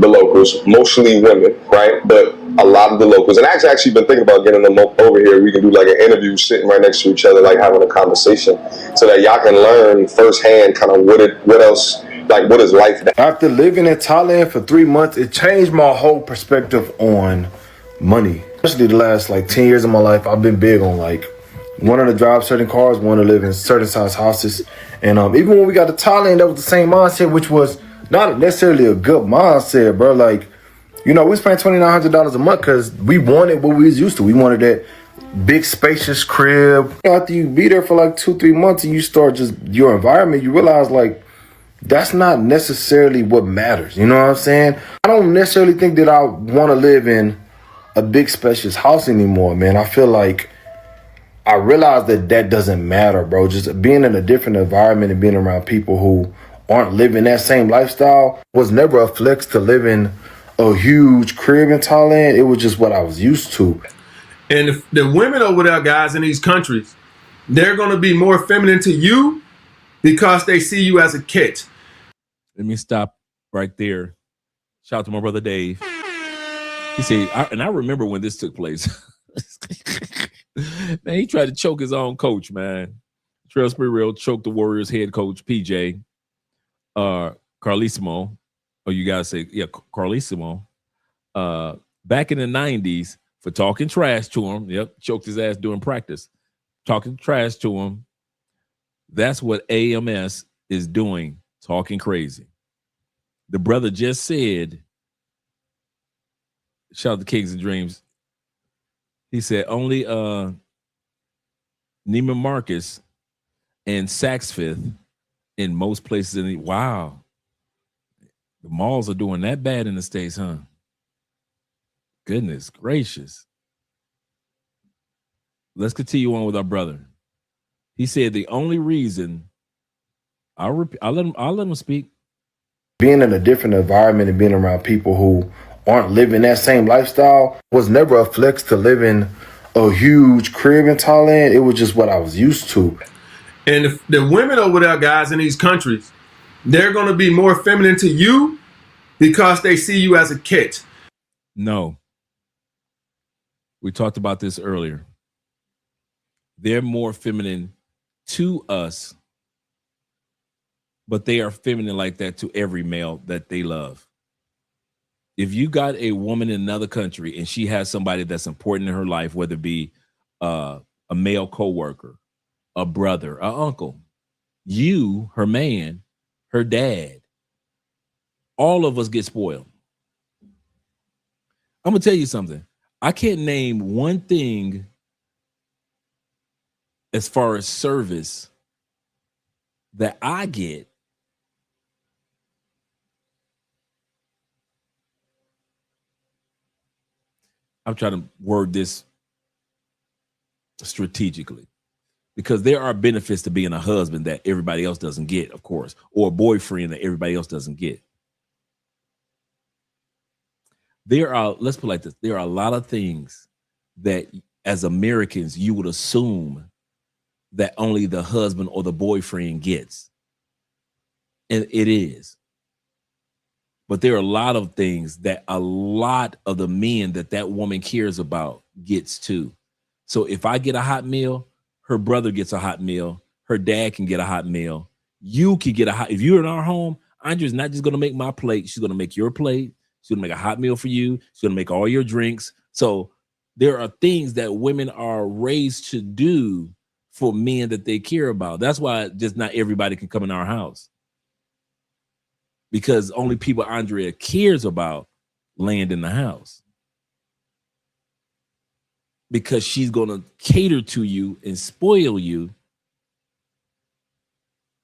L: the locals, mostly women, right? But a lot of the locals, and I actually been thinking about getting them over here. We can do like an interview sitting right next to each other, like having a conversation, so that y'all can learn firsthand kind of what is life now.
M: After living in Thailand for 3 months, it changed my whole perspective on money. Especially the last like 10 years of my life, I've been big on like wanting to drive certain cars, wanting to live in certain size houses. And even when we got to Thailand, that was the same mindset, which was not necessarily a good mindset, bro. Like, you know, we spent $2,900 a month because we wanted what we was used to. We wanted that big spacious crib. After you be there for like 2-3 months and you start just your environment, you realize like that's not necessarily what matters. You know what I'm saying? I don't necessarily think that I want to live in a big spacious house anymore, man. I feel like I realized that doesn't matter, bro. Just being in a different environment and being around people who aren't living that same lifestyle was never a flex to live in a huge crib in Thailand. It was just what I was used to.
C: And if the women over there, guys, in these countries, they're going to be more feminine to you because they see you as a kid.
B: Let me stop right there. Shout out to my brother Dave. He said, I remember when this took place. Man, he tried to choke his own coach, man. Trail Spirit Real choked the Warriors head coach, PJ. Carlissimo. Oh, you guys say, yeah, Carlissimo. Back in the 90s for talking trash to him. Yep, choked his ass during practice. Talking trash to him. That's what AMS is doing, talking crazy. The brother just said, shout out to Kings and Dreams. He said only Neiman Marcus and Saks Fifth in most places in the wow. The malls are doing that bad in the States, huh? Goodness gracious. Let's continue on with our brother. He said the only reason I'll let him speak.
M: Being in a different environment and being around people who aren't living that same lifestyle was never a flex to live in a huge crib in Thailand. It was just what I was used to.
C: And if the women over there, guys, in these countries, they're going to be more feminine to you because they see you as a kid.
B: No. We talked about this earlier. They're more feminine to us, but they are feminine like that to every male that they love. If you got a woman in another country and she has somebody that's important in her life, whether it be a male coworker, a brother, an uncle, you, her man, her dad, all of us get spoiled. I'm gonna tell you something. I can't name one thing as far as service that I get I'm trying to word this strategically because there are benefits to being a husband that everybody else doesn't get, of course, or a boyfriend that everybody else doesn't get. There are, let's put it like this, there are a lot of things that as Americans you would assume that only the husband or the boyfriend gets. And it is. But there are a lot of things that a lot of the men that woman cares about gets too. So if I get a hot meal, her brother gets a hot meal, her dad can get a hot meal. You can get a hot, if you're in our home, Andrea's not just going to make my plate. She's going to make your plate. She's going to make a hot meal for you. She's going to make all your drinks. So there are things that women are raised to do for men that they care about. That's why just not everybody can come in our house. Because only people Andrea cares about land in the house. Because she's going to cater to you and spoil you.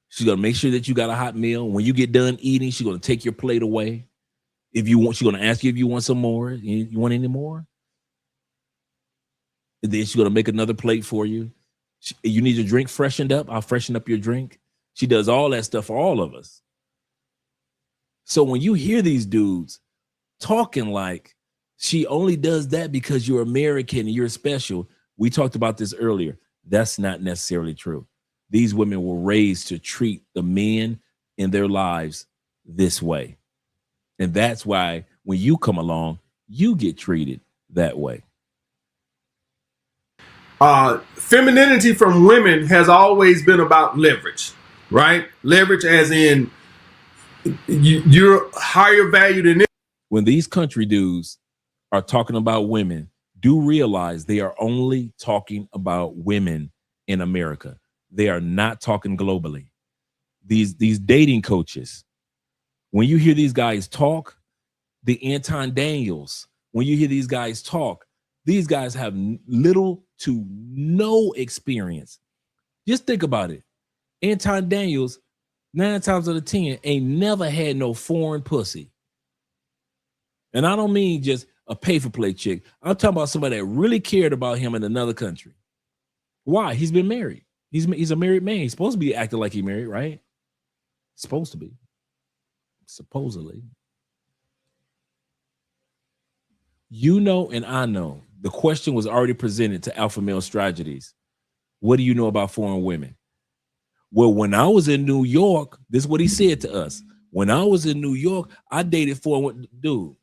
B: She's going to make sure that you got a hot meal. When you get done eating, she's going to take your plate away. If you want, she's going to ask you if you want some more. You want any more? And then she's going to make another plate for you. You need your drink freshened up? I'll freshen up your drink. She does all that stuff for all of us. So when you hear these dudes talking like she only does that because you're American and you're special, we talked about this earlier. That's not necessarily true. These women were raised to treat the men in their lives this way. And that's why when you come along, you get treated that way.
C: Femininity from women has always been about leverage, right? Leverage as in you're higher value than it.
B: When these country dudes are talking about women, do realize they are only talking about women in America. They are not talking globally. These dating coaches, when you hear these guys talk, the Anton Daniels, when you hear these guys talk, these guys have little to no experience. Just think about it. Anton Daniels, 9 times out of 10, ain't never had no foreign pussy. And I don't mean just a pay-for-play chick. I'm talking about somebody that really cared about him in another country. Why? He's been married. He's a married man. He's supposed to be acting like he married, right? Supposed to be. Supposedly. You know and I know. The question was already presented to Alpha Male Strategies. What do you know about foreign women? Well, when I was in New York, this is what he said to us. When I was in New York, I dated foreign dude.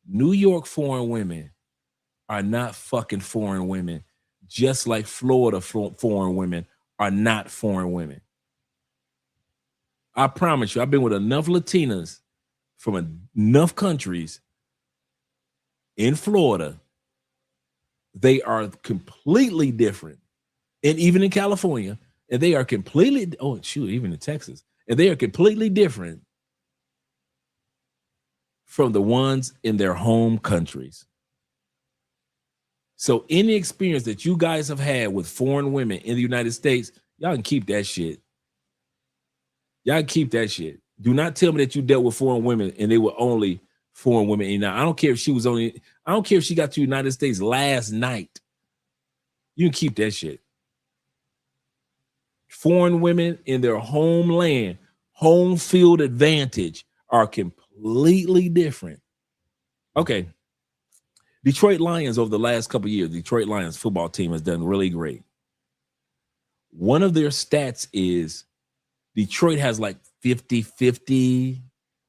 B: New York foreign women are not fucking foreign women, just like Florida foreign women are not foreign women. I promise you, I've been with enough Latinas from enough countries in Florida. They are completely different. And even in California, and they are completely, oh, shoot, even in Texas, and they are completely different from the ones in their home countries. So any experience that you guys have had with foreign women in the United States, y'all can keep that shit. Y'all can keep that shit. Do not tell me that you dealt with foreign women and they were only foreign women. And I don't care if she was only, I don't care if she got to the United States last night. You can keep that shit. Foreign women in their homeland, home field advantage are completely different. Okay. Detroit Lions over the last couple of years, Detroit Lions football team has done really great. One of their stats is Detroit has like 50-50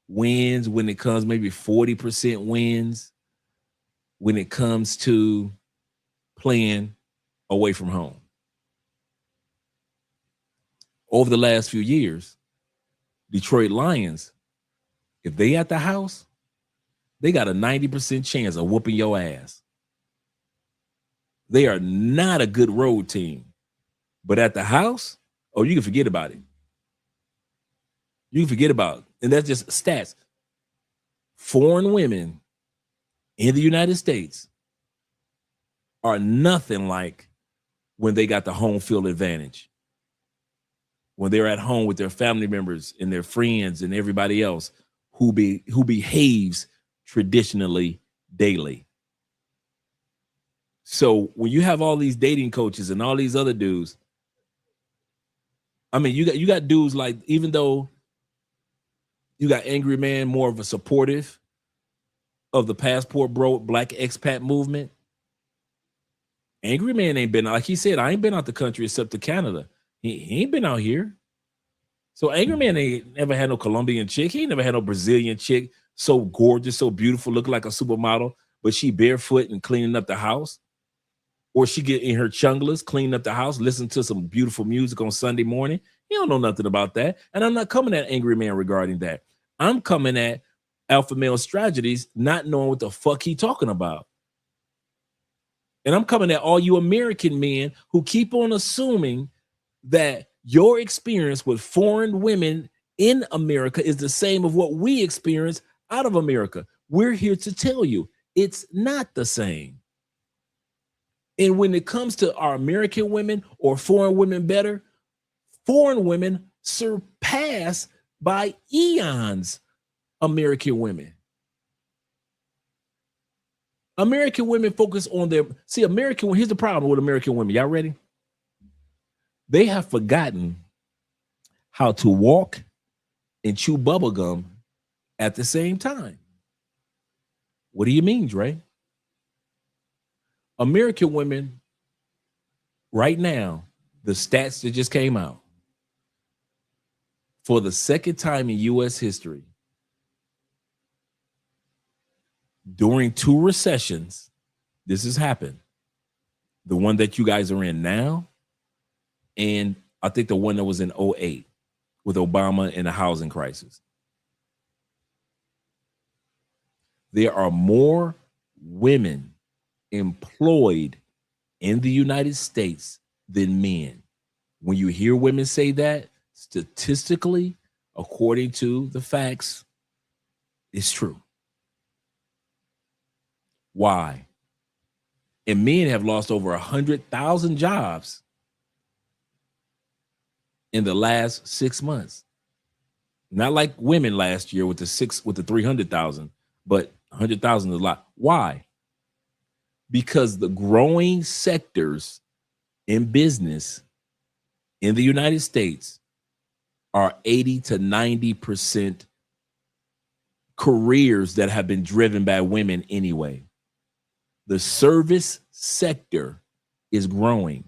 B: wins when it comes, maybe 40% wins when it comes to playing away from home. Over the last few years, Detroit Lions, if they at the house, they got a 90% chance of whooping your ass. They are not a good road team. But at the house, oh, you can forget about it. You can forget about it. And that's just stats. Foreign women in the United States are nothing like when they got the home field advantage. When they're at home with their family members and their friends and everybody else who behaves traditionally daily. So when you have all these dating coaches and all these other dudes, I mean, you got dudes like, even though you got Angry Man, more of a supportive of the passport bro, black expat movement. Angry Man ain't been, like he said, I ain't been out the country except to Canada. He ain't been out here. So Angry Man ain't never had no Colombian chick. He ain't never had no Brazilian chick so gorgeous, so beautiful, looking like a supermodel, but she barefoot and cleaning up the house. Or she get in her chunglas, cleaning up the house, listen to some beautiful music on Sunday morning. He don't know nothing about that. And I'm not coming at Angry Man regarding that. I'm coming at alpha male strategies, not knowing what the fuck he talking about. And I'm coming at all you American men who keep on assuming that your experience with foreign women in America is the same of what we experience out of America. We're here to tell you it's not the same. And when it comes to our American women or foreign women better, foreign women surpass by eons American women. American women focus on their, here's the problem with American women. Y'all ready? They have forgotten how to walk and chew bubblegum at the same time. What do you mean, Dre? American women, right now, the stats that just came out, for the second time in U.S. history, during 2 recessions, this has happened. The one that you guys are in now, and I think the one that was in 2008 with Obama and the housing crisis. There are more women employed in the United States than men. When you hear women say that, statistically, according to the facts, it's true. Why? And men have lost over 100,000 jobs in the last 6 months. Not like women last year with the 300,000, but 100,000 is a lot. Why? Because the growing sectors in business in the United States are 80 to 90% careers that have been driven by women anyway. The service sector is growing.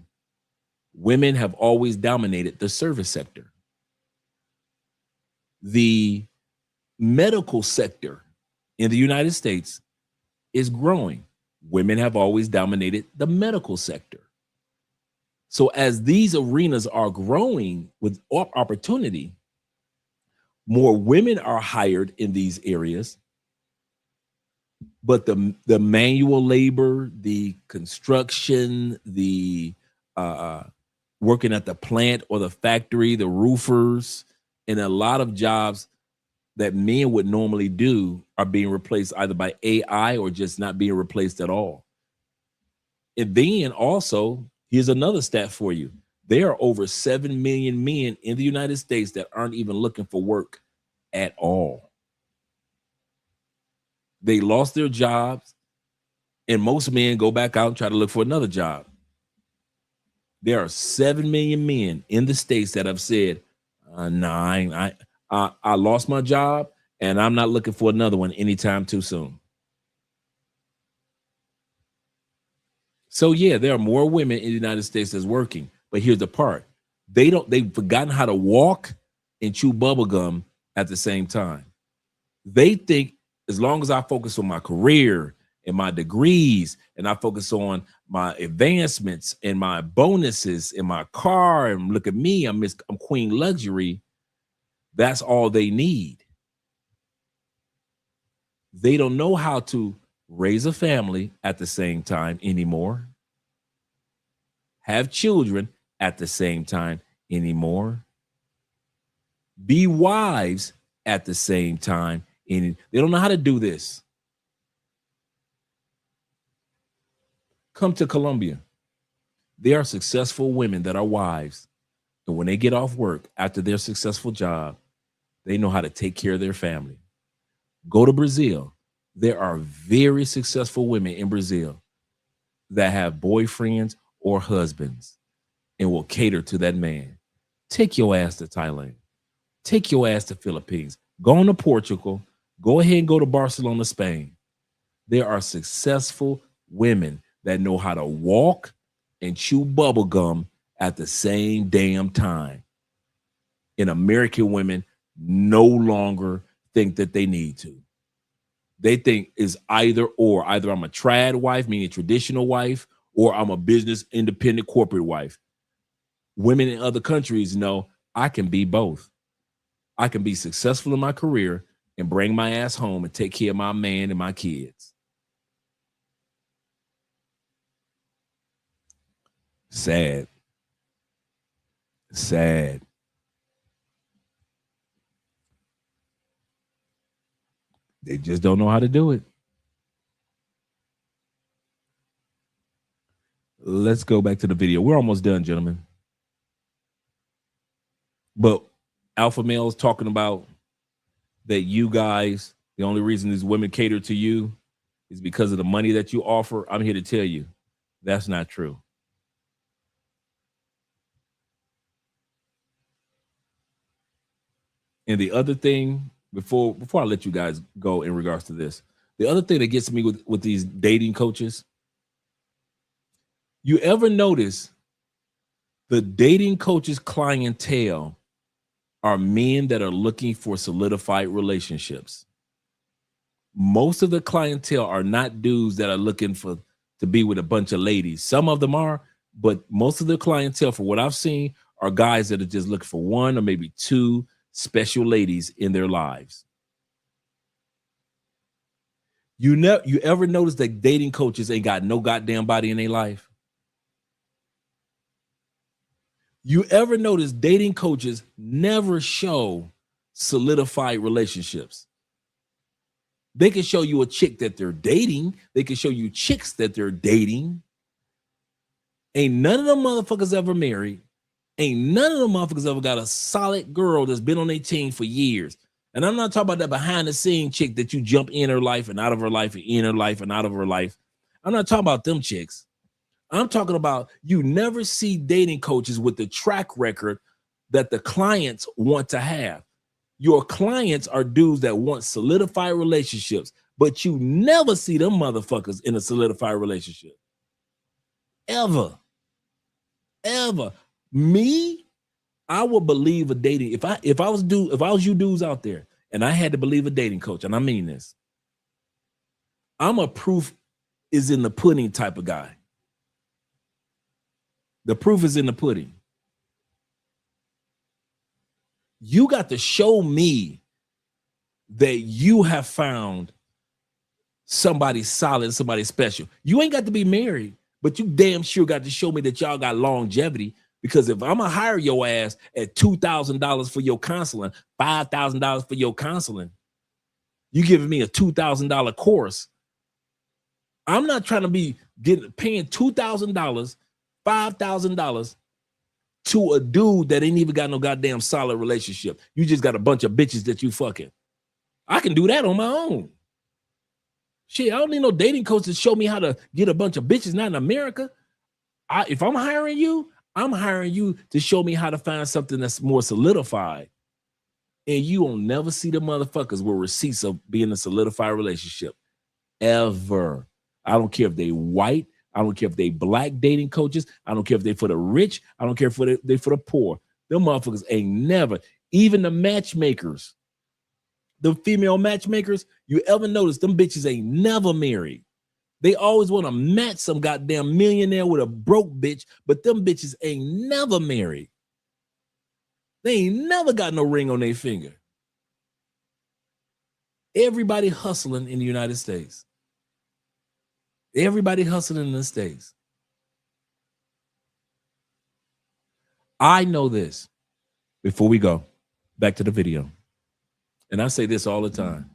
B: Women have always dominated the service sector. The medical sector in the United States is growing. Women have always dominated the medical sector. So as these arenas are growing with opportunity, more women are hired in these areas, but the manual labor, the construction, the working at the plant or the factory, the roofers, and a lot of jobs that men would normally do are being replaced either by AI or just not being replaced at all. And then also, here's another stat for you. There are over 7 million men in the United States that aren't even looking for work at all. They lost their jobs, and most men go back out and try to look for another job. There are 7 million men in the States that have said, I lost my job, and I'm not looking for another one anytime too soon. So yeah, there are more women in the United States that's working, but here's the part. They've forgotten how to walk and chew bubblegum at the same time. They think as long as I focus on my career and my degrees, and I focus on my advancements and my bonuses and my car, and look at me, I'm Queen Luxury, that's all they need. They don't know how to raise a family at the same time anymore, have children at the same time anymore, be wives at the same time. And they don't know how to do this. Come to Colombia. There are successful women that are wives. And when they get off work after their successful job, they know how to take care of their family. Go to Brazil. There are very successful women in Brazil that have boyfriends or husbands and will cater to that man. Take your ass to Thailand. Take your ass to Philippines. Go on to Portugal. Go ahead and go to Barcelona, Spain. There are successful women that know how to walk and chew bubblegum at the same damn time. And American women no longer think that they need to. They think is either or. Either I'm a trad wife, meaning traditional wife, or I'm a business independent corporate wife. Women in other countries know I can be both. I can be successful in my career and bring my ass home and take care of my man and my kids. Sad. Sad. They just don't know how to do it. Let's go back to the video. We're almost done, gentlemen. But alpha males talking about that you guys, the only reason these women cater to you is because of the money that you offer. I'm here to tell you that's not true. And the other thing, before I let you guys go in regards to this, the other thing that gets me with these dating coaches, you ever notice the dating coaches clientele are men that are looking for solidified relationships. Most of the clientele are not dudes that are looking to be with a bunch of ladies. Some of them are, but most of the clientele, for what I've seen, are guys that are just looking for one or maybe two special ladies in their lives. You ever notice that dating coaches ain't got no goddamn body in their life? You ever notice dating coaches never show solidified relationships? They can show you a chick that they're dating. They can show you chicks that they're dating. Ain't none of them motherfuckers ever married. Ain't none of them motherfuckers ever got a solid girl that's been on their team for years. And I'm not talking about that behind the scene chick that you jump in her life and out of her life and in her life and out of her life. I'm not talking about them chicks. I'm talking about you never see dating coaches with the track record that the clients want to have. Your clients are dudes that want solidified relationships, but you never see them motherfuckers in a solidified relationship. Ever. Ever. Me, I would believe a dating. If I was you dudes out there and I had to believe a dating coach, and I mean this, I'm a proof is in the pudding type of guy. The proof is in the pudding. You got to show me that you have found somebody solid, somebody special. You ain't got to be married, but you damn sure got to show me that y'all got longevity. Because if I'm gonna hire your ass at $2,000 for your counseling, $5,000 for your counseling, you giving me a $2,000 course. I'm not trying to be paying $2,000, $5,000 to a dude that ain't even got no goddamn solid relationship. You just got a bunch of bitches that you fucking. I can do that on my own. Shit, I don't need no dating coach to show me how to get a bunch of bitches, not in America. If I'm hiring you to show me how to find something that's more solidified. And you will never see the motherfuckers with receipts of being in a solidified relationship. Ever. I don't care if they white. I don't care if they black dating coaches. I don't care if they for the rich. I don't care if they for the poor. Them motherfuckers ain't never. Even the matchmakers, the female matchmakers, you ever notice them bitches ain't never married. They always want to match some goddamn millionaire with a broke bitch, but them bitches ain't never married. They ain't never got no ring on their finger. Everybody hustling in the United States. Everybody hustling in the States. I know this. Before we go back to the video, and I say this all the time,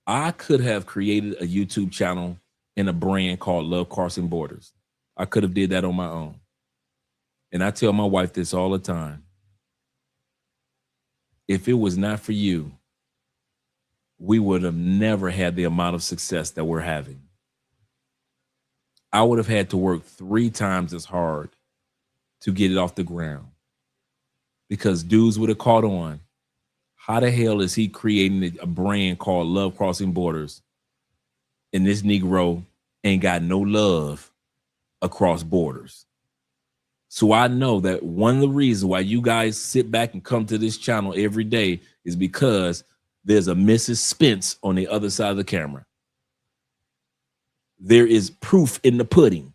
B: I could have created a YouTube channel and a brand called Love Crossing Borders. I could have did that on my own. And I tell my wife this all the time. If it was not for you, we would have never had the amount of success that we're having. I would have had to work 3 times as hard to get it off the ground because dudes would have caught on. How the hell is he creating a brand called Love Crossing Borders and this Negro ain't got no love across borders? So I know that one of the reasons why you guys sit back and come to this channel every day is because there's a Mrs. Spence on the other side of the camera. There is proof in the pudding.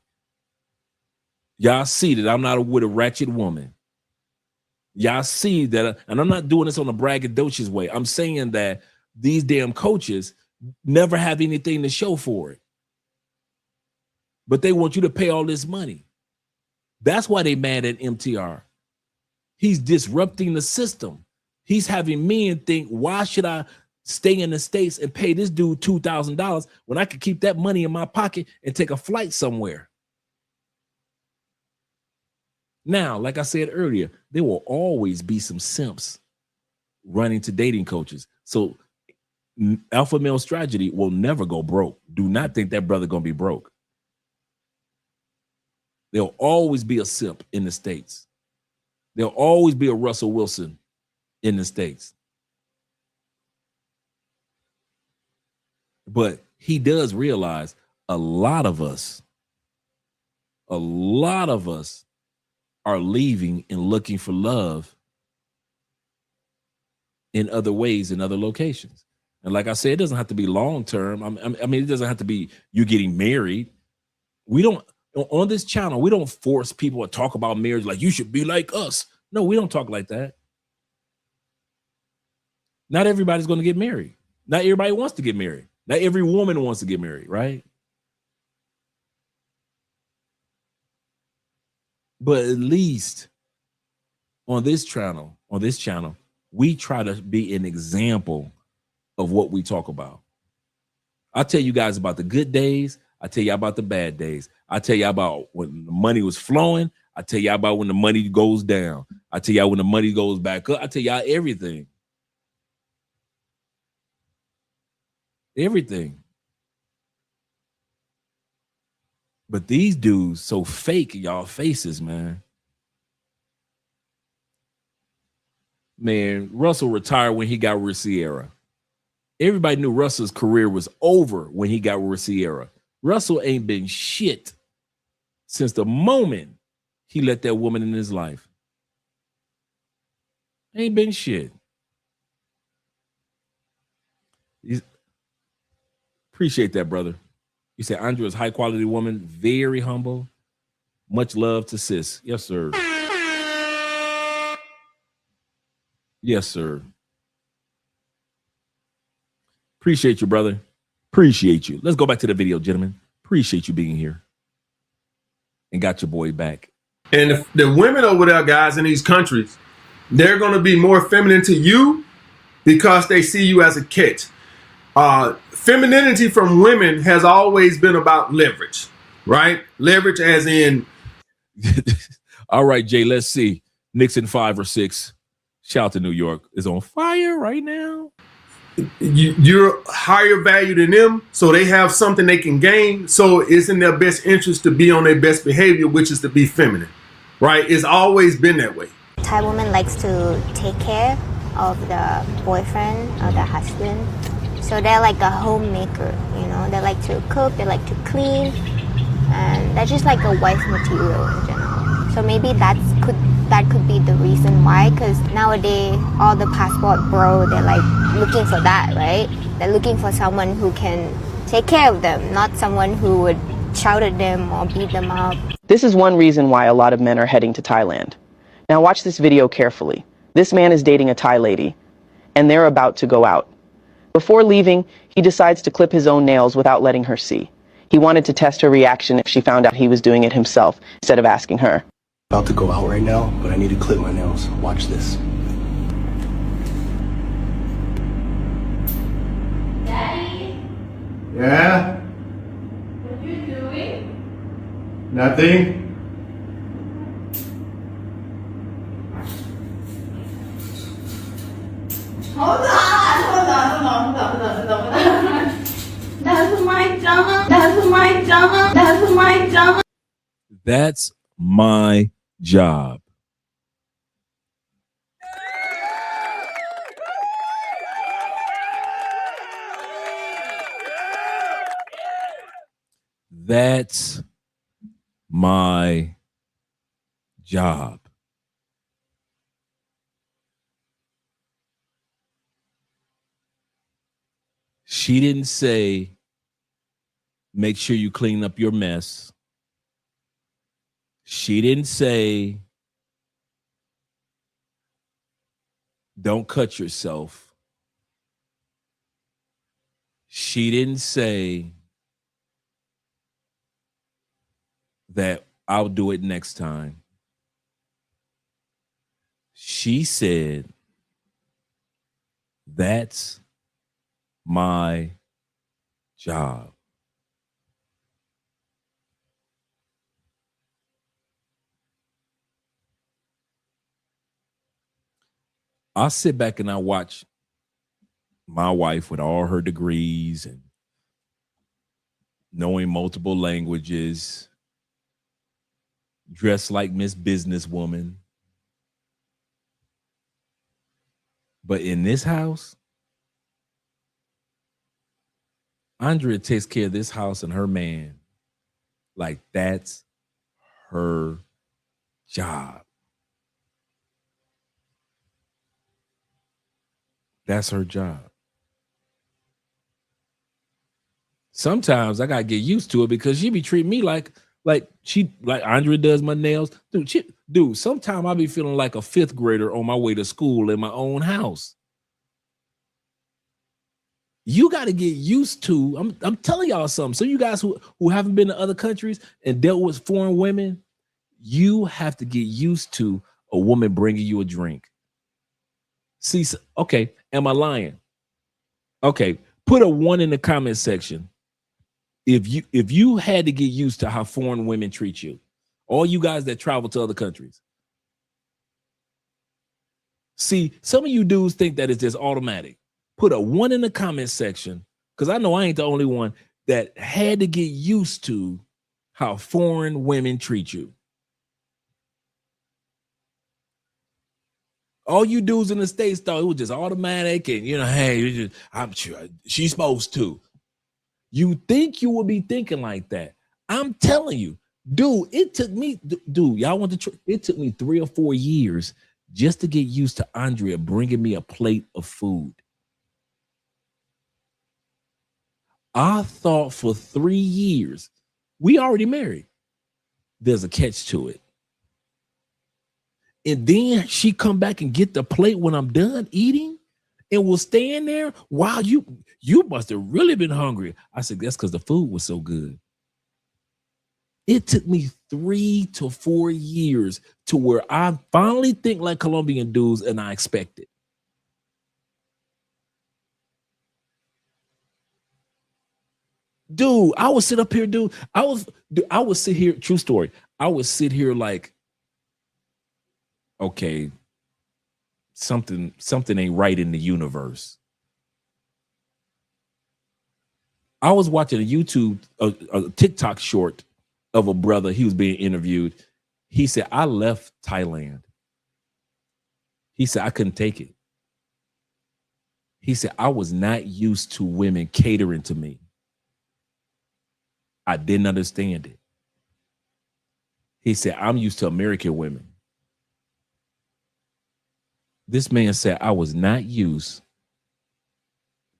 B: Y'all see that I'm not with a ratchet woman. Y'all see that, and I'm not doing this on a braggadocious way. I'm saying that these damn coaches never have anything to show for it. But they want you to pay all this money. That's why they mad at MTR. He's disrupting the system. He's having men think, why should I stay in the States and pay this dude $2,000 when I could keep that money in my pocket and take a flight somewhere? Now, like I said earlier, there will always be some simps running to dating coaches. So alpha male strategy will never go broke. Do not think that brother gonna be broke. There'll always be a simp in the States. There'll always be a Russell Wilson in the States. But he does realize a lot of us are leaving and looking for love in other ways, in other locations. And like I said, it doesn't have to be long-term. I mean, it doesn't have to be you getting married. We don't, on this channel, we don't force people to talk about marriage like you should be like us. No, we don't talk like that. Not everybody's going to get married. Not everybody wants to get married. Not every woman wants to get married, right? But at least on this channel, we try to be an example of what we talk about. I tell you guys about the good days. I tell you about the bad days. I tell you about when the money was flowing. I tell you about when the money goes down. I tell you when the money goes back up. I tell y'all everything. Everything. But these dudes so fake in y'all faces, man. Man, Russell retired when he got with Sierra. Everybody knew Russell's career was over when he got with Sierra. Russell ain't been shit since the moment he let that woman in his life. Ain't been shit. Appreciate that, brother. You said Andrew is high quality woman, very humble. Much love to sis. Yes, sir. Yes, sir. Appreciate you, brother. Appreciate you. Let's go back to the video, gentlemen. Appreciate you being here. And got your boy back.
C: And the women over there, guys, in these countries, they're going to be more feminine to you because they see you as a catch. Femininity from women has always been about leverage, right? Leverage as in.
B: All right, Jay, let's see. Nixon 5 or 6. Shout out to New York is on fire right now.
C: You're higher value than them, so they have something they can gain. So it's in their best interest to be on their best behavior, which is to be feminine, right? It's always been that way.
K: Thai woman likes to take care of the boyfriend or the husband. So they're like a homemaker, you know. They like to cook, they like to clean, and they're just like a wife material in general. So maybe that could be the reason why, because nowadays all the passport bro, they're like looking for that, right? They're looking for someone who can take care of them, not someone who would shout at them or beat them up.
N: This is one reason why a lot of men are heading to Thailand. Now watch this video carefully. This man is dating a Thai lady, and they're about to go out. Before leaving, he decides to clip his own nails without letting her see. He wanted to test her reaction if she found out he was doing it himself, instead of asking her.
O: About to go out right now, but I need to clip my nails. Watch this.
K: Daddy,
C: Yeah?
K: what are you doing?
C: Nothing?
K: Hold on. That's my job. That's my job. That's my job.
B: That's my job. That's my job. She didn't say, make sure you clean up your mess. She didn't say, don't cut yourself. She didn't say that I'll do it next time. She said, that's my job. I sit back and I watch my wife with all her degrees and knowing multiple languages, dressed like Miss Businesswoman. But in this house, Andrea takes care of this house and her man like that's her job. That's her job. Sometimes I gotta get used to it because she be treating me like Andrea does my nails. Dude, sometimes I be feeling like a fifth grader on my way to school in my own house. You got to get used to, I'm telling y'all something. So you guys who haven't been to other countries and dealt with foreign women, you have to get used to a woman bringing you a drink. See, okay, am I lying? Okay, put a 1 in the comment section. If you had to get used to how foreign women treat you, all you guys that travel to other countries. See, some of you dudes think that it's just automatic. Put a 1 in the comment section, because I know I ain't the only one that had to get used to how foreign women treat you. All you dudes in the States thought it was just automatic and, hey, I'm sure she's supposed to. You think you would be thinking like that. I'm telling you, dude, it took me, y'all want to, it took me 3 or 4 years just to get used to Andrea bringing me a plate of food. I thought for 3 years, we already married. There's a catch to it. And then she come back and get the plate when I'm done eating and will stand there. Wow, you must have really been hungry. I said, that's because the food was so good. It took me 3 to 4 years to where I finally think like Colombian dudes and I expect it. Dude, I would sit up here, dude. I would sit here, true story. I would sit here like, okay, something ain't right in the universe. I was watching a TikTok short of a brother. He was being interviewed. He said, I left Thailand. He said, I couldn't take it. He said, I was not used to women catering to me. I didn't understand it. He said, I'm used to American women. This man said, I was not used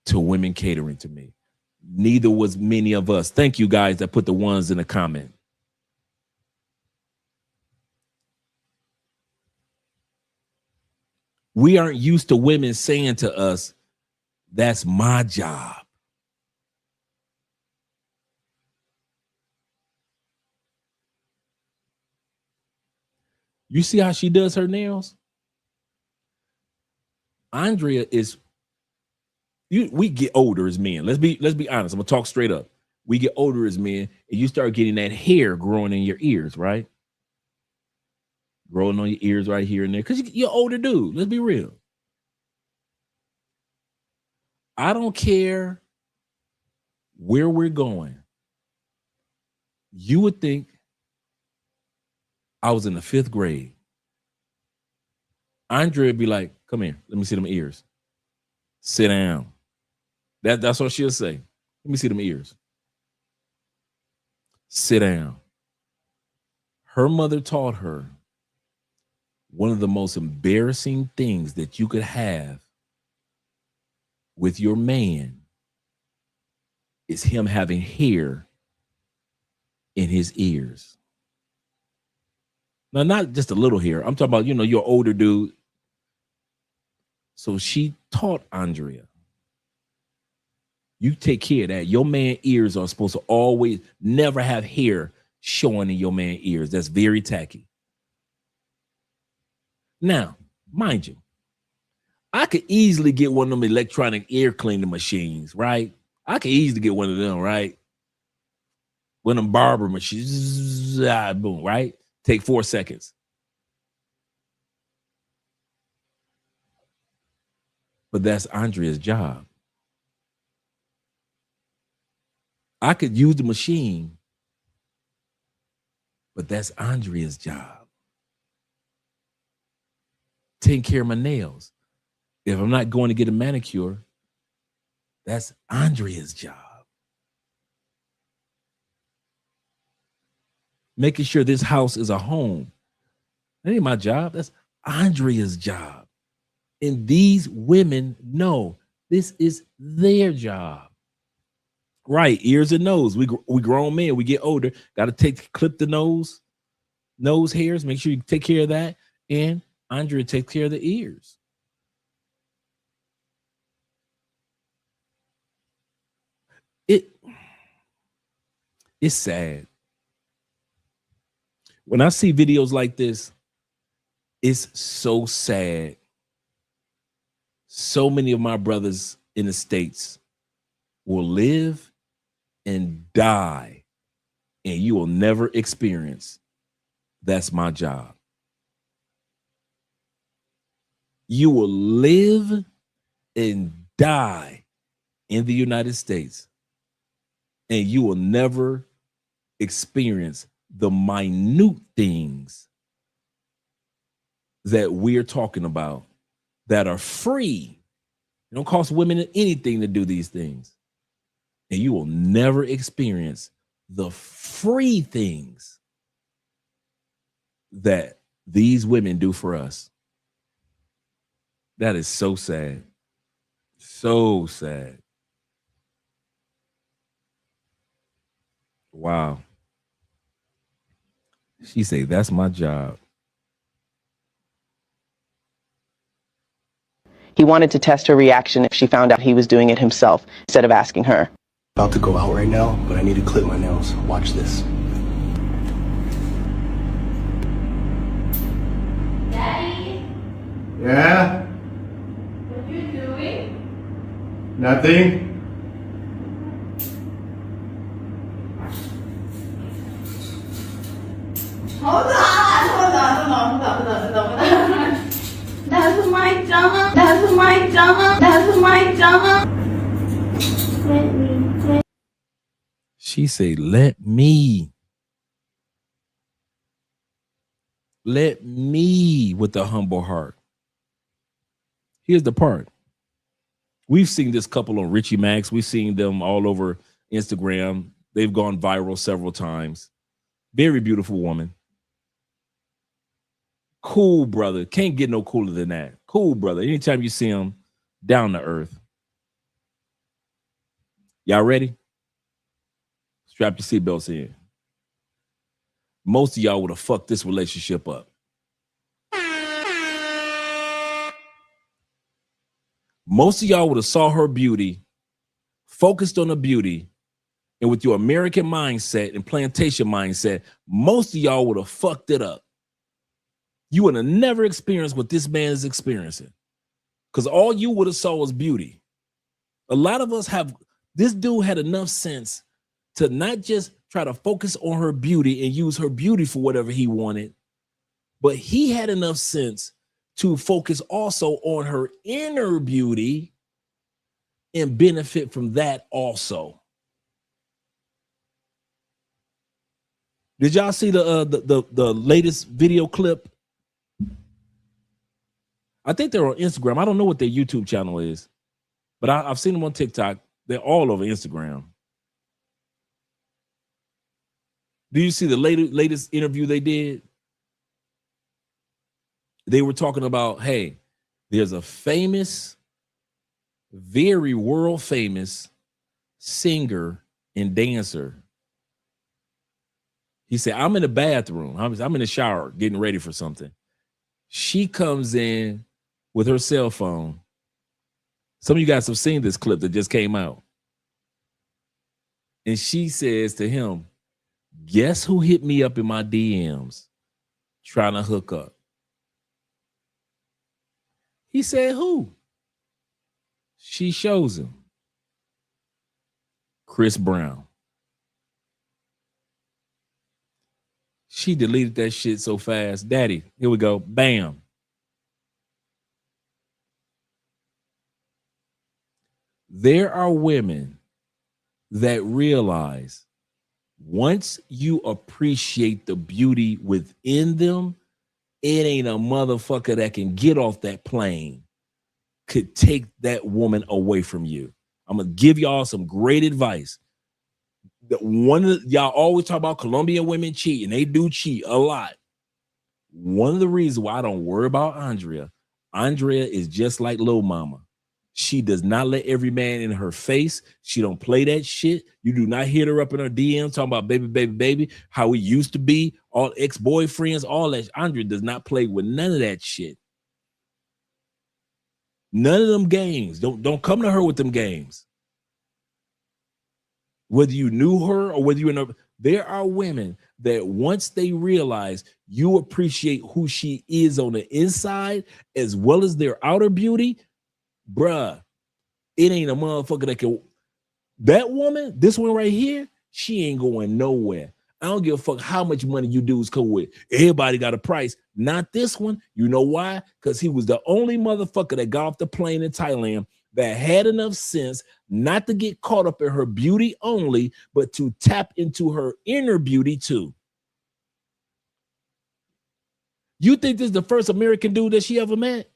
B: to women catering to me. Neither was many of us. Thank you guys that put the 1s in the comment. We aren't used to women saying to us, that's my job. You see how she does her nails? Andrea is, we get older as men. Let's be honest. I'm gonna talk straight up. We get older as men, and you start getting that hair growing in your ears, right? Growing on your ears right here and there, because you're older dude. Let's be real. I don't care where we're going. You would think I was in the 5th grade. Andrea would be like, come here, let me see them ears. Sit down. That's what she'll say. Let me see them ears. Sit down. Her mother taught her one of the most embarrassing things that you could have with your man is him having hair in his ears. Now, not just a little hair. I'm talking about, you know, you're an older dude. So she taught Andrea, you take care of that. Your man ears are supposed to always never have hair showing in your man ears. That's very tacky. Now, mind you, I could easily get one of them electronic ear cleaning machines, right? I could easily get one of them, right? One of them barber machines, boom, right? Take 4 seconds. But that's Andrea's job. I could use the machine, but that's Andrea's job. Taking care of my nails. If I'm not going to get a manicure, that's Andrea's job. Making sure this house is a home. That ain't my job. That's Andrea's job. And these women know this is their job. Right, ears and nose. We grown men, we get older. Got to clip the nose hairs. Make sure you take care of that. And Andrea takes care of the ears. It's sad. When I see videos like this, it's so sad. So many of my brothers in the States will live and die, and you will never experience. That's my job. You will live and die in the United States, and you will never experience the minute things that we're talking about that are free. It don't cost women anything to do these things. And you will never experience the free things that these women do for us. That is so sad. So sad. Wow. She said, that's my job.
N: He wanted to test her reaction if she found out he was doing it himself, instead of asking her.
O: About to go out right now, but I need to clip my nails. Watch this.
U: Daddy,
C: Yeah?
U: what are you doing?
C: Nothing?
U: Hold on. That's my job. That's my job. That's my job.
B: She said, let me with a humble heart. Here's the part. We've seen this couple on Richie Max. We've seen them all over Instagram. They've gone viral several times. Very beautiful woman. Cool brother. Can't get no cooler than that. Cool brother. Anytime you see him, down to earth. Y'all ready? Strap your seatbelts in. Most of y'all would have fucked this relationship up. Most of y'all would have saw her beauty, focused on her beauty, and with your American mindset and plantation mindset, most of y'all would have fucked it up. You would have never experienced what this man is experiencing, because all you would have saw was beauty. A lot of us have, this dude had enough sense to not just try to focus on her beauty and use her beauty for whatever he wanted, but he had enough sense to focus also on her inner beauty and benefit from that also. Did y'all see the latest video clip? I think they're on Instagram. I don't know what their YouTube channel is, but I've seen them on TikTok. They're all over Instagram. Do you see the latest interview they did? they were talking about, hey, there's a famous, very world famous singer and dancer. He said, I'm in the bathroom. I'm in the shower getting ready for something. She comes in with her cell phone. Some of you guys have seen this clip that just came out. And she says to him, guess who hit me up in my DMs trying to hook up? He said, who? She shows him. Chris Brown. She deleted that shit so fast. Daddy, here we go. Bam. There are women that realize once you appreciate the beauty within them, it ain't a motherfucker that can get off that plane could take that woman away from you. I'm gonna give y'all some great advice. Y'all always talk about Colombian women cheating. They do cheat a lot. One of the reasons why I don't worry about Andrea is just like Lil Mama. She does not let every man in her face. She don't play that shit. You do not hit her up in her DM talking about baby, baby, baby, how we used to be, all ex-boyfriends, all that. Andrea does not play with none of that shit. None of them games. Don't come to her with them games. Whether you knew her or whether you know, there are women that once they realize you appreciate who she is on the inside as well as their outer beauty, bruh, it ain't a motherfucker that can. That woman, this one right here, she ain't going nowhere. I don't give a fuck how much money you dudes come with. Everybody got a price. Not this one. You know why? Because he was the only motherfucker that got off the plane in Thailand that had enough sense not to get caught up in her beauty only, but to tap into her inner beauty too. You think this is the first American dude that she ever met?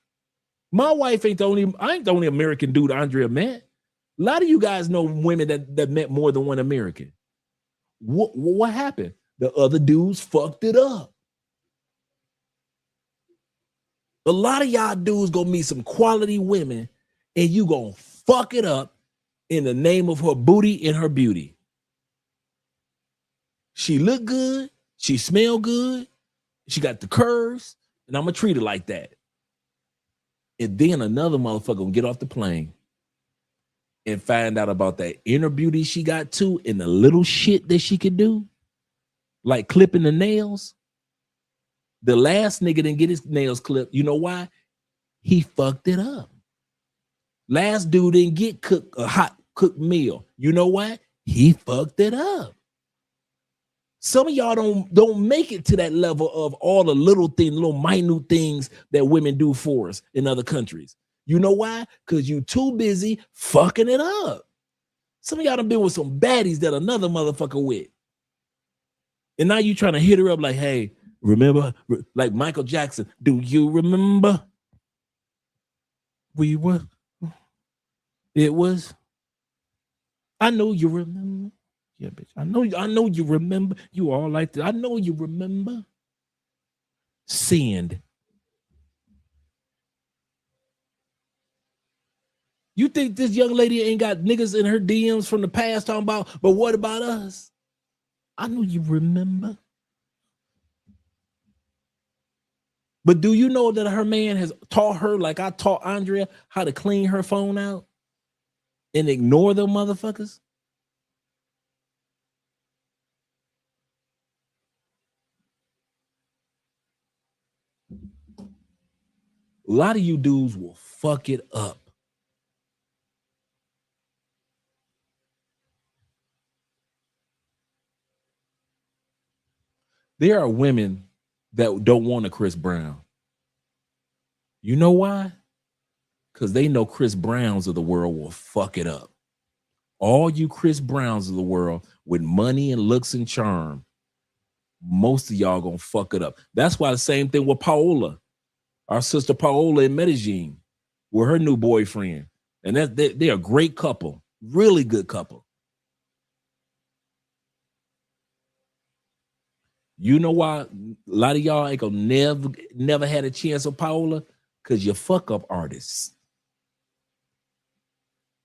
B: My wife ain't the only American dude Andrea met. A lot of you guys know women that met more than one American. What happened? The other dudes fucked it up. A lot of y'all dudes gonna meet some quality women and you gonna fuck it up in the name of her booty and her beauty. She look good, she smell good, she got the curves, and I'm gonna treat her like that. And then another motherfucker gonna get off the plane and find out about that inner beauty she got too and the little shit that she could do, like clipping the nails. The last nigga didn't get his nails clipped. You know why? He fucked it up. Last dude didn't get a hot cooked meal. You know why? He fucked it up. Some of y'all don't make it to that level of all the little things, little minute things that women do for us in other countries. You know why? Because you too busy fucking it up. Some of y'all done been with some baddies that another motherfucker with. And now you trying to hit her up like, hey, remember? Like Michael Jackson, do you remember? I know you remember. Yeah, bitch. I know you remember. You all like that. I know you remember. Send. You think this young lady ain't got niggas in her DMs from the past talking about, but what about us? I know you remember. But do you know that her man has taught her, like I taught Andrea, how to clean her phone out and ignore them motherfuckers? A lot of you dudes will fuck it up. There are women that don't want a Chris Brown. You know why? Because they know Chris Browns of the world will fuck it up. All you Chris Browns of the world with money and looks and charm, most of y'all gonna fuck it up. That's why the same thing with Paola, our sister Paola in Medellin, with her new boyfriend. And they're a great couple, really good couple. You know why a lot of y'all ain't gonna never had a chance with Paola? Because you fuck up artists.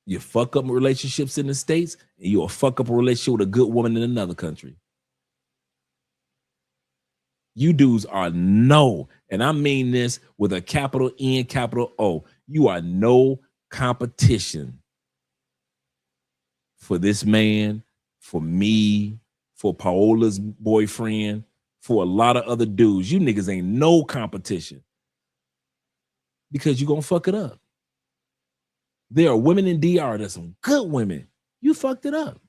B: You fuck up relationships in the States, and you'll fuck up a relationship with a good woman in another country. You dudes are no, and I mean this with a capital N, capital O. You are no competition for this man, for me, for Paola's boyfriend, for a lot of other dudes. You niggas ain't no competition because you're going to fuck it up. There are women in DR that's some good women. You fucked it up.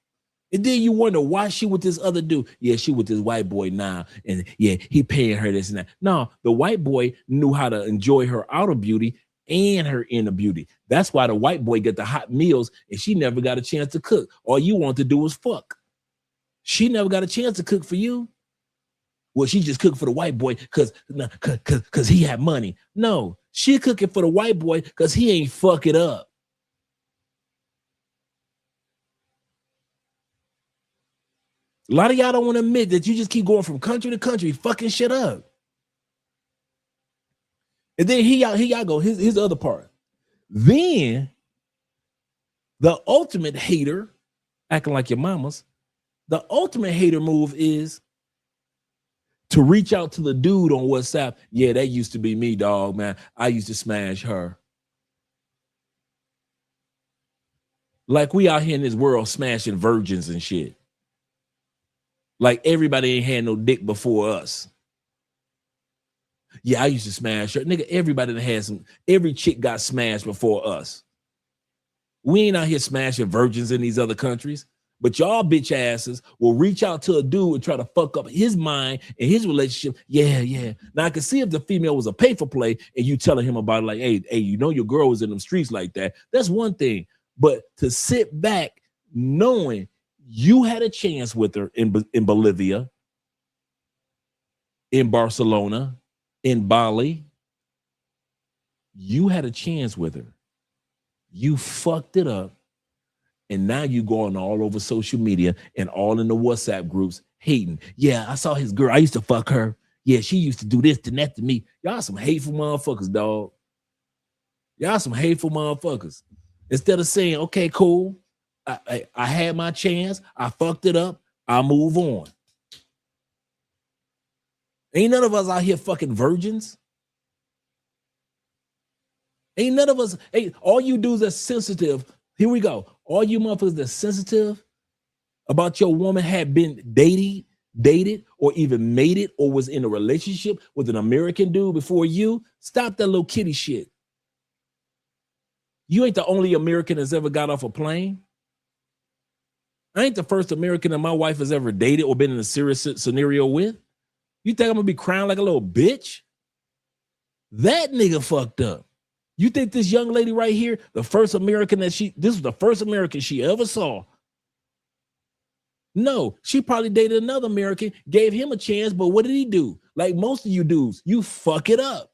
B: And then you wonder why she with this other dude. Yeah, she with this white boy now. And yeah, he paying her this and that. No, the white boy knew how to enjoy her outer beauty and her inner beauty. That's why the white boy get the hot meals and she never got a chance to cook. All you want to do is fuck. She never got a chance to cook for you. Well, she just cooked for the white boy because he had money. No, she cooking for the white boy because he ain't fuck it up. A lot of y'all don't want to admit that you just keep going from country to country, fucking shit up. And then here y'all go, here's the other part. Then the ultimate hater, acting like your mamas, the ultimate hater move is to reach out to the dude on WhatsApp. Yeah, that used to be me, dog, man. I used to smash her. Like we out here in this world smashing virgins and shit. Like everybody ain't had no dick before us. Yeah, I used to smash her. Nigga, everybody that had every chick got smashed before us. We ain't out here smashing virgins in these other countries. But y'all bitch asses will reach out to a dude and try to fuck up his mind and his relationship. Yeah. Now I can see if the female was a pay for play and you telling him about it like, hey, you know your girl was in them streets like that. That's one thing. But to sit back knowing you had a chance with her in Bolivia, in Barcelona, in Bali. You had a chance with her. You fucked it up. And now you going all over social media and all in the WhatsApp groups hating. Yeah, I saw his girl. I used to fuck her. Yeah, she used to do this and that to me. Y'all some hateful motherfuckers, dog. Y'all some hateful motherfuckers. Instead of saying, okay, cool. I had my chance. I fucked it up. I move on. Ain't none of us out here fucking virgins. Ain't none of us. All you dudes that's sensitive. Here we go. All you motherfuckers that's sensitive about your woman had been dated, or even made it, or was in a relationship with an American dude before you. Stop that little kitty shit. You ain't the only American that's ever got off a plane. I ain't the first American that my wife has ever dated or been in a serious scenario with. You think I'm gonna be crying like a little bitch? That nigga fucked up. You think this young lady right here, the first American this was the first American she ever saw. No, she probably dated another American, gave him a chance, but what did he do? Like most of you dudes, you fuck it up.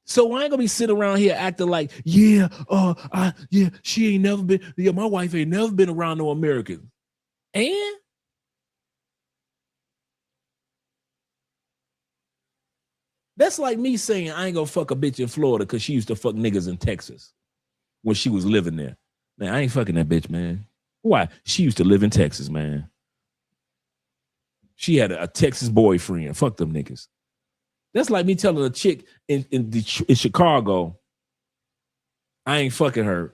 B: So I ain't gonna be sitting around here acting like, she ain't never been, my wife ain't never been around no Americans. And that's like me saying I ain't gonna fuck a bitch in Florida because she used to fuck niggas in Texas when she was living there. Man, I ain't fucking that bitch, man. Why? She used to live in Texas, man. She had a Texas boyfriend. Fuck them niggas. That's like me telling a chick in Chicago, I ain't fucking her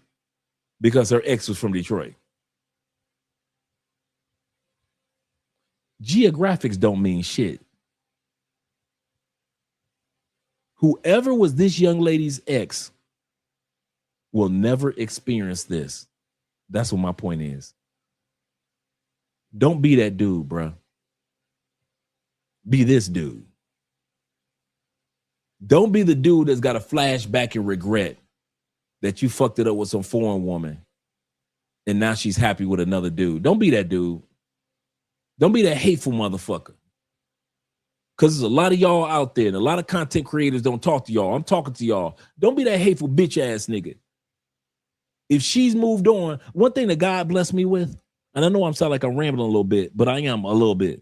B: because her ex was from Detroit. Geographics don't mean shit. Whoever was this young lady's ex will never experience this. That's what my point is. Don't be that dude, bro. Be this dude. Don't be the dude that's got a flashback and regret that you fucked it up with some foreign woman and now she's happy with another dude. Don't be that dude. Don't be that hateful motherfucker. Because there's a lot of y'all out there and a lot of content creators don't talk to y'all. I'm talking to y'all. Don't be that hateful bitch ass nigga. If she's moved on, one thing that God blessed me with, And I know I'm sound like I'm rambling a little bit, but I am a little bit.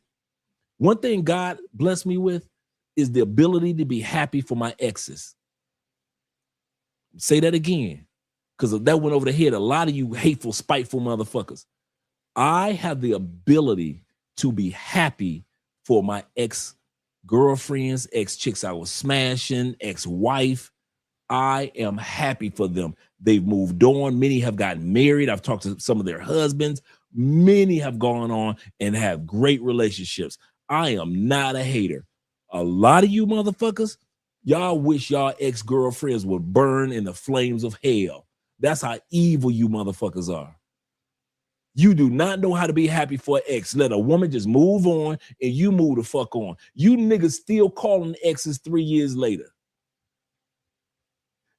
B: One thing God blessed me with is the ability to be happy for my exes. Say that again, because that went over the head. A lot of you hateful, spiteful motherfuckers. I have the ability to be happy for my ex-girlfriends, ex-chicks I was smashing, ex-wife. I am happy for them. They've moved on. Many have gotten married. I've talked to some of their husbands. Many have gone on and have great relationships. I am not a hater. A lot of you motherfuckers, y'all wish y'all ex-girlfriends would burn in the flames of hell. That's how evil you motherfuckers are. You do not know how to be happy for an ex. Let a woman just move on and you move the fuck on. You niggas still calling exes 3 years later.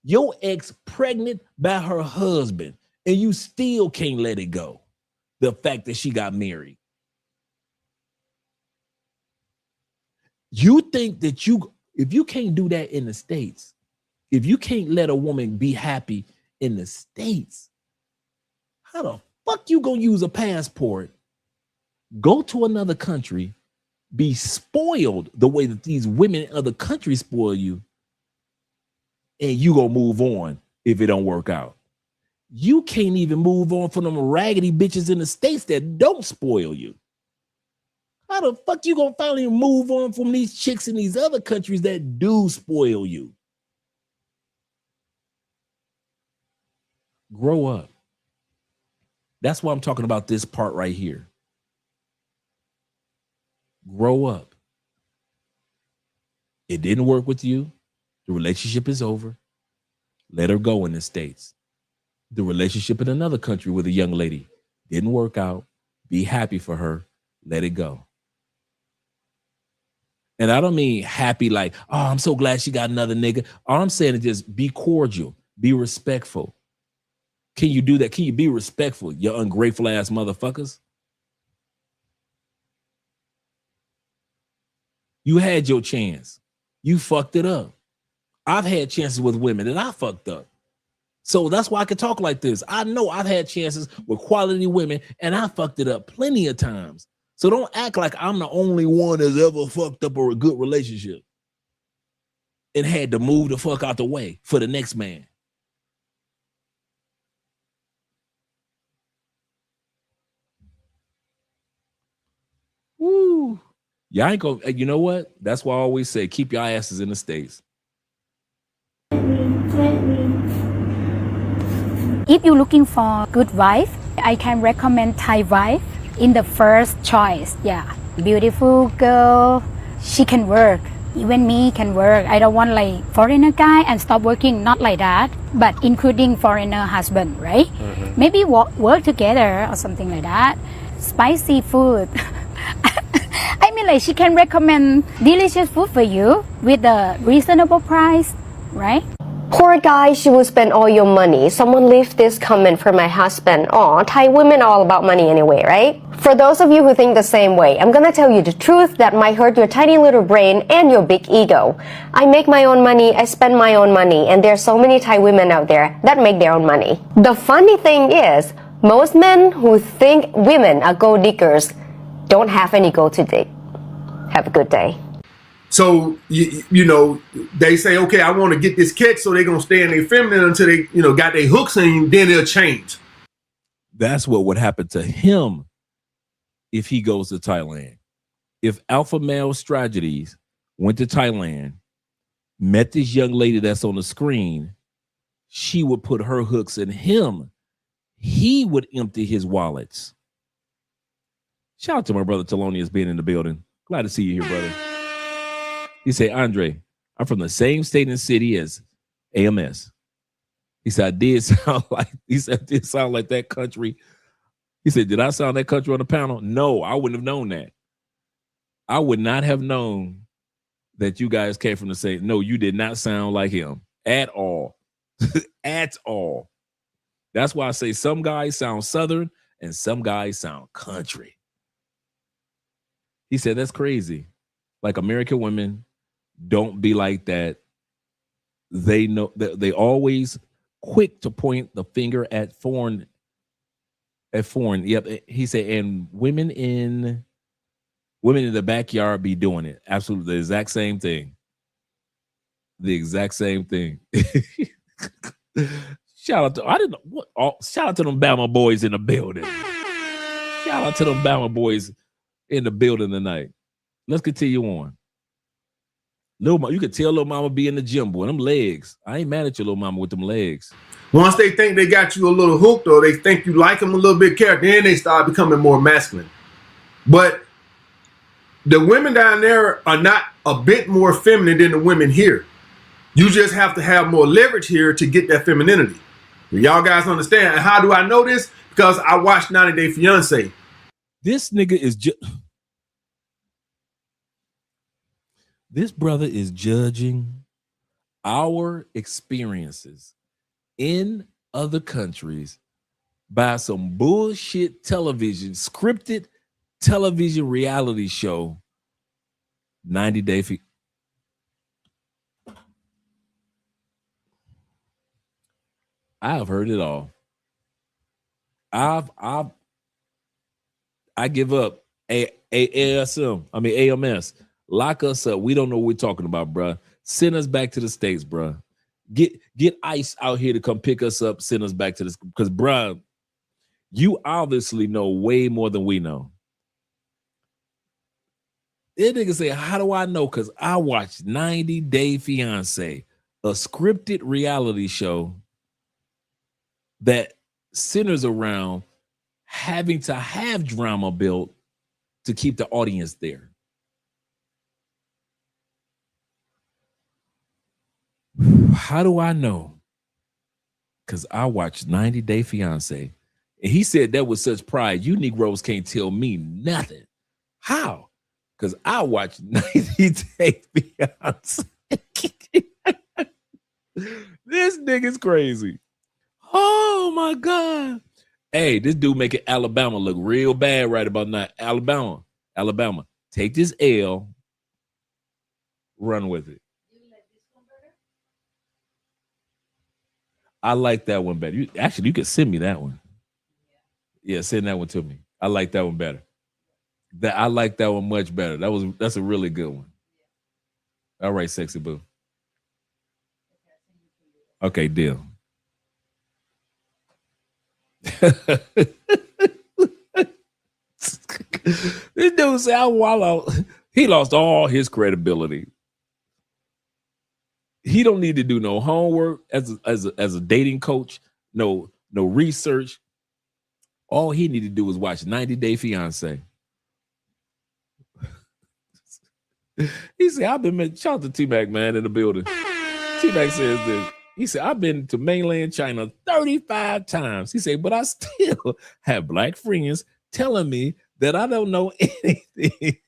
B: Your ex pregnant by her husband and you still can't let it go. The fact that she got married. You think that if you can't do that in the States, if you can't let a woman be happy in the States, how the fuck you gonna use a passport, go to another country, be spoiled the way that these women in other countries spoil you, and you gonna move on if it don't work out? You can't even move on from them raggedy bitches in the States that don't spoil you. How the fuck you gonna finally move on from these chicks in these other countries that do spoil you? Grow up. That's why I'm talking about this part right here. Grow up. It didn't work with you. The relationship is over. Let her go in the States. The relationship in another country with a young lady didn't work out. Be happy for her. Let it go. And I don't mean happy like, oh, I'm so glad she got another nigga. All I'm saying is just be cordial. Be respectful. Can you do that? Can you be respectful, you ungrateful ass motherfuckers? You had your chance. You fucked it up. I've had chances with women that I fucked up. So that's why I can talk like this. I know I've had chances with quality women and I fucked it up plenty of times. So don't act like I'm the only one that's ever fucked up a good relationship and had to move the fuck out the way for the next man. Woo. Y'all ain't gonna, you know what? That's why I always say, keep your asses in the States.
H: If you're looking for good wife, I can recommend Thai wife in the first choice. Yeah, beautiful girl. She can work. Even me can work. I don't want like foreigner guy and stop working. Not like that, but including foreigner husband, right? Mm-hmm. Maybe work together or something like that. Spicy food. I mean, like she can recommend delicious food for you with a reasonable price, right?
I: Poor guy, she will spend all your money. Someone leave this comment for my husband. Aw, Thai women are all about money anyway, right? For those of you who think the same way, I'm gonna tell you the truth that might hurt your tiny little brain and your big ego. I make my own money, I spend my own money, and there's so many Thai women out there that make their own money. The funny thing is, most men who think women are gold diggers don't have any gold to dig. Have a good day.
M: So, you know, they say, okay, I want to get this catch, so they're going to stay in their feminine until they, you know, got their hooks in, then they'll change.
B: That's what would happen to him if he goes to Thailand. If Alpha Male Strategies went to Thailand, met this young lady that's on the screen, she would put her hooks in him. He would empty his wallets. Shout out to my brother Thelonious being in the building. Glad to see you here, brother. He said, Andre, I'm from the same state and city as AMS. He said, I did sound like that country. He said, did I sound that country on the panel? No, I wouldn't have known that. I would not have known that you guys came from the same. No, you did not sound like him at all. At all. That's why I say some guys sound Southern and some guys sound country. He said, that's crazy. Like American women don't be like that. They know that they always quick to point the finger at At foreign, yep. He said, and women in the backyard be doing it. Absolutely, the exact same thing. The exact same thing. Shout out to shout out to them Bama boys in the building. Shout out to them Bama boys in the building tonight. Let's continue on. You could tell little mama be in the gym, boy. Them legs. I ain't mad at your little mama with them legs.
C: Once they think they got you a little hooked or they think you like them a little bit, then they start becoming more masculine. But the women down there are not a bit more feminine than the women here. You just have to have more leverage here to get that femininity. Y'all guys understand? And how do I know this? Because I watched 90 Day Fiancé.
B: This nigga is this brother is judging our experiences in other countries by some bullshit television, scripted television reality show, 90 Day Fiancé. I've heard it all. I give up. AMS. Lock us up. We don't know what we're talking about, bruh. Send us back to the States, bruh. Get ICE out here to come pick us up, send us back to this. Because, bruh, you obviously know way more than we know. This nigga say, how do I know? Because I watched 90 Day Fiancé, a scripted reality show that centers around having to have drama built to keep the audience there. How do I know? Because I watched 90 Day Fiancé. And he said that with such pride, you Negroes can't tell me nothing. How? Because I watched 90 Day Fiancé. This nigga's crazy. Oh my God. Hey, this dude making Alabama look real bad right about now. Alabama, take this L, run with it. I like that one better. You could send me that one. Yeah, send that one to me. I like that one better. I like that one much better. That's a really good one. All right, sexy boo. Okay, deal. This dude said, he lost all his credibility. He don't need to do no homework as a dating coach, no research. All he need to do is watch 90 Day Fiancé. He said, I've been, shout out to T-Mac, man, in the building. T-Mac says this. He said, I've been to mainland China 35 times. He said, but I still have black friends telling me that I don't know anything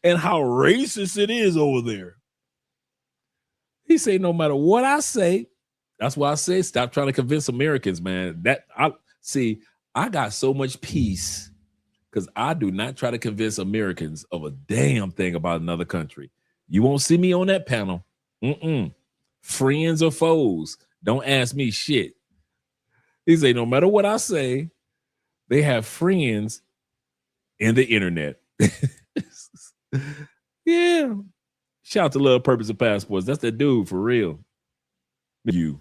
B: and how racist it is over there. He said, no matter what I say, that's why I say stop trying to convince Americans, man. I got so much peace because I do not try to convince Americans of a damn thing about another country. You won't see me on that panel. Friends or foes, don't ask me shit. He said, no matter what I say, they have friends in the internet. Yeah. Shout out to Love, Purpose, and Passports. That's that dude for real. You,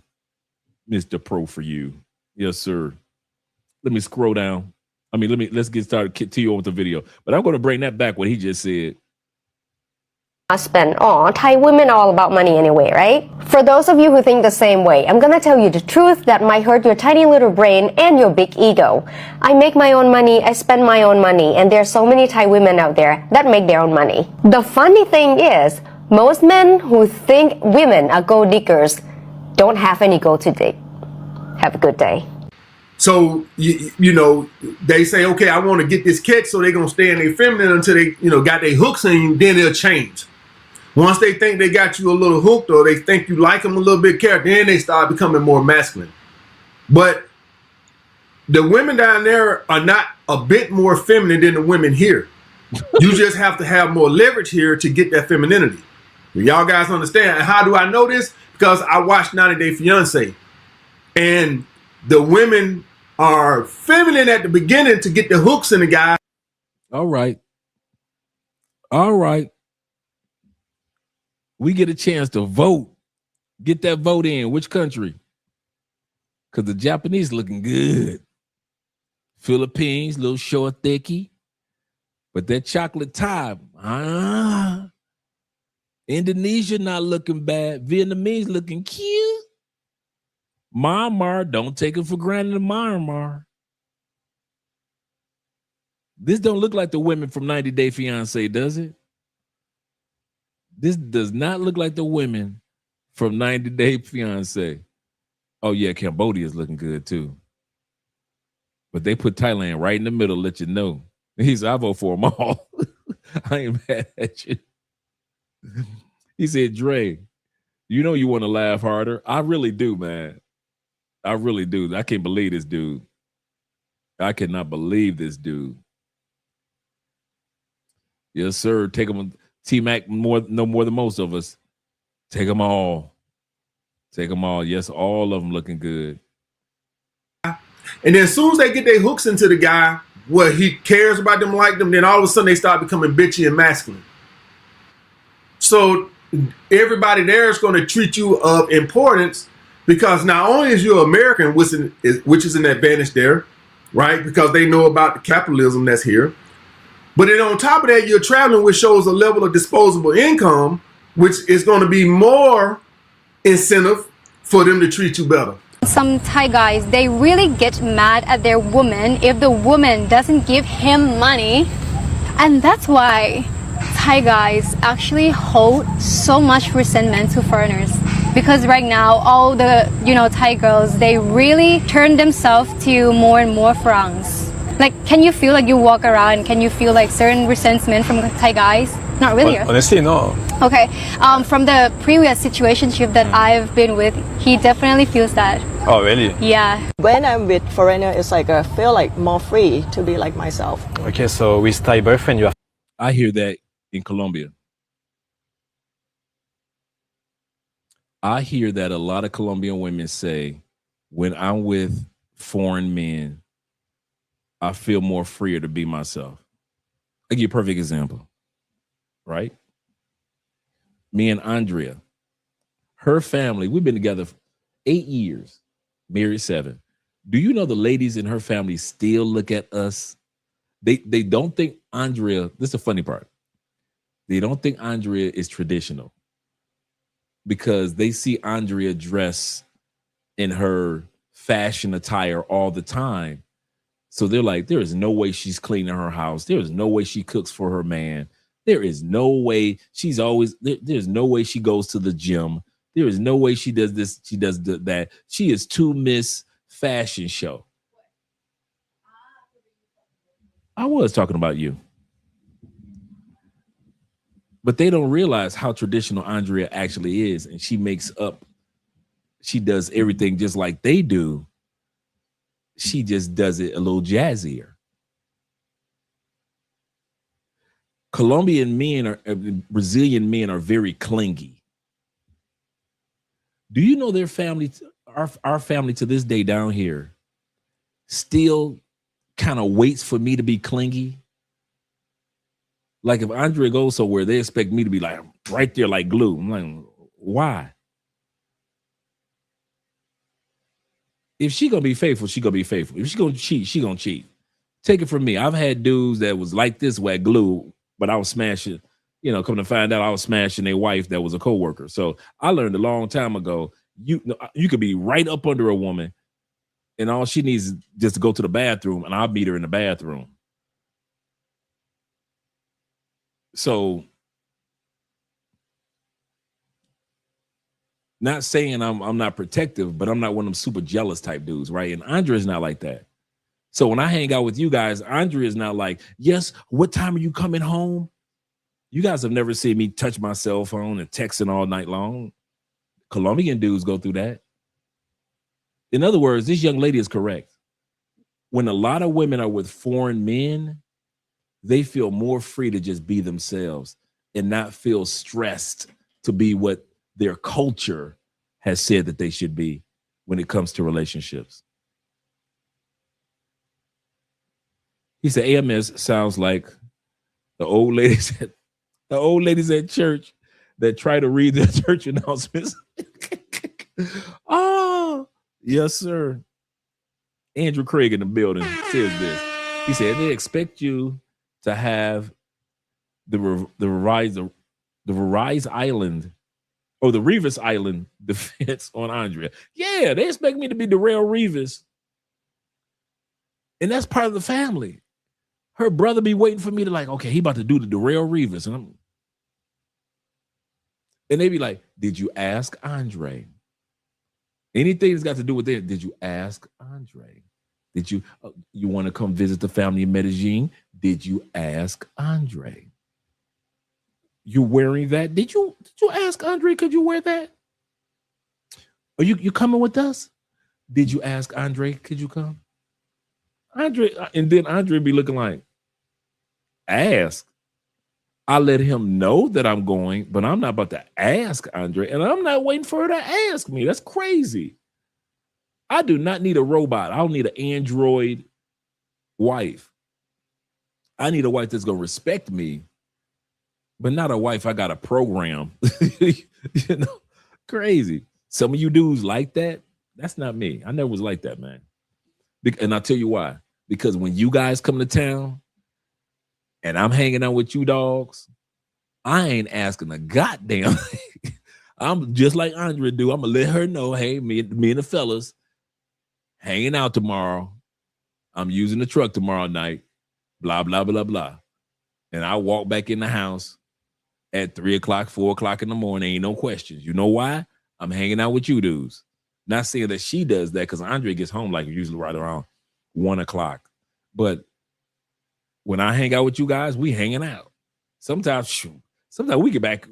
B: Mr. Pro for you. Yes, sir. Let me scroll down. Let's get started to you on with the video. But I'm going to bring that back what he just said.
I: Husband. Thai women are all about money anyway, right? For those of you who think the same way, I'm gonna tell you the truth that might hurt your tiny little brain and your big ego. I make my own money, I spend my own money, and there's so many Thai women out there that make their own money. The funny thing is, most men who think women are gold diggers don't have any gold to dig. Have a good day.
C: So, you know, they say, okay, I want to get this catch, so they're going to stay in their feminine until they, got their hooks in you, then they'll change. Once they think they got you a little hooked or they think you like them a little bit, then they start becoming more masculine. But the women down there are not a bit more feminine than the women here. You just have to have more leverage here to get that femininity. Y'all guys understand? And how do I know this? Because I watched 90 Day Fiancé. And the women are feminine at the beginning to get the hooks in the guy.
B: All right. All right. We get a chance to vote. Get that vote in. Which country? Because the Japanese looking good. Philippines, little short, thicky. But that chocolate Thai, Indonesia not looking bad. Vietnamese looking cute. Myanmar, don't take it for granted. Myanmar. This don't look like the women from 90 Day Fiance, does it? This does not look like the women from 90 Day Fiance. Oh yeah, Cambodia's looking good too. But they put Thailand right in the middle, let you know. He said, I vote for them all. I ain't mad at you. He said, Dre, you know you want to laugh harder. I really do, man. I really do. I can't believe this dude. I cannot believe this dude. Yes, sir. Take them. T-Mac no more than most of us. Take them all. Take them all. Yes, all of them looking good.
C: And then as soon as they get their hooks into the guy, where he cares about them, like them, then all of a sudden they start becoming bitchy and masculine. So everybody there is going to treat you of importance because not only is you American, which is an advantage there, right? Because they know about the capitalism that's here. But then on top of that, you're traveling, which shows a level of disposable income, which is going to be more incentive for them to treat you better.
J: Some Thai guys, they really get mad at their woman if the woman doesn't give him money. And that's why Thai guys actually hold so much resentment to foreigners. Because right now, all the, Thai girls, they really turn themselves to more and more francs. Like, can you feel like you walk around, can you feel like certain resentment from Thai guys? Not really.
P: Honestly, no.
J: Okay. From the previous situationship that I've been with, he definitely feels that.
P: Oh, really?
J: Yeah.
Q: When I'm with foreigner, it's like I feel like more free to be like myself.
P: Okay, so with Thai boyfriend, you have...
B: I hear that in Colombia. I hear that a lot of Colombian women say, when I'm with foreign men, I feel more freer to be myself. I'll give you a perfect example, right? Me and Andrea, her family, we've been together 8 years, married 7. Do you know the ladies in her family still look at us? They don't think Andrea, this is the funny part. They don't think Andrea is traditional because they see Andrea dress in her fashion attire all the time. So they're like, there is no way she's cleaning her house. There is no way she cooks for her man. There is no way she's always, there's no way she goes to the gym. There is no way she does this, she does that. She is too Miss Fashion Show. I was talking about you. But they don't realize how traditional Andrea actually is. And she does everything just like they do. She just does it a little jazzier. Colombian men Brazilian men are very clingy. Do you know their family, our family to this day down here still kind of waits for me to be clingy? Like if Andrea goes somewhere, they expect me to be like right there like glue. I'm like, why? If she gonna be faithful, she gonna be faithful. If she gonna cheat, she gonna cheat. Take it from me. I've had dudes that was like this with glue, but I was smashing, come to find out I was smashing a wife that was a coworker. So I learned a long time ago, you could be right up under a woman and all she needs is just to go to the bathroom and I'll meet her in the bathroom. So not saying I'm not protective, but I'm not one of them super jealous type dudes, right? And Andrea's not like that. So when I hang out with you guys, Andrea's not like, yes, what time are you coming home? You guys have never seen me touch my cell phone and texting all night long. Colombian dudes go through that. In other words, this young lady is correct. When a lot of women are with foreign men, they feel more free to just be themselves and not feel stressed to be what their culture has said that they should be when it comes to relationships. He said AMS sounds like the old ladies at church that try to read their church announcements. Oh, yes, sir. Andrew Craig in the building says this. He said they expect you to have the Rise Island or the Revis Island defense on Andrea. Yeah, they expect me to be Darrell Revis. And that's part of the family. Her brother be waiting for me to like, okay, he about to do the Darrell Revis. And they be like, did you ask Andre? Anything that's got to do with it, did you ask Andre? Did you want to come visit the family in Medellin? Did you ask Andre? You wearing that? Did you ask Andre? Could you wear that? Are you coming with us? Did you ask Andre? Could you come? Andre, and then Andre be looking like, ask. I let him know that I'm going, but I'm not about to ask Andre, and I'm not waiting for her to ask me. That's crazy. I do not need a robot. I don't need an Android wife. I need a wife that's going to respect me, but not a wife I got to program. Crazy. Some of you dudes like that. That's not me. I never was like that, man. And I'll tell you why. Because when you guys come to town and I'm hanging out with you dogs, I ain't asking a goddamn thing. I'm just like Andre do. I'm going to let her know, hey, me and the fellas hanging out tomorrow. I'm using the truck tomorrow night. Blah, blah, blah, blah. And I walk back in the house at 3 o'clock, 4 o'clock in the morning. Ain't no questions. You know why? I'm hanging out with you dudes. Not saying that she does that because Andre gets home like usually right around 1 o'clock. But when I hang out with you guys, we hanging out. Sometimes we get back,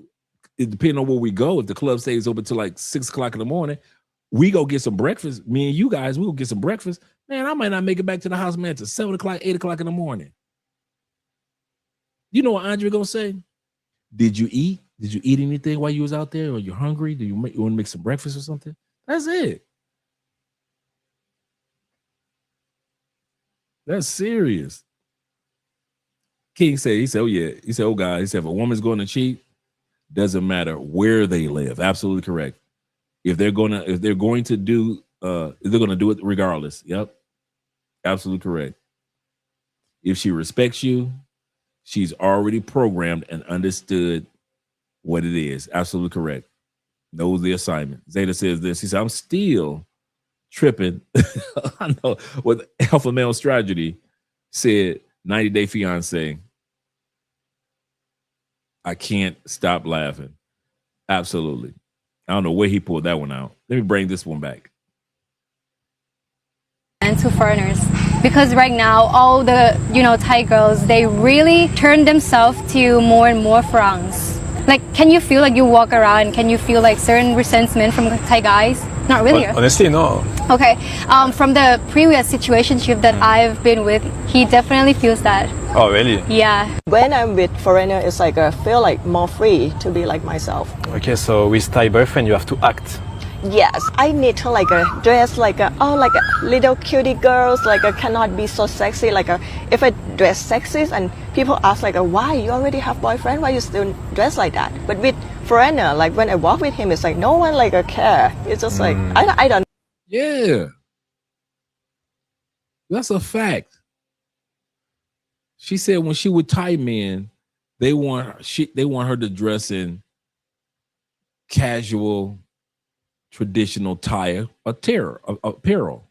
B: depending on where we go. If the club stays open till like 6 o'clock in the morning, we go get some breakfast. Me and you guys, we go get some breakfast. Man, I might not make it back to the house, man, till 7 o'clock, 8 o'clock in the morning. You know what Andre gonna say? Did you eat? Did you eat anything while you was out there? Or you hungry? Do you want to make some breakfast or something? That's it. That's serious. King said, he said, oh yeah. He said, oh God, he said, if a woman's going to cheat, doesn't matter where they live. Absolutely correct. If they're going to do it regardless. Yep. Absolutely correct. If she respects you, she's already programmed and understood what it is. Absolutely correct. Knows the assignment. Zeta says this. He said, I'm still tripping. I know what Alpha Male Strategy said, 90 Day Fiance. I can't stop laughing. Absolutely. I don't know where he pulled that one out. Let me bring this one back.
J: And to foreigners, because right now all the Thai girls, they really turn themselves to more and more francs. Like, can you feel like you walk around? Can you feel like certain resentment from Thai guys? Not really.
P: Honestly, no.
J: Okay. From the previous situationship that I've been with, he definitely feels that.
P: Oh, really?
J: Yeah.
Q: When I'm with foreigner, it's like I feel like more free to be like myself.
P: Okay, so with Thai boyfriend, you have to act.
Q: Yes, I need to dress like a little cutie girls. I cannot be so sexy. If I dress sexy and people ask why you already have boyfriend? Why you still dress like that? But with foreigner, when I walk with him, it's no one care. It's just I don't.
B: Yeah, that's a fact. She said when she with Thai men, they want her to dress in casual, traditional Thai apparel.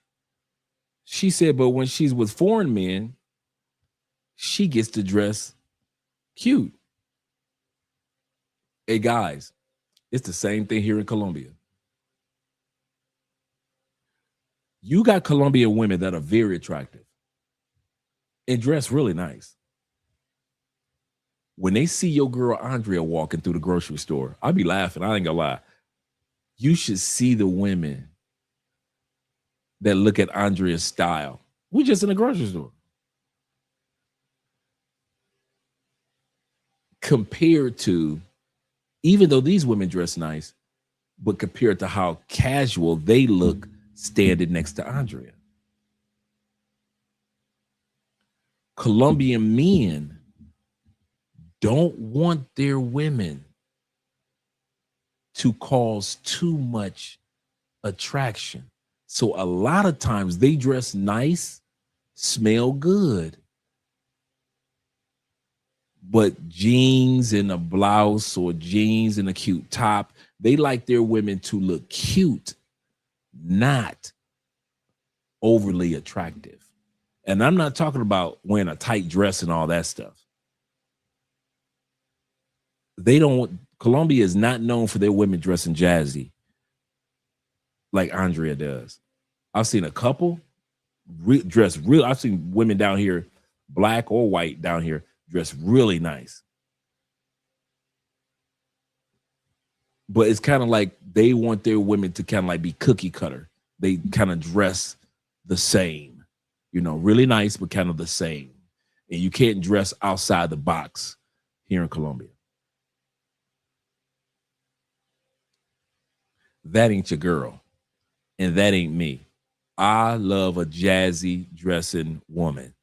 B: She said, but when she's with foreign men, she gets to dress cute. Hey guys, it's the same thing here in Colombia. You got Colombian women that are very attractive and dress really nice. When they see your girl Andrea walking through the grocery store, I'll be laughing. I ain't gonna lie. You should see the women that look at Andrea's style. We're just in a grocery store. Compared to, even though these women dress nice, but compared to how casual they look standing next to Andrea. Colombian men don't want their women to cause too much attraction. So a lot of times they dress nice, smell good, but jeans and a blouse or jeans and a cute top, they like their women to look cute, not overly attractive. And I'm not talking about wearing a tight dress and all that stuff. They don't, Colombia is not known for their women dressing jazzy like Andrea does. I've seen a couple dress real. I've seen women down here, black or white down here, dress really nice. But it's kind of like they want their women to kind of like be cookie cutter. They kind of dress the same. You know, really nice, but kind of the same. And you can't dress outside the box here in Colombia. That ain't your girl. And that ain't me. I love a jazzy dressing woman.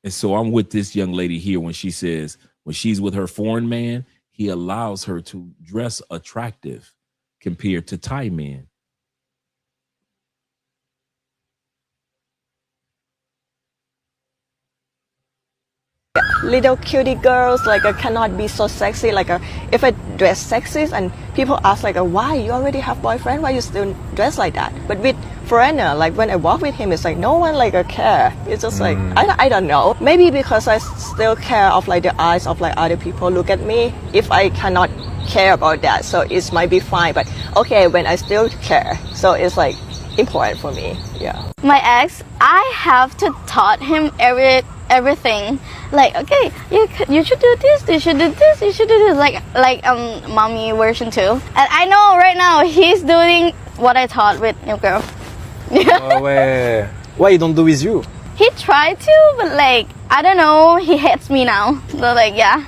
B: And so I'm with this young lady here when she says, when she's with her foreign man, he allows her to dress attractive compared to Thai men.
Q: Little cutie girls like cannot be so sexy. Like if I dress sexy and people ask like why you already have boyfriend, why you still dress like that? But with foreigner, like when I walk with him, it's like no one like care. It's just like I don't know. Maybe because I still care of like the eyes of like other people look at me. If I cannot care about that, so it might be fine. But okay, when I still care, so it's like important for me. Yeah.
A: My ex, I have to taught him everything. Like, okay, you should do this, you should do this, you should do this. Like mommy version 2. And I know right now he's doing what I taught with new girl.
P: Oh, why you don't do with you?
A: He tried to, but like I don't know, he hates me now. So like yeah.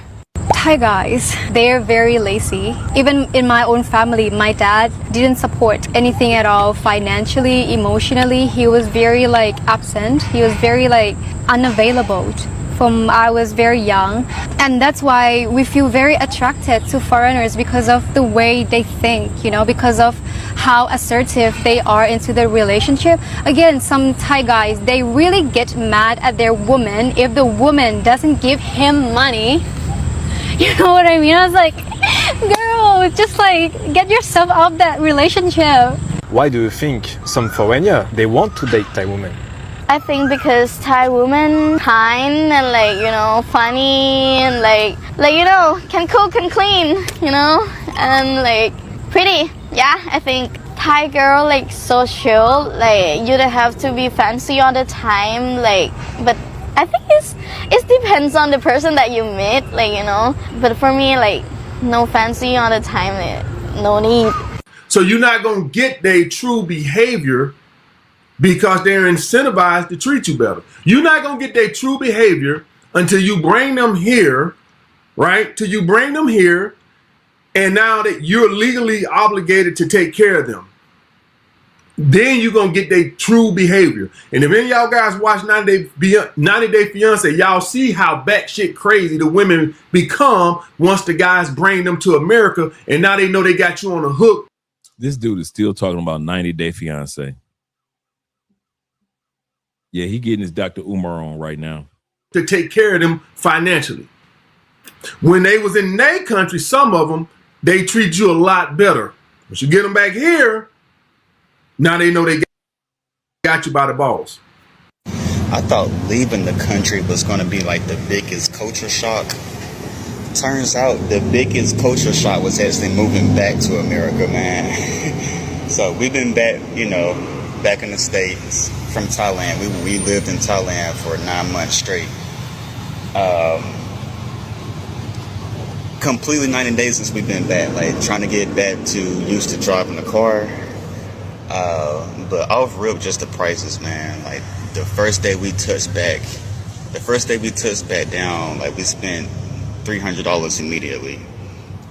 J: Thai guys, they're very lazy. Even in my own family, my dad didn't support anything at all financially, emotionally. He was very like absent. He was very like unavailable from I was very young. And that's why we feel very attracted to foreigners because of the way they think, you know, because of how assertive they are into their relationship. Again, some Thai guys, they really get mad at their woman if the woman doesn't give him money. You know what I mean? I was like, girl, just like get yourself out of that relationship.
P: Why do you think some foreigner, they want to date Thai women?
A: I think because Thai women kind and like, you know, funny and like you know, can cook and clean, you know, and like pretty. Yeah, I think Thai girl like so chill, like you don't have to be fancy all the time, like, but I think it depends on the person that you meet, like, you know. But for me, like, no fancy all the time, no need.
M: So you're not gonna get their true behavior because they're incentivized to treat you better. You're not gonna get their true behavior until you bring them here, right? Till you bring them here, and now that you're legally obligated to take care of them. Then you're going to get their true behavior. And if any of y'all guys watch 90 Day Fiance, y'all see how batshit crazy the women become once the guys bring them to America and now they know they got you on a hook.
B: This dude is still talking about 90 Day Fiance. Yeah, he getting his Dr. Umar on right now.
M: To take care of them financially. When they was in their country, some of them, they treat you a lot better. Once you get them back here, now they know they got you by the balls.
R: I thought leaving the country was going to be like the biggest culture shock. Turns out the biggest culture shock was actually moving back to America, man. So we've been back, you know, back in the States from Thailand. We lived in Thailand for 9 months straight. Completely 90 days since we've been back, like trying to get back to used to driving the car. But off rip, just the prices, man. Like the first day we touched back down, like we spent $300 immediately.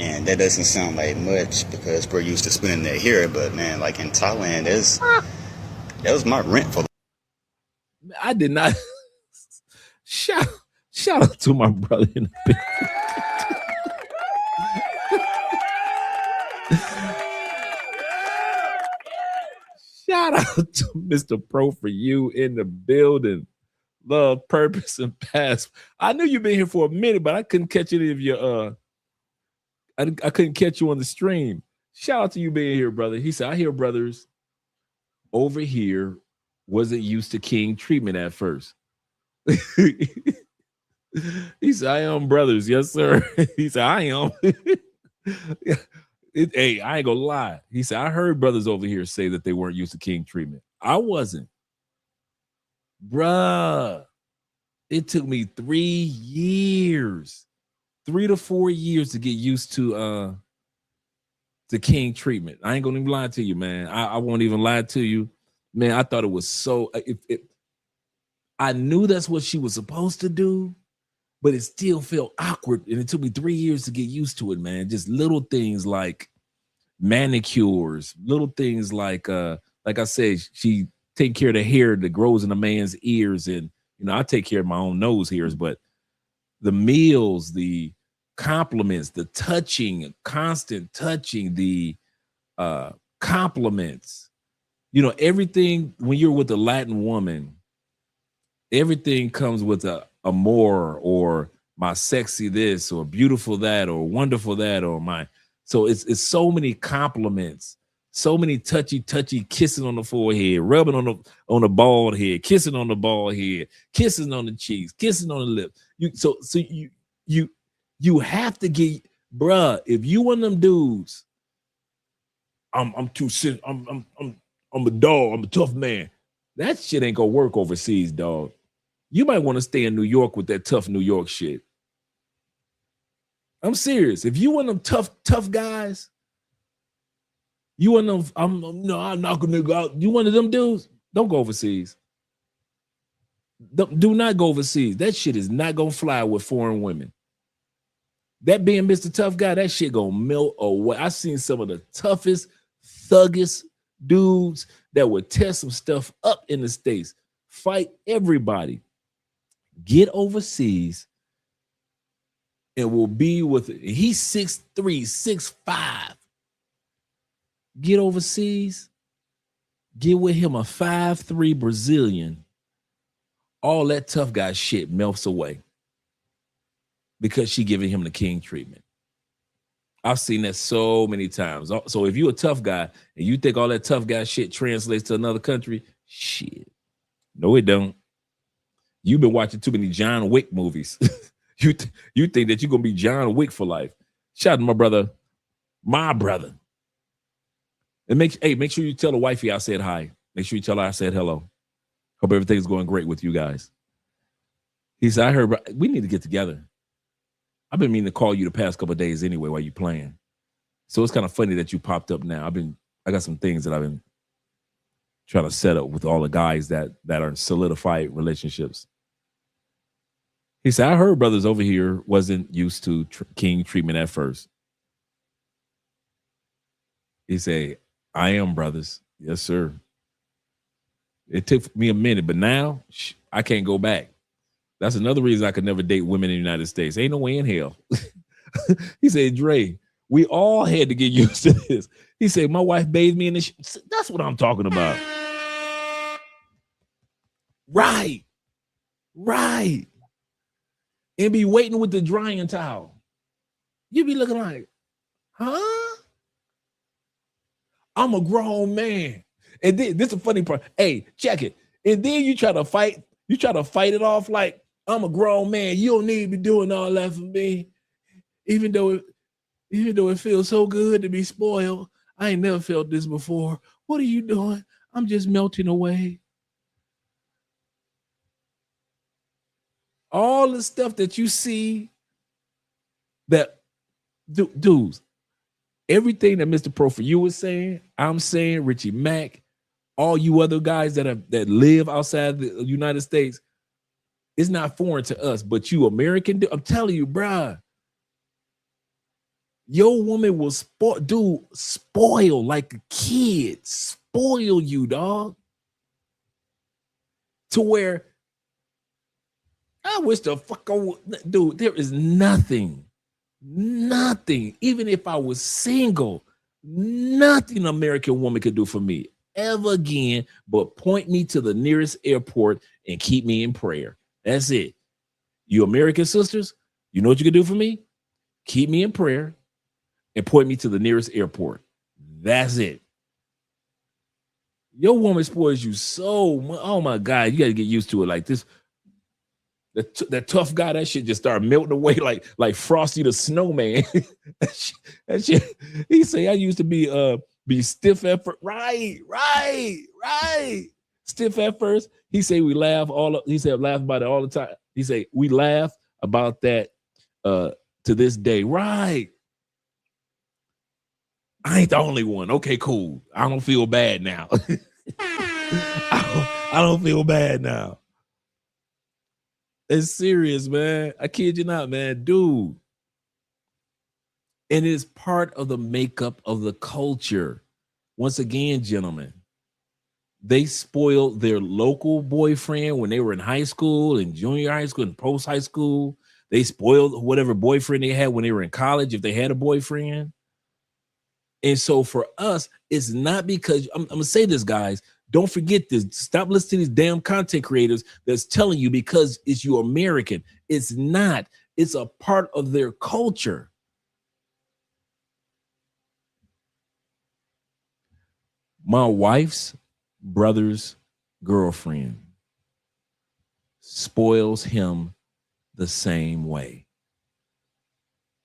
R: And that doesn't sound like much because we're used to spending that here. But man, like in Thailand, that was my rent for.
B: I did not. Shout out to my brother in the building. Shout out to Mr. Pro for you in the building. Love, purpose, and pass. I knew you've been here for a minute, but I couldn't catch any of your I couldn't catch you on the stream. Shout out to you being here, brother. He said, I hear brothers over here wasn't used to king treatment at first. He said, I am brothers. Yes, sir. He said, I am. Hey, I ain't gonna lie. He said, I heard brothers over here say that they weren't used to king treatment. I wasn't. Bruh, it took me 3 years, 3 to 4 years to get used to king treatment. I ain't gonna even lie to you, man. I won't even lie to you. Man, I thought it was so, I knew that's what she was supposed to do, but it still felt awkward. And it took me 3 years to get used to it, man. Just little things like manicures, little things like I said, she take care of the hair that grows in a man's ears. And, you know, I take care of my own nose hairs, but the meals, the compliments, the touching, constant touching, the compliments, you know, everything. When you're with a Latin woman, everything comes with a more, or my sexy this, or beautiful that, or wonderful that, or my, so it's so many compliments, so many touchy kissing on the forehead, rubbing on the bald head, kissing on the bald head, kissing on the cheeks, kissing on the lip. You have to get, bruh, if you one of them dudes, I'm too sick, I'm a dog, I'm a tough man. That shit ain't gonna work overseas, dog. You might want to stay in New York with that tough New York shit. I'm serious. If you one of them tough guys, you one of them, I'm not gonna go out. You one of them dudes, don't go overseas. Do not go overseas. That shit is not gonna fly with foreign women. That being Mr. Tough Guy, that shit gonna melt away. I seen some of the toughest, thuggest dudes that would tear some stuff up in the States, fight everybody, get overseas, and will be with it. He's 6'3", 6'5". Get overseas, get with him a 5'3" Brazilian. All that tough guy shit melts away because she giving him the king treatment. I've seen that so many times. So if you're a tough guy and you think all that tough guy shit translates to another country, shit. No, it don't. You've been watching too many John Wick movies. You think that you're gonna be John Wick for life. Shout out to my brother. And make sure you tell the wifey I said hi. Make sure you tell her I said hello. Hope everything's going great with you guys. He said, I heard we need to get together. I've been meaning to call you the past couple of days anyway while you playing. So it's kind of funny that you popped up now. I got some things that I've been trying to set up with all the guys that are in solidified relationships. He said, I heard brothers over here wasn't used to king treatment at first. He said, I am brothers. Yes, sir. It took me a minute, but now I can't go back. That's another reason I could never date women in the United States. Ain't no way in hell. He said, Dre, we all had to get used to this. He said, my wife bathed me in the That's what I'm talking about. Right. And be waiting with the drying towel. You be looking like, huh? I'm a grown man. And then this is the funny part. Hey, check it. And then you try to fight it off like, I'm a grown man. You don't need to be doing all that for me. Even though it feels so good to be spoiled. I ain't never felt this before. What are you doing? I'm just melting away. All the stuff that you see that dudes, everything that Mr. Pro for you was saying, I'm saying, Richie Mack, all you other guys that live outside the United States, it's not foreign to us, but you American, I'm telling you, bruh, your woman will spoil like a kid, spoil you, dog, to where I wish the fuck I would, dude. There is nothing, even if I was single, nothing an American woman could do for me ever again but point me to the nearest airport and keep me in prayer. That's it. You American sisters, you know what you can do for me? Keep me in prayer and point me to the nearest airport. That's it. Your woman spoils you so much. Oh my God, you got to get used to it like this. That tough guy, that shit just started melting away like Frosty the Snowman. that shit. He say I used to be stiff at first. Right. Stiff at first. He say we laugh laugh about it all the time. He say we laugh about that to this day. Right. I ain't the only one. Okay, cool. I don't feel bad now. I don't feel bad now. It's serious, man. I kid you not, man. Dude. And it's part of the makeup of the culture. Once again, gentlemen, they spoiled their local boyfriend when they were in high school and junior high school and post high school. They spoiled whatever boyfriend they had when they were in college, if they had a boyfriend. And so for us, it's not because I'm going to say this, guys. Don't forget this. Stop listening to these damn content creators that's telling you because it's you American. It's not. It's a part of their culture. My wife's brother's girlfriend spoils him the same way.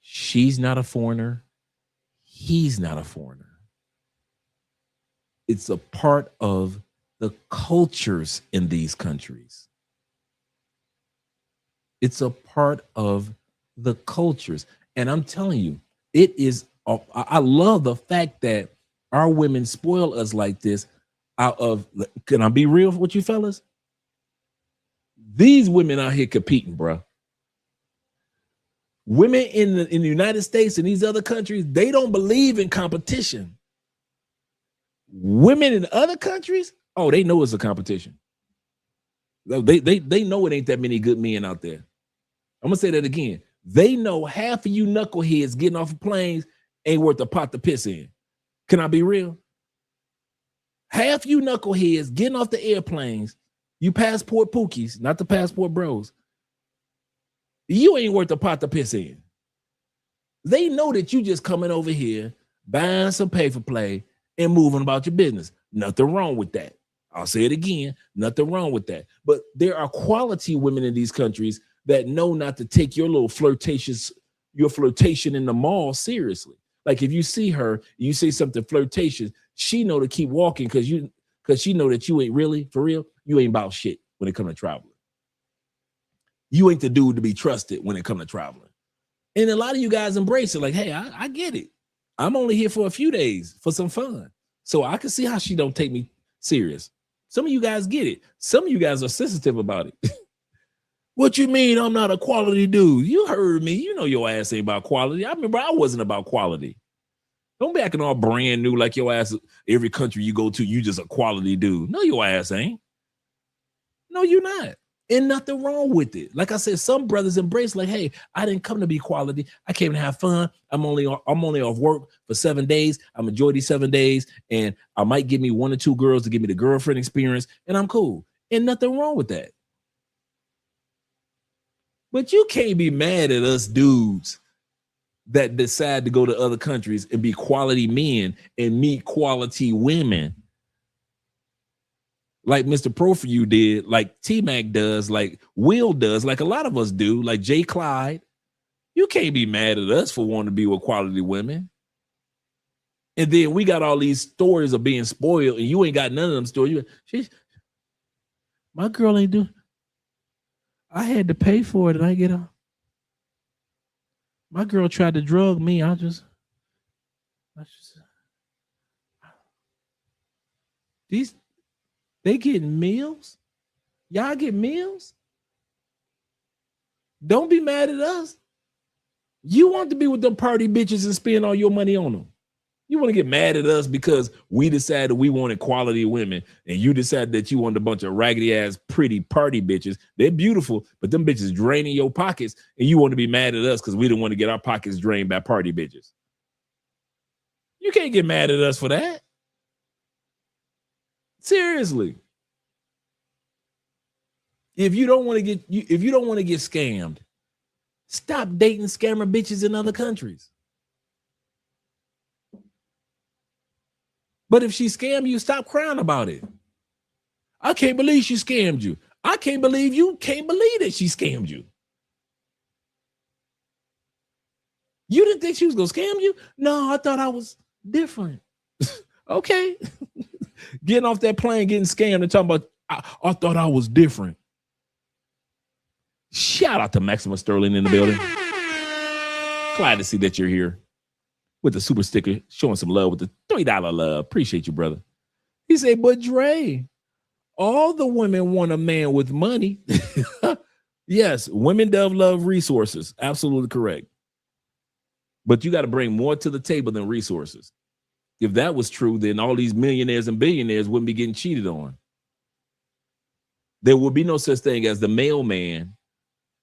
B: She's not a foreigner. He's not a foreigner. It's a part of the cultures in these countries. It's a part of the cultures. And I'm telling you, it is, I love the fact that our women spoil us like this out of, can I be real with you fellas? These women out here competing, bro. Women in the United States and these other countries, they don't believe in competition. Women in other countries, oh, they know it's a competition. They know it ain't that many good men out there. I'm gonna say that again. They know half of you knuckleheads getting off of planes ain't worth a pot to piss in. Can I be real? Half you knuckleheads getting off the airplanes, you passport pookies, not the passport bros. You ain't worth a pot to piss in. They know that you just coming over here, buying some pay for play and moving about your business. Nothing wrong with that. I'll say it again. Nothing wrong with that. But there are quality women in these countries that know not to take your little flirtation in the mall seriously. Like if you see her, you say something flirtatious, she know to keep walking because she know that you ain't really, for real, you ain't about shit when it comes to traveling. You ain't the dude to be trusted when it comes to traveling. And a lot of you guys embrace it like, hey, I get it. I'm only here for a few days for some fun. So I can see how she don't take me serious. Some of you guys get it. Some of you guys are sensitive about it. What you mean I'm not a quality dude? You heard me. You know your ass ain't about quality. I remember I wasn't about quality. Don't be acting all brand new like your ass, every country you go to, you just a quality dude. No, your ass ain't. No, you're not. And nothing wrong with it. Like I said, some brothers embrace like, hey, I didn't come to be quality. I came to have fun. I'm only off work for 7 days. I'm enjoy these 7 days. And I might give me 1 or 2 girls to give me the girlfriend experience. And I'm cool. And nothing wrong with that. But you can't be mad at us dudes that decide to go to other countries and be quality men and meet quality women. Like Mr. Pro For You did, like T-Mac does, like Will does, like a lot of us do, like Jay Clyde. You can't be mad at us for wanting to be with quality women. And then we got all these stories of being spoiled, and you ain't got none of them stories. My girl ain't do. I had to pay for it, and I get her. My girl tried to drug me. I just they getting meals. Y'all get meals. Don't be mad at us. You want to be with them party bitches and spend all your money on them. You want to get mad at us because we decided we wanted quality women and you decided that you wanted a bunch of raggedy ass pretty party bitches. They're beautiful, but them bitches draining your pockets and you want to be mad at us because we didn't want to get our pockets drained by party bitches. You can't get mad at us for that. Seriously. If you don't want to get scammed, stop dating scammer bitches in other countries. But if she scammed you, stop crying about it. I can't believe she scammed you. I can't believe you can't believe that she scammed you. You didn't think she was going to scam you? No, I thought I was different. Okay. Getting off that plane, getting scammed and talking about, I thought I was different. Shout out to Maxima Sterling in the building. Glad to see that you're here with the super sticker, showing some love with the $3 love. Appreciate you, brother. He said, but Dre, all the women want a man with money. Yes, women does love resources. Absolutely correct. But you got to bring more to the table than resources. If that was true, then all these millionaires and billionaires wouldn't be getting cheated on. There would be no such thing as the mailman,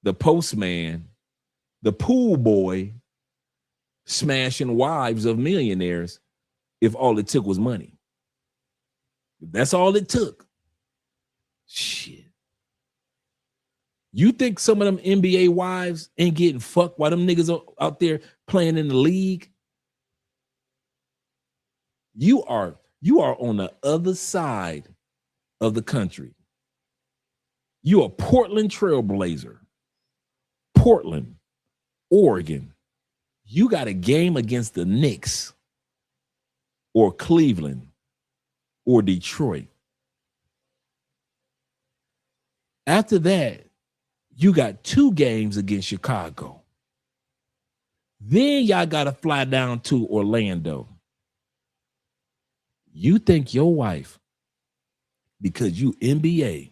B: the postman, the pool boy, smashing wives of millionaires if all it took was money. If that's all it took. Shit. You think some of them NBA wives ain't getting fucked while them niggas are out there playing in the league? You are on the other side of the country. You are Portland Trailblazer. Portland, Oregon. You got a game against the Knicks or Cleveland or Detroit. After that, you got 2 games against Chicago. Then y'all got to fly down to Orlando. You think your wife, because you NBA,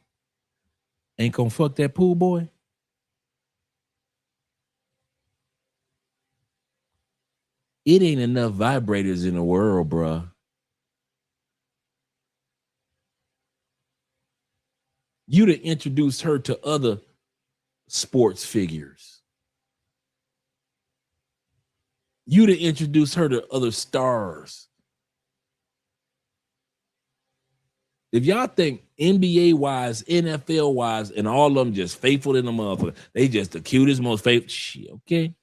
B: ain't gonna fuck that pool boy? It ain't enough vibrators in the world, bruh. You'd have introduced her to other sports figures. You'd have introduced her to other stars. If y'all think NBA-wise, NFL-wise, and all of them just faithful in the motherfucker, they just the cutest, most faithful. Shit, okay?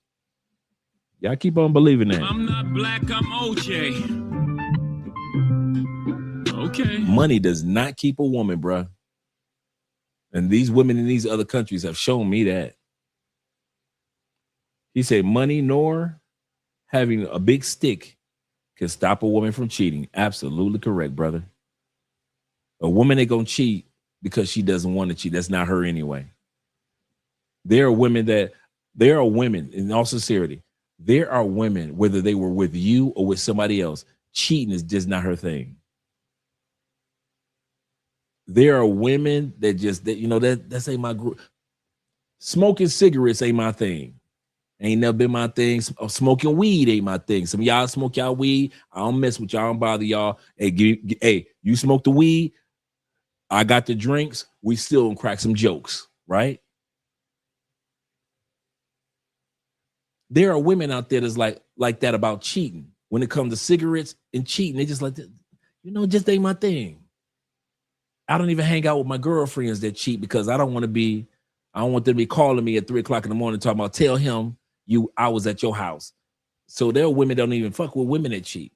B: Y'all keep on believing that.
S: I'm not black, I'm OJ. Okay.
B: Money does not keep a woman, bruh. And these women in these other countries have shown me that. He said money nor having a big stick can stop a woman from cheating. Absolutely correct, brother. A woman ain't gonna cheat because she doesn't want to cheat. That's not her anyway. There are women, in all sincerity, there are women, whether they were with you or with somebody else, cheating is just not her thing. There are women that just, that's ain't my group. Smoking cigarettes ain't my thing. Ain't never been my thing. Smoking weed ain't my thing. Some of y'all smoke y'all weed. I don't mess with y'all. I don't bother y'all. Hey, you smoke the weed. I got the drinks. We still gonna crack some jokes, right? There are women out there that's like that about cheating. When it comes to cigarettes and cheating, they just like, just ain't my thing. I don't even hang out with my girlfriends that cheat because I don't want them to be calling me at 3 o'clock in the morning talking about, tell him I was at your house. So there are women that don't even fuck with women that cheat.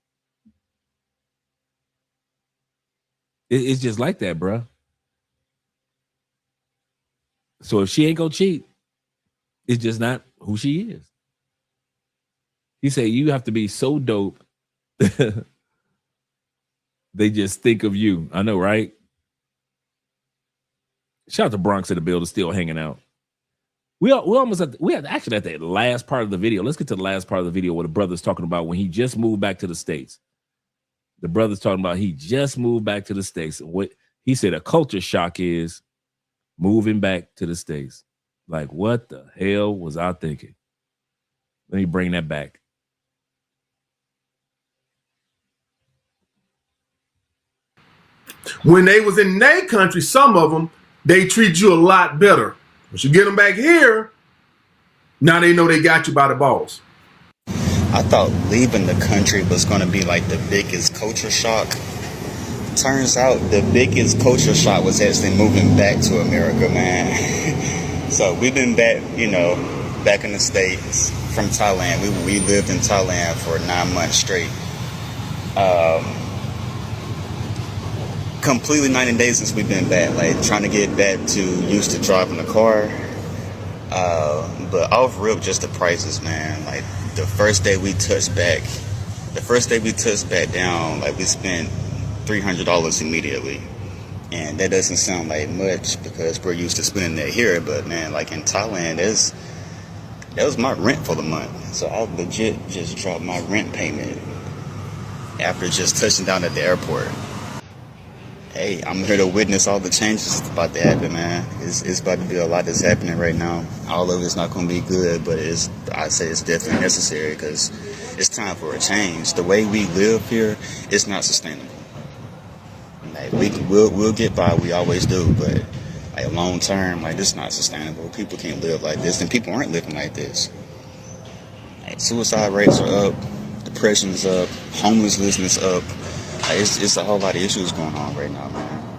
B: It's just like that, bro. So if she ain't gonna cheat, it's just not who she is. He said you have to be so dope. They just think of you. I know, right? Shout out to Bronx in the building, still hanging out. We almost at the last part of the video. Let's get to the last part of the video where the brother's talking about when he just moved back to the States. The brother's talking about he just moved back to the States. What he said a culture shock is moving back to the States. Like, what the hell was I thinking? Let me bring that back.
C: When they was in their country, some of them, they treat you a lot better. Once you get them back here, now they know they got you by the balls.
R: I thought leaving the country was going to be like the biggest culture shock. Turns out the biggest culture shock was actually moving back to America, man. So we've been back, you know, back in the States from Thailand. We lived in Thailand for 9 months straight. Completely 90 days since we've been back, like trying to get back to used to driving the car. But off rip, just the prices, man. Like the first day we touched back down, like we spent $300 immediately. And that doesn't sound like much because we're used to spending that here, but man, like in Thailand, that was my rent for the month. So I legit just dropped my rent payment after just touching down at the airport. Hey, I'm here to witness all the changes that's about to happen, man. It's about to be a lot that's happening right now. All of it's not going to be good, but I say it's definitely necessary because it's time for a change. The way we live here, it's not sustainable. Like we'll get by, we always do, but like long term, like this is not sustainable. People can't live like this, and people aren't living like this. Like suicide rates are up, depression's up, homelessness up. It's a whole lot of issues going on right now, man.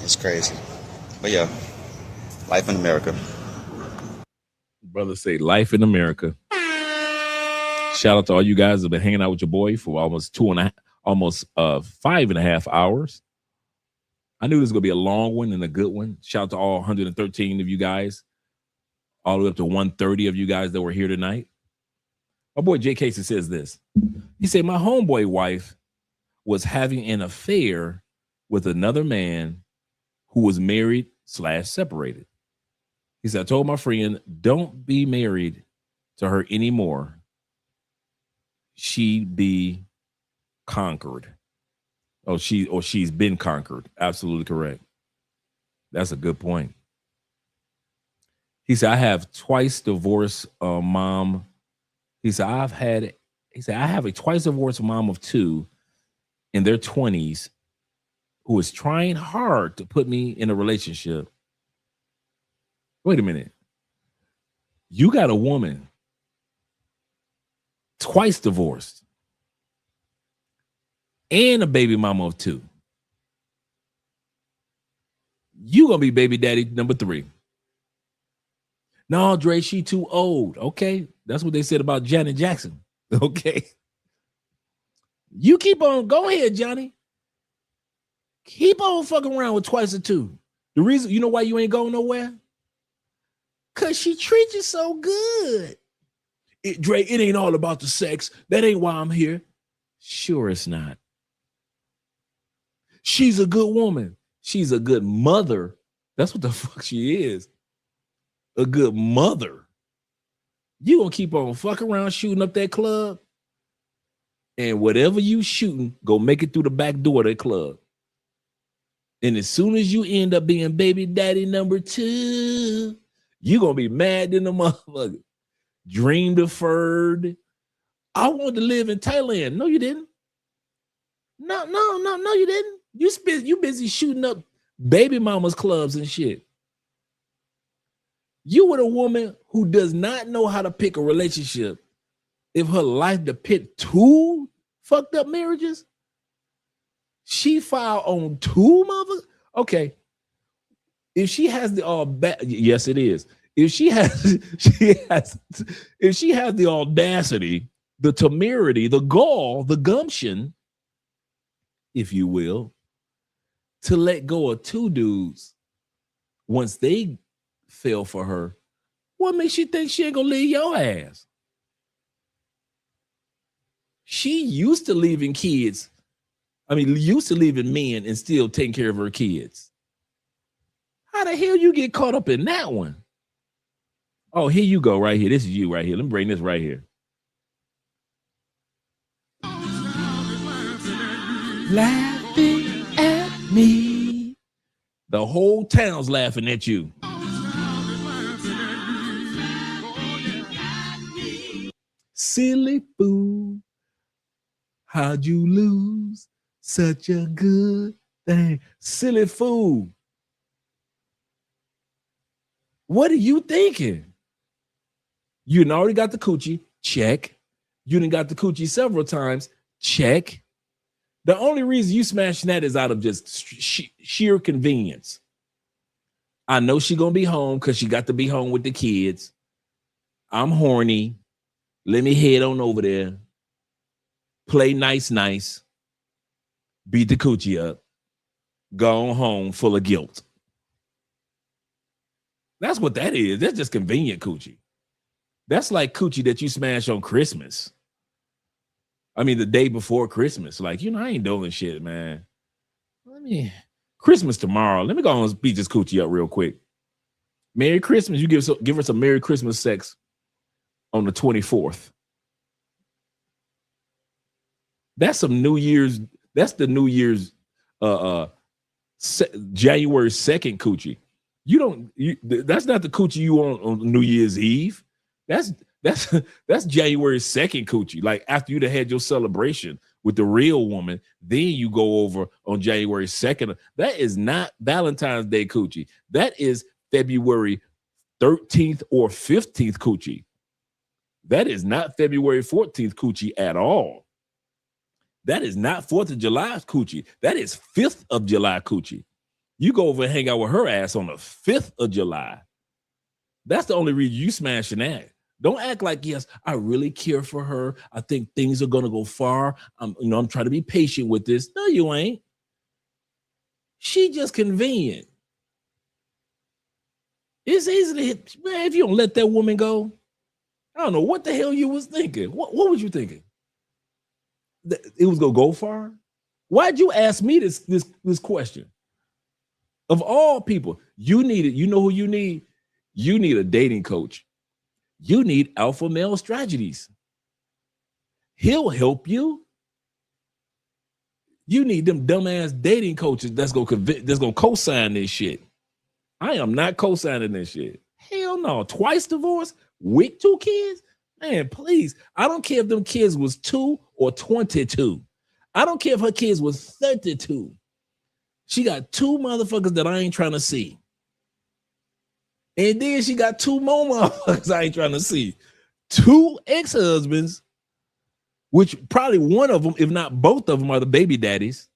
R: It's crazy. But yeah, life in America.
B: Brother say life in America. Shout out to all you guys that have been hanging out with your boy for almost 5.5 hours. I knew this was going to be a long one and a good one. Shout out to all 113 of you guys, all the way up to 130 of you guys that were here tonight. My boy Jay Casey says this. He said, my homeboy wife was having an affair with another man who was married/separated. He said, I told my friend, don't be married to her anymore. She'd be conquered. She's been conquered. Absolutely correct. That's a good point. He said, I have twice divorced mom. He said, I have a twice divorced mom of 2 in their 20s who is trying hard to put me in a relationship. Wait a minute. You got a woman twice divorced and a baby mama of 2. You gonna be baby daddy number 3. No, Dre, she too old. Okay, that's what they said about Janet Jackson. Okay. You keep on, go ahead, Johnny. Keep on fucking around with twice or 2. The reason, you know why you ain't going nowhere? Because she treats you so good. Dre, it ain't all about the sex. That ain't why I'm here. Sure it's not. She's a good woman. She's a good mother. That's what the fuck she is. A good mother. You gonna keep on fucking around shooting up that club, and whatever you shooting, go make it through the back door of that club. And as soon as you end up being baby daddy number 2, you gonna be mad in the motherfucker. Dream deferred. I wanted to live in Thailand. No, you didn't. No, you didn't. You busy shooting up baby mama's clubs and shit. You with a woman who does not know how to pick a relationship. If her life depends 2 fucked up marriages, she filed on 2 mother. Okay, if she has the yes, it is. If she has the audacity, the temerity, the gall, the gumption, if you will, to let go of 2 dudes once they fell for her, what makes you think she ain't gonna leave your ass? She used to leaving men and still taking care of her kids. How the hell you get caught up in that one? Oh, here you go right here. This is you right here. Let me bring this right here. Laughing at me. The whole town's laughing at you. Silly fool, how'd you lose Such a good thing. Silly fool. What are you thinking? You done already got the coochie. Check. You done got the coochie several times. Check. The only reason you smashing that is out of just sheer convenience. I know she gonna be home because she got to be home with the kids. I'm horny. Let me head on over there. Play nice. Beat the coochie up. Go on home full of guilt. That's what that is. That's just convenient coochie. That's like coochie that you smash on Christmas. I mean, the day before Christmas. Like, I ain't doing shit, man. Christmas tomorrow. Let me go and beat this coochie up real quick. Merry Christmas. You give her some Merry Christmas sex on the 24th. That's some New Year's. That's the New Year's January 2nd coochie. That's not the coochie you want on New Year's Eve. That's January 2nd coochie. Like after you'd have had your celebration with the real woman, then you go over on January 2nd. That is not Valentine's Day coochie. That is February 13th or 15th coochie. That is not February 14th coochie at all. That is not 4th of July coochie. That is 5th of July coochie. You go over and hang out with her ass on the 5th of July. That's the only reason you smashing that. Don't act like, yes, I really care for her. I think things are gonna go far. I'm trying to be patient with this. No, you ain't. She just convenient. It's easy to hit, man. If you don't let that woman go, I don't know what the hell you was thinking. What was you thinking? It was gonna go far? Why'd you ask me this question? Of all people, you know who you need? You need a dating coach. You need alpha male strategies. He'll help you. You need them dumbass dating coaches that's gonna co-sign this shit. I am not co-signing this shit. Hell no. Twice divorced with 2 kids? Man, please. I don't care if them kids was 2 or 22. I don't care if her kids was 32. She got 2 motherfuckers that I ain't trying to see. And then she got 2 more motherfuckers I ain't trying to see. 2 ex-husbands, which probably one of them, if not both of them, are the baby daddies.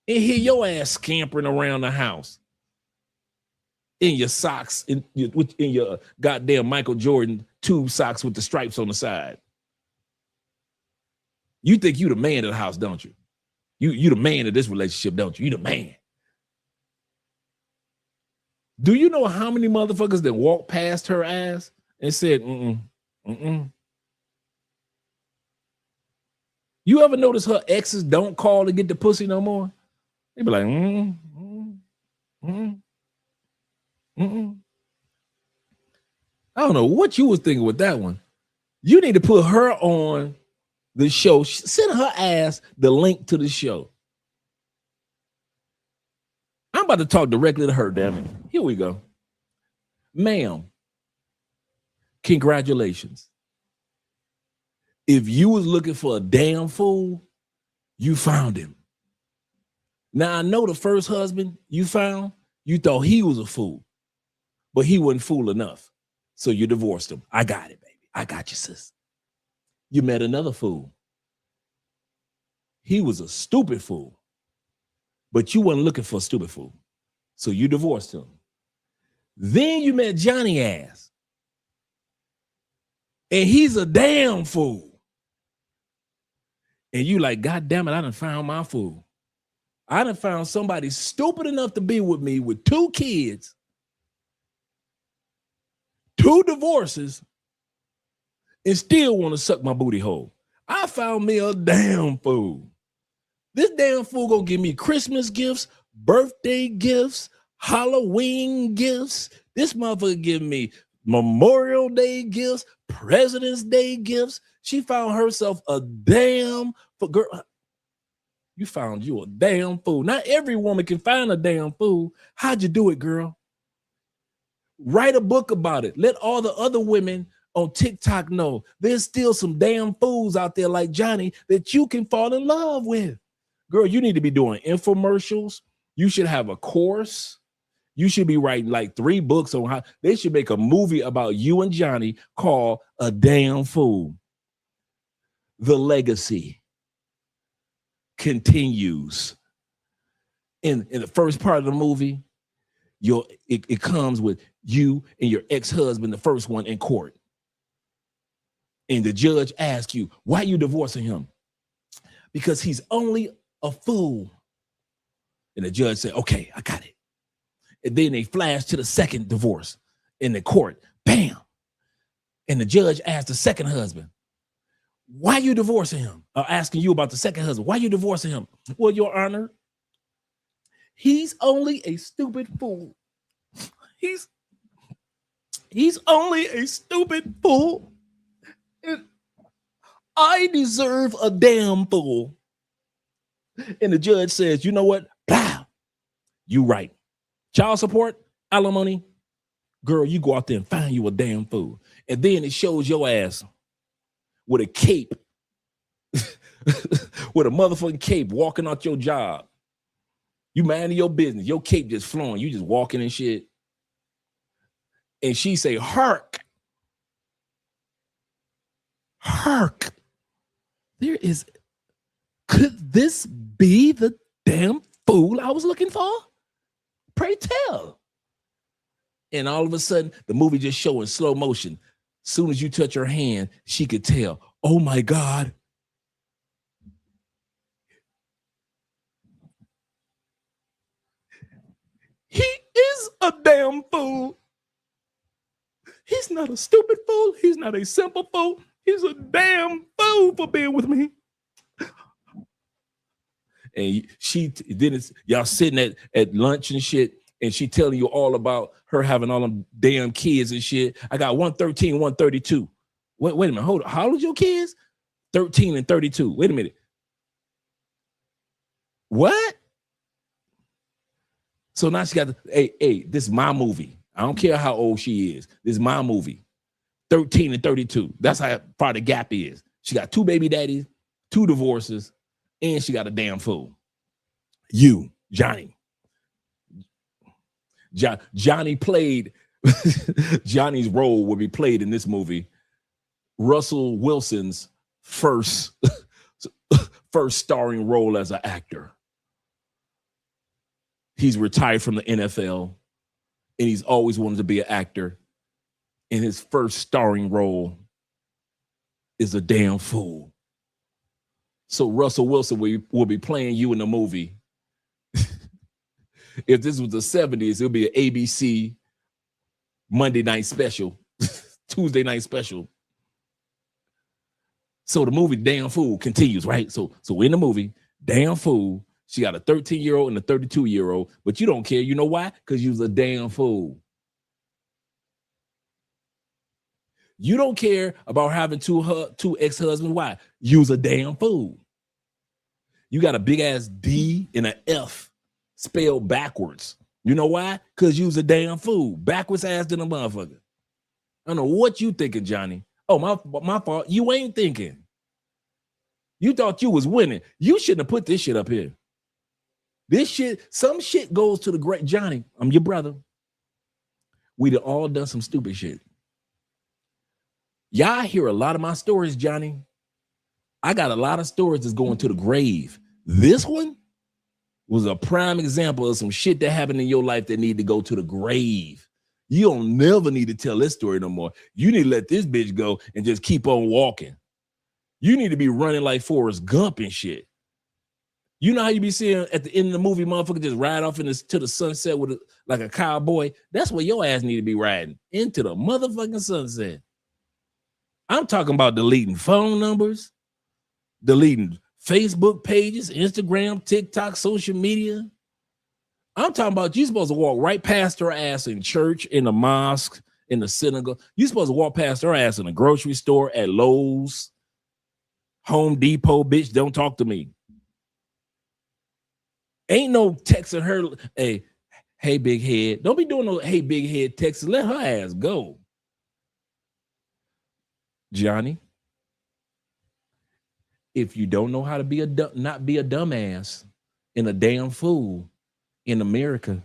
B: And here your ass scampering around the house in your socks, in your goddamn Michael Jordan tube socks with the stripes on the side. You think you the man of the house, don't you? You the man of this relationship, don't you? You the man. Do you know how many motherfuckers that walked past her ass and said, You ever notice her exes don't call to get the pussy no more? They be like, I don't know what you was thinking with that one. You need to put her on the show. Send her ass the link to the show. I'm about to talk directly to her, damn it. Here we go. Ma'am, congratulations. If you was looking for a damn fool, you found him. Now, I know the first husband you found, you thought he was a fool, but he wasn't fool enough. So you divorced him. I got it, baby. I got you, sis. You met another fool. He was a stupid fool, but you weren't looking for a stupid fool. So you divorced him. Then you met Johnny ass. And he's a damn fool. And you like, God damn it, I done found my fool. I done found somebody stupid enough to be with me with 2 kids, 2 divorces, and still want to suck my booty hole. I found me a damn fool. This damn fool gonna give me Christmas gifts, birthday gifts, Halloween gifts. This motherfucker give me Memorial Day gifts, President's Day gifts. She found herself a damn girl. You found you a damn fool. Not every woman can find a damn fool. How'd you do it, girl? Write a book about it. Let all the other women on TikTok know there's still some damn fools out there like Johnny that you can fall in love with. Girl, you need to be doing infomercials. You should have a course. You should be writing like 3 books on how they should make a movie about you and Johnny called A Damn Fool. The legacy continues. In the first part of the movie, it comes with you and your ex-husband, the first one, in court. And the judge asks you, why are you divorcing him? Because he's only a fool. And the judge said, okay, I got it. And then they flash to the second divorce in the court. Bam. And the judge asked the second husband, why are you divorcing him? Asking you about the second husband. Why are you divorcing him? Well, Your Honor, he's only a stupid fool. He's only a stupid fool. And I deserve a damn fool. And the judge says, you know what? Blah. You right. Child support, alimony, girl, you go out there and find you a damn fool. And then it shows your ass with a cape, with a motherfucking cape walking out your job. You minding your business, your cape just flowing, you just walking and shit. And she say, hark. Hark. Could this be the damn fool I was looking for? Pray tell. And all of a sudden, the movie just showing slow motion. As soon as you touch her hand, she could tell, oh my God. He is a damn fool. He's not a stupid fool. He's not a simple fool. He's a damn fool for being with me. And y'all sitting at lunch and shit, and she telling you all about her having all them damn kids and shit. I got 113, 132. Wait a minute, hold on. How old are your kids? 13 and 32. Wait a minute. What? So now she got hey, this is my movie. I don't care how old she is. This is my movie. 13 and 32. That's how far the gap is. She got 2 baby daddies, 2 divorces, and she got a damn fool. You, Johnny. Johnny played, Johnny's role will be played in this movie. Russell Wilson's first starring role as an actor. He's retired from the NFL, and he's always wanted to be an actor. And his first starring role is a damn fool. So Russell Wilson will be playing you in the movie. If this was the 70s, it'll be an ABC Monday night special, Tuesday night special. So the movie Damn Fool continues, right? So in the movie, Damn Fool, she got a 13-year-old and a 32-year-old, but you don't care. You know why? Because you was a damn fool. You don't care about having two ex-husbands. Why? You was a damn fool. You got a big ass D and an F spelled backwards. You know why? Because you was a damn fool. Backwards ass than a motherfucker. I don't know what you thinking, Johnny. Oh, my fault. You ain't thinking. You thought you was winning. You shouldn't have put this shit up here. This shit, some shit goes to the great Johnny. I'm your brother. We'd have all done some stupid shit. Y'all hear a lot of my stories, Johnny. I got a lot of stories that's going to the grave. This one was a prime example of some shit that happened in your life that need to go to the grave. You don't never need to tell this story no more. You need to let this bitch go and just keep on walking. You need to be running like Forrest Gump and shit. You know how you be seeing at the end of the movie, motherfucker just ride off to the sunset with like a cowboy? That's where your ass need to be riding, into the motherfucking sunset. I'm talking about deleting phone numbers, deleting Facebook pages, Instagram, TikTok, social media. I'm talking about you supposed to walk right past her ass in church, in the mosque, in the synagogue. You supposed to walk past her ass in a grocery store, at Lowe's, Home Depot. Bitch, don't talk to me. Ain't no texting her, hey, big head. Don't be doing no hey, big head texts. Let her ass go. Johnny, If you don't know how to be not be a dumbass and a damn fool in America,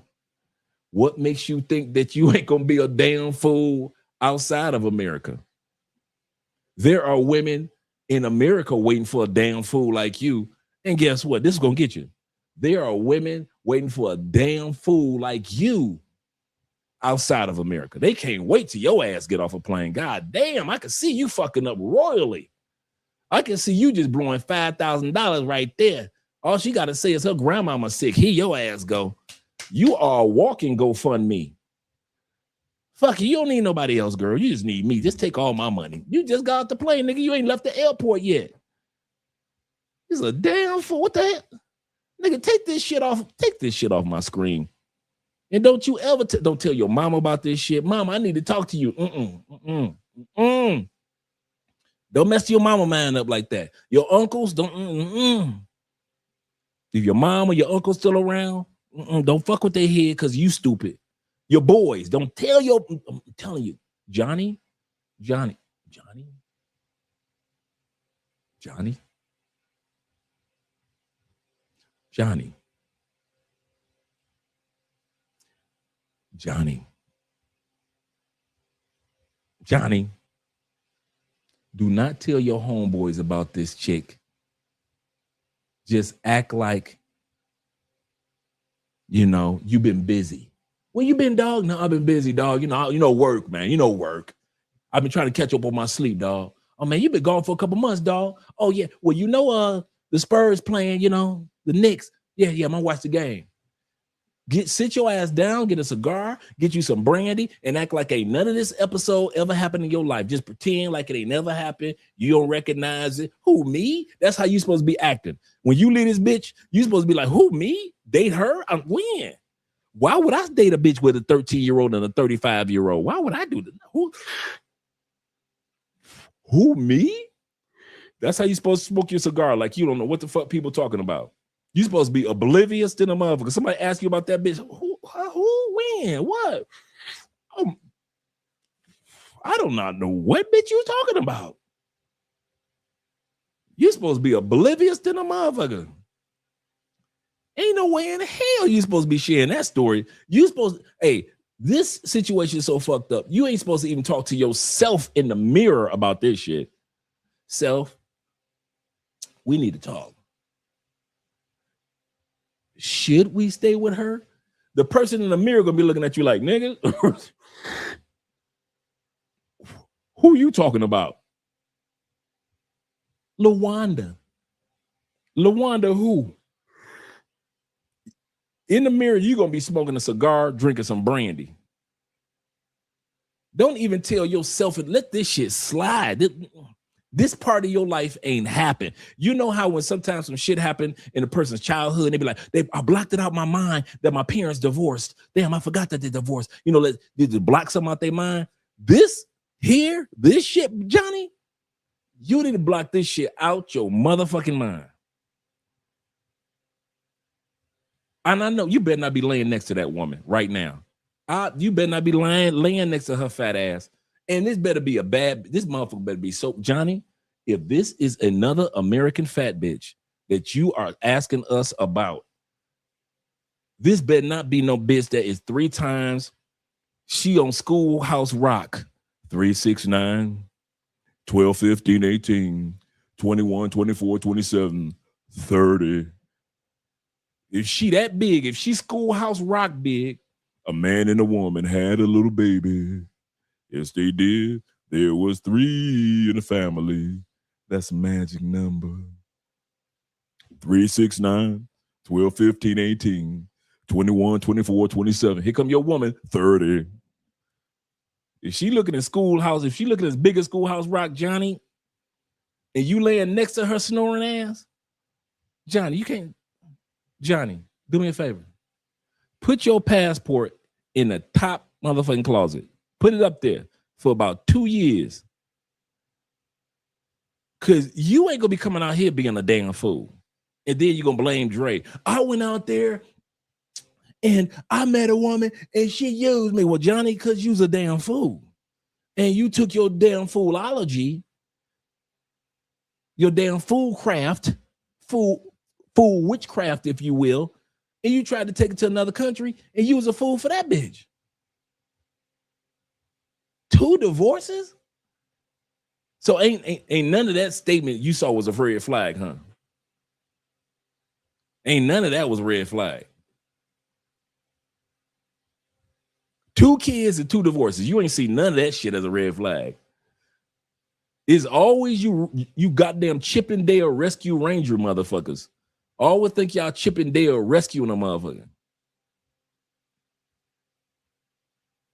B: what makes you think that you ain't gonna be a damn fool outside of America? There are women in America waiting for a damn fool like you. And guess what? This is gonna get you. There are women waiting for a damn fool like you outside of America. They can't wait till your ass get off a plane. God damn, I can see you fucking up royally. I can see you just blowing $5,000 right there. All she got to say is her grandmama sick. Here your ass go. You are a walking GoFundMe. Fuck you don't need nobody else, girl. You just need me. Just take all my money. You just got off the plane, nigga. You ain't left the airport yet. He's a damn fool. What the hell? Nigga, take this shit off. Take this shit off my screen. And don't you ever don't tell your mama about this shit. Mama, I need to talk to you. Don't mess your mama mind up like that. Your uncles, don't. If your mom or your uncle still around, don't fuck with their head because you stupid. Your boys, don't tell your, I'm telling you, Johnny. Johnny. Do not tell your homeboys about this chick. Just act like, you know, you've been busy. Well, you been, dog? No, I've been busy, dog. You know, work, man. You know, work. I've been trying to catch up on my sleep, dog. Oh, man, you been gone for a couple months, dog. Oh, yeah. Well, you know, the Spurs playing, you know, the Knicks. Yeah, I'm gonna watch the game. Sit your ass down, get a cigar, get you some brandy, and act like ain't none of this episode ever happened in your life. Just pretend like it ain't never happened. You don't recognize it. Who, me? That's how you supposed to be acting. When you leave this bitch, you supposed to be like, who, me? Date her? When? Why would I date a bitch with a 13-year-old and a 35-year-old? Why would I do that? Who, me? That's how you supposed to smoke your cigar, like you don't know what the fuck people talking about. You supposed to be oblivious to the motherfucker. Somebody ask you about that bitch. Who, when, what? I do not know what bitch you talking about. You supposed to be oblivious to the motherfucker. Ain't no way in hell you supposed to be sharing that story. You supposed to, hey, this situation is so fucked up. You ain't supposed to even talk to yourself in the mirror about this shit. Self, we need to talk. Should we stay with her? The person in the mirror gonna be looking at you like, nigga, who you talking about? LaWanda who? In the mirror, you're gonna be smoking a cigar, drinking some brandy. Don't even tell yourself and let this shit slide. This part of your life ain't happened. You know how when sometimes some shit happened in a person's childhood, and they be like, I blocked it out my mind that my parents divorced. Damn, I forgot that they divorced. You know, did they block something out their mind? This shit, Johnny, you need to block this shit out your motherfucking mind. And I know you better not be laying next to that woman right now. You better not be laying next to her fat ass. And this motherfucker better be so, Johnny, if this is another American fat bitch that you are asking us about, this better not be no bitch that is 3 times she on Schoolhouse Rock. 3, 6, 9, 12, 15, 18, 21, 24, 27, 30. If she that big, if she Schoolhouse Rock big, a man and a woman had a little baby. Yes, they did. There was 3 in the family. That's a magic number. 3, 6, 9, 12, 15, 18, 21, 24, 27. Here come your woman, 30. If she looking at Schoolhouse, if she looking as big as Schoolhouse Rock, Johnny, and you laying next to her snoring ass, Johnny, you can't. Johnny, do me a favor. Put your passport in the top motherfucking closet. Put it up there for about 2 years. Because you ain't going to be coming out here being a damn fool. And then you're going to blame Dre. I went out there and I met a woman and she used me. Well, Johnny, because you's a damn fool. And you took your damn foolology your damn fool witchcraft, if you will, and you tried to take it to another country and you was a fool for that bitch. 2 divorces? So ain't none of that statement you saw was a red flag, huh? Ain't none of that was a red flag. 2 kids and 2 divorces. You ain't see none of that shit as a red flag. It's always you goddamn Chippendale Rescue Ranger motherfuckers. Always think y'all Chippendale rescuing a motherfucker.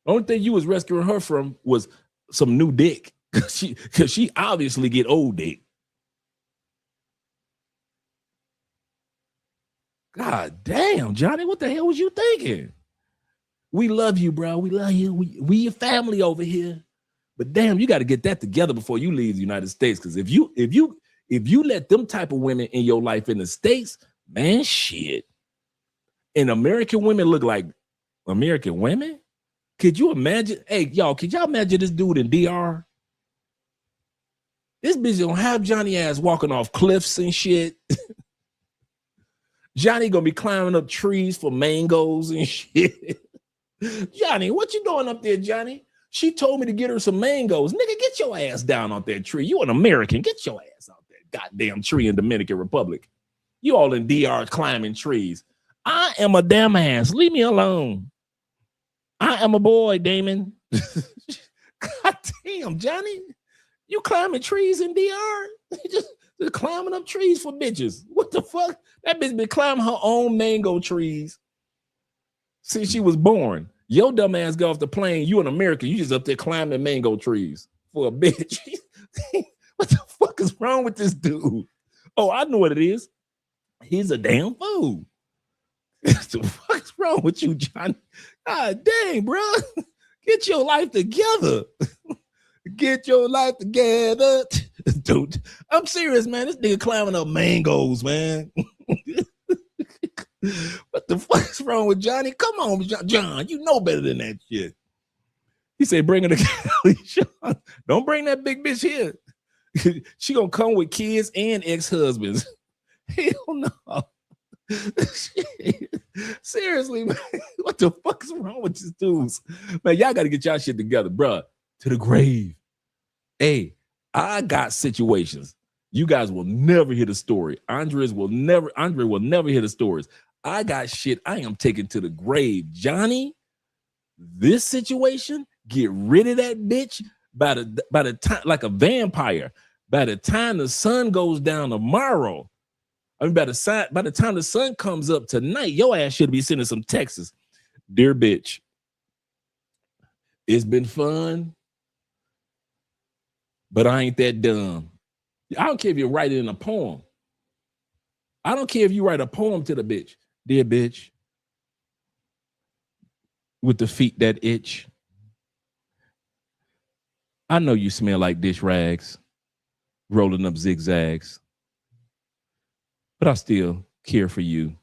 B: Only thing you was rescuing her from was some new dick. Cause she obviously get old dick. God damn, Johnny, what the hell was you thinking? We love you, bro. We love you. We your family over here. But damn, you got to get that together before you leave the United States. Because if you let them type of women in your life in the States, man, shit. And American women look like American women? Could you imagine? Hey, y'all, could y'all imagine this dude in DR? This bitch gonna have Johnny ass walking off cliffs and shit. Johnny gonna be climbing up trees for mangoes and shit. Johnny, what you doing up there, Johnny? She told me to get her some mangoes. Nigga, get your ass down off that tree. You an American. Get your ass out that goddamn tree in Dominican Republic. You all in DR climbing trees. I am a damn ass. Leave me alone. I am a boy, Damon. God damn, Johnny. You climbing trees in DR? Just climbing up trees for bitches. What the fuck? That bitch been climbing her own mango trees since she was born. Your dumb ass got off the plane. You an American. You just up there climbing mango trees for a bitch. What the fuck is wrong with this dude? Oh, I know what it is. He's a damn fool. What the fuck is wrong with you, Johnny? God dang, bro. Get your life together. Get your life together. Dude, I'm serious, man. This nigga climbing up mangoes, man. What the fuck is wrong with Johnny? Come on, John. You know better than that shit. He said, bring her to Cali. Don't bring that big bitch here. She gonna come with kids and ex-husbands. Hell no. Seriously, man. What the fuck is wrong with these dudes? Man, y'all gotta get y'all shit together, bruh. To the grave. Hey, I got situations. You guys will never hear the story. Andre will never hear the stories. I got shit I am taking to the grave. Johnny, this situation, get rid of that bitch by the time, like a vampire. By the time the sun goes down tomorrow, I mean, by the time the sun comes up tonight, your ass should be sending some texts. Dear bitch, it's been fun, but I ain't that dumb. I don't care if you write it in a poem. I don't care if you write a poem to the bitch. Dear bitch, with the feet that itch, I know you smell like dish rags, rolling up zigzags, but I still care for you,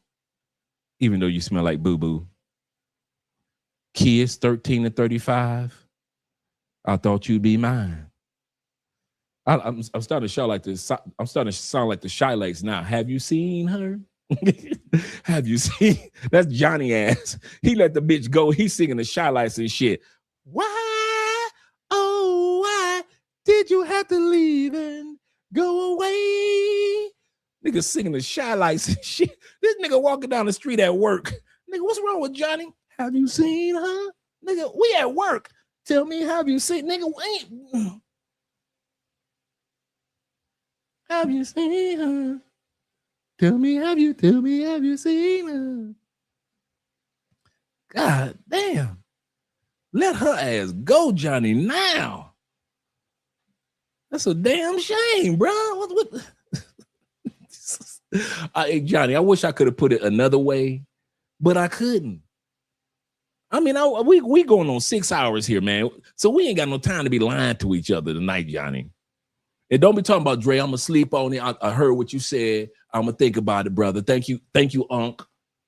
B: even though you smell like boo-boo. Kids 13 to 35, I thought you'd be mine. I'm starting to shout like this. I'm starting to sound like the Shy Lakes now. Have you seen her? Have you seen? That's Johnny ass. He let the bitch go. He's singing the Shy Lights and shit. Why? Oh, why did you have to leave and go away? Nigga singing the Shy Lights and shit. This nigga walking down the street at work. Nigga, what's wrong with Johnny? Have you seen her? Nigga, we at work. Tell me, have you seen? Nigga, wait. Have you seen her? Tell me, have you seen her? God damn. Let her ass go, Johnny, now. That's a damn shame, bro. What? Hey, Johnny, I wish I could have put it another way, but I couldn't. I mean, we going on 6 hours here, man. So we ain't got no time to be lying to each other tonight, Johnny. And don't be talking about Dre. I'm gonna sleep on it. I heard what you said. I'm gonna think about it, brother. Thank you, Unc.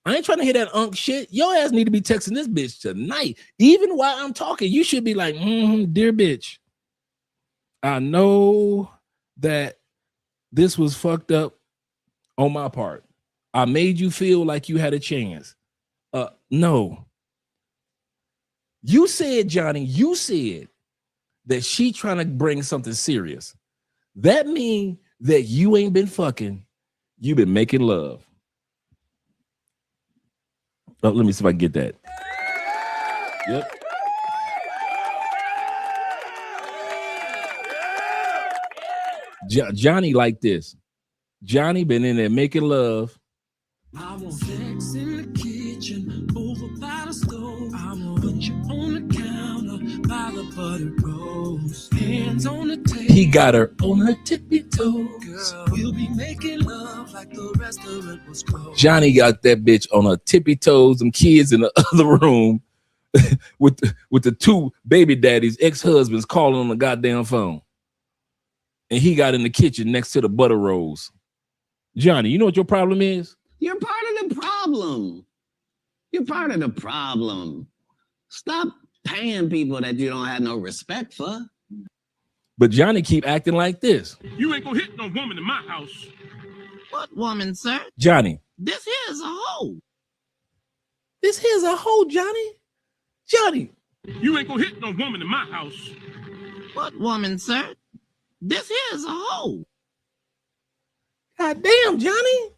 B: I ain't trying to hear that Unc shit. Your ass need to be texting this bitch tonight. Even while I'm talking, you should be like, dear bitch, I know that This was fucked up on my part. I made you feel like you had a chance. No. You said, Johnny, you said that she trying to bring something serious. That means that you ain't been fucking. You've been making love. Oh, let me see if I can get that. Yep. Johnny like this. Johnny been in there making love.
U: I want sex in the kitchen, over by the stove. I want put you on the counter by the buttered roast. Hands on the table.
B: He got her on her tippy toes.
U: Girl, we'll be making love like the restaurant was closed.
B: Johnny got that bitch on her tippy toes. Them kids in the other room with the two baby daddies, ex-husbands calling on the goddamn phone. And he got in the kitchen next to the butter rolls. Johnny, you know what your problem is?
D: You're part of the problem. You're part of the problem. Stop paying people that you don't have no respect for.
B: But Johnny keep acting like this.
S: You ain't gonna hit no woman in my house.
D: What woman, sir?
B: Johnny.
D: This here is a hoe.
B: This here's a hoe, Johnny. Johnny.
S: You ain't gonna hit no woman in my house.
D: What woman, sir? This here is a hoe.
B: God damn, Johnny.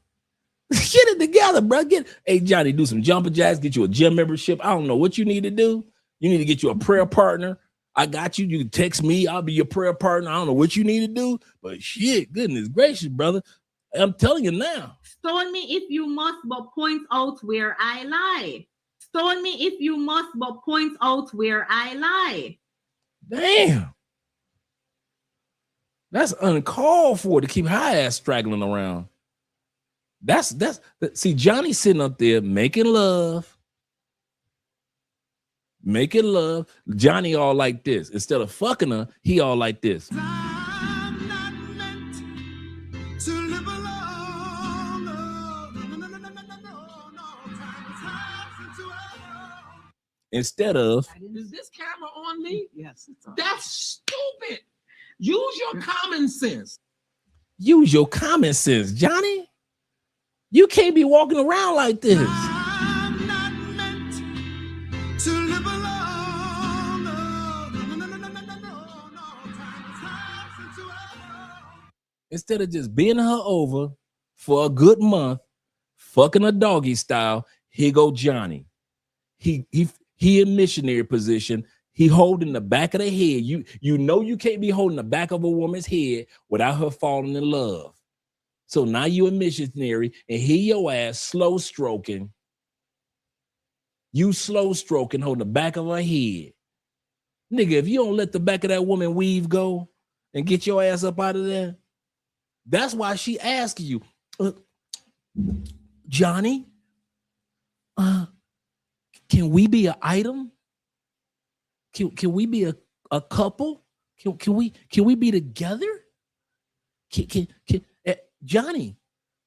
B: Get it together, bro. Hey, Johnny, do some jumping jacks, get you a gym membership. I don't know what you need to do. You need to get you a prayer partner. I got you. You can text me. I'll be your prayer partner. I don't know what you need to do, but shit, goodness gracious, brother. I'm telling you now.
T: Stone me if you must, but point out where I lie. Stone me if you must, but point out where I lie.
B: Damn. That's uncalled for to keep her ass straggling around. See, Johnny sitting up there making love. Making love. Johnny all like this. Instead of fucking her, he all like this. Instead of,
V: is this camera on me?
D: Yes, it's on.
V: That's stupid. Use your common sense.
B: Use your common sense, Johnny. You can't be walking around like this.
U: I'm not meant to live alone.
B: Instead of just bending her over for a good month, fucking a doggy style, here go Johnny. He in missionary position. He holding the back of the head. You know you can't be holding the back of a woman's head without her falling in love. So now you a missionary and here your ass slow stroking. You slow stroking, holding the back of her head. Nigga, if you don't let the back of that woman weave go and get your ass up out of there, that's why she asking you, Johnny, can we be an item? Can we be a couple? Can we be together? Can Johnny,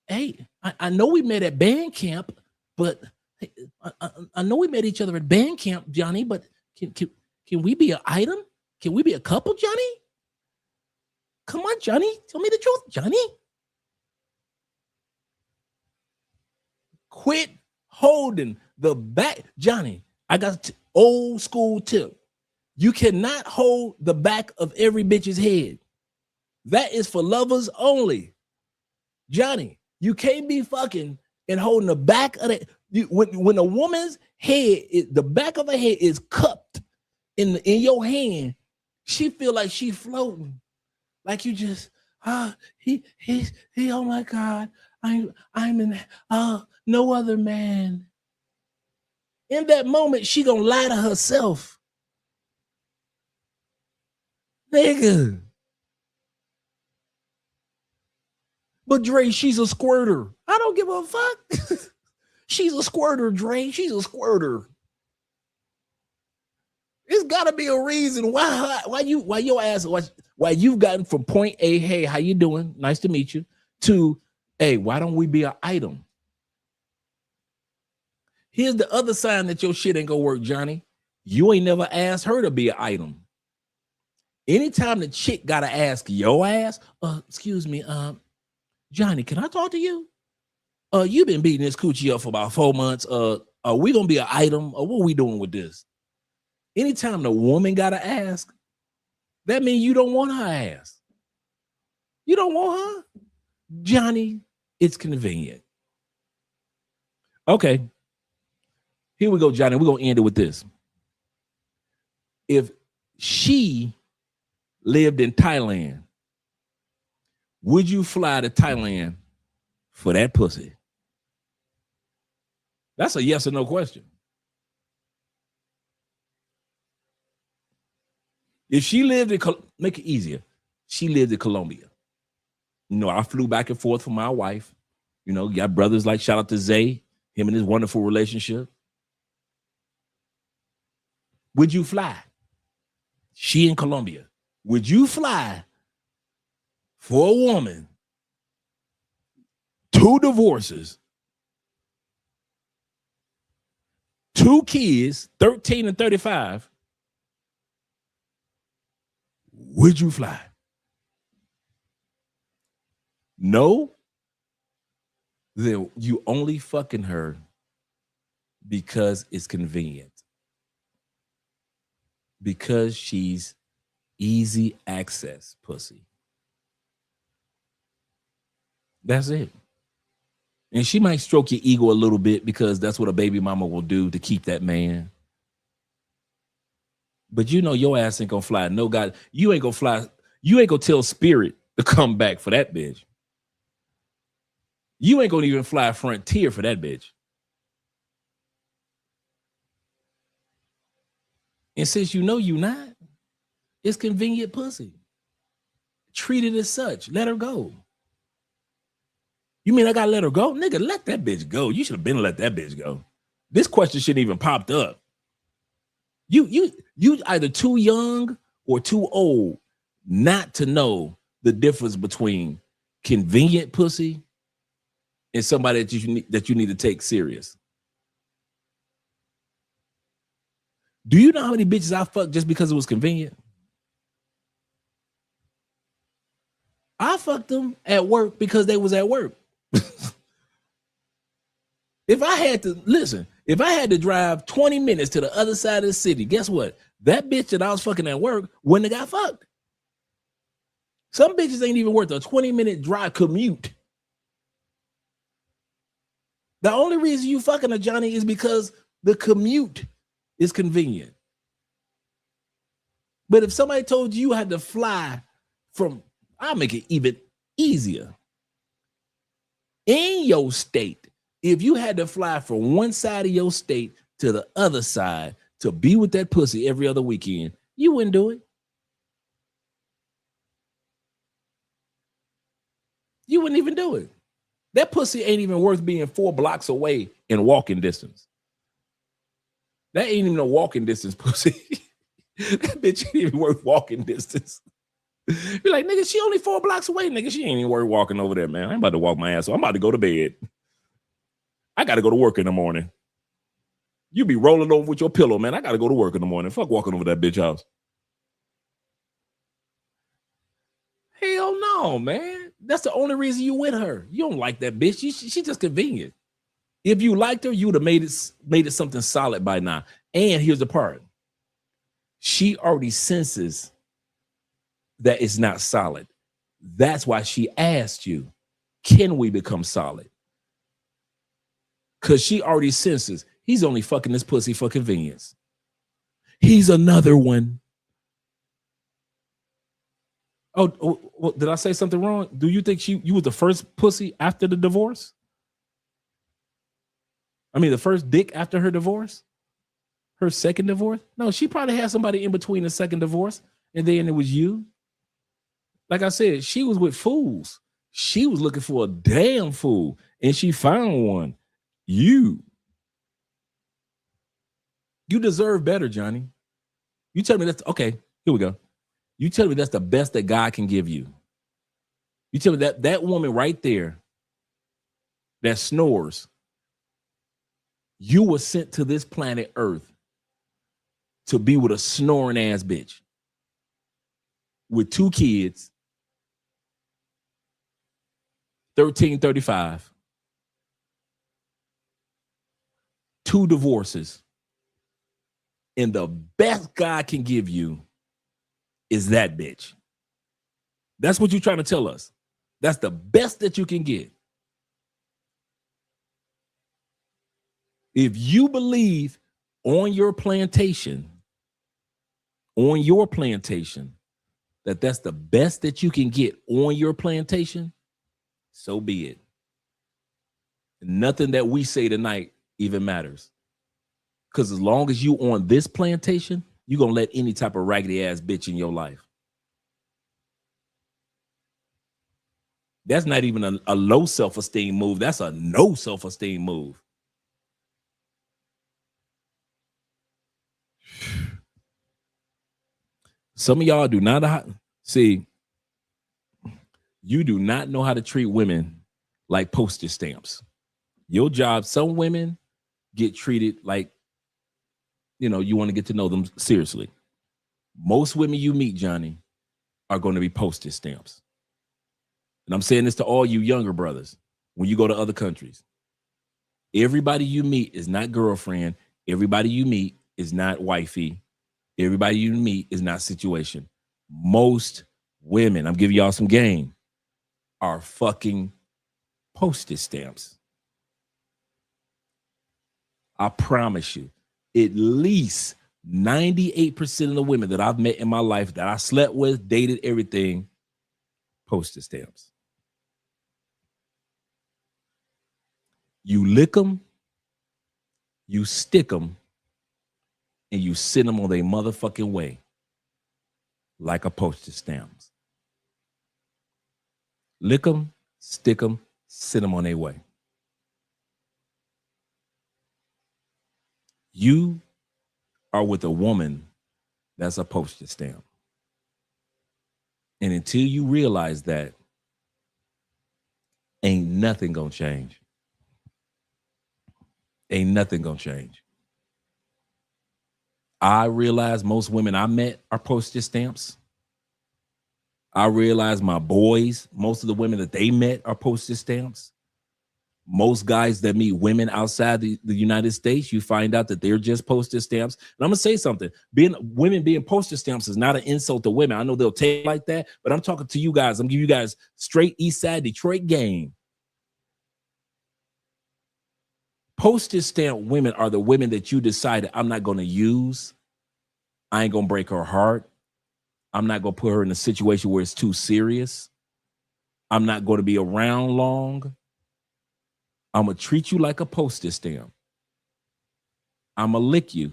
B: hey, I know we met at band camp, but I know we met each other at band camp, Johnny, but can we be an item? Can we be a couple, Johnny? Come on, Johnny, tell me the truth, Johnny. Quit holding the back. Johnny, I got an old school tip. You cannot hold the back of every bitch's head. That is for lovers only. Johnny, you can't be fucking and holding the back of the when a woman's head, the back of her head is cupped in your hand, she feel like she floating, like you just he oh my God, I'm in no other man. In that moment, she gonna lie to herself, nigga. But Dre, she's a squirter. I don't give a fuck. She's a squirter, Dre. She's a squirter. There's got to be a reason why you've gotten from point A, hey, how you doing? Nice to meet you, to, hey, why don't we be an item? Here's the other sign that your shit ain't gonna work, Johnny. You ain't never asked her to be an item. Anytime the chick gotta ask your ass, excuse me, Johnny, can I talk to you? You've been beating this coochie up for about 4 months. Are we gonna be an item, or what are we doing with this? Anytime the woman gotta ask, that means you don't want her ass. You don't want her? Johnny, it's convenient. Okay. Here we go, Johnny. We're gonna end it with this. If she lived in Thailand, would you fly to Thailand for that pussy? That's a yes or no question. If she lived in, make it easier. She lived in Colombia. You know, I flew back and forth for my wife. You know, you got brothers like, shout out to Zay, him and his wonderful relationship. Would you fly? She in Colombia. Would you fly for a woman, 2 divorces, 2 kids, 13 and 35? Would you fly? No? Then you only fucking her because it's convenient. Because she's easy access pussy. That's it. And she might stroke your ego a little bit because that's what a baby mama will do to keep that man. But you know your ass ain't gonna fly. No God, you ain't gonna fly. You ain't gonna tell Spirit to come back for that bitch. You ain't gonna even fly Frontier for that bitch. And since you know you not, it's convenient pussy. Treat it as such. Let her go. You mean I gotta let her go? Nigga, let that bitch go. You should have been let that bitch go. This question shouldn't even popped up. You either too young or too old not to know the difference between convenient pussy and somebody that you need to take serious. Do you know how many bitches I fucked just because it was convenient? I fucked them at work because they was at work. If I had to drive 20 minutes to the other side of the city, guess what? That bitch that I was fucking at work wouldn't have got fucked. Some bitches ain't even worth a 20-minute drive commute. The only reason you fucking a Johnny is because the commute is convenient. But if somebody told you had to fly from, I'll make it even easier. In your state, if you had to fly from one side of your state to the other side to be with that pussy every other weekend, you wouldn't do it. You wouldn't even do it. That pussy ain't even worth being 4 blocks away in walking distance. That ain't even a walking distance pussy. That bitch ain't even worth walking distance. You're like, nigga, she only 4 blocks away, nigga. She ain't even worth walking over there, man. I'm about to walk my ass. So I'm about to go to bed. I got to go to work in the morning. You be rolling over with your pillow, man. I got to go to work in the morning. Fuck walking over that bitch house. Hell no, man. That's the only reason you with her. You don't like that bitch. She just convenient. If you liked her, you would have made it something solid by now. And here's the part. She already senses that it's not solid. That's why she asked you, can we become solid? Because she already senses he's only fucking this pussy for convenience. He's another one. Oh, did I say something wrong? Do you think you was the first pussy after the divorce? I mean, the first dick after her divorce? Her second divorce? No, she probably had somebody in between the second divorce, and then it was you. Like I said, she was with fools. She was looking for a damn fool, and she found one. You deserve better, Johnny. You tell me that's okay. Here we go. You tell me that's the best that God can give you. You tell me that woman right there that snores, you were sent to this planet Earth to be with a snoring ass bitch with 2 kids 1335. 2 divorces. And the best God can give you is that bitch. That's what you're trying to tell us. That's the best that you can get. If you believe on your plantation, that that's the best that you can get on your plantation, so be it. Nothing that we say tonight even matters. Because as long as you on this plantation, you're going to let any type of raggedy ass bitch in your life. That's not even a low self-esteem move. That's a no self-esteem move. Some of y'all do not see. You do not know how to treat women like postage stamps. Your job, some women get treated like, you know, you want to get to know them seriously. Most women you meet, Johnny, are going to be postage stamps. And I'm saying this to all you younger brothers when you go to other countries. Everybody you meet is not girlfriend. Everybody you meet is not wifey. Everybody you meet is not situation. Most women, I'm giving y'all some game, are fucking postage stamps. I promise you, at least 98% of the women that I've met in my life that I slept with, dated, everything, postage stamps. You lick them, you stick them, and you send them on their motherfucking way like a postage stamp. Lick them, stick them, send them on their way. You are with a woman that's a postage stamp. And until you realize that, ain't nothing gonna change. Ain't nothing gonna change. I realize most women I met are postage stamps. I realize my boys, most of the women that they met are postage stamps. Most guys that meet women outside the United States, you find out that they're just postage stamps. And I'm gonna say something. Women being postage stamps is not an insult to women. I know they'll take it like that, but I'm talking to you guys. I'm giving you guys straight East Side Detroit game. Postage stamp women are the women that you decided I'm not going to use. I ain't going to break her heart. I'm not going to put her in a situation where it's too serious. I'm not going to be around long. I'm going to treat you like a postage stamp. I'm going to lick you.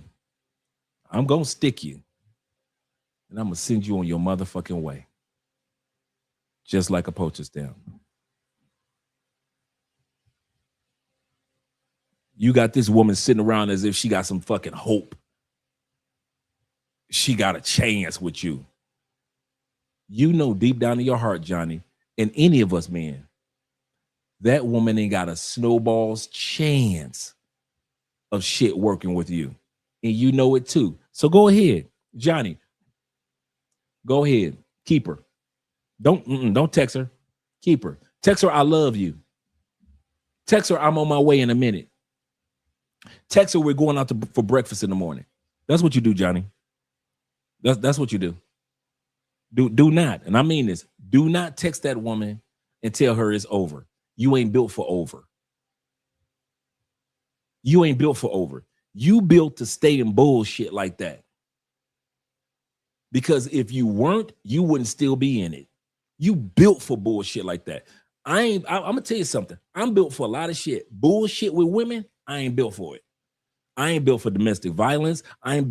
B: I'm going to stick you. And I'm going to send you on your motherfucking way. Just like a postage stamp. You got this woman sitting around as if she got some fucking hope. She got a chance with you. You know deep down in your heart, Johnny, and any of us men, that woman ain't got a snowball's chance of shit working with you. And you know it too. So go ahead, Johnny. Go ahead. Keep her. Don't text her. Keep her. Text her, I love you. Text her, I'm on my way in a minute. Text her, we're going out for breakfast in the morning. That's what you do, Johnny. That's what you do. Do not, and I mean this, do not text that woman and tell her it's over. You ain't built for over. You ain't built for over. You built to stay in bullshit like that. Because if you weren't, you wouldn't still be in it. You built for bullshit like that. I'm gonna tell you something. I'm built for a lot of shit. Bullshit with women, I ain't built for it. I ain't built for domestic violence. I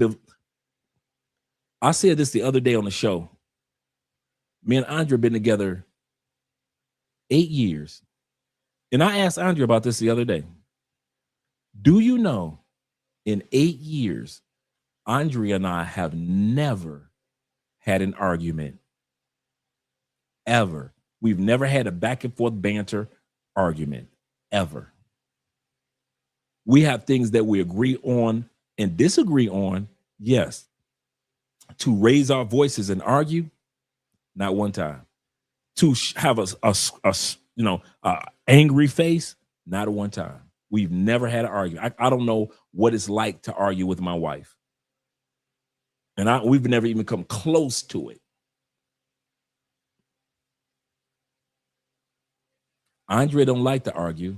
B: said this the other day on the show. Me and Andre been together 8 years. And I asked Andre about this the other day. Do you know in 8 years, Andre and I have never had an argument. Ever. We've never had a back and forth banter argument. Ever. We have things that we agree on and disagree on, yes. To raise our voices and argue, not one time. To have a angry face. Not at one time. We've never had an argument. I don't know what it's like to argue with my wife. And we've never even come close to it. Andrea don't like to argue.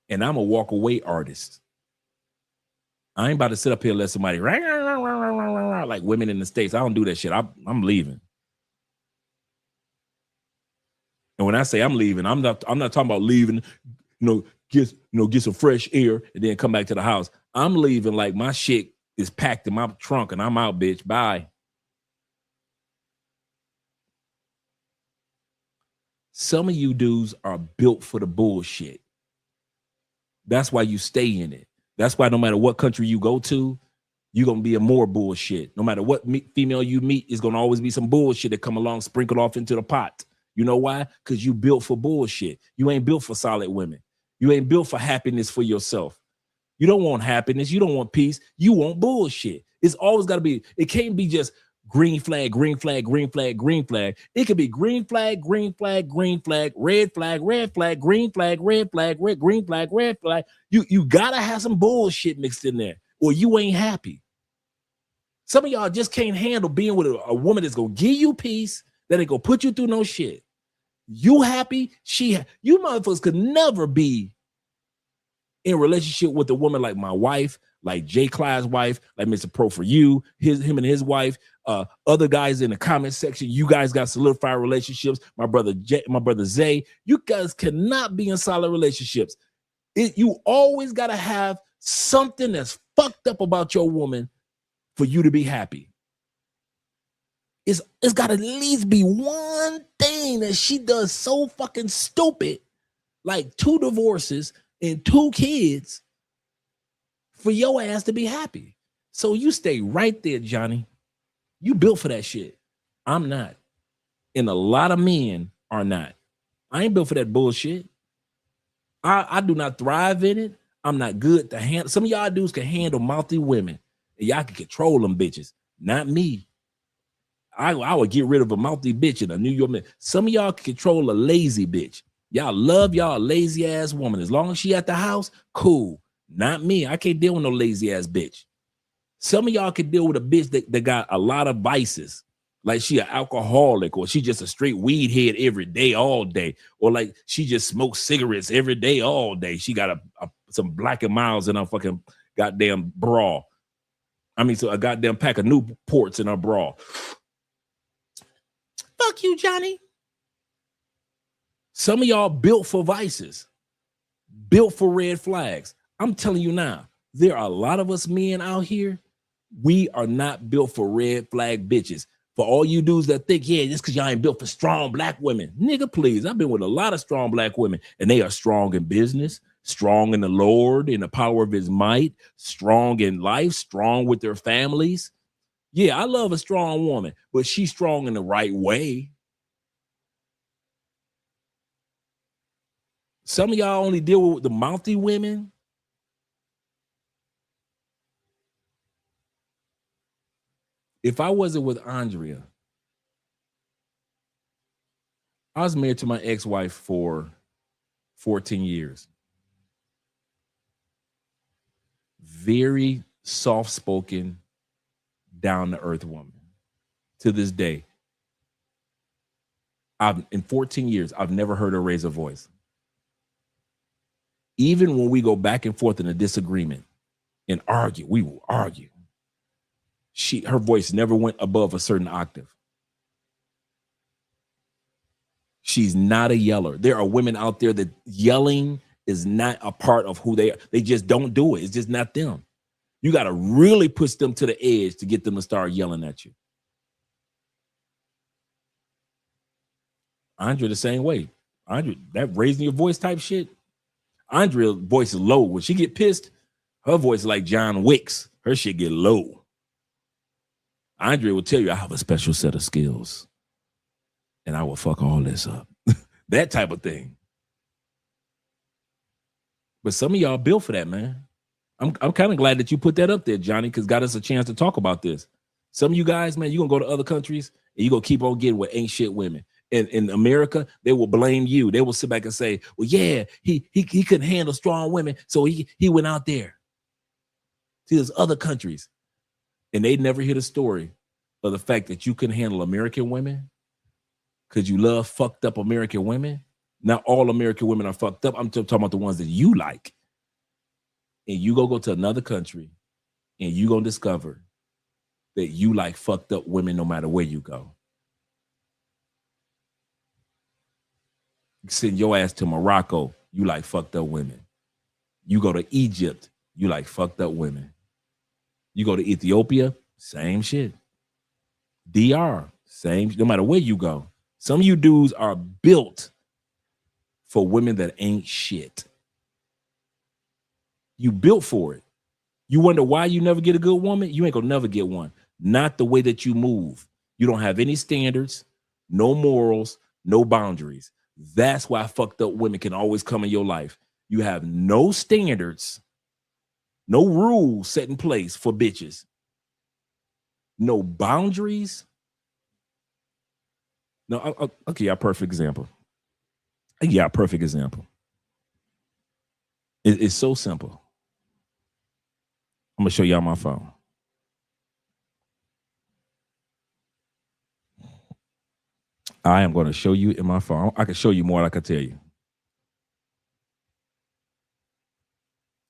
B: And I'm a walk away artist. I ain't about to sit up here and let somebody like women in the States. I don't do that shit. I'm leaving. And when I say I'm leaving, I'm not talking about leaving, get some fresh air and then come back to the house. I'm leaving like my shit is packed in my trunk and I'm out, bitch. Bye. Some of you dudes are built for the bullshit. That's why you stay in it. That's why no matter what country you go to, you're going to be a more bullshit. No matter what female you meet, is going to always be some bullshit that come along, sprinkled off into the pot. You know why? Because you built for bullshit. You ain't built for solid women. You ain't built for happiness for yourself. You don't want happiness. You don't want peace. You want bullshit. It's always got to be, it can't be just green flag, green flag, green flag, green flag. It could be green flag, green flag, green flag, red flag, green flag, red flag, green flag, red flag. You gotta have some bullshit mixed in there, or you ain't happy. Some of y'all just can't handle being with a woman that's gonna give you peace, that ain't gonna put you through no shit. You happy, you motherfuckers could never be in a relationship with a woman like my wife, like Jay Clyde's wife, like Mr. Pro for You, him and his wife, other guys in the comment section. You guys got solidified relationships. My brother Zay, you guys cannot be in solid relationships. You always got to have something that's fucked up about your woman for you to be happy. It's got to at least be one thing that she does so fucking stupid, like 2 divorces and 2 kids, for your ass to be happy. So you stay right there, Johnny. You built for that shit. I'm not. And a lot of men are not. I ain't built for that bullshit. I do not thrive in it. I'm not good to handle. Some of y'all dudes can handle mouthy women. And y'all can control them bitches. Not me. I would get rid of a mouthy bitch in a New York man. Some of y'all can control a lazy bitch. Y'all love y'all lazy ass woman. As long as she at the house, cool. Not me. I can't deal with no lazy ass bitch. Some of y'all can deal with a bitch that got a lot of vices. Like she an alcoholic, or she just a straight weed head every day, all day. Or like she just smokes cigarettes every day, all day. She got some Black and Milds in her fucking goddamn bra. I mean, so a goddamn pack of Newports in her bra. Fuck you, Johnny. Some of y'all built for vices, built for red flags. I'm telling you now, there are a lot of us men out here. We are not built for red flag bitches. For all you dudes that think, yeah, just because y'all ain't built for strong black women. Nigga, please. I've been with a lot of strong black women, and they are strong in business, strong in the Lord, in the power of his might, strong in life, strong with their families. Yeah, I love a strong woman, but she's strong in the right way. Some of y'all only deal with the mouthy women. If I wasn't with Andrea, I was married to my ex-wife for 14 years. Very soft-spoken, down-to-earth woman. To this day, in 14 years, I've never heard her raise a voice. Even when we go back and forth in a disagreement and argue, we will argue. Her voice never went above a certain octave. She's not a yeller. There are women out there that yelling is not a part of who they are. They just don't do it. It's just not them. You got to really push them to the edge to get them to start yelling at you. Andrea the same way. Andrea, that raising your voice type shit. Andrea's voice is low. When she get pissed, her voice is like John Wick's. Her shit get low. Andrea will tell you, I have a special set of skills and I will fuck all this up. That type of thing. But some of y'all built for that, man. I'm kind of glad that you put that up there, Johnny, because got us a chance to talk about this. Some of you guys, man, you're going to go to other countries and you're going to keep on getting with ain't shit women. in America, they will blame you. They will sit back and say, well, yeah, he couldn't handle strong women, so he went out there. See, there's other countries, and they never hear the story of the fact that you can handle American women because you love fucked up American women. Not all American women are fucked up. I'm talking about the ones that you like. And you go to another country, and you gonna discover that you like fucked up women no matter where you go. Send your ass to Morocco, you like fucked up women. You go to Egypt, you like fucked up women. You go to Ethiopia, same shit. DR, same, no matter where you go. Some of you dudes are built for women that ain't shit. You built for it. You wonder why you never get a good woman? You ain't gonna never get one. Not the way that you move. You don't have any standards, no morals, no boundaries. That's why fucked up women can always come in your life. You have no standards, no rules set in place for bitches, no boundaries. No, okay, a perfect example. Yeah, a perfect example. It's so simple. I'm gonna show y'all my phone. I am going to show you in my phone. I can show you more than I can tell you.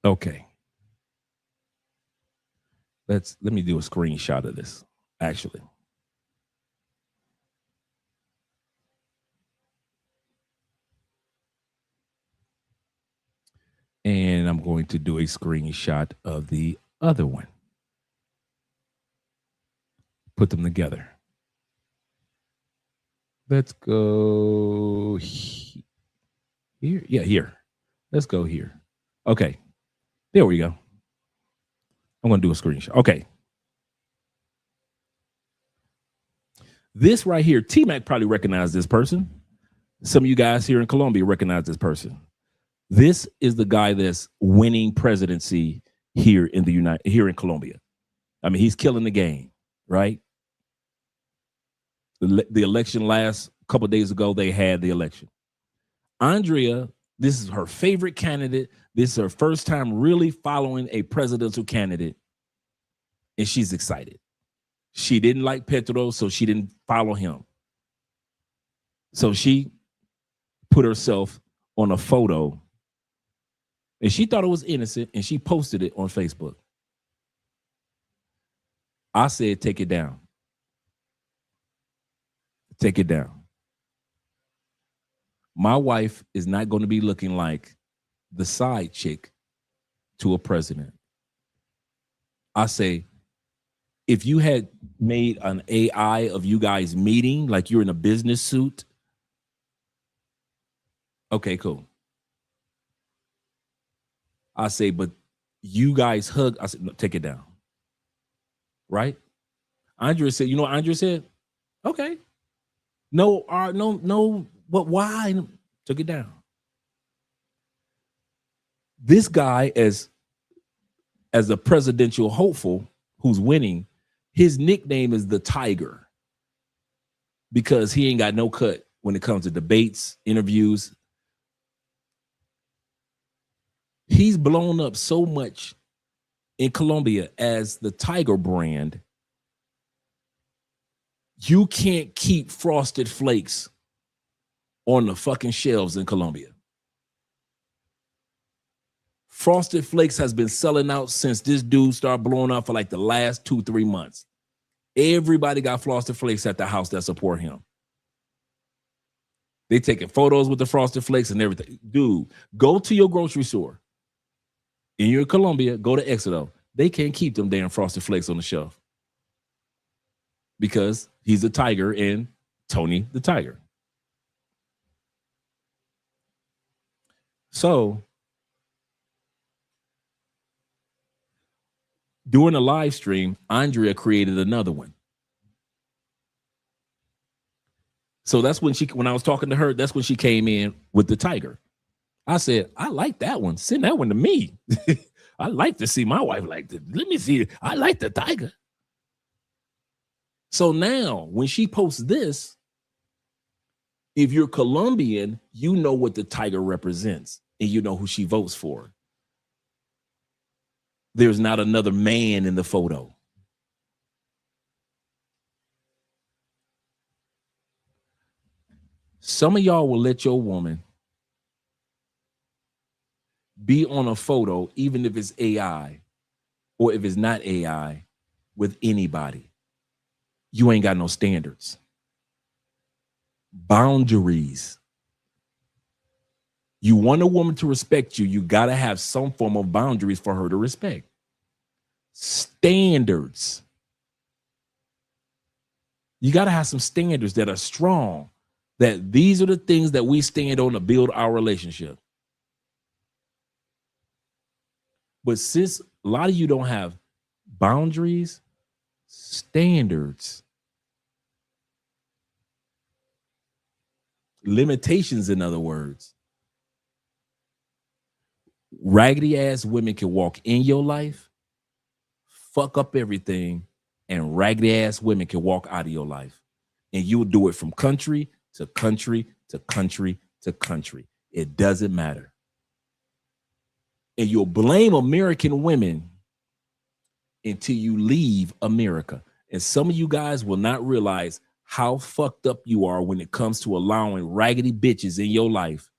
B: Okay. Let me do a screenshot of this, actually. And I'm going to do a screenshot of the other one. Put them together. Let's go here. Yeah, here. Let's go here. Okay. There we go. I'm going to do a screenshot. Okay. This right here, T-Mac probably recognized this person. Some of you guys here in Colombia recognize this person. This is the guy that's winning presidency here in Colombia. I mean, he's killing the game, right? The election last couple of days ago, they had the election. Andrea, this is her favorite candidate. This is her first time really following a presidential candidate, and she's excited. She didn't like Petro, so she didn't follow him. So she put herself on a photo, and she thought it was innocent, and she posted it on Facebook. I said, take it down. Take it down. My wife is not going to be looking like the side chick to a president. I say, if you had made an AI of you guys meeting, like you're in a business suit, okay, cool. I say, but you guys hug. I said, no, take it down. Right? Andrea said, you know what Andrea said? Okay. No, but why? Took it down. This guy, as a presidential hopeful who's winning, his nickname is the Tiger because he ain't got no cut when it comes to debates, interviews. He's blown up so much in Colombia as the Tiger brand. You can't keep Frosted Flakes on the fucking shelves in Colombia. Frosted Flakes has been selling out since this dude started blowing up for like the last 2-3 months. Everybody got Frosted Flakes at the house that support him. They taking photos with the Frosted Flakes and everything. Dude, go to your grocery store. In your Colombia, go to Exito. They can't keep them damn Frosted Flakes on the shelf because he's the Tiger and Tony the Tiger. So during a live stream, Andrea created another one. So that's when I was talking to her, that's when she came in with the Tiger. I said, I like that one. Send that one to me. I like to see my wife like that. Let me see it. I like the Tiger. So now when she posts this, If you're Colombian, you know what the tiger represents and you know who she votes for. There's not another man in the photo. Some of y'all will let your woman be on a photo, even if it's AI or if it's not AI, with anybody. You ain't got no standards. Boundaries. You want a woman to respect you, you got to have some form of boundaries for her to respect. Standards. You got to have some standards that are strong, that these are the things that we stand on to build our relationship. But since a lot of you don't have boundaries, standards, limitations, in other words, raggedy ass women can walk in your life, fuck up everything, and raggedy ass women can walk out of your life. And you'll do it from country to country to country to country. It doesn't matter. And you'll blame American women until you leave America. And some of you guys will not realize how fucked up you are when it comes to allowing raggedy bitches in your life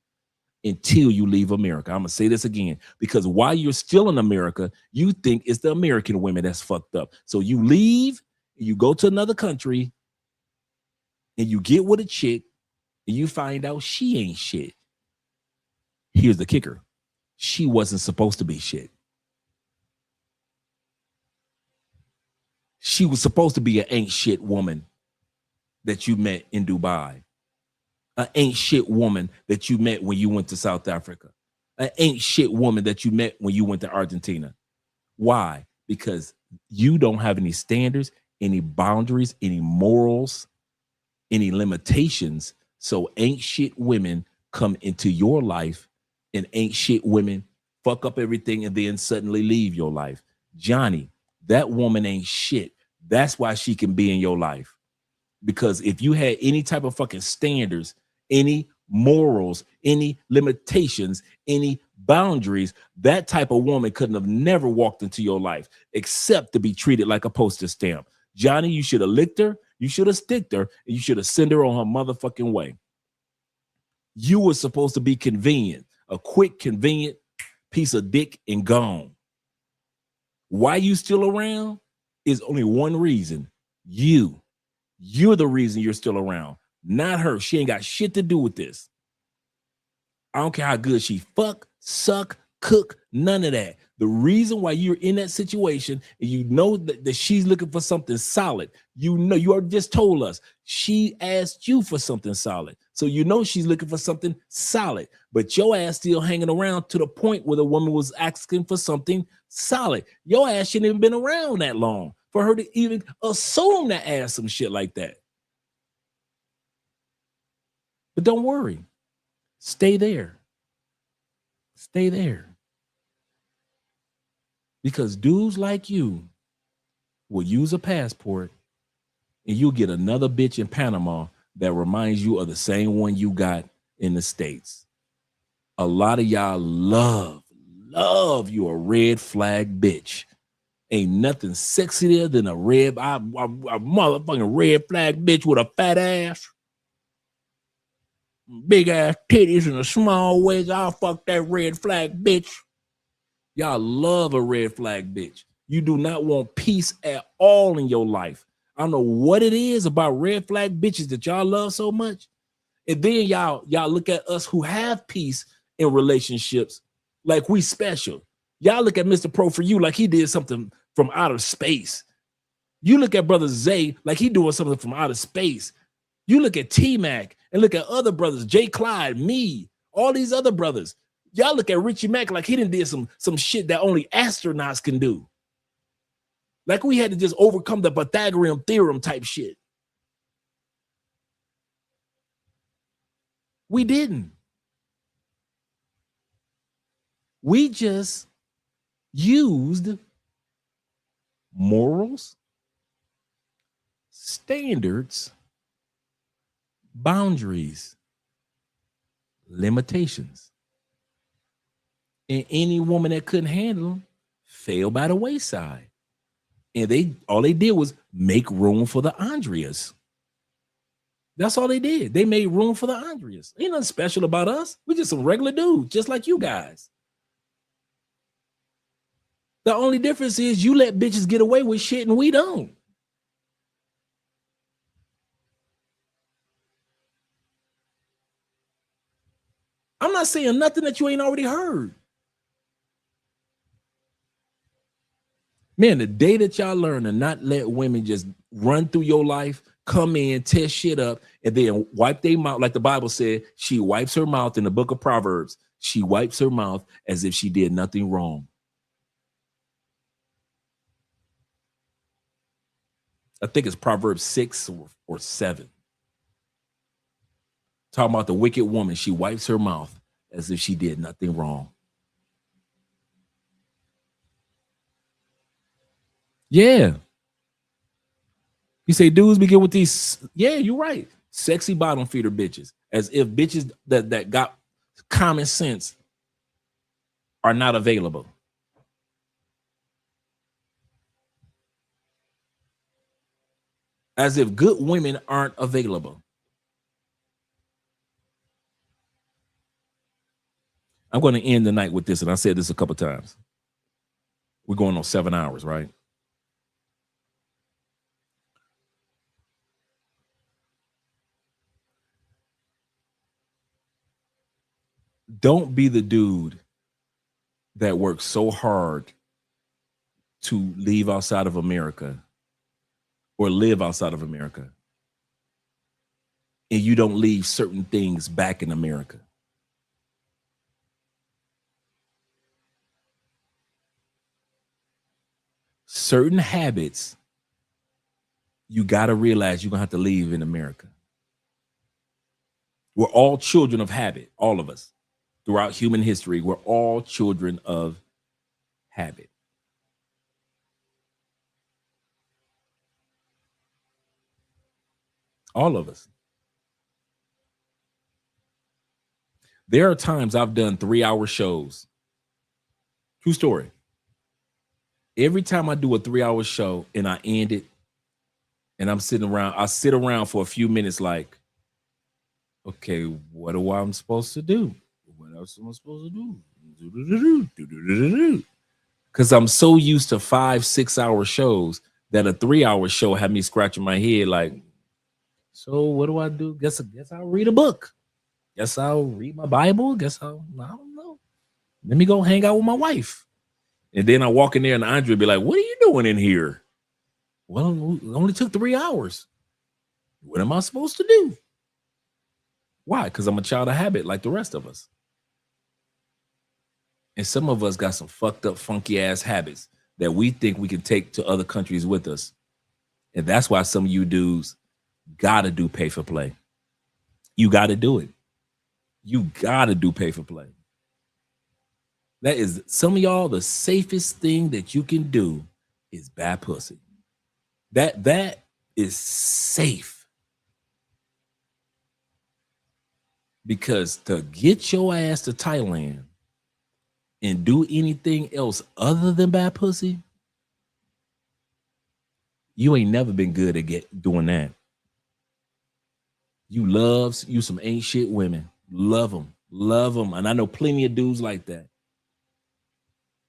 B: until you leave America. I'm going to say this again, because while you're still in America, you think it's the American women that's fucked up. So you leave, you go to another country, and you get with a chick, and you find out she ain't shit. Here's the kicker. She wasn't supposed to be shit. She was supposed to be an ain't shit woman that you met in Dubai. An ain't shit woman that you met when you went to South Africa. An ain't shit woman that you met when you went to Argentina. Why? Because you don't have any standards, any boundaries, any morals, any limitations. So ain't shit women come into your life, and ain't shit women fuck up everything and then suddenly leave your life. Johnny, that woman ain't shit. That's why she can be in your life. Because if you had any type of fucking standards, any morals, any limitations, any boundaries, that type of woman couldn't have never walked into your life except to be treated like a postage stamp. Johnny, you should have licked her, you should have sticked her, and you should have sent her on her motherfucking way. You were supposed to be convenient, a quick, convenient piece of dick and gone. Why you still around is only one reason. You're the reason you're still around, not her. She ain't got shit to do with this. I don't care how good she fuck, suck, cook, none of that. The reason why you're in that situation, and you know that she's looking for something solid. You know, you already just told us she asked you for something solid. So you know she's looking for something solid, but your ass still hanging around to the point where the woman was asking for something solid. Your ass shouldn't even been around that long for her to even assume to ask some shit like that. But don't worry. Stay there. Stay there. Because dudes like you will use a passport and you'll get another bitch in Panama that reminds you of the same one you got in the States. A lot of y'all love you a red flag bitch. Ain't nothing sexier than a motherfucking red flag bitch with a fat ass, big ass titties and a small waist. I'll fuck that red flag bitch. Y'all love a red flag bitch. You do not want peace at all in your life. I don't know what it is about red flag bitches that y'all love so much. And then y'all look at us who have peace in relationships like we special. Y'all look at Mr. Pro For You like he did something from outer space. You look at Brother Zay like he doing something from outer space. You look at T-Mac and look at other brothers, Jay Clyde, me, all these other brothers. Y'all look at Richie Mack like he done did some shit that only astronauts can do. Like we had to just overcome the Pythagorean theorem type shit. We didn't. We just used morals, standards, boundaries. limitations. And any woman that couldn't handle them fell by the wayside. And all they did was make room for the Andreas. That's all they did. They made room for the Andreas. Ain't nothing special about us. We're just some regular dudes, just like you guys. The only difference is you let bitches get away with shit and we don't. I'm not saying nothing that you ain't already heard. Man, the day that y'all learn to not let women just run through your life, come in, tear shit up, and then wipe their mouth, like the Bible said, she wipes her mouth in the book of Proverbs. She wipes her mouth as if she did nothing wrong. I think it's Proverbs 6 or 7. Talking about the wicked woman. She wipes her mouth as if she did nothing wrong. Yeah. You say dudes begin with these. Yeah, you're right. Sexy bottom feeder bitches. As if bitches that got common sense are not available. As if good women aren't available. I'm going to end the night with this, and I said this a couple times. We're going on 7 hours, right? Don't be the dude that works so hard to leave outside of America or live outside of America, and you don't leave certain things back in America. Certain habits, you got to realize you're going to have to leave in America. We're all children of habit, all of us. Throughout human history, we're all children of habit. All of us. There are times I've done 3-hour shows. True story. Every time I do a 3-hour show and I end it and I'm sitting around, I sit around for a few minutes like, okay, what am I supposed to do? What else am I supposed to do? Because I'm so used to 5-6 hour shows that a 3-hour show had me scratching my head like, so what do I do? Guess I'll read a book. Guess I'll read my Bible. I don't know. Let me go hang out with my wife. And then I walk in there and Andre be like, what are you doing in here? Well, it only took 3 hours. What am I supposed to do? Why? Because I'm a child of habit like the rest of us. And some of us got some fucked up, funky ass habits that we think we can take to other countries with us. And that's why some of you dudes gotta do pay for play. You gotta do it. You gotta do pay for play. That is, some of y'all, the safest thing that you can do is bad pussy. That is safe. Because to get your ass to Thailand and do anything else other than bad pussy, you ain't never been good at doing that. You some ain't shit women. Love them. And I know plenty of dudes like that.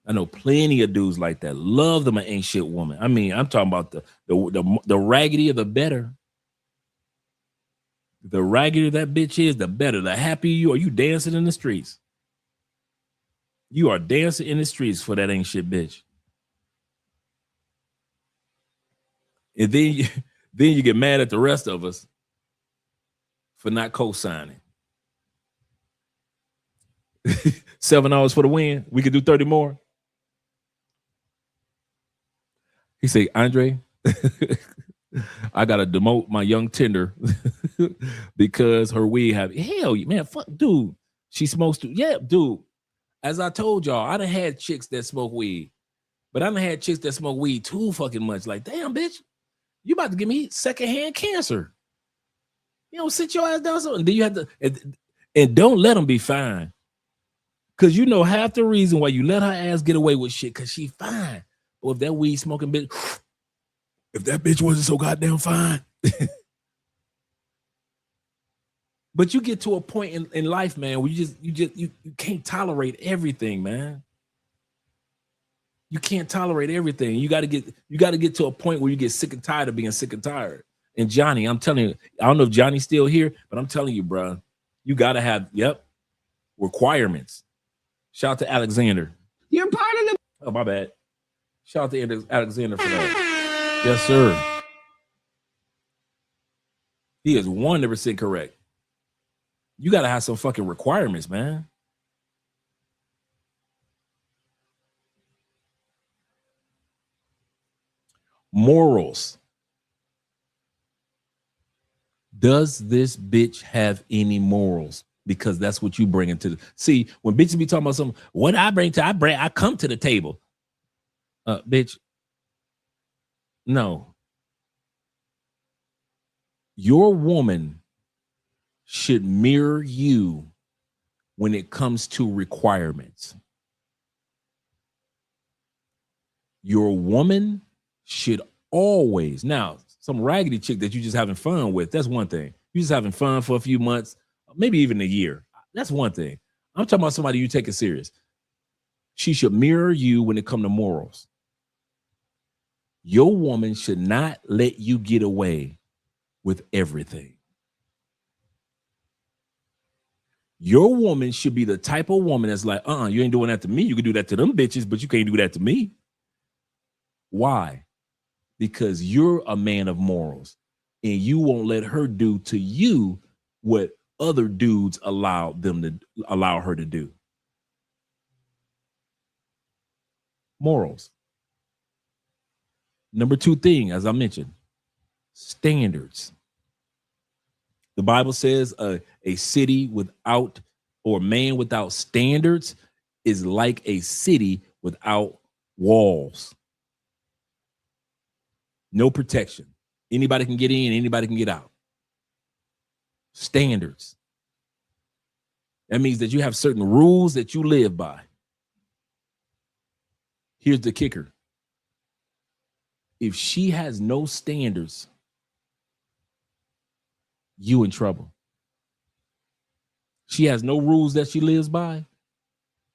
B: Love them an ain't shit woman. I mean, I'm talking about the raggedier the better. The raggedier that bitch is, the better. The happier you are. You dancing in the streets. You are dancing in the streets for that ain't shit bitch. And then you get mad at the rest of us for not co-signing. $7 for the win. We could do 30 more. He say, Andre, I gotta demote my young tender because her weed have hell, man, fuck, dude. She smokes too. Yeah, dude. As I told y'all, I done had chicks that smoke weed, but I done had chicks that smoke weed too fucking much. Like, damn, bitch, you about to give me secondhand cancer. You know, sit your ass down. And then you have to, And don't let them be fine. Because you know half the reason why you let her ass get away with shit, because she fine. Or if that weed smoking bitch, if that bitch wasn't so goddamn fine. But you get to a point in life, man, where you can't tolerate everything, man. You can't tolerate everything. You gotta get to a point where you get sick and tired of being sick and tired. And Johnny, I'm telling you, I don't know if Johnny's still here, but I'm telling you, bro, you gotta have requirements. Shout out to Alexander.
D: You're part of the.
B: Oh, my bad. Shout out to Alexander for that. Yes, sir. He is 100% correct. You got to have some fucking requirements, man. Morals. Does this bitch have any morals? Because that's what you bring into the. See, when bitches be talking about something, what I bring to, I come to the table. Bitch. No. Your woman should mirror you when it comes to requirements. Your woman should always, now, some raggedy chick that you just having fun with, that's one thing. You just having fun for a few months, maybe even a year. That's one thing. I'm talking about somebody you take it serious. She should mirror you when it comes to morals. Your woman should not let you get away with everything. Your woman should be the type of woman that's like, you ain't doing that to me. You can do that to them bitches, but you can't do that to me. Why? Because you're a man of morals and you won't let her do to you what other dudes allow her to do. Morals. Number 2 thing, as I mentioned, standards. The Bible says a city without, or man without standards is like a city without walls. No protection. Anybody can get in, anybody can get out. Standards. That means that you have certain rules that you live by. Here's the kicker. If she has no standards, you in trouble. She has no rules that she lives by.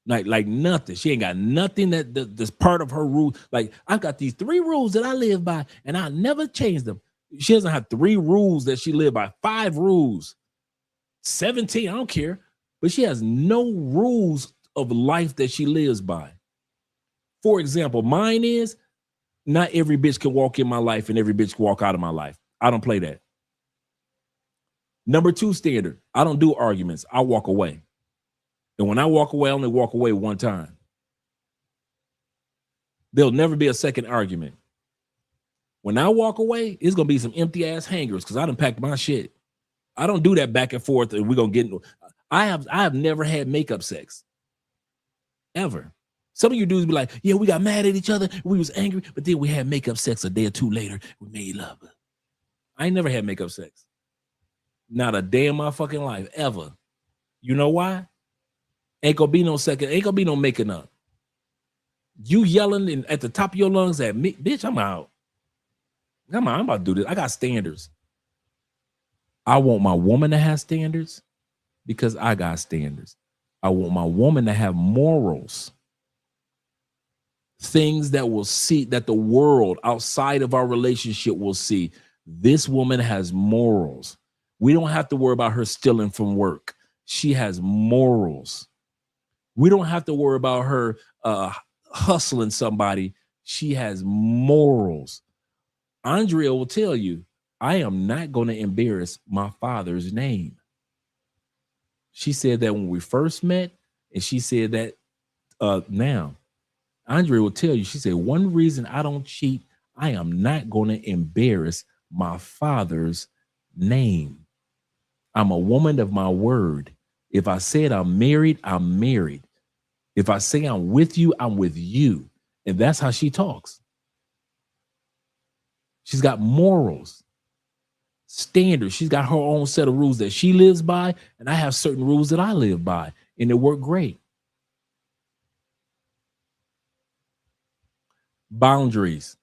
B: Like nothing. She ain't got nothing that's part of her rule. Like, I've got these 3 rules that I live by and I never change them. She doesn't have 3 rules that she live by, 5 rules, 17, I don't care. But she has no rules of life that she lives by. For example, mine is not every bitch can walk in my life and every bitch can walk out of my life. I don't play that. Number 2 standard, I don't do arguments. I walk away. And when I walk away, I only walk away one time. There'll never be a second argument. When I walk away, it's going to be some empty ass hangers because I done packed my shit. I don't do that back and forth and we're going to get into. I have never had makeup sex. Ever. Some of you dudes be like, yeah, we got mad at each other. We was angry, but then we had makeup sex a day or 2 later. We made love. I ain't never had makeup sex. Not a day in my fucking life, ever. You know why? Ain't gonna be no second, ain't gonna be no making up. You yelling at the top of your lungs at me, bitch, I'm out. I'm about to do this. I got standards. I want my woman to have standards because I got standards. I want my woman to have morals. Things that will see, that the world outside of our relationship will see. This woman has morals. We don't have to worry about her stealing from work. She has morals. We don't have to worry about her hustling somebody. She has morals. Andrea will tell you, I am not going to embarrass my father's name. She said that when we first met, and she said that now. Andrea will tell you, she said, one reason I don't cheat, I am not going to embarrass my father's name. I'm a woman of my word. If I said I'm married, I'm married. If I say I'm with you, I'm with you. And that's how she talks. She's got morals. standards. She's got her own set of rules that she lives by, and I have certain rules that I live by, and it worked great. Boundaries.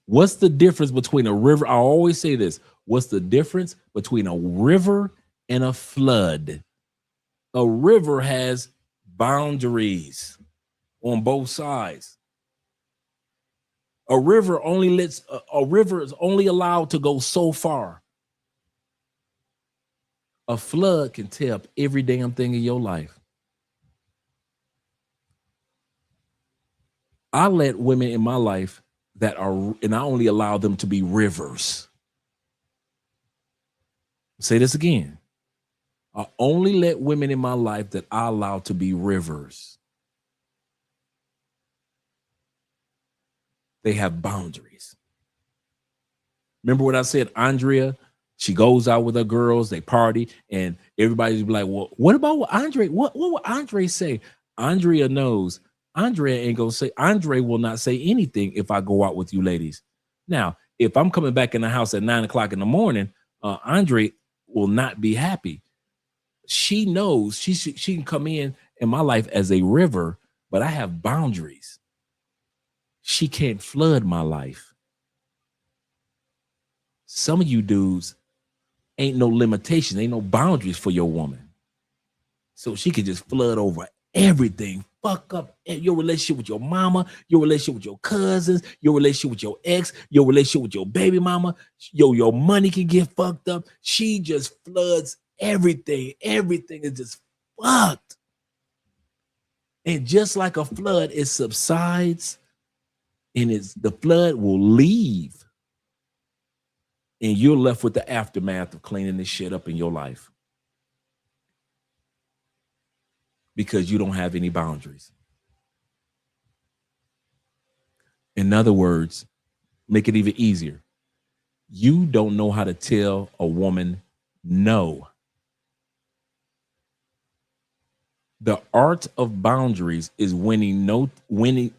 B: What's the difference between a river? I always say this. What's the difference between a river and a flood? A river has boundaries on both sides. A river is only allowed to go so far. A flood can tear up every damn thing in your life. I let women in my life that are, and I only allow them to be rivers. Say this again. I only let women in my life that I allow to be rivers. They have boundaries. Remember what I said, Andrea? She goes out with her girls, they party, and everybody's like, well, what about what Andre? What would Andre say? Andrea knows. Andrea ain't gonna say, Andre will not say anything if I go out with you ladies. Now, if I'm coming back in the house at 9 o'clock in the morning, Andre will not be happy. She knows she can come in my life as a river, but I have boundaries. She can't flood my life. Some of you dudes ain't no limitations, ain't no boundaries for your woman. So she can just flood over everything, fuck up your relationship with your mama, your relationship with your cousins, your relationship with your ex, your relationship with your baby mama. Your money can get fucked up. She just floods everything. Everything is just fucked. And just like a flood, it subsides and the flood will leave. And you're left with the aftermath of cleaning this shit up in your life. Because you don't have any boundaries. In other words, make it even easier. You don't know how to tell a woman no. The art of boundaries is knowing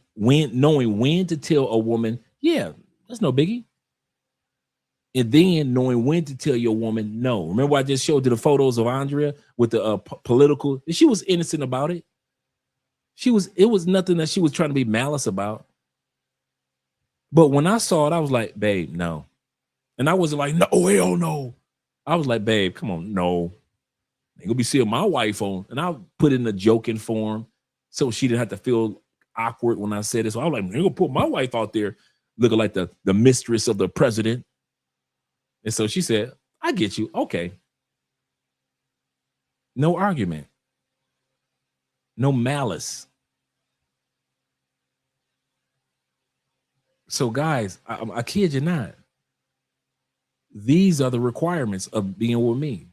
B: when to tell a woman, yeah, that's no biggie. And then knowing when to tell your woman no. Remember I just showed you the photos of Andrea with the political. She was innocent about it. It was nothing that she was trying to be malice about. But when I saw it, I was like, babe, no. And I wasn't like, no, hell no. I was like, babe, come on, no. Ain't gonna be seeing my wife on. And I put it in a joking form so she didn't have to feel awkward when I said it. So I was like, I'm gonna put my wife out there looking like the mistress of the president. And so she said, I get you. Okay. No argument. No malice. So guys, I kid you not. These are the requirements of being with me.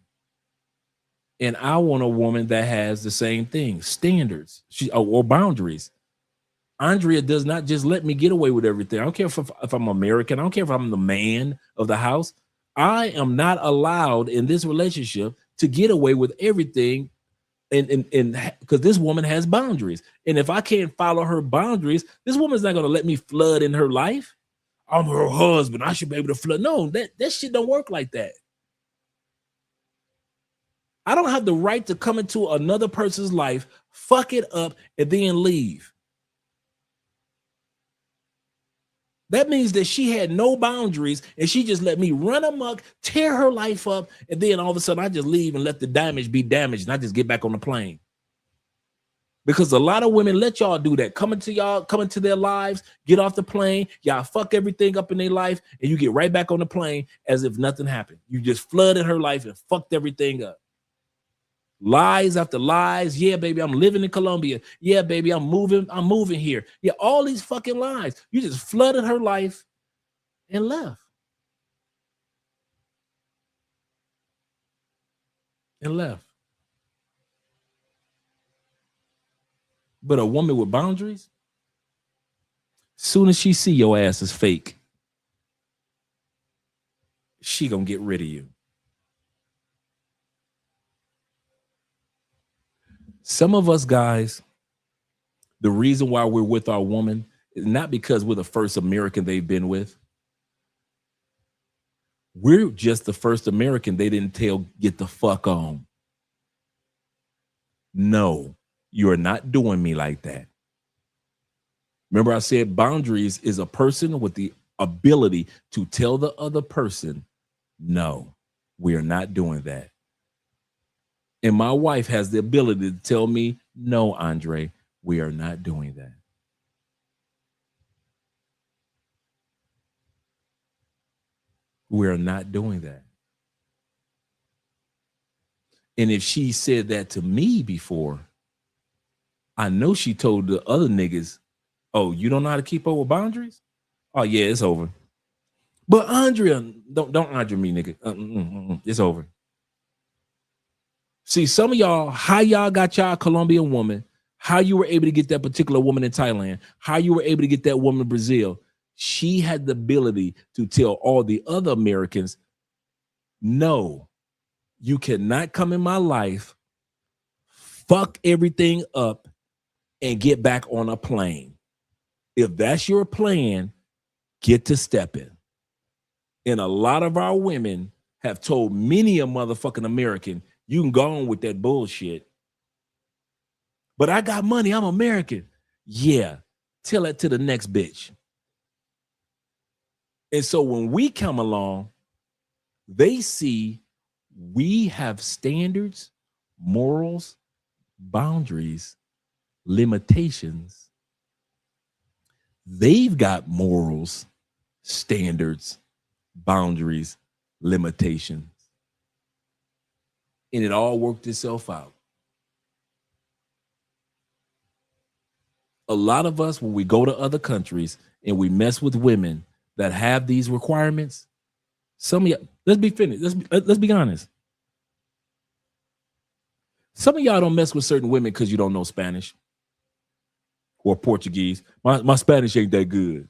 B: And I want a woman that has the same thing, standards or boundaries. Andrea does not just let me get away with everything. I don't care if I'm American. I don't care if I'm the man of the house. I am not allowed in this relationship to get away with everything, and because this woman has boundaries. And if I can't follow her boundaries, this woman's not going to let me flood in her life. I'm her husband. I should be able to flood. No, that shit don't work like that. I don't have the right to come into another person's life, fuck it up, and then leave. That means that she had no boundaries and she just let me run amok, tear her life up, and then all of a sudden I just leave and let the damage be damaged and I just get back on the plane. Because a lot of women let y'all do that. Come into their lives, get off the plane, y'all fuck everything up in their life, and you get right back on the plane as if nothing happened. You just flooded her life and fucked everything up. Lies after lies. Yeah, baby, I'm living in Colombia. Yeah, baby, I'm moving here. Yeah, all these fucking lies. You just flooded her life and left. But a woman with boundaries, soon as she see your ass is fake, she gonna get rid of you. Some of us guys, the reason why we're with our woman is not because we're the first American they've been with. We're just the first American they didn't tell get the fuck on. No, you are not doing me like that. Remember I said boundaries is a person with the ability to tell the other person, no, we are not doing that. And my wife has the ability to tell me, no, Andre, we are not doing that. We're not doing that. And if she said that to me before, I know she told the other niggas, oh, you don't know how to keep up with boundaries? Oh, yeah, it's over. But Andrea, don't Andre me, nigga. It's over. See, some of y'all, how y'all got y'all Colombian woman, how you were able to get that particular woman in Thailand, how you were able to get that woman in Brazil. She had the ability to tell all the other Americans, no, you cannot come in my life, fuck everything up, and get back on a plane. If that's your plan, get to stepping. And a lot of our women have told many a motherfucking American, you can go on with that bullshit. But I got money, I'm American. Yeah, tell that to the next bitch. And so when we come along, they see we have standards, morals, boundaries, limitations. They've got morals, standards, boundaries, limitations. And it all worked itself out. A lot of us, when we go to other countries and we mess with women that have these requirements, some of y'all, let's be honest. Some of y'all don't mess with certain women because you don't know Spanish or Portuguese. My Spanish ain't that good.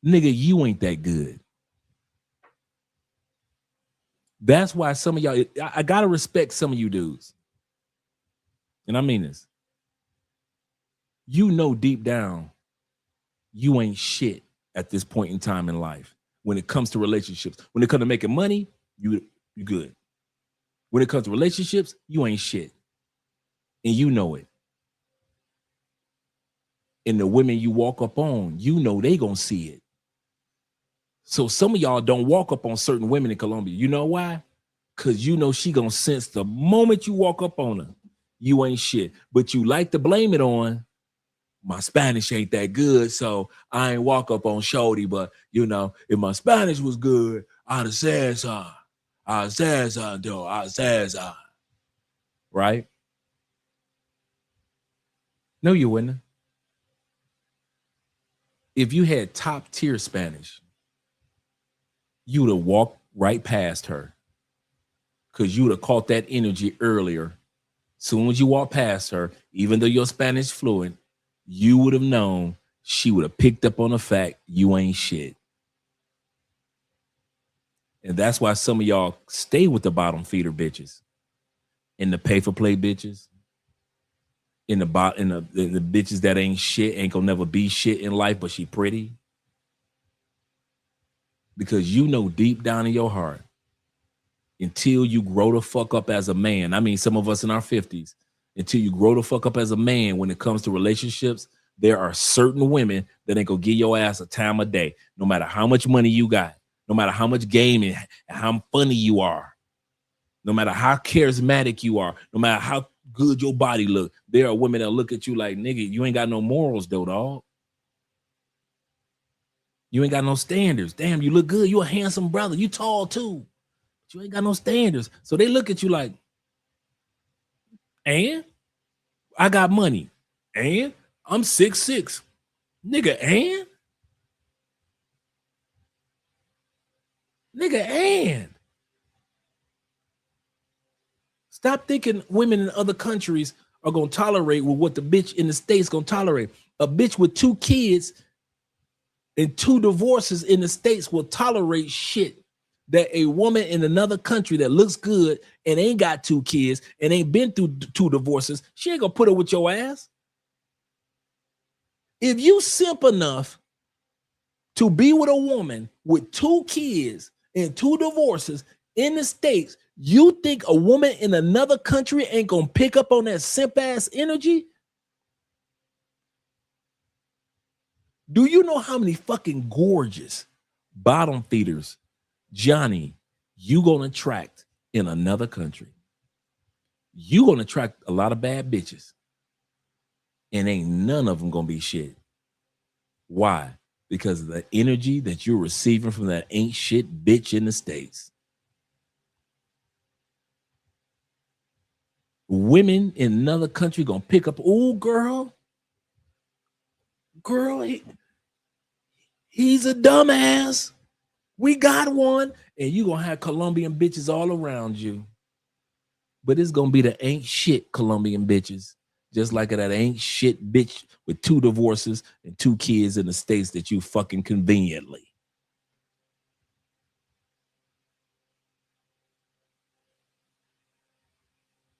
B: Nigga, you ain't that good. That's why some of y'all, I gotta respect some of you dudes. And I mean this. You know deep down, you ain't shit at this point in time in life. When it comes to relationships, when it comes to making money, you good. When it comes to relationships, you ain't shit. And you know it. And the women you walk up on, you know they gonna see it. So some of y'all don't walk up on certain women in Colombia. You know why? Because you know she gonna sense the moment you walk up on her, you ain't shit. But you like to blame it on, my Spanish ain't that good, so I ain't walk up on shorty. But, you know, if my Spanish was good, I'd have said so. I said so, though. I said so. Right? No, you wouldn't. If you had top tier Spanish, you would have walked right past her because you would have caught that energy earlier. Soon as you walk past her, even though you're Spanish fluent, you would have known she would have picked up on the fact you ain't shit. And that's why some of y'all stay with the bottom feeder bitches and the pay for play bitches. In the bitches that ain't shit, ain't gonna never be shit in life, but she pretty. Because you know deep down in your heart, until you grow the fuck up as a man, I mean some of us in our 50s, until you grow the fuck up as a man when it comes to relationships, there are certain women that ain't gonna give your ass a time of day, no matter how much money you got, no matter how much game and how funny you are, no matter how charismatic you are, no matter how good your body look. There are women that look at you like, nigga, you ain't got no morals though, dog. You ain't got no standards. Damn, you look good. You a handsome brother. You tall too. But you ain't got no standards. So they look at you like, and I got money. And I'm 6'6". Nigga, and? Nigga, and? Stop thinking women in other countries are going to tolerate with what the bitch in the States going to tolerate. A bitch with 2 kids and 2 divorces in the States will tolerate shit that a woman in another country that looks good and ain't got 2 kids and ain't been through 2 divorces, she ain't going to put her with your ass. If you simp enough to be with a woman with 2 kids and 2 divorces in the States, you think a woman in another country ain't gonna pick up on that simp ass energy? Do you know how many fucking gorgeous bottom feeders, Johnny, you gonna attract in another country? You gonna attract a lot of bad bitches, and ain't none of them gonna be shit. Why? Because of the energy that you're receiving from that ain't shit bitch in the States. Women in another country gonna pick up, oh girl, he's a dumbass. We got one. And you gonna have Colombian bitches all around you. But it's gonna be the ain't shit Colombian bitches. Just like that ain't shit bitch with 2 divorces and 2 kids in the States that you fucking conveniently.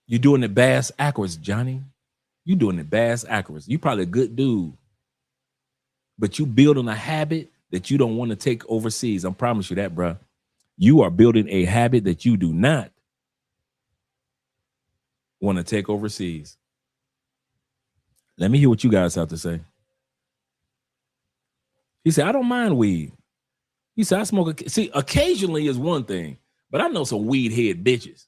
B: You're doing it bass backwards, Johnny. You doing it bass backwards. You probably a good dude, but you building a habit that you don't want to take overseas. I promise you that, bro. You are building a habit that you do not want to take overseas. Let me hear what you guys have to say. He said, I don't mind weed. He said, I smoke. See, occasionally is one thing, but I know some weed head bitches.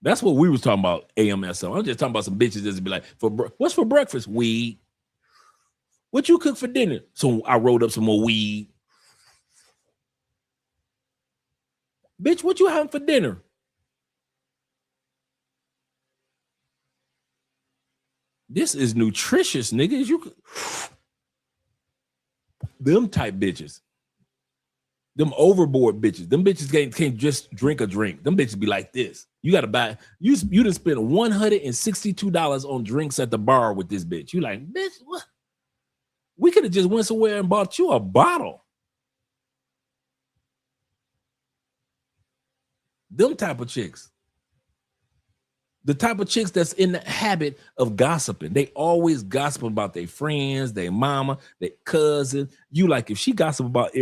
B: That's what we was talking about, AMS. So I'm just talking about some bitches that be like, what's for breakfast? Weed. What you cook for dinner? So I rolled up some more weed. Bitch, what you having for dinner? This is nutritious, niggas. Them type bitches. Them overboard bitches. Them bitches can't just drink a drink. Them bitches be like this. You got to buy. You done spend $162 on drinks at the bar with this bitch. You like, bitch, what? We could have just went somewhere and bought you a bottle. Them type of chicks. The type of chicks that's in the habit of gossiping. They always gossip about their friends, their mama, their cousin. You like, if she gossip about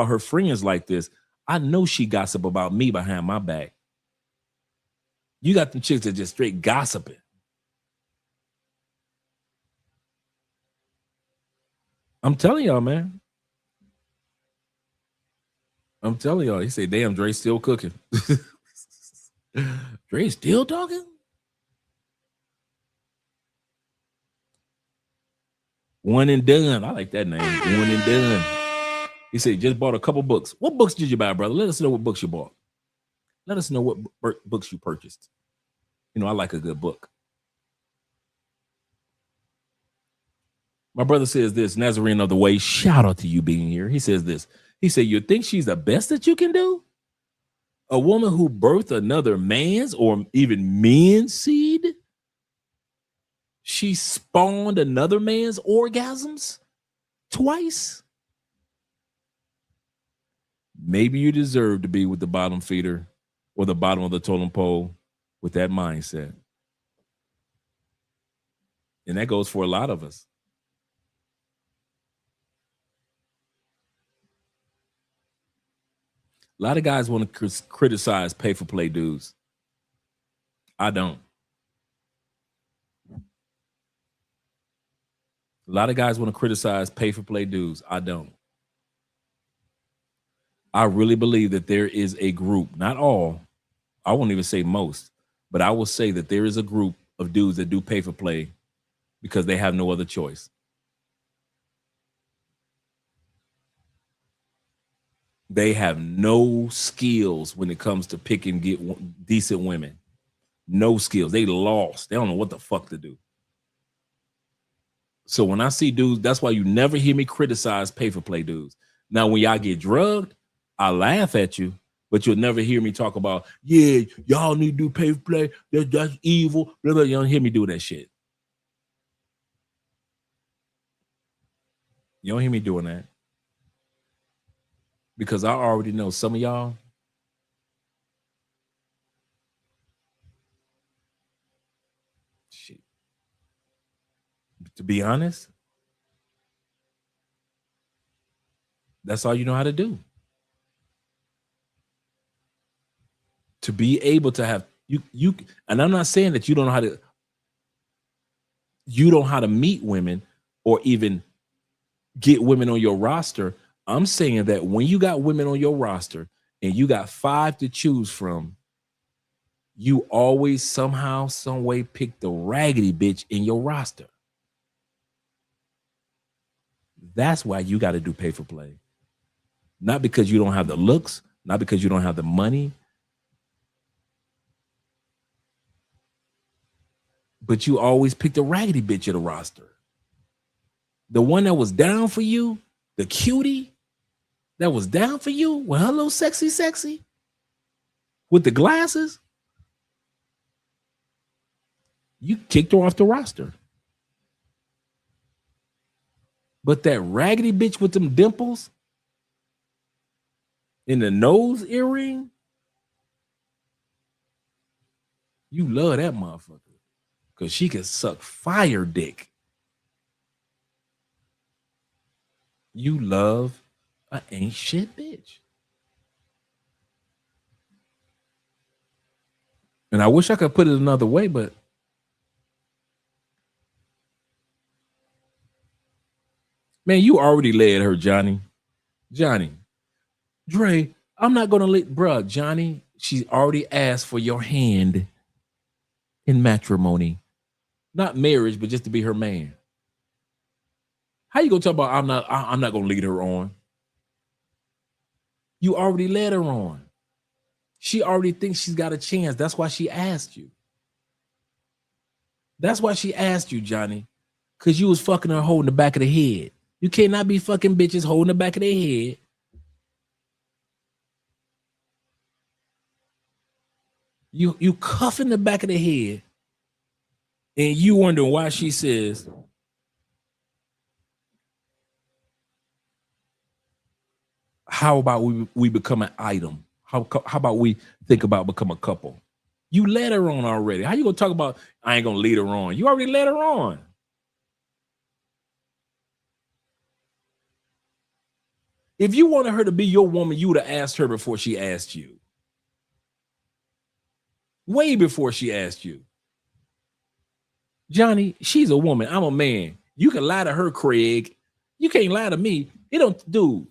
B: her friends like this, I know she gossip about me behind my back. You got them chicks that just straight gossiping. I'm telling y'all, man. I'm telling y'all. He said, damn, Dre's still cooking. Dre's still talking? One and done. I like that name. One and done. He said, just bought a couple books. What books did you buy, brother? Let us know what books you bought. Let us know what books you purchased. You know, I like a good book. My brother says this, Nazarene of the Way. Shout out to you being here. He says this. He said, you think she's the best that you can do? A woman who birthed another man's or even men's seed? She spawned another man's orgasms twice? Maybe you deserve to be with the bottom feeder or the bottom of the totem pole with that mindset. And that goes for a lot of us. A lot of guys want to criticize pay-for-play dudes. I don't. A lot of guys want to criticize pay-for-play dudes. I don't. I really believe that there is a group, not all, I won't even say most, but I will say that there is a group of dudes that do pay-for-play because they have no other choice. They have no skills when it comes to pick and get decent women. No skills. They lost. They don't know what the fuck to do. So when I see dudes, that's why you never hear me criticize pay-for-play dudes. Now, when y'all get drugged, I laugh at you, but you'll never hear me talk about, yeah, y'all need to do pay-for-play. That's evil. Blah, blah. You don't hear me do that shit. You don't hear me doing that. Because I already know some of y'all, shit. To be honest, That's all you know how to do. To be able to have you and I'm not saying that you don't know how to meet women or even get women on your roster. I'm saying that when you got women on your roster and you got 5 to choose from, you always somehow, some way pick the raggedy bitch in your roster. That's why you got to do pay for play. Not because you don't have the looks, not because you don't have the money, but you always pick the raggedy bitch of the roster. The one that was down for you, the cutie that was down for you, well, hello, sexy, with the glasses, you kicked her off the roster. But that raggedy bitch with them dimples in the nose earring, you love that motherfucker because she can suck fire dick. You love a ain't shit bitch. And I wish I could put it another way, but man, you already led her, Johnny. Dre, I'm not gonna let, bruh, Johnny, she already asked for your hand in matrimony. Not marriage, but just to be her man. How you gonna talk about I'm not gonna lead her on? You already led her on. She already thinks she's got a chance. That's why she asked you. That's why she asked you, Johnny. Because you was fucking her holding the back of the head. You cannot be fucking bitches holding the back of their head. You cuffing the back of the head, and you wondering why she says, how about we become an item? How about we think about become a couple? You led her on already. How you gonna talk about I ain't gonna lead her on? You already led her on. If you wanted her to be your woman, you would have asked her before she asked you. Way before she asked you. Johnny, she's a woman. I'm a man. You can lie to her, Craig. You can't lie to me. It don't, dude.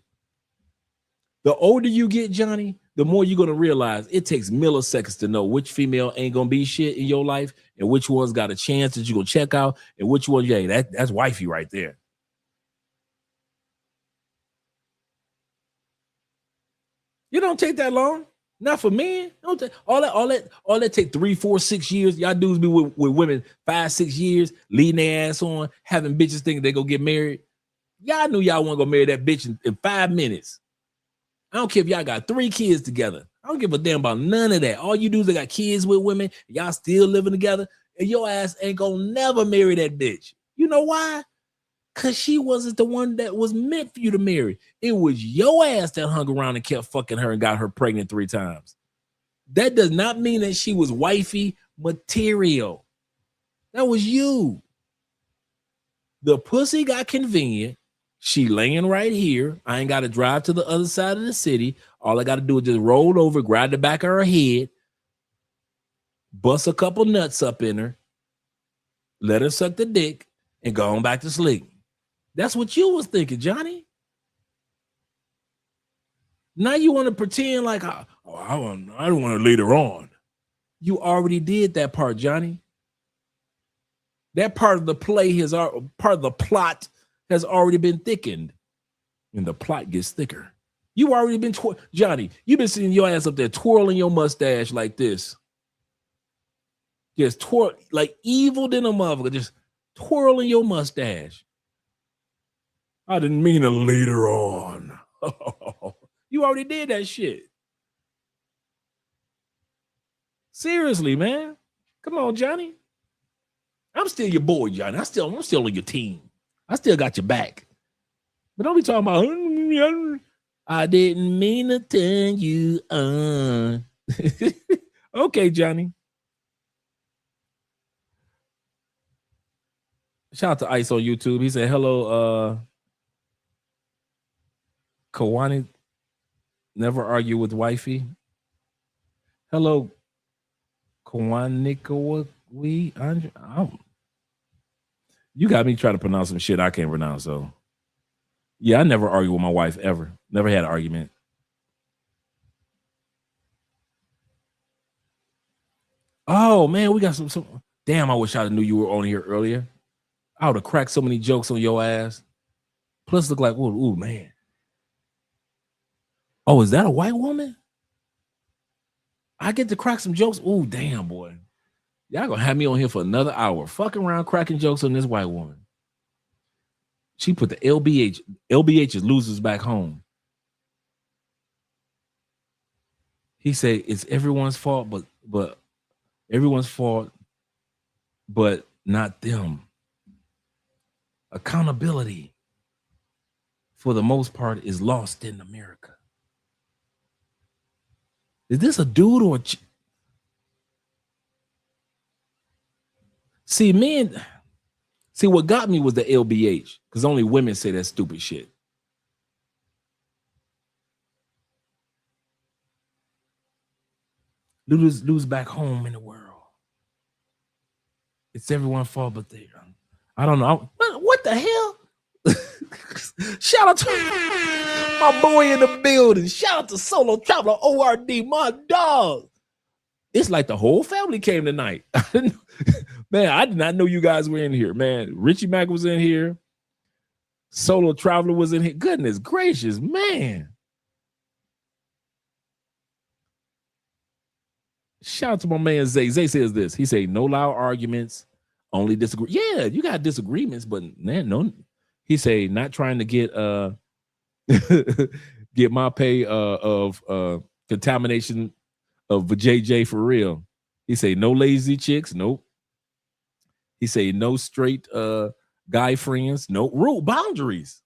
B: The older you get, Johnny, the more you're going to realize it takes milliseconds to know which female ain't going to be shit in your life and which one's got a chance that you're going to check out and which one, yeah, that's wifey right there. You don't take that long. Not for men. Don't take, all that take 3, 4, 6 years. Y'all dudes be with women 5, 6 years, leading their ass on, having bitches thinking they gonna get married. Y'all knew y'all want to go marry that bitch in 5 minutes. I don't care if y'all got 3 kids together. I don't give a damn about none of that. All you dudes that got kids with women, y'all still living together, and your ass ain't gonna never marry that bitch. You know why? Because she wasn't the one that was meant for you to marry. It was your ass that hung around and kept fucking her and got her pregnant 3 times. That does not mean that she was wifey material. That was you. The pussy got convenient. She laying right here. I ain't got to drive to the other side of the city. All I got to do is just roll over, grab the back of her head, bust a couple nuts up in her, let her suck the dick, and go on back to sleep. That's what you was thinking, Johnny. Now you want to pretend like, I don't want to lead her on. You already did that part, Johnny. That part of the play part of the plot has already been thickened, and the plot gets thicker. You already been Johnny. You've been sitting your ass up there twirling your mustache like this, just twirl like evil than a motherfucker, just twirling your mustache. I didn't mean to lead her on. You already did that shit. Seriously, man. Come on, Johnny. I'm still your boy, Johnny. I'm still on your team. I still got your back. But don't be talking about, I didn't mean to turn you on. Okay, Johnny. Shout out to Ice on YouTube. He said, hello, Kawani, never argue with wifey. Hello, Kawani. You got me trying to pronounce some shit I can't pronounce. So, yeah, I never argue with my wife ever. Never had an argument. Oh man, we got some. Damn, I wish I knew you were on here earlier. I would have cracked so many jokes on your ass. Plus, look like, ooh, man. Oh, is that a white woman? I get to crack some jokes. Ooh, damn, boy. Y'all gonna have me on here for another hour, fucking around cracking jokes on this white woman. She put the LBH. LBH is losers back home. He said it's everyone's fault, but everyone's fault, but not them. Accountability, for the most part, is lost in America. Is this a dude or See, men, what got me was the LBH, because only women say that stupid shit. Lose back home in the world. It's everyone's fault, but they. I don't know. What the hell? Shout out to my boy in the building. Shout out to Solo Traveler ORD, my dog. It's like the whole family came tonight. Man, I did not know you guys were in here. Man, Richie Mack was in here. Solo Traveler was in here. Goodness gracious, man. Shout out to my man Zay. Zay says this. He say no loud arguments, only disagree. Yeah, you got disagreements, but man, no. He say not trying to get get my pay of contamination of JJ for real. He say no lazy chicks, nope. He say no straight guy friends, no rule boundaries.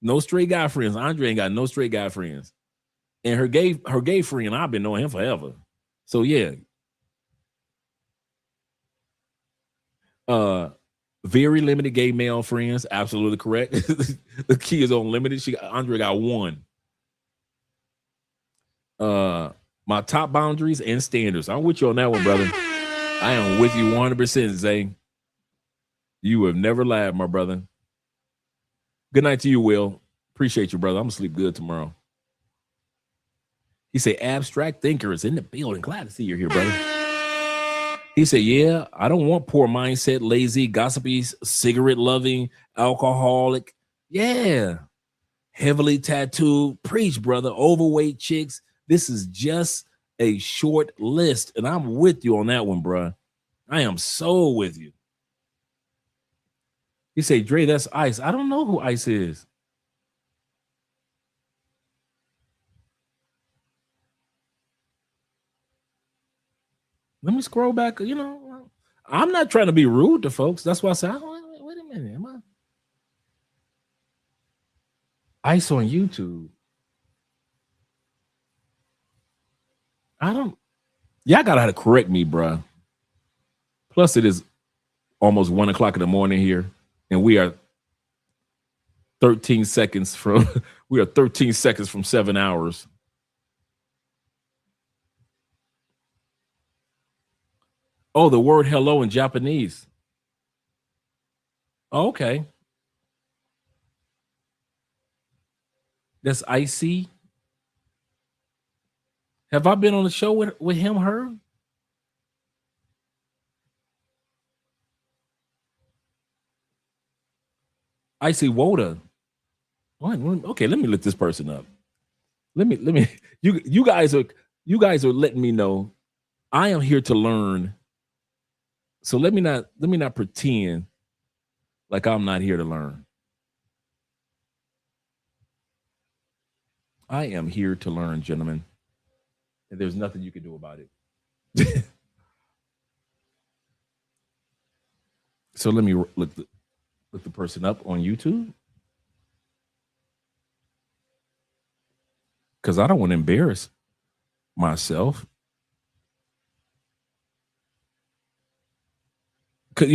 B: No straight guy friends. Andre ain't got no straight guy friends. And her gay friend, I've been knowing him forever. So yeah. Very limited gay male friends, absolutely correct. The key is on limited. Andre got one. My top boundaries and standards. I'm with you on that one, brother. I am with you 100%, Zay. You have never lied, my brother. Good night to you, Will. Appreciate you, brother. I'm gonna sleep good tomorrow. He said, abstract thinker is in the building. Glad to see you're here, brother. He said, yeah, I don't want poor mindset, lazy, gossipy, cigarette-loving, alcoholic. Yeah. Heavily tattooed. Preach, brother. Overweight chicks. This is just a short list. And I'm with you on that one, bro. I am so with you. He said, Dre, that's Ice. I don't know who Ice is. Let me scroll back. You know, I'm not trying to be rude to folks. That's why I said, wait a minute. Am I Ice on YouTube? Y'all gotta have to correct me, bruh. Plus, it is almost 1 o'clock in the morning here, and we are 13 seconds from 7 hours. Oh, the word hello in Japanese. Oh, okay. That's icy. Have I been on the show with him, her? Icy Woda. Okay, let me look this person up. Let me. You guys are letting me know I am here to learn. So let me not pretend like I'm not here to learn. I am here to learn, gentlemen. And there's nothing you can do about it. So let me look the person up on YouTube. Because I don't want to embarrass myself. Because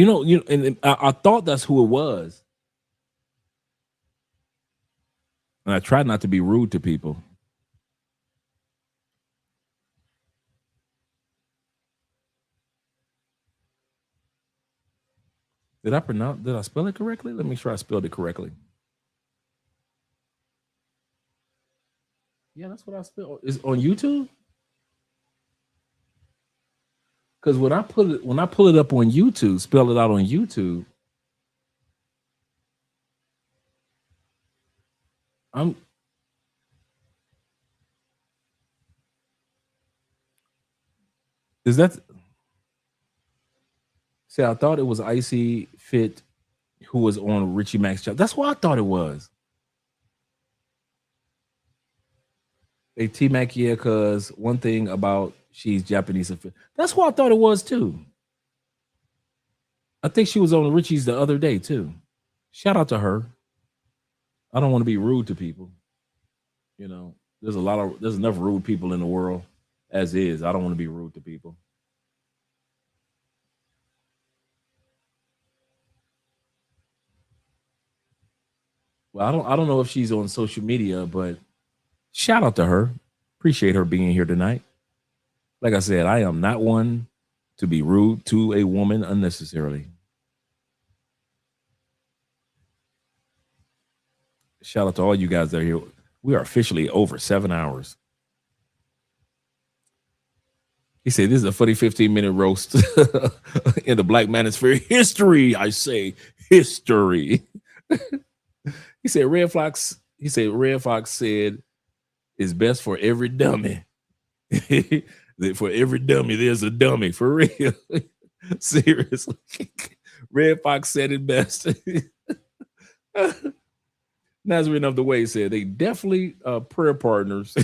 B: and I thought that's who it was. And I try not to be rude to people. Did I spell it correctly? Let me make sure I spelled it correctly. Yeah, that's what I spelled. Is on YouTube? Because when I pull it up on YouTube, spell it out on YouTube, See, I thought it was Icy Fit who was on Richie Mac's channel. That's what I thought it was. Hey, T-Mac, yeah, because one thing about she's Japanese. That's what I thought it was, too. I think she was on Richie's the other day, too. Shout out to her. I don't want to be rude to people. You know, there's enough rude people in the world as is. I don't want to be rude to people. Well, I don't know if she's on social media, but shout out to her. Appreciate her being here tonight. Like I said, I am not one to be rude to a woman unnecessarily. Shout out to all you guys that are here. We are officially over 7 hours. He said, this is a funny 15-minute roast in the Black Manosphere history. I say history. He said, Red Fox said, it's best for every dummy. For every dummy, there's a dummy. For real. Seriously. Red Fox said it best. Nazarene of the Way said, they definitely prayer partners.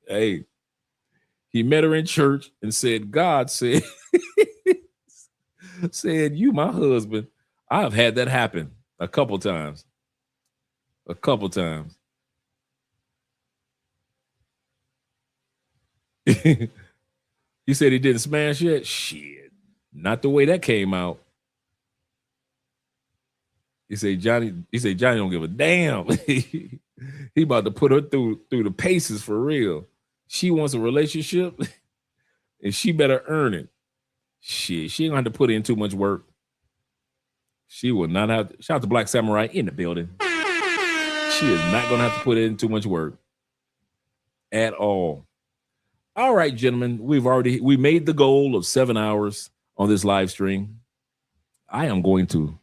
B: Hey, he met her in church and said, God said, said, you my husband. I've had that happen a couple times. A couple times. He said he didn't smash yet. Shit, not the way that came out. He said Johnny don't give a damn. He about to put her through the paces for real. She wants a relationship, and she better earn it. Shit, she ain't gonna have to put in too much work. She will not have to. Shout out to Black Samurai in the building. She is not gonna have to put in too much work at all. All right, gentlemen, we made the goal of 7 hours on this live stream. I am going to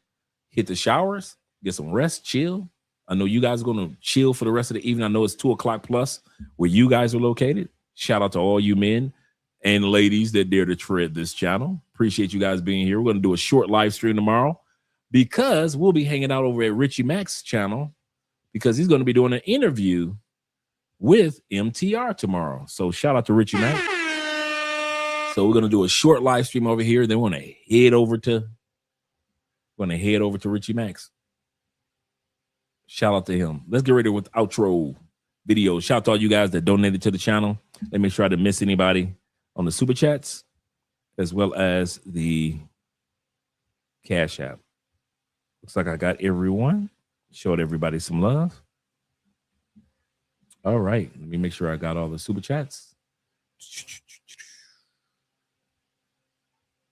B: hit the showers, get some rest, chill. I know you guys are going to chill for the rest of the evening. I know it's 2:00 plus where you guys are located. Shout out to all you men and ladies that dare to tread this channel. Appreciate you guys being here. We're going to do a short live stream tomorrow because we'll be hanging out over at Richie Mac's channel because he's going to be doing an interview with MTR tomorrow. So shout out to Richie Mac. So we're going to do a short live stream over here. Then we're going to head over to Richie Mac's. Shout out to him. Let's get ready with outro video. Shout out to all you guys that donated to the channel. Let me make sure I didn't miss anybody on the super chats as well as the Cash App. Looks like I got everyone. Showed everybody some love. All right. Let me make sure I got all the super chats.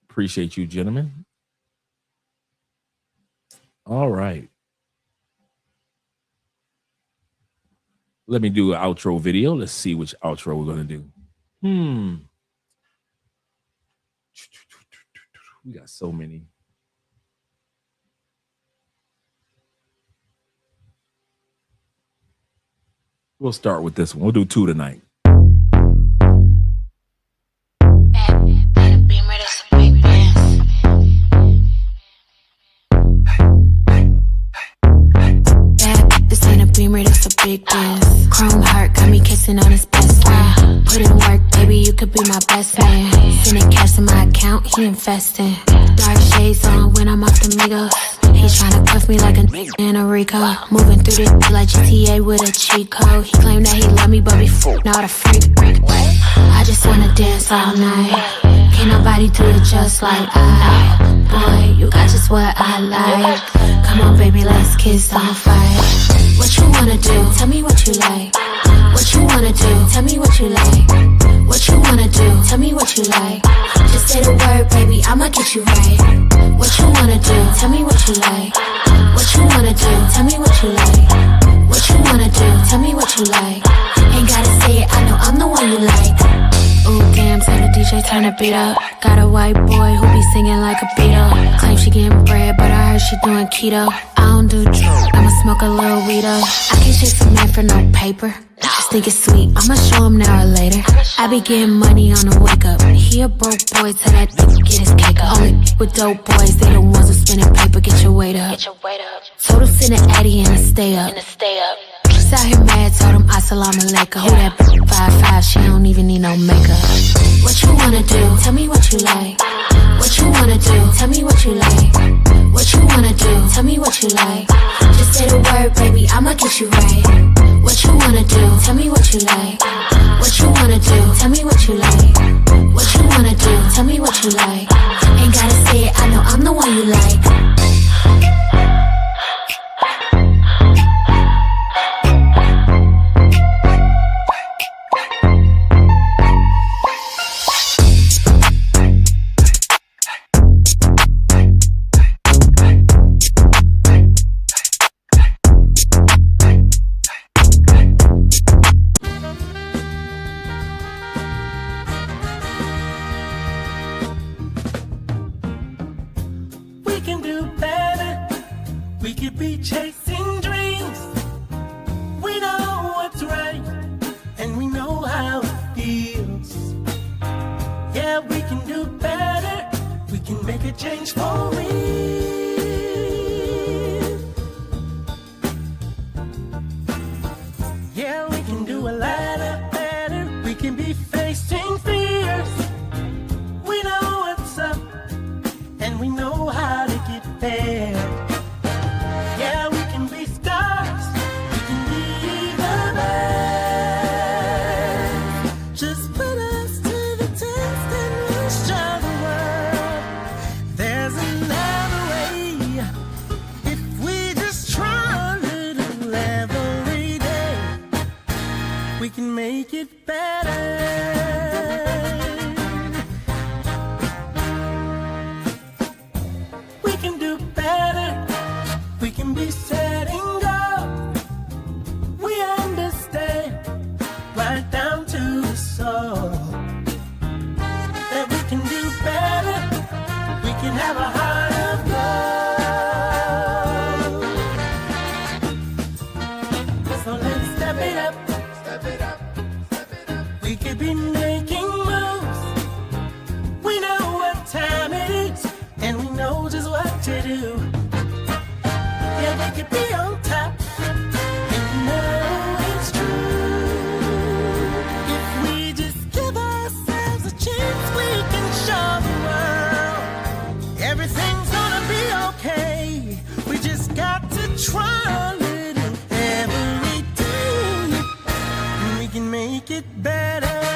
B: Appreciate you, gentlemen. All right. Let me do an outro video. Let's see which outro we're going to do. We got so many. We'll start with this one. We'll do 2 tonight.
E: This ain't a Beamer, that's a big dance. Chrome heart got me kissing on his best friend. Put in work, baby, you could be my best man. Sending cash to my account, he investing. Dark shades on when I'm off the Migos. He tryna cuff me like a in a Rico. Moving through this like GTA with a cheat code. He claimed that he love me, but before not a freak. I just wanna dance all night. Can't nobody do it just like I. Boy, you got just what I like. Come on, baby, let's kiss on fire. What you wanna do? Tell me what you like. What you wanna do? Tell me what you like. What you wanna do? Tell me what you like. Just say the word, baby, I'ma get you right. What you wanna do? Tell me what you like. What you wanna do? Tell me what you like. What you wanna do? Tell me what you like. Ain't gotta say it, I know I'm the one you like. Ooh, damn, tell the DJ turn the beat up. Got a white boy who be singing like a Beatle. Claim she getting bread, but I heard she doing keto. I don't do drugs, I'ma smoke a little weed up. I can't chase a man for no paper. Just think it's sweet, I'ma show him now or later. I be getting money on the wake up. He a broke boy, tell that get his cake up. Only with dope boys, they the ones who spinning paper, get your weight up. Told him send an Addy and stay up. She's out here mad, told him assalamu alaikum. Who that 5'5", she don't even need no makeup. What you wanna do? Tell me what you like. What you wanna do? Tell me what you like. What you wanna do? Tell me what you like. Just say the word, baby, I'ma get you right. What you wanna do? Tell me what you like. What you wanna do? Tell me what you like. What you wanna do? Tell me what you like. Ain't gotta say it, I know I'm the one you like.
U: Chasing dreams, we know what's right, and we know how it feels. Yeah, we can do better, we can make a change for real. Yeah, we can do a lot better, we can be facing fears. We know what's up, and we know how to get there. Yeah, we can be stars, we can be the best. Just put us to the test and we'll show the world there's another way. If we just try a little every day, we can make it better. We can do better. We can be setting goals. We understand right down to the soul that we can do better. We can have a heart of gold. So let's step it up. We could be making moves. We know what time it is, and we know just what to do. Yeah, we could be on top, and you know it's true. If we just give ourselves a chance, we can show the world everything's gonna be okay. We just got to try a little every day, and we can make it better.